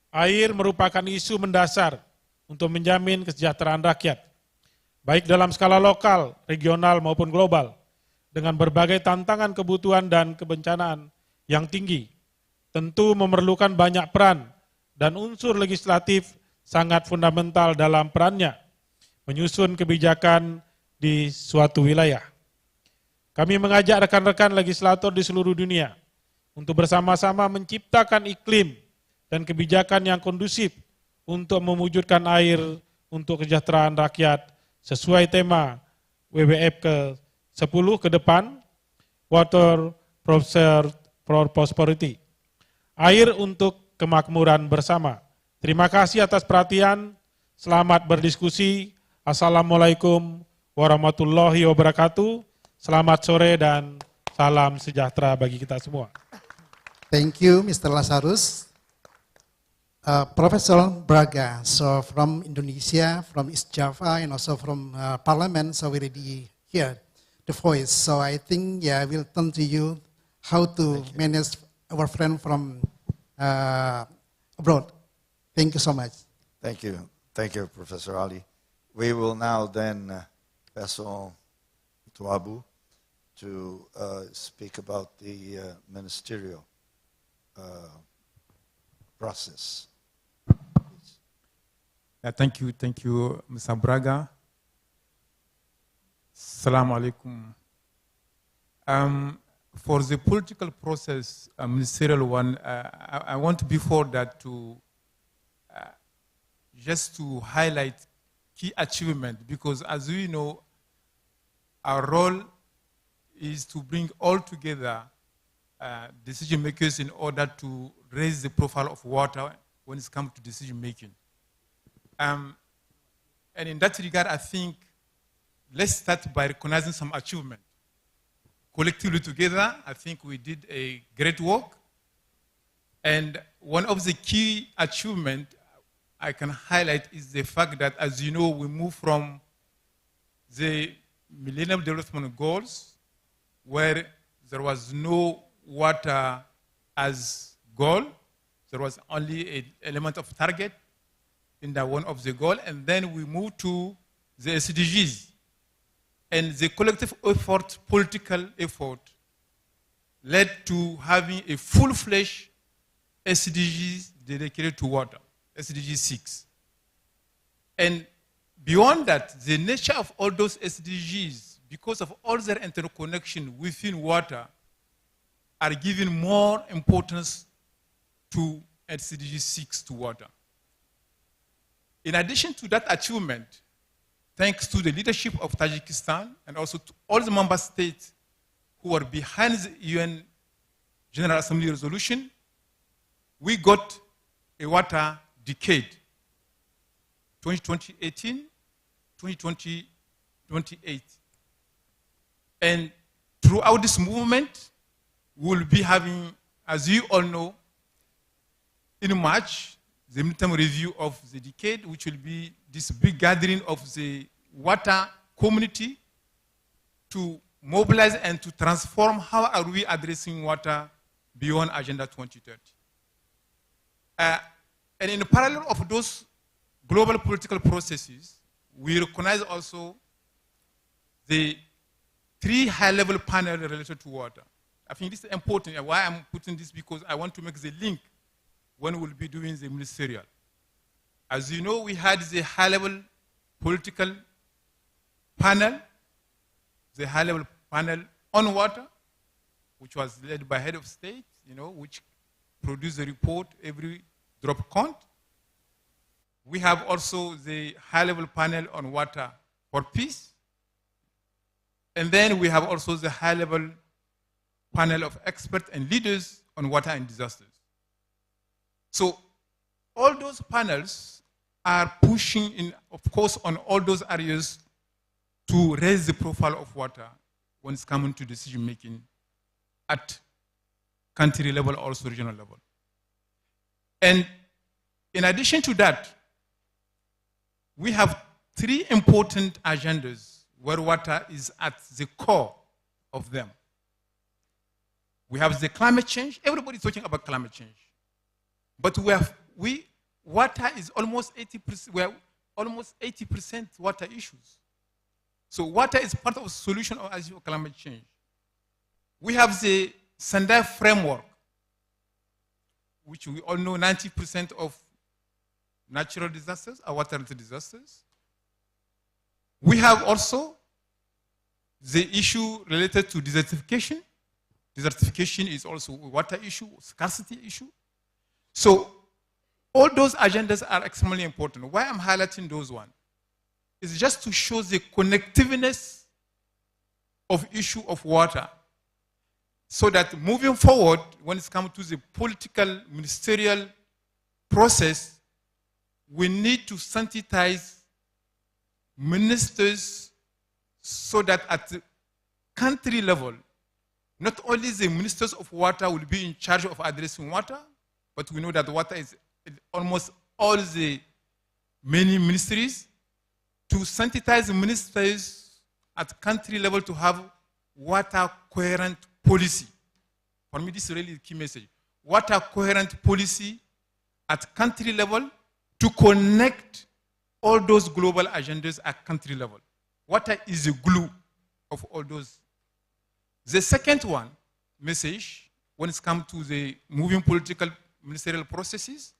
air merupakan isu mendasar untuk menjamin kesejahteraan rakyat, baik dalam skala lokal, regional maupun global, dengan berbagai tantangan kebutuhan dan kebencanaan yang tinggi, tentu memerlukan banyak peran dan unsur legislatif sangat fundamental dalam perannya, menyusun kebijakan di suatu wilayah. Kami mengajak rekan-rekan legislator di seluruh dunia untuk bersama-sama menciptakan iklim dan kebijakan yang kondusif untuk mewujudkan air untuk kesejahteraan rakyat sesuai tema WWF ke-10 ke depan, Water for Prosperity. Air untuk kemakmuran bersama. Terima kasih atas perhatian, selamat berdiskusi. Assalamualaikum warahmatullahi wabarakatuh. Selamat sore dan salam sejahtera bagi kita semua. Thank you, Mr. Lazarus. Professor Braga, so from Indonesia, from East Java, and also from Parliament, so we already hear the voice. So I think, yeah, we'll turn to you how to manage our friend from abroad. Thank you so much. Thank you. Thank you, Professor Ali. We will now then pass on to Abu to speak about the ministerial process. Thank you, Mr. Braga. Assalamu alaikum. For the political process, ministerial one, I want before that to just to highlight key achievement, because as we know, our role is to bring all together decision makers in order to raise the profile of water when it comes to decision making. And in that regard, I think let's start by recognizing some achievement. Collectively together, I think we did a great work. And one of the key achievements I can highlight is the fact that, as you know, we moved from the Millennium Development Goals, where there was no water as goal. There was only an element of target in that one of the goal, and then we moved to the SDGs. And the collective effort, political effort, led to having a full-fledged SDGs dedicated to water, SDG 6. And beyond that, the nature of all those SDGs, because of all their interconnection within water, are giving more importance to SDG 6 to water. In addition to that achievement, thanks to the leadership of Tajikistan and also to all the member states who are behind the UN General Assembly resolution, we got a water decade, 2018, 2028. And throughout this movement, we'll be having, as you all know, in March, the midterm review of the decade, which will be this big gathering of the water community to mobilize and to transform how are we addressing water beyond Agenda 2030. And in parallel of those global political processes, we recognize also the 3 high-level panels related to water. I think this is important. Why I'm putting this, because I want to make the link when we'll be doing the ministerial. As you know, we had the high-level political panel, the high-level panel on water, which was led by head of state, which produced a report, every drop count. We have also the high-level panel on water for peace. And then we have also the high-level panel of experts and leaders on water and disasters. So all those panels are pushing in, of course, on all those areas to raise the profile of water when it's coming to decision making at country level, also regional level. And in addition to that, we have 3 important agendas where water is at the core of them. We have the climate change. Everybody's talking about climate change. But water is almost 80%, we have almost 80% water issues. So water is part of the solution of climate change. We have the Sendai framework, which we all know 90% of natural disasters are water-related disasters. We have also the issue related to desertification. Desertification is also a water issue, scarcity issue. So all those agendas are extremely important. Why I'm highlighting those ones is just to show the connectiveness of issue of water, so that moving forward, when it comes to the political ministerial process, we need to sensitize ministers so that at the country level, not only the ministers of water will be in charge of addressing water, but we know that water is in almost all the many ministries, to sensitize ministers at country level to have water coherent policy. For me, this is really the key message. Water coherent policy at country level to connect all those global agendas at country level. Water is the glue of all those. The second one, message, when it comes to the moving political ministerial processes,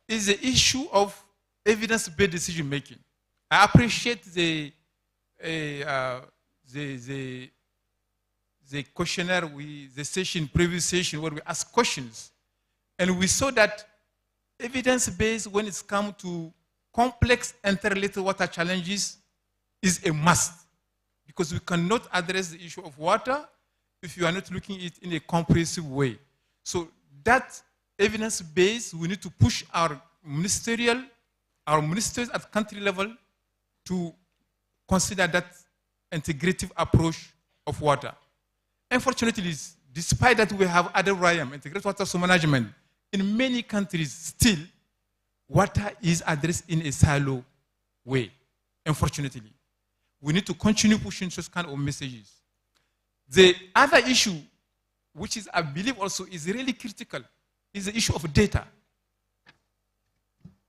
is the issue of evidence-based decision making. I appreciate the questionnaire, the previous session where we asked questions, and we saw that evidence-based, when it's come to complex interrelated water challenges, is a must, because we cannot address the issue of water if you are not looking at it in a comprehensive way. So that evidence-based, we need to push our ministers at country level to consider that integrative approach of water. Unfortunately, despite that we have other RIAM, integrated water resource management, in many countries still, water is addressed in a silo way, unfortunately. We need to continue pushing those kind of messages. The other issue, which is, I believe also is really critical, is the issue of data.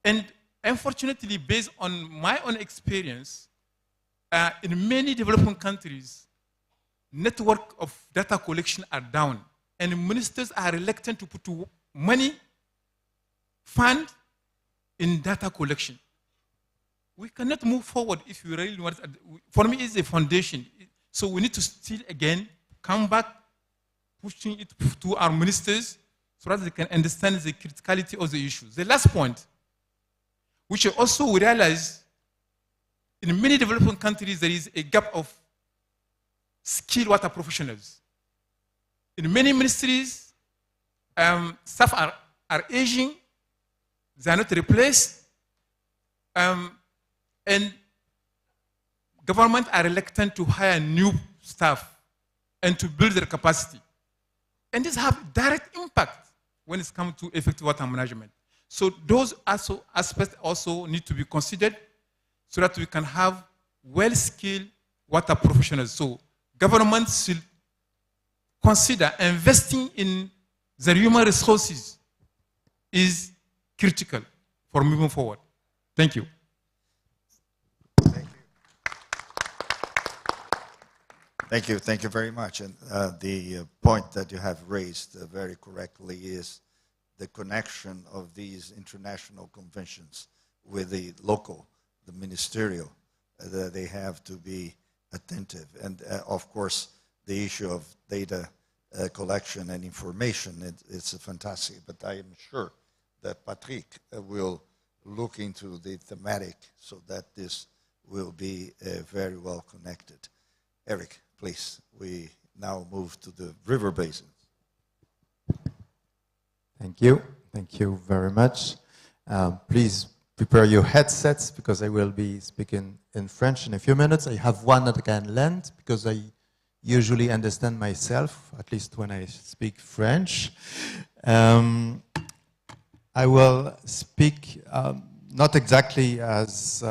And unfortunately, based on my own experience, in many developing countries, network of data collection are down, and ministers are reluctant to put money, fund in data collection. We cannot move forward if we really want. For me, it's a foundation. So we need to still again come back, pushing it to our ministers so that they can understand the criticality of the issue. The last point, which also we realize in many developing countries there is a gap of skilled water professionals. In many ministries, staff are aging, they are not replaced, and government are reluctant to hire new staff and to build their capacity. And this have direct impact when it comes to effective water management. So those aspects also need to be considered so that we can have well-skilled water professionals. So governments should consider investing in their human resources is critical for moving forward. Thank you. Thank you very much. And the point that you have raised very correctly is the connection of these international conventions with the local, the ministerial, that they have to be attentive. And of course, the issue of data collection and information, it's fantastic. But I am sure that Patrick will look into the thematic so that this will be very well connected. Eric, please, we now move to the river basins. Thank you. Thank you very much. Please prepare your headsets because I will be speaking in French in a few minutes. I have one that I can lend because I usually understand myself, at least when I speak French. I will speak not exactly as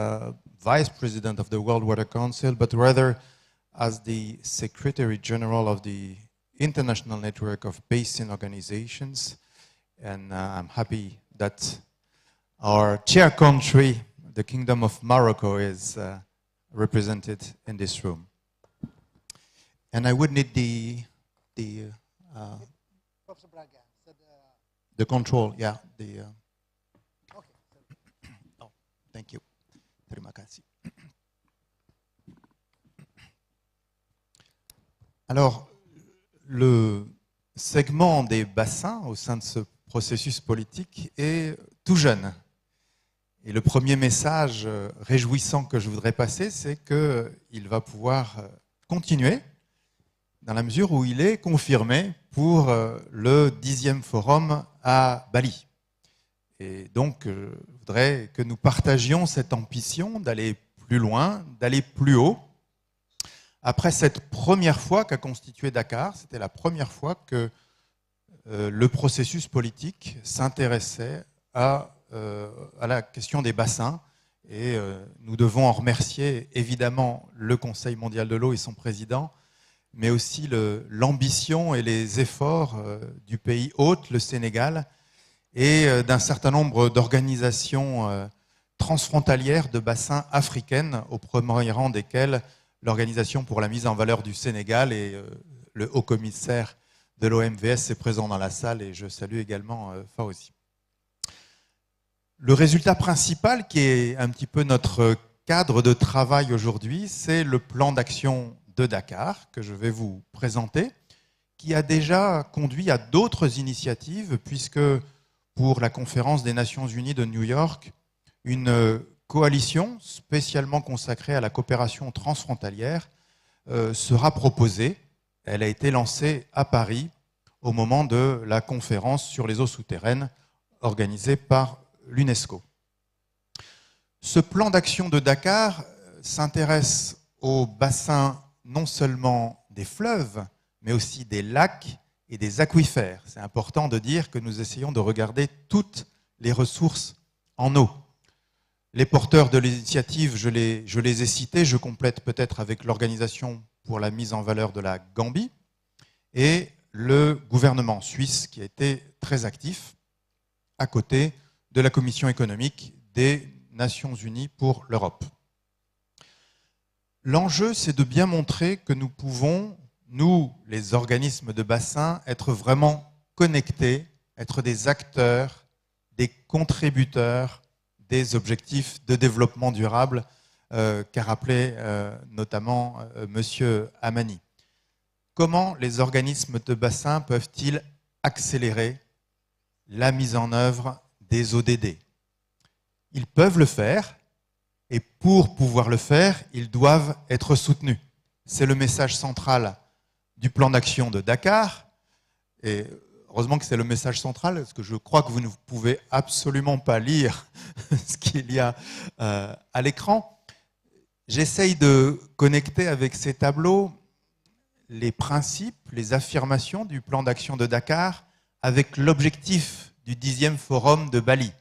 Vice President of the World Water Council, but rather as the Secretary General of the International Network of Basin Organizations. And I'm happy that our chair country, the Kingdom of Morocco, is represented in this room. And I would need the control, yeah. Oh, thank you. Terima kasih. Alors, le segment des bassins au sein de ce processus politique est tout jeune. Et le premier message réjouissant que je voudrais passer, c'est qu'il va pouvoir continuer dans la mesure où il est confirmé pour le 10e forum à Bali. Et donc, je voudrais que nous partagions cette ambition d'aller plus loin, d'aller plus haut. Après cette première fois qu'a constitué Dakar, c'était la première fois que le processus politique s'intéressait à la question des bassins. Et nous devons en remercier évidemment le Conseil mondial de l'eau et son président, mais aussi l'ambition et les efforts du pays hôte, le Sénégal, et d'un certain nombre d'organisations transfrontalières de bassins africaines, au premier rang desquelles l'Organisation pour la mise en valeur du Sénégal, et le haut-commissaire de l'OMVS est présent dans la salle, et je salue également Fawzi. Le résultat principal, qui est un petit peu notre cadre de travail aujourd'hui, c'est le plan d'action de Dakar, que je vais vous présenter, qui a déjà conduit à d'autres initiatives, puisque pour la conférence des Nations Unies de New York, une coalition spécialement consacrée à la coopération transfrontalière sera proposée. Elle a été lancée à Paris au moment de la conférence sur les eaux souterraines organisée par l'UNESCO. Ce plan d'action de Dakar s'intéresse aux bassins non seulement des fleuves, mais aussi des lacs et des aquifères. C'est important de dire que nous essayons de regarder toutes les ressources en eau. Les porteurs de l'initiative, je les ai cités, je complète peut-être avec l'Organisation pour la mise en valeur de la Gambie et le gouvernement suisse qui a été très actif à côté de la Commission économique des Nations Unies pour l'Europe. L'enjeu, c'est de bien montrer que nous pouvons, nous, les organismes de bassin, être vraiment connectés, être des acteurs, des contributeurs des objectifs de développement durable qu'a rappelé notamment M. Amani. Comment les organismes de bassin peuvent-ils accélérer la mise en œuvre des ODD? Ils peuvent le faire, et pour pouvoir le faire, ils doivent être soutenus. C'est le message central du plan d'action de Dakar, et heureusement que c'est le message central, parce que je crois que vous ne pouvez absolument pas lire ce qu'il y a à l'écran. J'essaye de connecter avec ces tableaux les principes, les affirmations du plan d'action de Dakar avec l'objectif du 10e forum de Bali.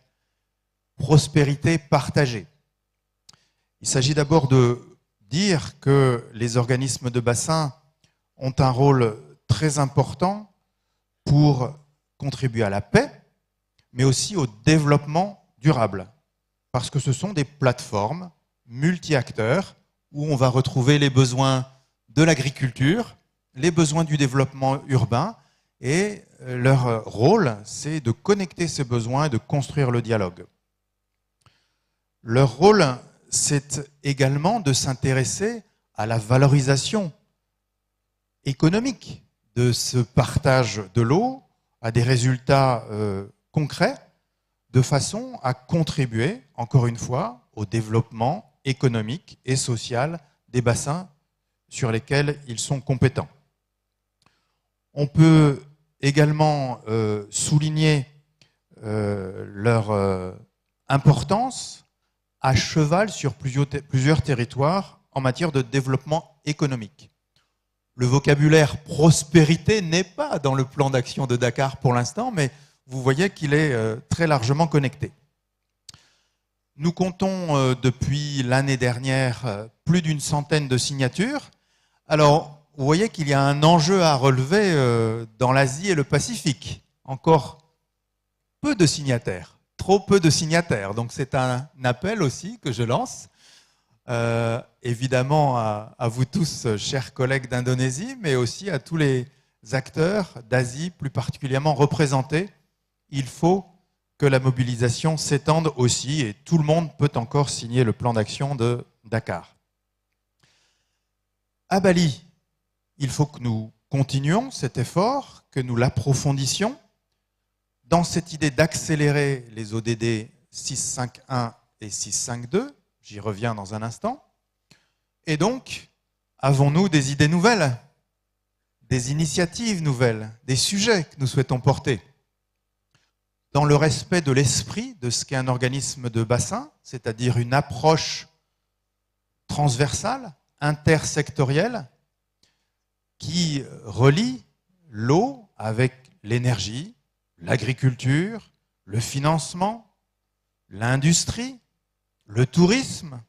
Prospérité partagée. Il s'agit d'abord de dire que les organismes de bassin ont un rôle très important pour contribuer à la paix, mais aussi au développement durable. Parce que ce sont des plateformes multi-acteurs où on va retrouver les besoins de l'agriculture, les besoins du développement urbain, et leur rôle, c'est de connecter ces besoins et de construire le dialogue. Leur rôle, c'est également de s'intéresser à la valorisation économique de ce partage de l'eau, à des résultats concrets, de façon à contribuer, encore une fois, au développement économique et social des bassins sur lesquels ils sont compétents. On peut également souligner leur importance à cheval sur plusieurs territoires en matière de développement économique. Le vocabulaire prospérité n'est pas dans le plan d'action de Dakar pour l'instant, mais vous voyez qu'il est très largement connecté. Nous comptons depuis l'année dernière plus d'une centaine de signatures. Alors, vous voyez qu'il y a un enjeu à relever dans l'Asie et le Pacifique. Encore peu de signataires, trop peu de signataires. Donc c'est un appel aussi que je lance, évidemment à vous tous, chers collègues d'Indonésie, mais aussi à tous les acteurs d'Asie plus particulièrement représentés. Il faut que la mobilisation s'étende aussi, et tout le monde peut encore signer le plan d'action de Dakar. À Bali, il faut que nous continuions cet effort, que nous l'approfondissions dans cette idée d'accélérer les ODD 6.5.1 et 6.5.2, j'y reviens dans un instant. Et donc, avons-nous des idées nouvelles, des initiatives nouvelles, des sujets que nous souhaitons porter dans le respect de l'esprit de ce qu'est un organisme de bassin, c'est-à-dire une approche transversale, intersectorielle, qui relie l'eau avec l'énergie, l'agriculture, le financement, l'industrie, le tourisme,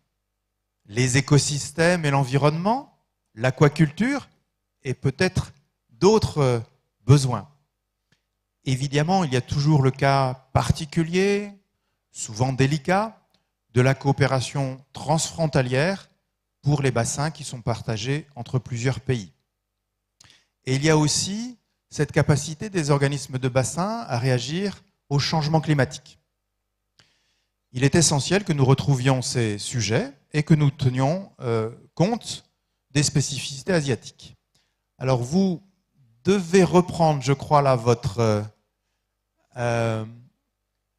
les écosystèmes et l'environnement, l'aquaculture et peut-être d'autres besoins. Évidemment, il y a toujours le cas particulier, souvent délicat, de la coopération transfrontalière pour les bassins qui sont partagés entre plusieurs pays. Et il y a aussi cette capacité des organismes de bassin à réagir au changement climatique. Il est essentiel que nous retrouvions ces sujets et que nous tenions compte des spécificités asiatiques. Alors vous devez reprendre, je crois, là, votre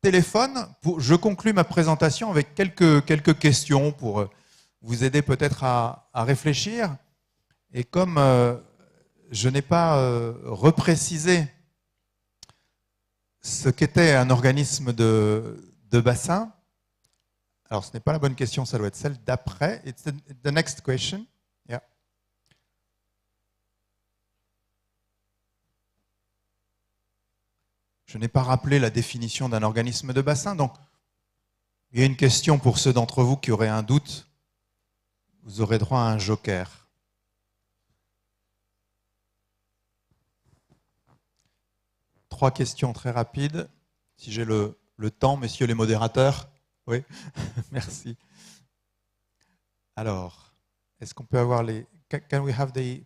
téléphone. Je conclus ma présentation avec quelques questions pour vous aider peut-être à réfléchir. Et comme je n'ai pas reprécisé ce qu'était un organisme de bassin, alors ce n'est pas la bonne question, ça doit être celle d'après. It's the next question. Yeah. Je n'ai pas rappelé la définition d'un organisme de bassin, donc il y a une question pour ceux d'entre vous qui auraient un doute. Vous aurez droit à un joker. Trois questions très rapides. Si j'ai le temps, messieurs les modérateurs. Oui, merci. Alors, est-ce qu'on peut avoir les... Can we have the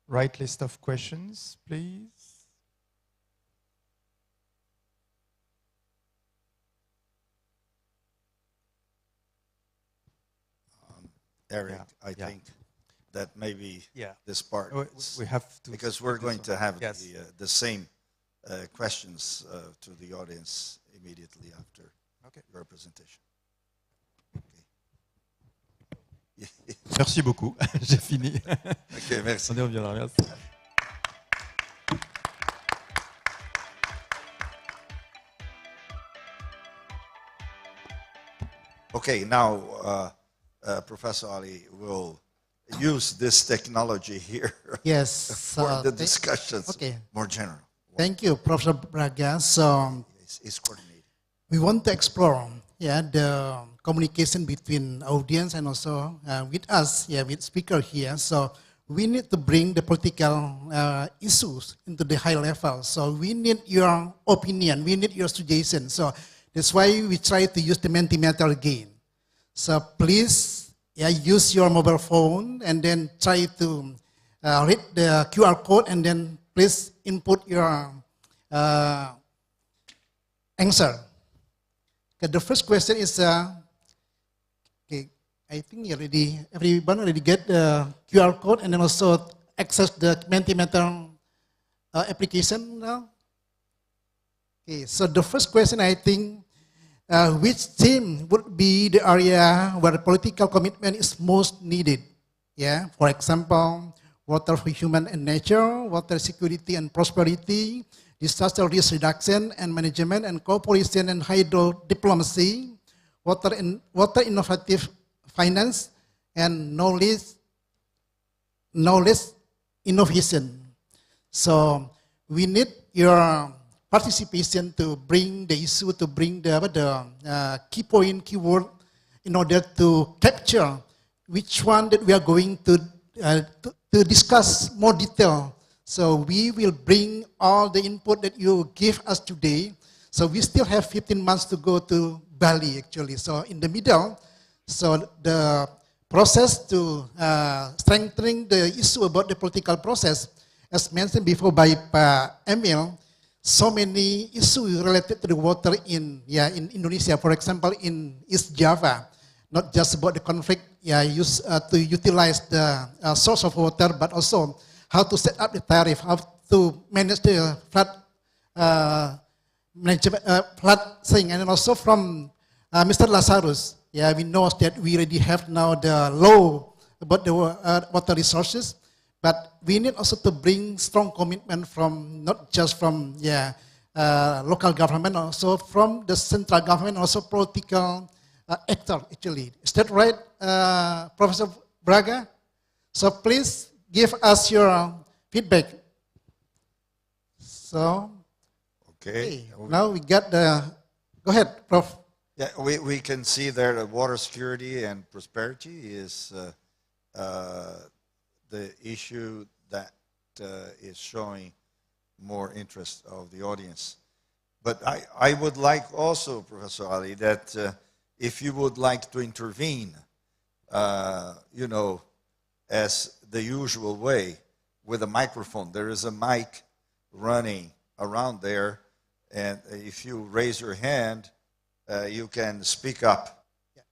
right list of questions, please? Eric, I think that maybe this part, we have to, because we're going to have the same questions to the audience immediately after your presentation. Okay. Merci beaucoup, j'ai fini. Ok, merci. On revient là, merci. Okay, now Professor Ali will use this technology here for the discussions more general. Thank you, Professor Braga. So it's coordinated. We want to explore the communication between audience and also with us, with speaker here. So we need to bring the political issues into the high level. So we need your opinion, we need your suggestion. So that's why we try to use the Mentimeter again. So please use your mobile phone and then try to read the QR code and then please input your answer. Okay, the first question is, okay, I think everyone already get the QR code and then also access the Mentimeter application now. Okay, so the first question I think, which theme would be the area where political commitment is most needed? Yeah, for example, water for human and nature, water security and prosperity, disaster risk reduction and management and cooperation and hydro diplomacy, water innovative finance, and knowledge innovation. So we need your participation to bring the issue, to bring the key point, keyword, in order to capture which one that we are going to discuss more detail. So we will bring all the input that you give us today. So we still have 15 months to go to Bali actually. So in the middle, so the process to strengthening the issue about the political process, as mentioned before by Emil, so many issues related to the water in Indonesia. For example, in East Java, not just about the conflict to utilize the source of water, but also how to set up the tariff, how to manage the flood thing. And also from Mr. Lazarus, we know that we already have now the law about the water resources, but we need also to bring strong commitment from, not just from local government, also from the central government, also political actor actually. Is that right, Professor Braga. So please give us your feedback. So, Okay. now we got the, go ahead, Prof. Yeah, we can see there that water security and prosperity is the issue that is showing more interest of the audience. But I would like also, Professor Ali, that if you would like to intervene, you know, as the usual way with a microphone. There is a mic running around there, and if you raise your hand, you can speak up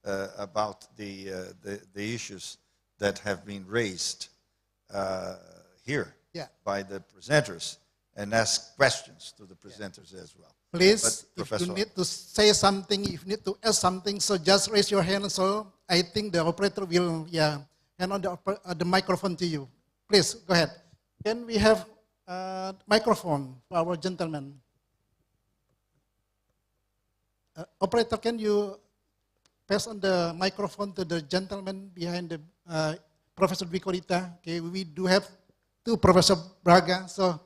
about the issues that have been raised here by the presenters, and ask questions to the presenters as well. Please, But, if you need to say something, if you need to ask something, so just raise your hand. So I think the operator will, hand on the microphone to you. Please, go ahead. Can we have a microphone for our gentleman? Operator, can you pass on the microphone to the gentleman behind the Professor Bicolita? Okay, we do have two Professor Braga, so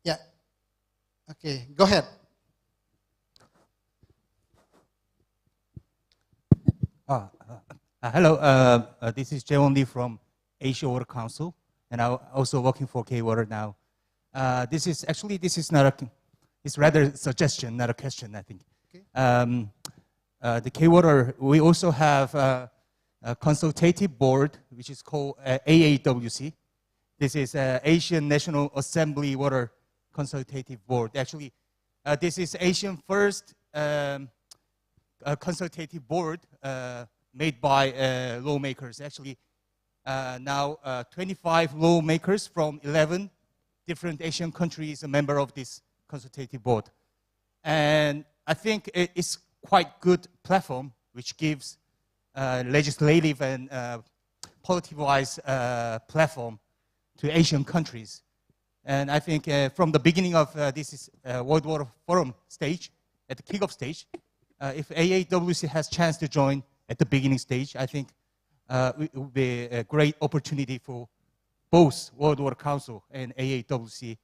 yeah. Okay, go ahead. Hello, this is Jaewon Lee from Asia Water Council, and I'm also working for K-Water now. This is not a, it's rather a suggestion, not a question, I think. Okay. The K-Water, we also have a consultative board, which is called AAWC. This is Asian National Assembly Water Consultative Board. Actually, this is Asian first consultative board made by lawmakers. Actually, now 25 lawmakers from 11 different Asian countries are a member of this consultative board. And I think it's quite good platform which gives legislative and policy-wise platform to Asian countries. And I think from the beginning of this World Water Forum stage, at the kickoff stage, if AAWC has chance to join at the beginning stage, I think it will be a great opportunity for both World Water Council and AAWC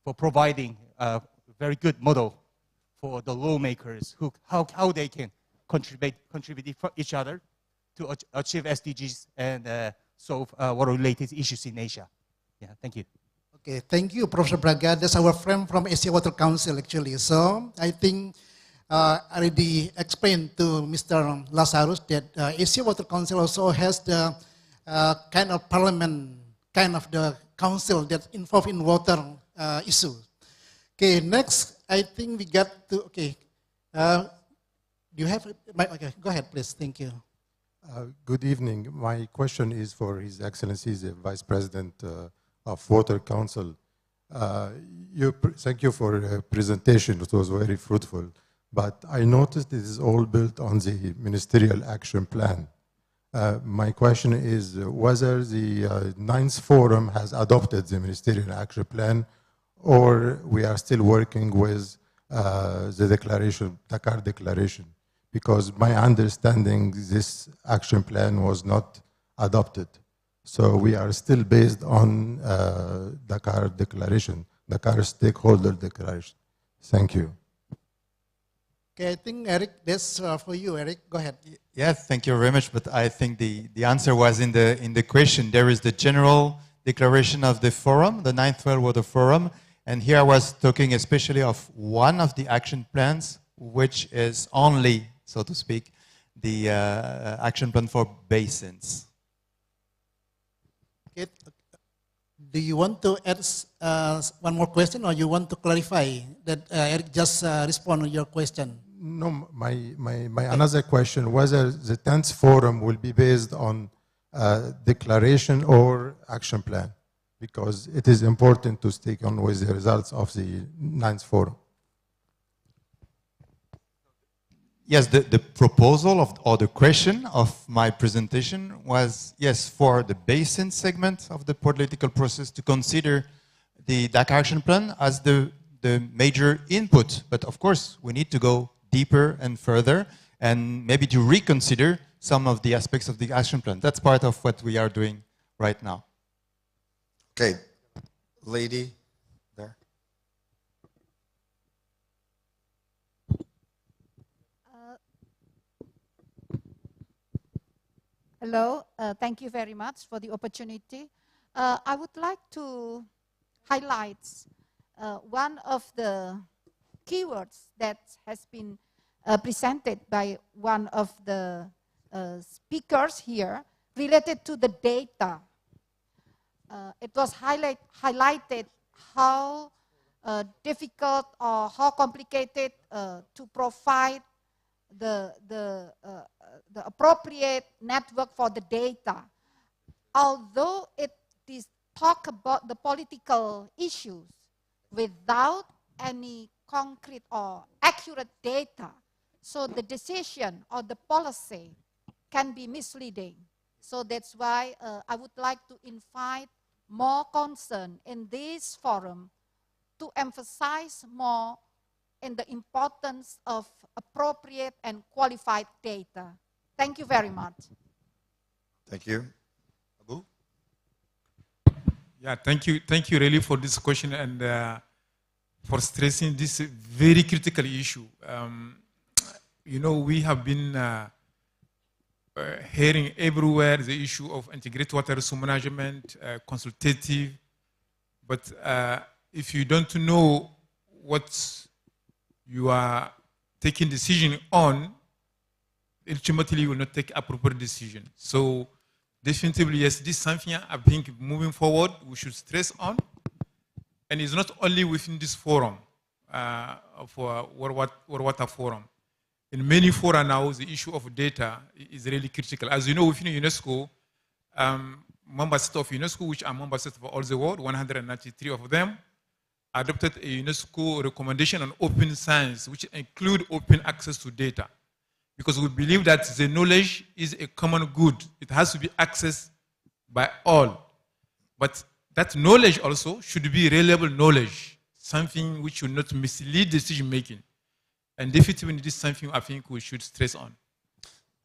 for providing a very good model for the lawmakers who how they can contribute each other to achieve SDGs and solve water-related issues in Asia. Yeah, thank you. Okay, thank you, Professor Braga. That's our friend from Asia Water Council, actually. So I think I already explained to Mr. Lazarus that Asia Water Council also has the kind of parliament, kind of the council that's involved in water issue. Okay, next, I think we got to, okay. Do you have, okay, go ahead, please, thank you. Good evening. My question is for His Excellency, the Vice President of Water Council. Thank you for the presentation. It was very fruitful. But I noticed this is all built on the Ministerial Action Plan. My question is whether the 9th Forum has adopted the Ministerial Action Plan, or we are still working with the declaration, Dakar Declaration, because my understanding this action plan was not adopted. So we are still based on Dakar Declaration, Dakar Stakeholder Declaration. Thank you. Okay, I think, Eric, that's for you, Eric. Go ahead. Yes, thank you very much. But I think the answer was in the question. There is the general declaration of the forum, the 9th World Water Forum. And here I was talking especially of one of the action plans, which is only, so to speak, the action plan for basins. Okay. Do you want to add one more question, or you want to clarify that Eric just respond to your question? No, my another question, whether the 10th Forum will be based on declaration or action plan, because it is important to stick on with the results of the 9th Forum. Yes, the proposal or the question of my presentation was, yes, for the basin segment of the political process to consider the Dakar Action Plan as the major input. But of course, we need to go deeper and further, and maybe to reconsider some of the aspects of the action plan. That's part of what we are doing right now. Okay, lady there. Hello, thank you very much for the opportunity. I would like to highlight one of the keywords that has been presented by one of the speakers here related to the data. It was highlighted how difficult or how complicated to provide the appropriate network for the data. Although it is talk about the political issues without any concrete or accurate data, so the decision or the policy can be misleading. So that's why I would like to invite more concern in this forum to emphasize more in the importance of appropriate and qualified data. Thank you very much. Thank you. Abu? Yeah, thank you really for this question and for stressing this very critical issue. You know, we have been hearing everywhere the issue of integrated water resource management, consultative, but if you don't know what you are taking decision on, ultimately you will not take appropriate decision. So definitely, yes, this is something I think moving forward we should stress on. And it's not only within this forum, for World Water Forum. In many fora now, the issue of data is really critical. As you know, within UNESCO, member states of UNESCO, which are member states of all the world, 193 of them, adopted a UNESCO recommendation on open science, which include open access to data. Because we believe that the knowledge is a common good. It has to be accessed by all. But that knowledge also should be reliable knowledge, something which should not mislead decision making. And definitely this is something I think we should stress on.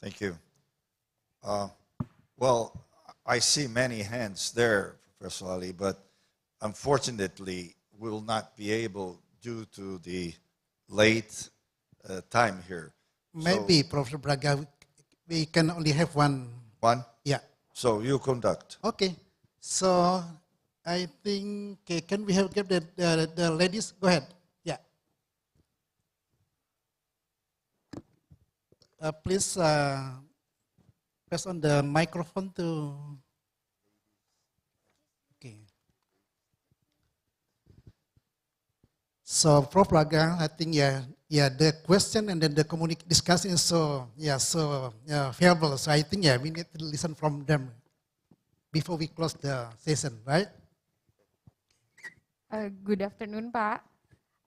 Thank you. Well, I see many hands there, Professor Ali, but unfortunately we will not be able, due to the late time here. Maybe, Professor Braga, we can only have one. One? Yeah. So you conduct. Okay. So I think, can we have the ladies? Go ahead. Yeah. Please press on the microphone to. Okay. So, Prof. Braga, I think the question and then the discussion is so favorable. So I think we need to listen from them before we close the session, right? Good afternoon, Pak.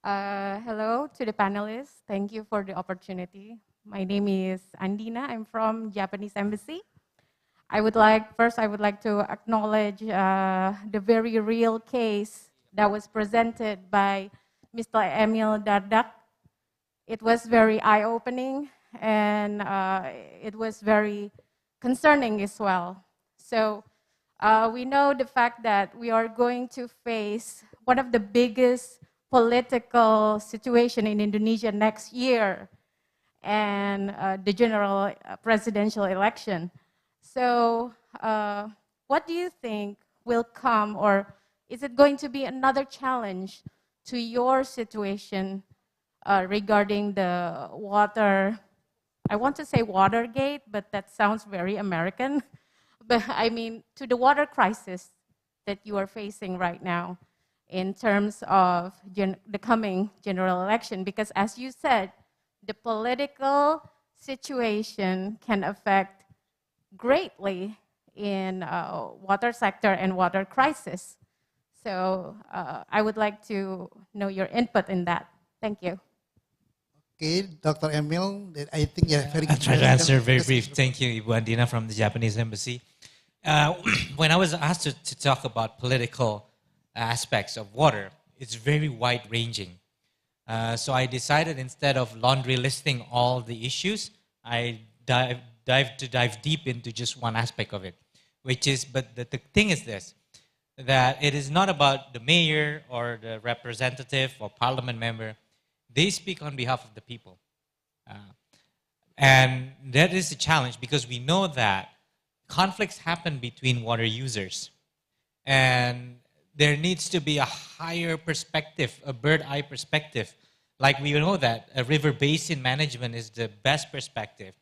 Hello to the panelists. Thank you for the opportunity. My name is Andina. I'm from Japanese Embassy. I would like to acknowledge the very real case that was presented by Mr. Emil Dardak. It was very eye-opening and it was very concerning as well. So we know the fact that we are going to face one of the biggest political situation in Indonesia next year and the general presidential election. So what do you think will come, or is it going to be another challenge to your situation regarding the water, I want to say Watergate, but that sounds very American. But I mean, to the water crisis that you are facing right now in terms of the coming general election. Because as you said, the political situation can affect greatly in water sector and water crisis. So I would like to know your input in that. Thank you. Okay, Dr. Emil, I think very good. I'll try to answer very brief. Thank you, Ibu Andina from the Japanese Embassy. When I was asked to talk about political aspects of water, it's very wide-ranging. So I decided, instead of laundry listing all the issues, I dive deep into just one aspect of it, which is, but the thing is this, that it is not about the mayor or the representative or parliament member. They speak on behalf of the people. And that is a challenge because we know that conflicts happen between water users. And there needs to be a higher perspective, a bird-eye perspective. Like we know that a river basin management is the best perspective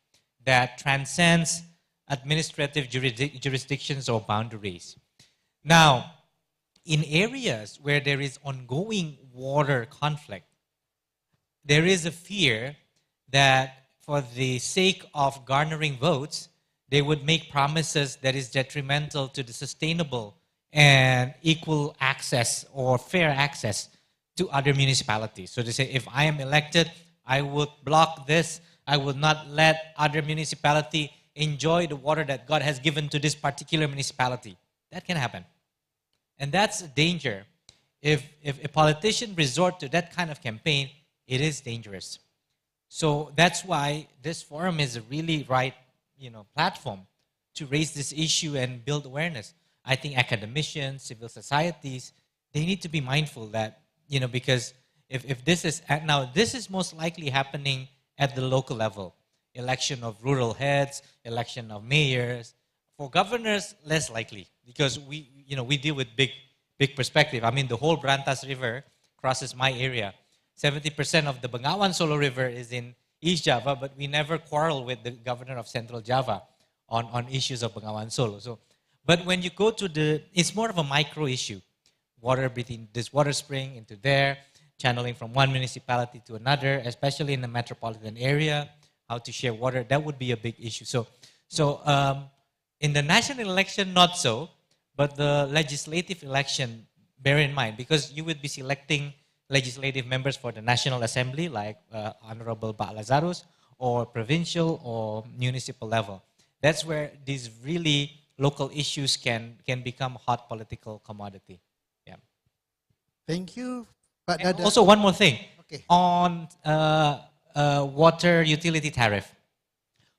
that transcends administrative jurisdictions or boundaries. Now, in areas where there is ongoing water conflict, there is a fear that for the sake of garnering votes, they would make promises that is detrimental to the sustainable and equal access or fair access to other municipalities. So they say, if I am elected, I would block this. I will not let other municipality enjoy the water that God has given to this particular municipality. That can happen. And that's a danger. If a politician resort to that kind of campaign, it is dangerous. So that's why this forum is a really right, platform to raise this issue and build awareness. I think academicians, civil societies, they need to be mindful that, because if this is, now this is most likely happening at the local level. Election of rural heads, election of mayors. For governors, less likely because we deal with big perspective. I mean, the whole Brantas River crosses my area. 70% of the Bengawan Solo River is in East Java, but we never quarrel with the governor of Central Java on issues of Bengawan Solo. So, but when you go to it's more of a micro issue. Water between this water spring into there, channeling from one municipality to another, especially in the metropolitan area, how to share water, that would be a big issue. So in the national election, not so, but the legislative election, bear in mind, because you would be selecting legislative members for the National Assembly, like Honorable Pak Lazarus, or provincial or municipal level. That's where these really local issues can become hot political commodity. Yeah. Thank you. And also one more thing. Okay. On water utility tariff.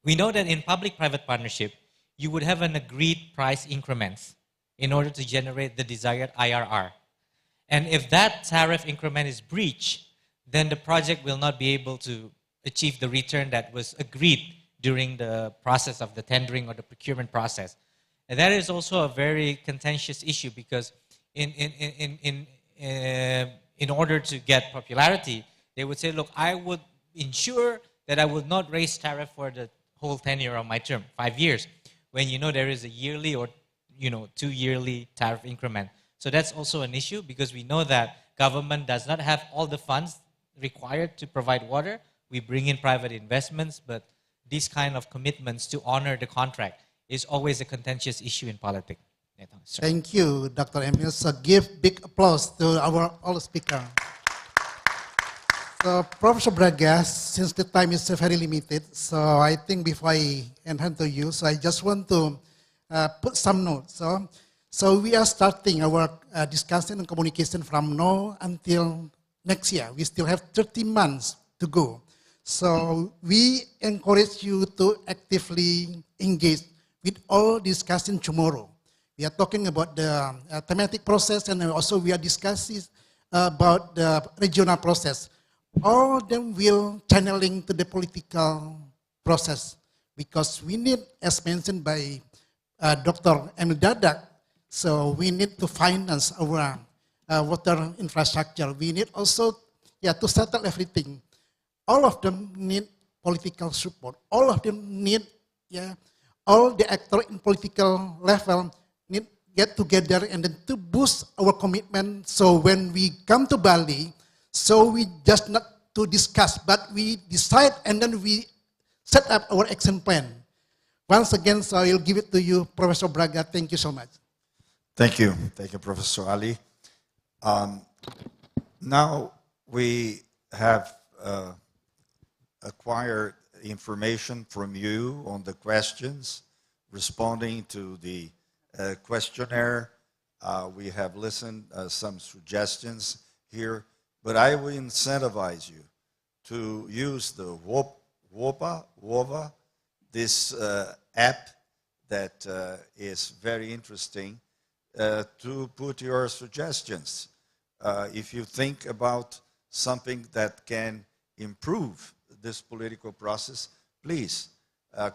We know that in public-private partnership, you would have an agreed price increments in order to generate the desired IRR. And if that tariff increment is breached, then the project will not be able to achieve the return that was agreed during the process of the tendering or the procurement process. And that is also a very contentious issue because in order to get popularity, they would say, look, I would ensure that I will not raise tariff for the whole tenure of my term, 5 years, when there is a yearly or 2 yearly tariff increment. So that's also an issue because we know that government does not have all the funds required to provide water. We bring in private investments, but these kind of commitments to honor the contract is always a contentious issue in politics. Thank you, Dr. Emil. So give big applause to our all speakers. So Professor Braga, since the time is very limited, so I think before I hand to you, so I just want to put some notes. So we are starting our discussion and communication from now until next year. We still have 30 months to go. So we encourage you to actively engage with all discussion tomorrow. We are talking about the thematic process and also we are discussing about the regional process. All of them will channeling to the political process because we need, as mentioned by Dr. Emil Dadak, so we need to finance our water infrastructure. We need also to settle everything. All of them need political support. All of them need, all the actors in political level need get together and then to boost our commitment. So when we come to Bali, so we just not to discuss, but we decide and then we set up our action plan. Once again, so I will give it to you, Professor Braga. Thank you so much. Thank you, Professor Ali. Now we have acquired information from you on the questions, responding to the questionnaire. We have listened some suggestions here, but I will incentivize you to use the WOPA, this app that is very interesting to put your suggestions. If you think about something that can improve this political process, please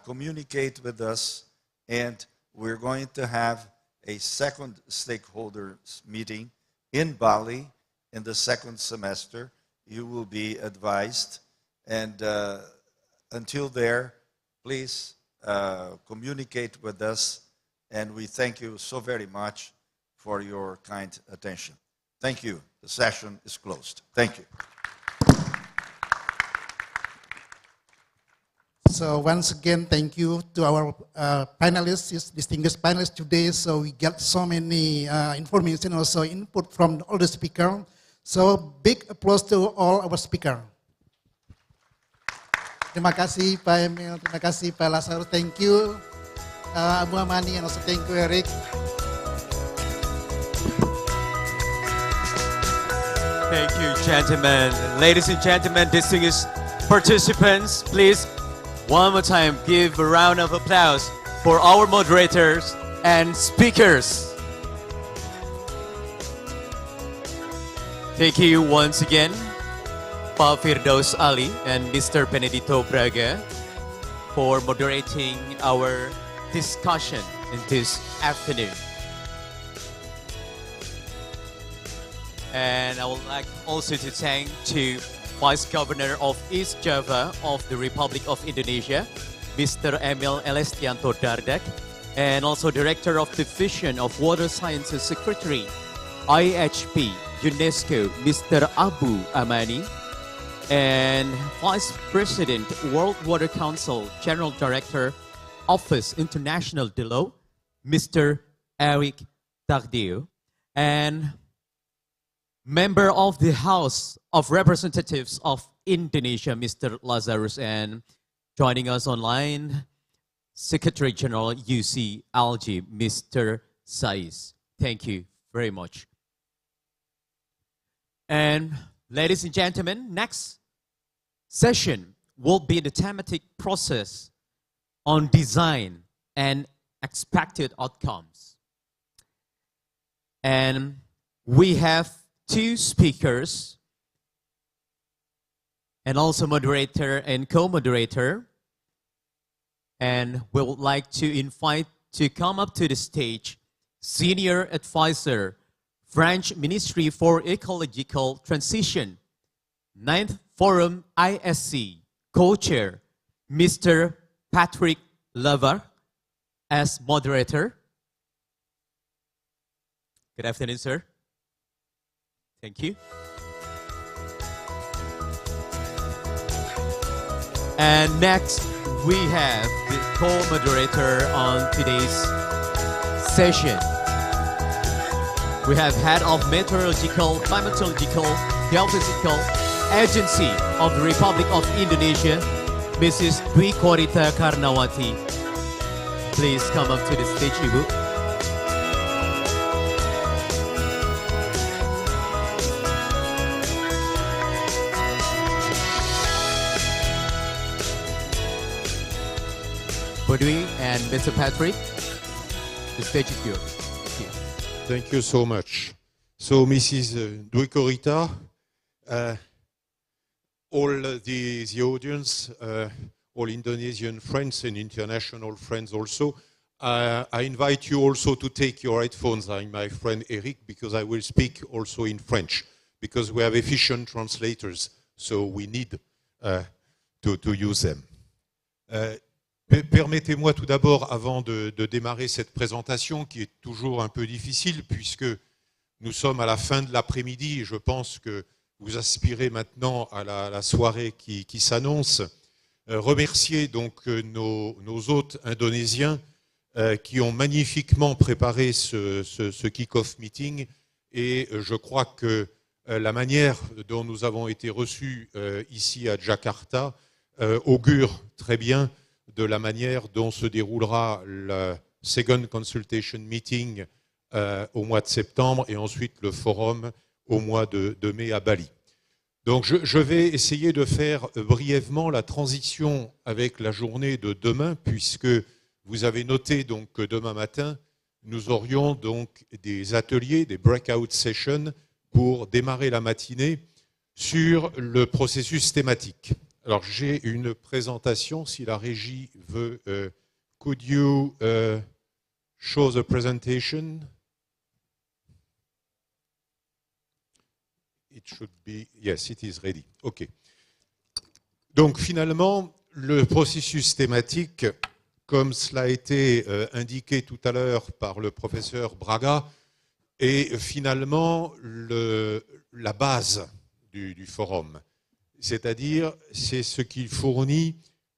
communicate with us, and we're going to have a second stakeholders meeting in Bali in the second semester. You will be advised, and until there, please communicate with us, and we thank you so very much for your kind attention. Thank you. The session is closed. Thank you. So once again, thank you to our panelists, distinguished panelists today. So we got so many information, also input from all the speakers. So big applause to all our speakers. Terima kasih Pak Emil, terima kasih Pak Lazarus, thank you Abu Amani, and also thank you Eric. Thank you, gentlemen. Ladies and gentlemen, distinguished participants, please, one more time, give a round of applause for our moderators and speakers. Thank you once again, Pak Firdaus Ali and Mr. Benedito Braga, for moderating our discussion in this afternoon. And I would like also to thank to Vice Governor of East Java of the Republic of Indonesia, Mr. Emil Elestianto Dardak, and also Director of Division of Water Sciences Secretary, IHP, UNESCO, Mr. Abu Amani, and Vice President, World Water Council, General Director, Office International Delo, Mr. Eric Tagdio, and Member of the House of Representatives of Indonesia, Mr. Lazarus, and joining us online, Secretary General UCLG, Mr. Sais. Thank you very much. And ladies and gentlemen, next session will be the thematic process on design and expected outcomes. And we have two speakers and also moderator and co-moderator, and we would like to invite to come up to the stage Senior Advisor, French Ministry for Ecological Transition, 9th Forum ISC, Co-Chair, Mr. Patrick Lever, as moderator. Good afternoon, sir. Thank you. And next, we have the co-moderator on today's session. We have Head of Meteorological, Climatological, Geophysical Agency of the Republic of Indonesia, Mrs. Dwi Korita Karnawati. Please come up to the stage, Ibu. Dwi and Mr. Patrick, the stage is yours. Thank you. Thank you so much. So, Mrs. Dwi Korita, all the audience, all Indonesian friends and international friends also, I invite you also to take your headphones. I'm my friend Eric, because I will speak also in French, because we have efficient translators, so we need to use them. Permettez-moi tout d'abord, avant de démarrer cette présentation, qui est toujours un peu difficile, puisque nous sommes à la fin de l'après-midi, et je pense que vous aspirez maintenant à la soirée qui s'annonce, remercier donc nos hôtes indonésiens qui ont magnifiquement préparé ce kick-off meeting, et je crois que la manière dont nous avons été reçus ici à Jakarta augure très bien de la manière dont se déroulera le Second Consultation Meeting au mois de septembre et ensuite le forum au mois de mai à Bali. Donc je vais essayer de faire brièvement la transition avec la journée de demain, puisque vous avez noté donc que demain matin, nous aurions donc des ateliers, des breakout sessions pour démarrer la matinée sur le processus thématique. Alors j'ai une présentation, si la régie veut. Could you show the presentation? It should be, yes, it is ready. OK. Donc finalement, le processus thématique, comme cela a été indiqué tout à l'heure par le professeur Braga, est finalement la base du forum. C'est-à-dire, c'est ce qui fournit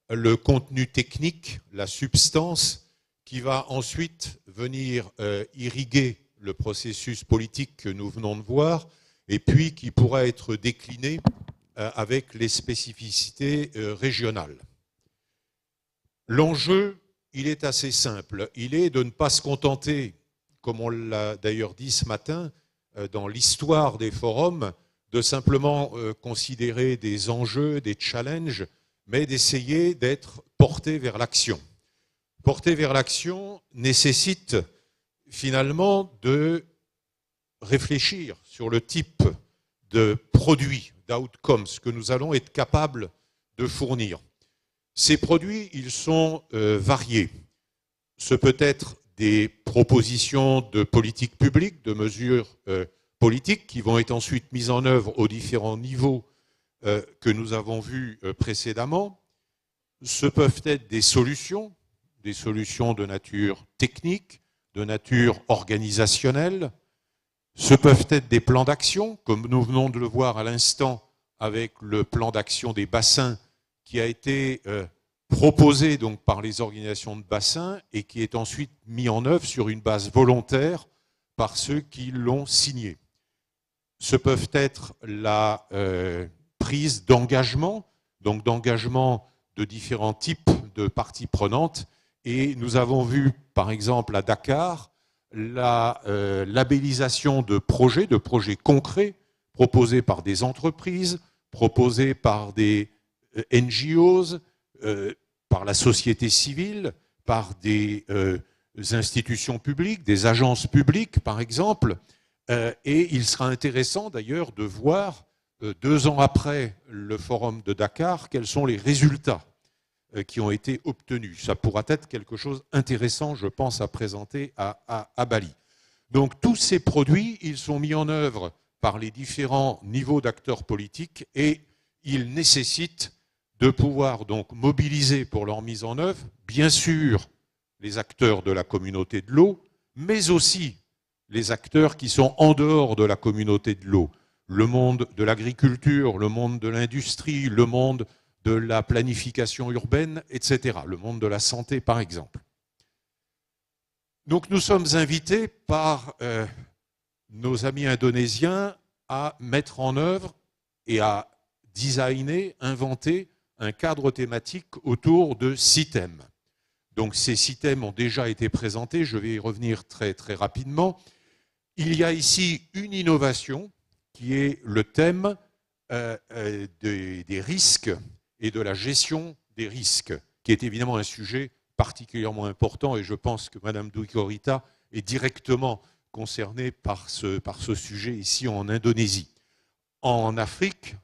le contenu technique, la substance, qui va ensuite venir irriguer le processus politique que nous venons de voir, et puis qui pourra être décliné avec les spécificités régionales. L'enjeu, il est assez simple. Il est de ne pas se contenter, comme on l'a d'ailleurs dit ce matin, dans l'histoire des forums, de simplement considérer des enjeux, des challenges, mais d'essayer d'être porté vers l'action. Porté vers l'action nécessite finalement de réfléchir sur le type de produits, d'outcomes que nous allons être capables de fournir. Ces produits, ils sont variés. Ce peut être des propositions de politique publique, de mesures politiques qui vont être ensuite mises en œuvre aux différents niveaux que nous avons vus précédemment. Ce peuvent être des solutions de nature technique, de nature organisationnelle. Ce peuvent être des plans d'action, comme nous venons de le voir à l'instant avec le plan d'action des bassins qui a été proposé donc par les organisations de bassins et qui est ensuite mis en œuvre sur une base volontaire par ceux qui l'ont signé. Ce peuvent être la prise d'engagement, donc d'engagement de différents types de parties prenantes. Et nous avons vu, par exemple, à Dakar, la labellisation de projets concrets proposés par des entreprises, proposés par des NGOs, par la société civile, par des institutions publiques, des agences publiques, par exemple. Et il sera intéressant d'ailleurs de voir, 2 ans après le forum de Dakar, quels sont les résultats qui ont été obtenus. Ça pourra être quelque chose d'intéressant, je pense, à présenter à Bali. Donc tous ces produits, ils sont mis en œuvre par les différents niveaux d'acteurs politiques et ils nécessitent de pouvoir donc mobiliser pour leur mise en œuvre, bien sûr, les acteurs de la communauté de l'eau, mais aussi les acteurs qui sont en dehors de la communauté de l'eau, le monde de l'agriculture, le monde de l'industrie, le monde de la planification urbaine, etc., le monde de la santé, par exemple. Donc nous sommes invités par nos amis indonésiens à mettre en œuvre et à designer, inventer un cadre thématique autour de 6 thèmes. Donc ces 6 thèmes ont déjà été présentés, je vais y revenir très rapidement. Il y a ici une innovation qui est le thème des risques et de la gestion des risques, qui est évidemment un sujet particulièrement important et je pense que Madame Duikorita est directement concernée par ce sujet ici en Indonésie. En Afrique,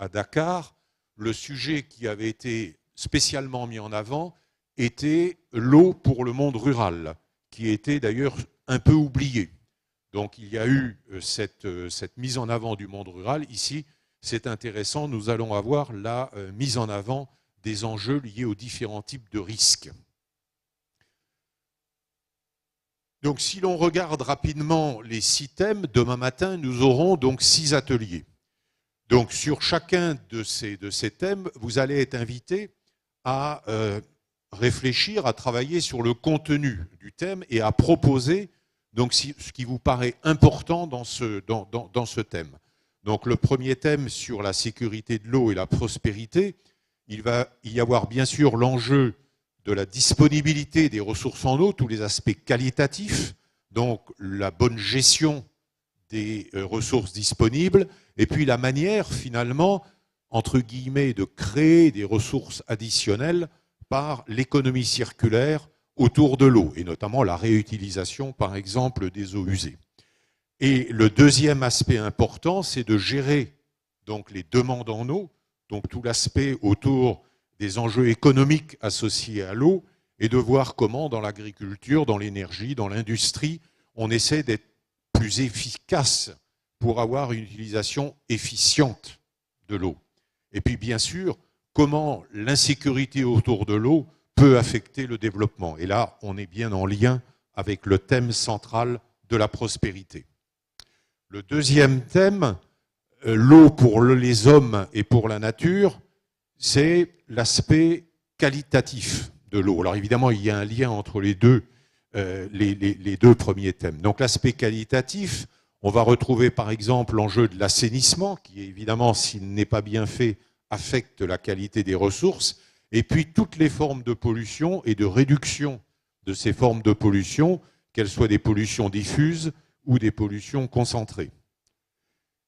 à Dakar, le sujet qui avait été spécialement mis en avant était l'eau pour le monde rural, qui était d'ailleurs un peu oublié. Donc il y a eu cette mise en avant du monde rural. Ici, c'est intéressant, nous allons avoir la mise en avant des enjeux liés aux différents types de risques. Donc si l'on regarde rapidement les 6 thèmes, demain matin, nous aurons donc 6 ateliers. Donc sur chacun de ces thèmes, vous allez être invité à réfléchir, à travailler sur le contenu du thème et à proposer donc, ce qui vous paraît important dans ce thème. Donc le premier thème sur la sécurité de l'eau et la prospérité, il va y avoir bien sûr l'enjeu de la disponibilité des ressources en eau, tous les aspects qualitatifs, donc la bonne gestion des ressources disponibles, et puis la manière finalement, entre guillemets, de créer des ressources additionnelles par l'économie circulaire autour de l'eau, et notamment la réutilisation, par exemple, des eaux usées. Et le deuxième aspect important, c'est de gérer donc les demandes en eau, donc tout l'aspect autour des enjeux économiques associés à l'eau, et de voir comment dans l'agriculture, dans l'énergie, dans l'industrie, on essaie d'être plus efficace pour avoir une utilisation efficiente de l'eau. Et puis bien sûr, comment l'insécurité autour de l'eau peut affecter le développement. Et là, on est bien en lien avec le thème central de la prospérité. Le deuxième thème, l'eau pour les hommes et pour la nature, c'est l'aspect qualitatif de l'eau. Alors évidemment, il y a un lien entre les deux premiers thèmes. Donc l'aspect qualitatif, on va retrouver par exemple l'enjeu de l'assainissement, qui évidemment, s'il n'est pas bien fait, affecte la qualité des ressources, et puis toutes les formes de pollution et de réduction de ces formes de pollution, qu'elles soient des pollutions diffuses ou des pollutions concentrées.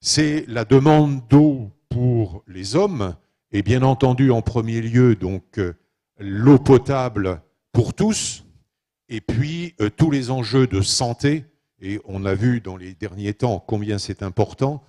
C'est la demande d'eau pour les hommes, et bien entendu en premier lieu donc l'eau potable pour tous, et puis tous les enjeux de santé, et on a vu dans les derniers temps combien c'est important,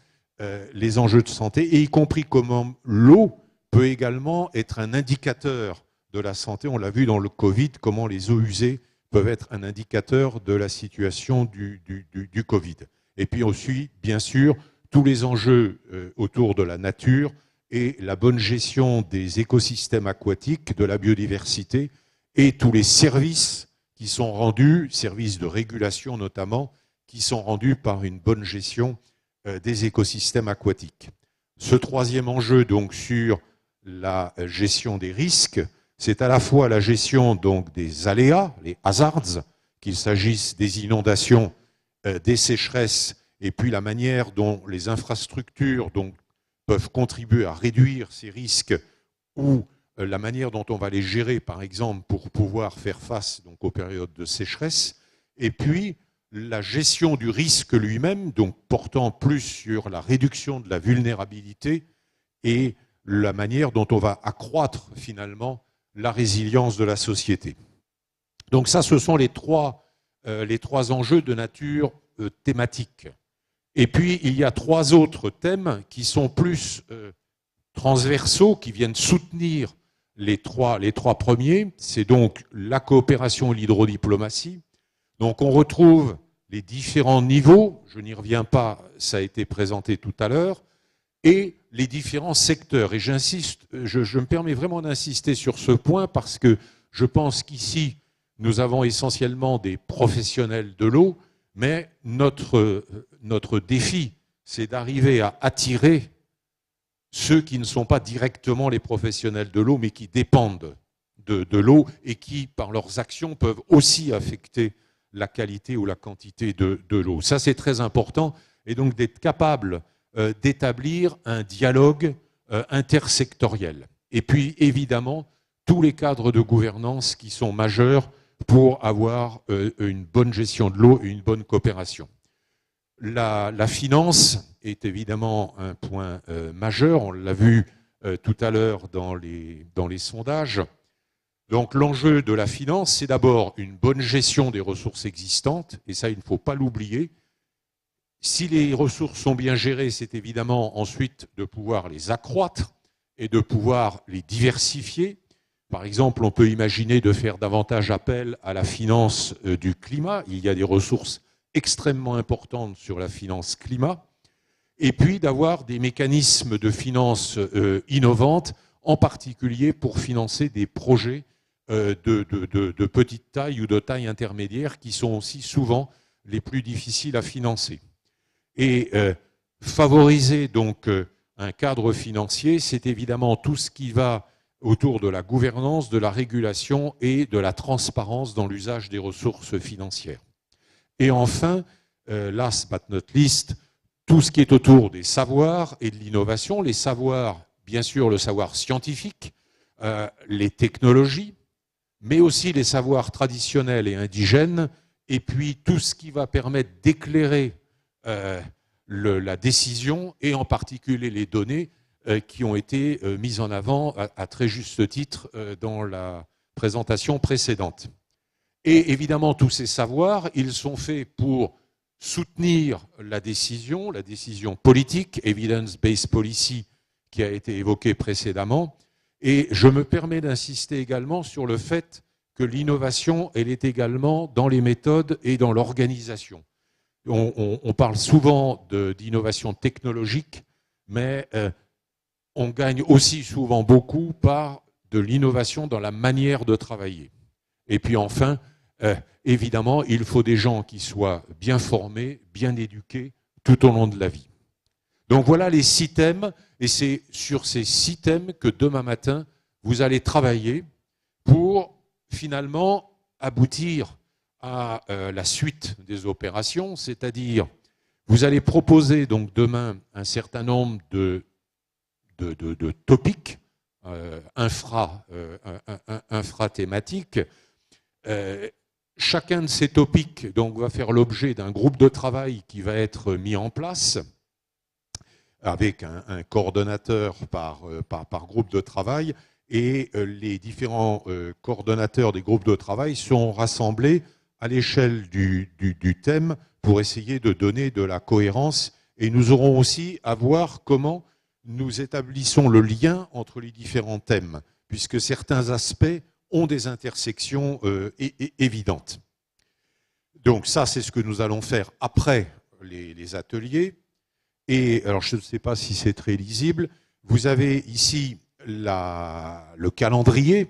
les enjeux de santé, et y compris comment l'eau peut également être un indicateur de la santé. On l'a vu dans le Covid, comment les eaux usées peuvent être un indicateur de la situation du Covid. Et puis aussi, bien sûr, tous les enjeux autour de la nature et la bonne gestion des écosystèmes aquatiques, de la biodiversité, et tous les services qui sont rendus, services de régulation notamment, qui sont rendus par une bonne gestion des écosystèmes aquatiques. Ce troisième enjeu, donc, sur la gestion des risques, c'est à la fois la gestion donc des aléas, les hazards, qu'il s'agisse des inondations, des sécheresses, et puis la manière dont les infrastructures donc, peuvent contribuer à réduire ces risques, ou la manière dont on va les gérer, par exemple, pour pouvoir faire face donc, aux périodes de sécheresse, et puis la gestion du risque lui-même, donc portant plus sur la réduction de la vulnérabilité et la manière dont on va accroître finalement la résilience de la société. Donc ça, ce sont les trois enjeux de nature thématique. Et puis, il y a trois autres thèmes qui sont plus transversaux, qui viennent soutenir les trois premiers. C'est donc la coopération et l'hydrodiplomatie. Donc, on retrouve les différents niveaux, je n'y reviens pas, ça a été présenté tout à l'heure, et les différents secteurs. Et j'insiste, je me permets vraiment d'insister sur ce point parce que je pense qu'ici, nous avons essentiellement des professionnels de l'eau, mais notre défi, c'est d'arriver à attirer ceux qui ne sont pas directement les professionnels de l'eau, mais qui dépendent de l'eau et qui, par leurs actions, peuvent aussi affecter la qualité ou la quantité de l'eau. Ça, c'est très important, et donc d'être capable d'établir un dialogue intersectoriel. Et puis, évidemment, tous les cadres de gouvernance qui sont majeurs pour avoir une bonne gestion de l'eau et une bonne coopération. La finance est évidemment un point majeur, on l'a vu tout à l'heure dans les sondages. Donc l'enjeu de la finance, c'est d'abord une bonne gestion des ressources existantes, et ça, il ne faut pas l'oublier. Si les ressources sont bien gérées, c'est évidemment ensuite de pouvoir les accroître et de pouvoir les diversifier. Par exemple, on peut imaginer de faire davantage appel à la finance du climat. Il y a des ressources extrêmement importantes sur la finance climat. Et puis d'avoir des mécanismes de finance innovantes, en particulier pour financer des projets de petite taille ou de taille intermédiaire qui sont aussi souvent les plus difficiles à financer. Et favoriser donc un cadre financier, c'est évidemment tout ce qui va autour de la gouvernance, de la régulation et de la transparence dans l'usage des ressources financières. Et enfin, last but not least, tout ce qui est autour des savoirs et de l'innovation, les savoirs, bien sûr le savoir scientifique, les technologies, mais aussi les savoirs traditionnels et indigènes, et puis tout ce qui va permettre d'éclairer la décision et en particulier les données qui ont été mises en avant à très juste titre dans la présentation précédente. Et évidemment, tous ces savoirs, ils sont faits pour soutenir la décision politique, evidence-based policy, qui a été évoquée précédemment. Et je me permets d'insister également sur le fait que l'innovation, elle est également dans les méthodes et dans l'organisation. On parle souvent d'innovation technologique, mais on gagne aussi souvent beaucoup par de l'innovation dans la manière de travailler. Et puis enfin, évidemment, il faut des gens qui soient bien formés, bien éduqués tout au long de la vie. Donc voilà les 6 thèmes, et c'est sur ces 6 thèmes que demain matin, vous allez travailler pour finalement aboutir à la suite des opérations, c'est-à-dire vous allez proposer donc demain un certain nombre de topics infra-thématiques. Chacun de ces topics donc, va faire l'objet d'un groupe de travail qui va être mis en place avec un coordonnateur par groupe de travail, et les différents coordonnateurs des groupes de travail sont rassemblés à l'échelle du thème pour essayer de donner de la cohérence, et nous aurons aussi à voir comment nous établissons le lien entre les différents thèmes, puisque certains aspects ont des intersections évidentes. Donc ça, c'est ce que nous allons faire après les ateliers. Et alors, je ne sais pas si c'est très lisible, vous avez ici le calendrier.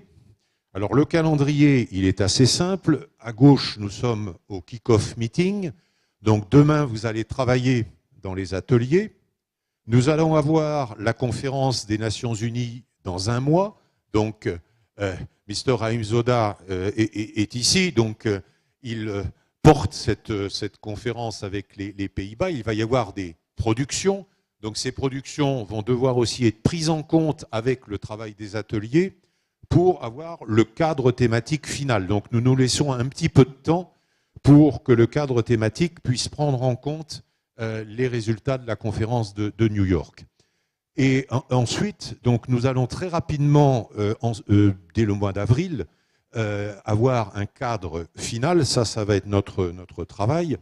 Alors le calendrier, il est assez simple. À gauche, nous sommes au kick-off meeting. Donc demain, vous allez travailler dans les ateliers. Nous allons avoir la conférence des Nations Unies dans 1 mois. Donc Mr. Haïm Zoda est ici. Donc il porte cette conférence avec les Pays-Bas. Il va y avoir des productions. Donc ces productions vont devoir aussi être prises en compte avec le travail des ateliers pour avoir le cadre thématique final. Donc nous nous laissons un petit peu de temps pour que le cadre thématique puisse prendre en compte les résultats de la conférence de New York. Et ensuite, donc, nous allons très rapidement, dès le mois d'avril, avoir un cadre final. Ça va être notre travail.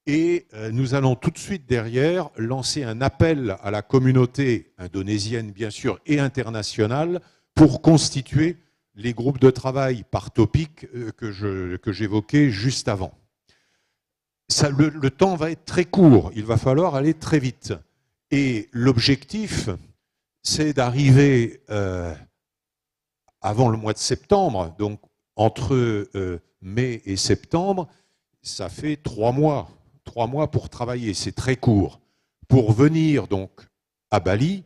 Et nous allons tout de suite derrière lancer un appel à la communauté indonésienne, bien sûr, et internationale, pour constituer les groupes de travail par topic que j'évoquais juste avant. Le temps va être très court, il va falloir aller très vite. Et l'objectif, c'est d'arriver avant le mois de septembre, donc entre mai et septembre, ça fait 3 mois. 3 mois pour travailler, c'est très court. Pour venir donc à Bali,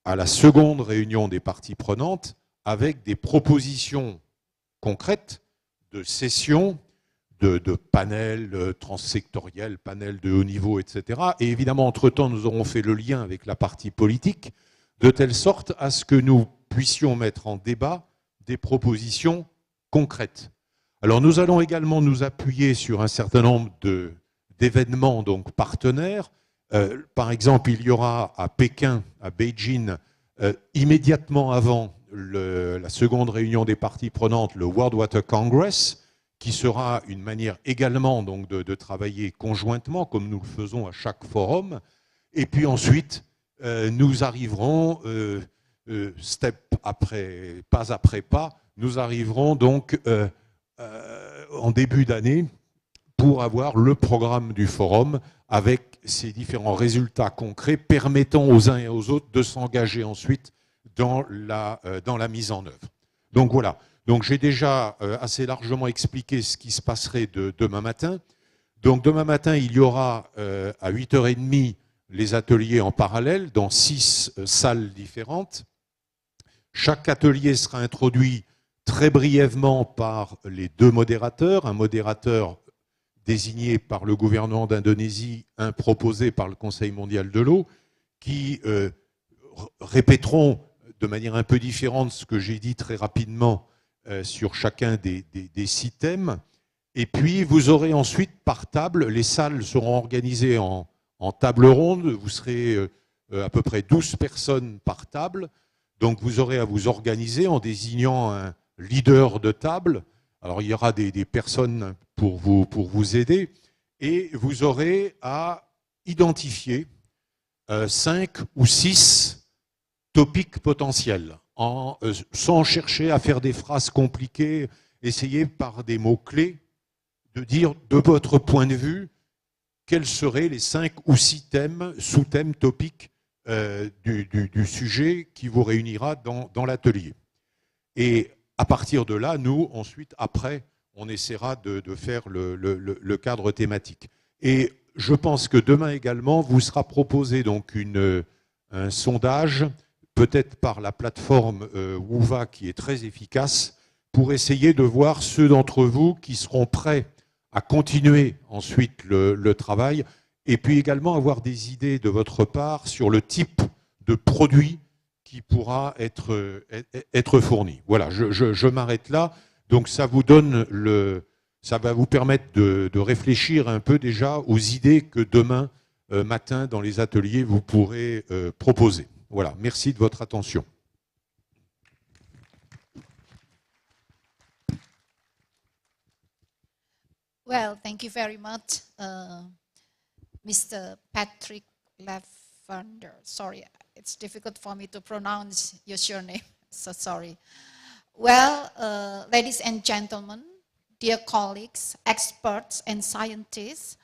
à la seconde réunion des parties prenantes, avec des propositions concrètes de sessions, de panels transsectoriels, panels de haut niveau, etc. Et évidemment, entre-temps, nous aurons fait le lien avec la partie politique, de telle sorte à ce que nous puissions mettre en débat des propositions concrètes. Alors, nous allons également nous appuyer sur un certain nombre d'événements donc partenaires. Par exemple, il y aura à Pékin, à Beijing, immédiatement avant la seconde réunion des parties prenantes, le World Water Congress, qui sera une manière également donc de travailler conjointement, comme nous le faisons à chaque forum. Et puis ensuite, nous arriverons, pas après pas, nous arriverons donc en début d'année pour avoir le programme du forum avec ces différents résultats concrets permettant aux uns et aux autres de s'engager ensuite dans la mise en œuvre. Donc voilà. Donc j'ai déjà assez largement expliqué ce qui se passerait demain matin. Donc demain matin, il y aura à 8h30 les ateliers en parallèle dans 6 salles différentes. Chaque atelier sera introduit très brièvement par les 2 modérateurs, un modérateur désigné par le gouvernement d'Indonésie, un proposé par le Conseil mondial de l'eau, qui répéteront de manière un peu différente ce que j'ai dit très rapidement sur chacun des 6 thèmes. Et puis, vous aurez ensuite par table, les salles seront organisées en en table ronde. Vous serez à peu près 12 personnes par table. Donc vous aurez à vous organiser en désignant un leader de table. Alors il y aura des personnes pour vous aider. Et vous aurez à identifier 5 ou 6 topics potentiels, sans chercher à faire des phrases compliquées. Essayez par des mots-clés de dire, de votre point de vue, quels seraient les 5 ou 6 thèmes, sous-thèmes, topics du sujet qui vous réunira dans l'atelier. Et à partir de là, nous, ensuite, après, on essaiera de faire le cadre thématique. Et je pense que demain également, vous sera proposé donc un sondage, peut-être par la plateforme WUVA qui est très efficace, pour essayer de voir ceux d'entre vous qui seront prêts à continuer ensuite le travail, et puis également avoir des idées de votre part sur le type de produit qui pourra être fourni. Voilà, je m'arrête là. Donc ça vous donne ça va vous permettre de réfléchir un peu déjà aux idées que demain matin dans les ateliers vous pourrez proposer. Voilà, merci de votre attention. Well, thank you very much, Mr. Patrick Lavender. Sorry, it's difficult for me to pronounce your surname, so sorry. Well, ladies and gentlemen, dear colleagues, experts and scientists,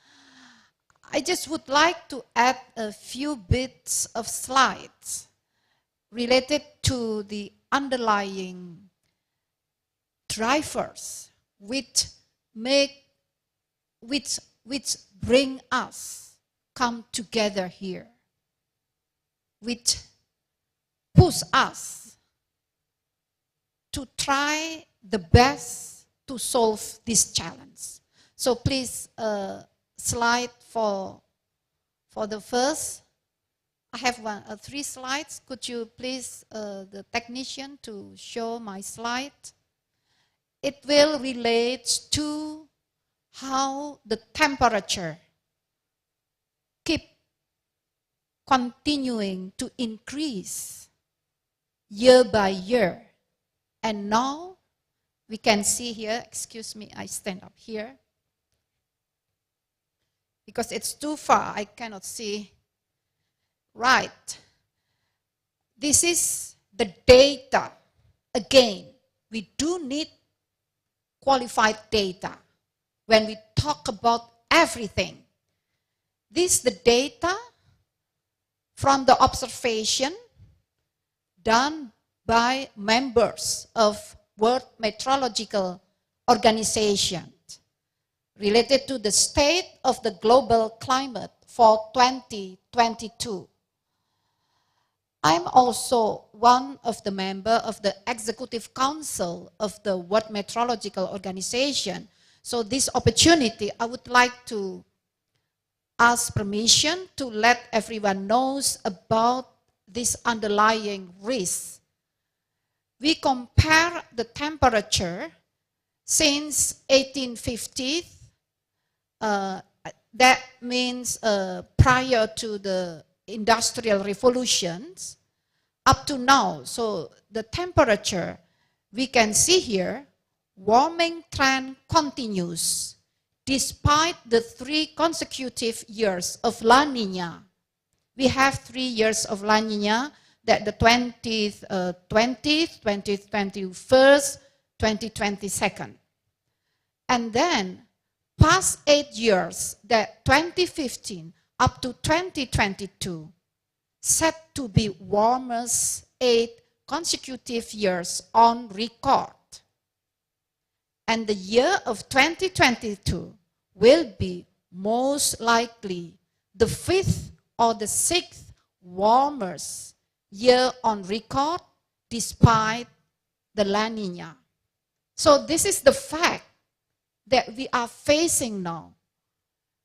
I just would like to add a few bits of slides related to the underlying drivers which bring us come together here, which push us to try the best to solve this challenge. So please, slide for the first. I have 3 slides. Could you please, the technician, to show my slide? It will relate to how the temperature keep continuing to increase year by year. And now we can see here, excuse me, I stand up here. Because it's too far, I cannot see. Right. This is the data. Again, we do need qualified data when we talk about everything. This is the data from the observation done by members of World Meteorological Organization related to the state of the global climate for 2022. I'm also one of the members of the Executive Council of the World Meteorological Organization. So this opportunity, I would like to ask permission to let everyone knows about this underlying risk. We compare the temperature since 1850. That means prior to the industrial revolutions up to now. So the temperature, we can see here, warming trend continues despite the 3 consecutive years of La Nina. We have 3 years of La Nina, that the 20th, 2021, 2022. And then past 8 years, that 2015 up to 2022, set to be warmest 8 consecutive years on record. And the year of 2022 will be most likely the 5th or the 6th warmest year on record despite the La Nina. So this is the fact that we are facing now.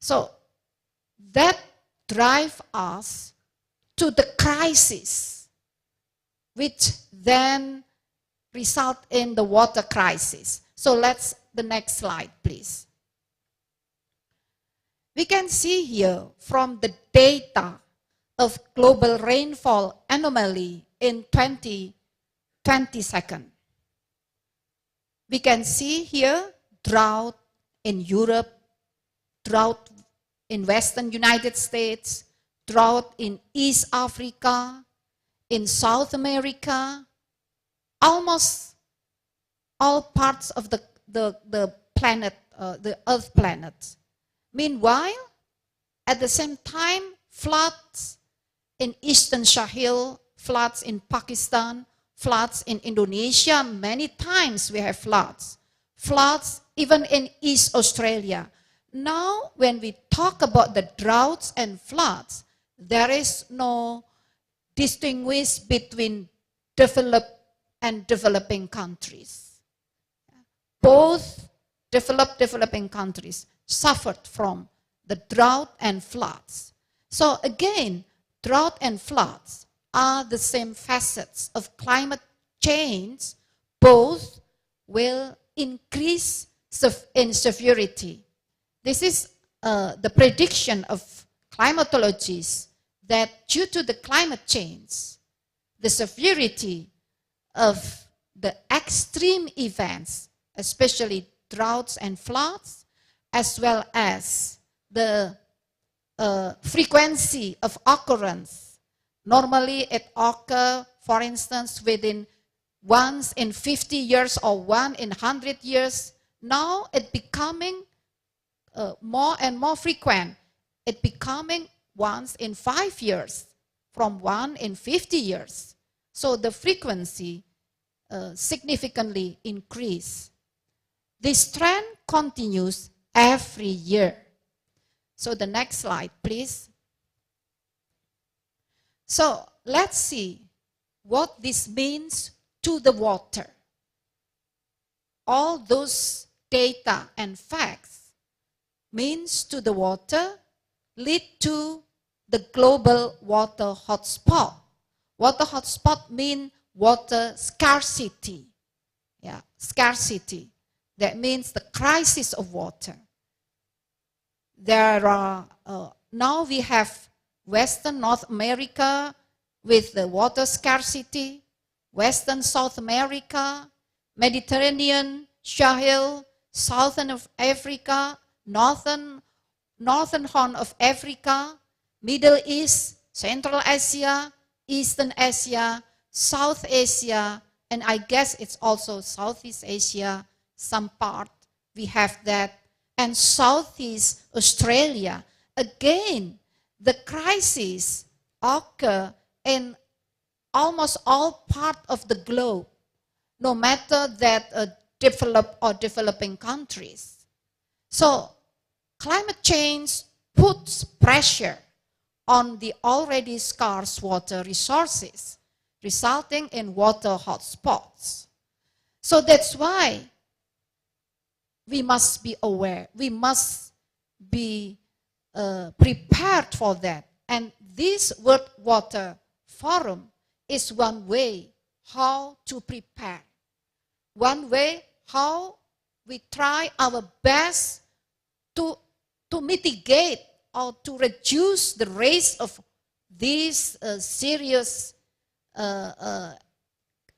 So that drives us to the crisis, which then result in the water crisis. So let's, the next slide, please. We can see here from the data of global rainfall anomaly in 2022. We can see here drought in Europe, drought in Western United States, drought in East Africa, in South America, almost all parts of the planet, the Earth planet. Meanwhile, at the same time, floods in Eastern Sahel, floods in Pakistan, floods in Indonesia, many times we have floods. Floods even in East Australia. Now, when we talk about the droughts and floods, there is no distinguish between developed and developing countries. Both developing countries suffered from the drought and floods. So again, drought and floods are the same facets of climate change. Both will increase in severity. This is the prediction of climatologists that due to the climate change, the severity of the extreme events, especially droughts and floods, as well as the frequency of occurrence. Normally it occurs, for instance, within once in 50 years or 1 in 100 years. Now it becoming more and more frequent. It becoming once in 5 years, from 1 in 50 years. So the frequency significantly increase. This trend continues every year. So the next slide, please. So let's see what this means to the water. All those data and facts means to the water lead to the global water hotspot. Water hotspot means water scarcity. Yeah, scarcity. That means the crisis of water. There are, now we have Western North America with the water scarcity, Western South America, Mediterranean, Sahel, Southern of Africa, Northern Horn of Africa, Middle East, Central Asia, Eastern Asia, South Asia, and I guess it's also Southeast Asia, some part we have that, and Southeast Australia. Again, the crises occur in almost all parts of the globe, no matter that developed or developing countries. So climate change puts pressure on the already scarce water resources, resulting in water hotspots. So that's why we must be aware, we must be prepared for that. And this World Water Forum is one way how to prepare. One way how we try our best to mitigate or to reduce the risk of this serious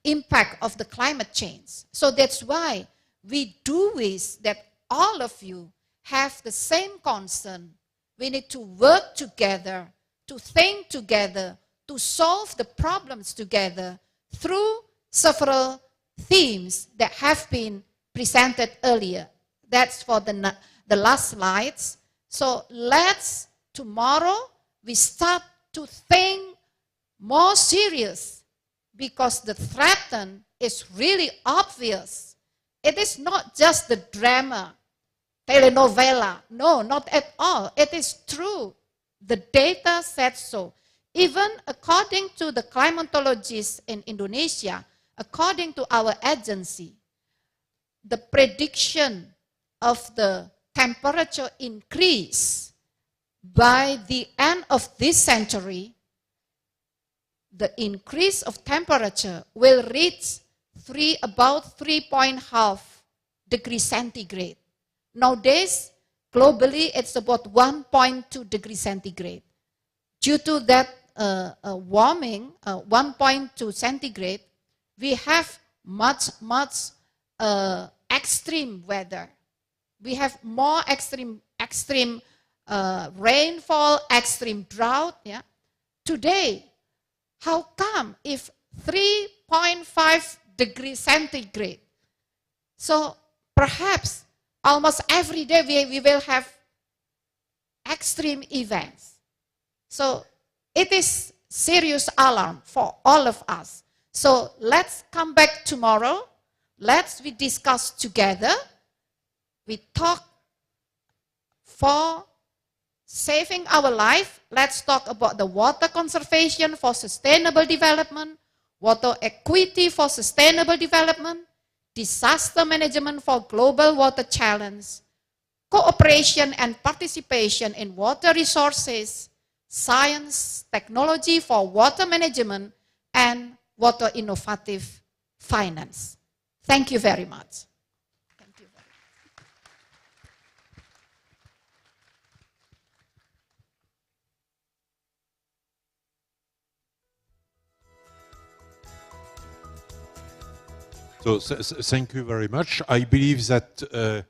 impact of the climate change. So that's why we do wish that all of you have the same concern. We need to work together, to think together, to solve the problems together through several themes that have been presented earlier. That's for the last slides. So let's, tomorrow, we start to think more serious, because the threat is really obvious. It is not just the drama, telenovela. No, not at all. It is true. The data said so. Even according to the climatologists in Indonesia, according to our agency, the prediction of the temperature increase by the end of this century, the increase of temperature will reach about 3.5 degrees centigrade. Nowadays, Globally, it's about 1.2 degrees centigrade. Due to that warming, 1.2 centigrade, we have much extreme weather. We have more extreme rainfall, extreme drought. Yeah. Today, how come if 3.5 degrees centigrade? So perhaps almost every day we will have extreme events. So it is serious alarm for all of us. So let's come back tomorrow. We discuss together. We talk for saving our life. Let's talk about the water conservation for sustainable development, water equity for sustainable development, disaster management for global water challenge, cooperation and participation in water resources, science, technology for water management, and water innovative finance. Thank you very much. So thank you very much. I believe that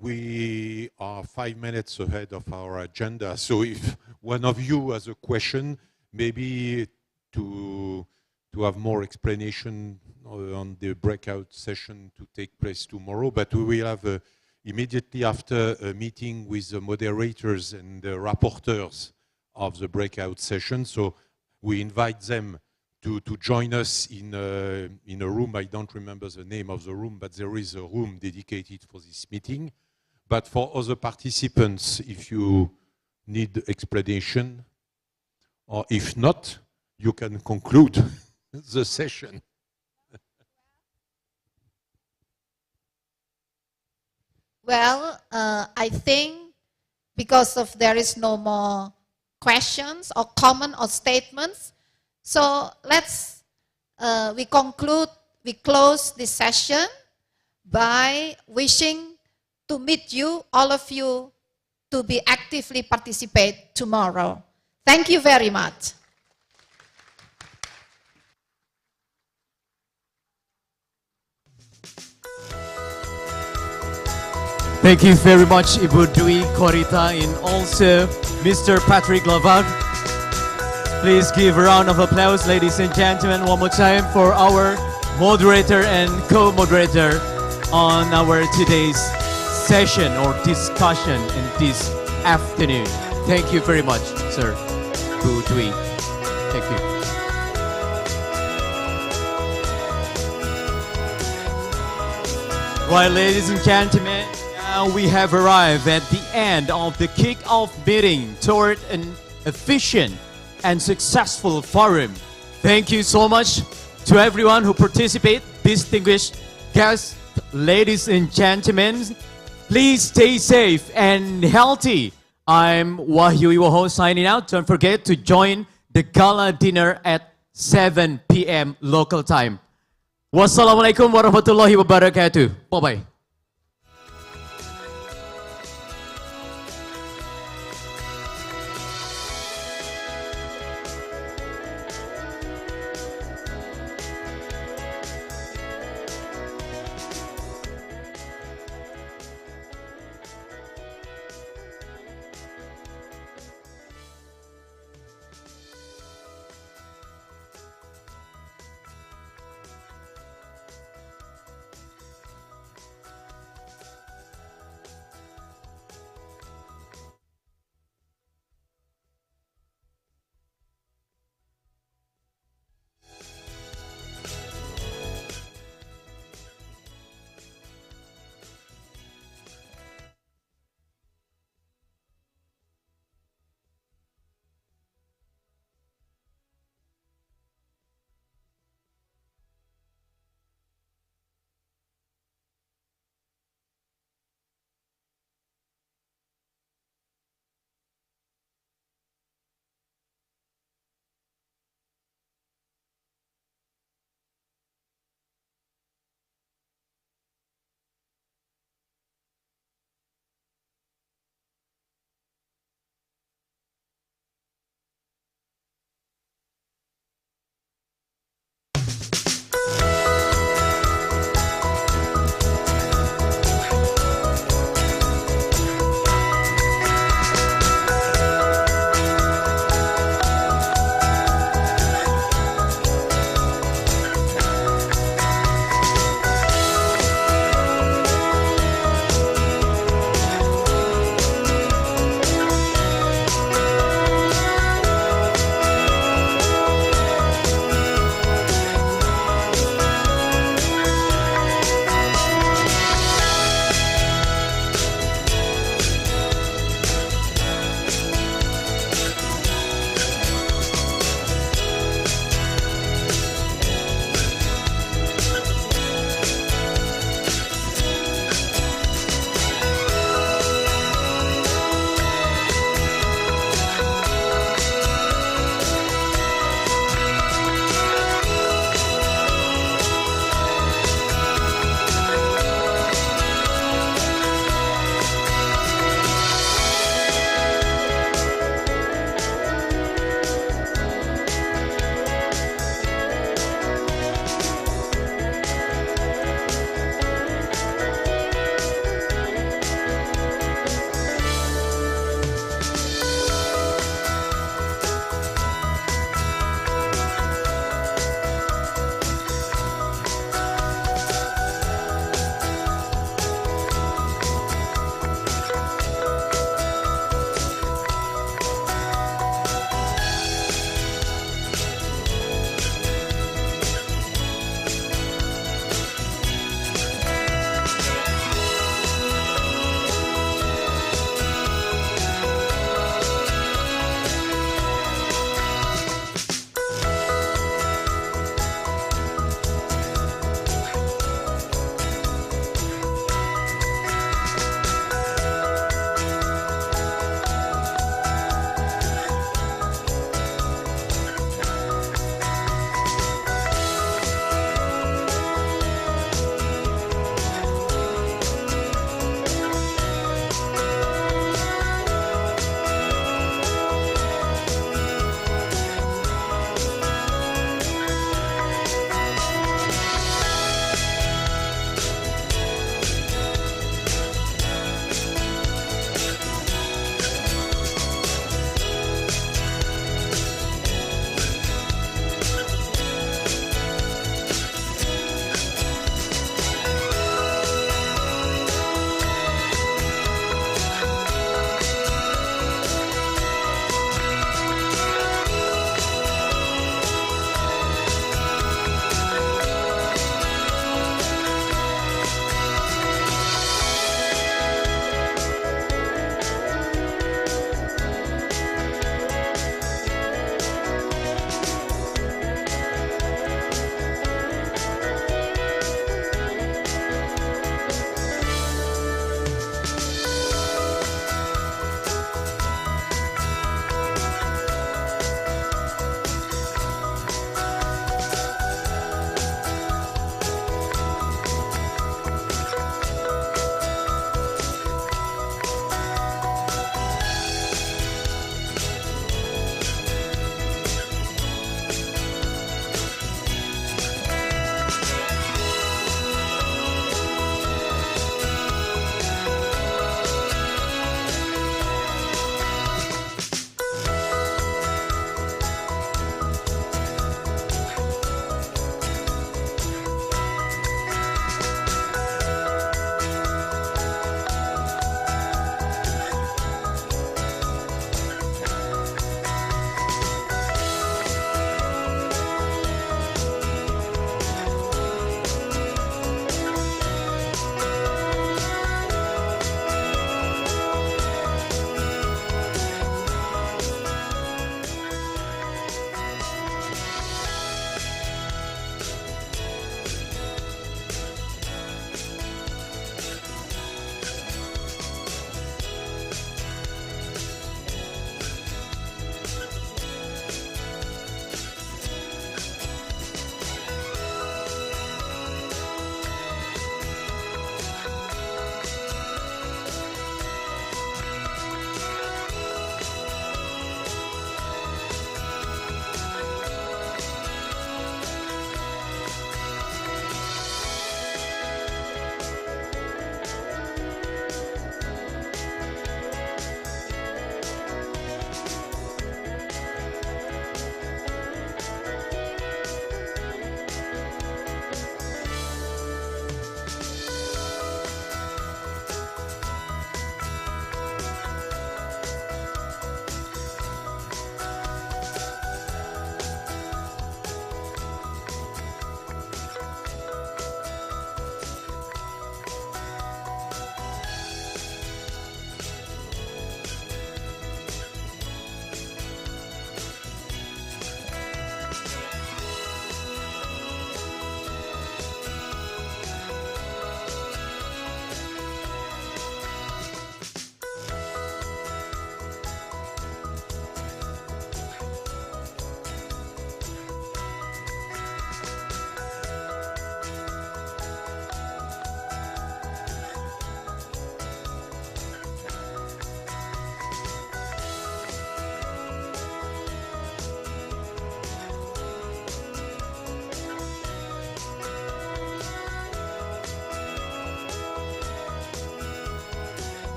we are 5 minutes ahead of our agenda. So if one of you has a question, maybe to have more explanation on the breakout session to take place tomorrow, but we will have immediately after a meeting with the moderators and the rapporteurs of the breakout session. So we invite them to join us in a room. I don't remember the name of the room, but there is a room dedicated for this meeting. But for other participants, if you need explanation, or if not, you can conclude the session. Well, I think because of there is no more questions or comment or statements, so let's we close this session by wishing to meet you, all of you, to be actively participate tomorrow. Thank you very much. Thank you very much, Ibu Dwi Korita, and also Mr. Patrick Lavag. Please give a round of applause, ladies and gentlemen, one more time for our moderator and co-moderator on our today's session or discussion in this afternoon. Thank you very much, sir. Ibu Dwi. Thank you. Right, ladies and gentlemen, now we have arrived at the end of the kick-off meeting toward an efficient and successful forum. Thank you so much to everyone who participated, distinguished guests, ladies and gentlemen. Please stay safe and healthy. I'm Wahyu Iwoho signing out. Don't forget to join the gala dinner at 7 p.m. local time. Wassalamualaikum warahmatullahi wabarakatuh. Bye-bye.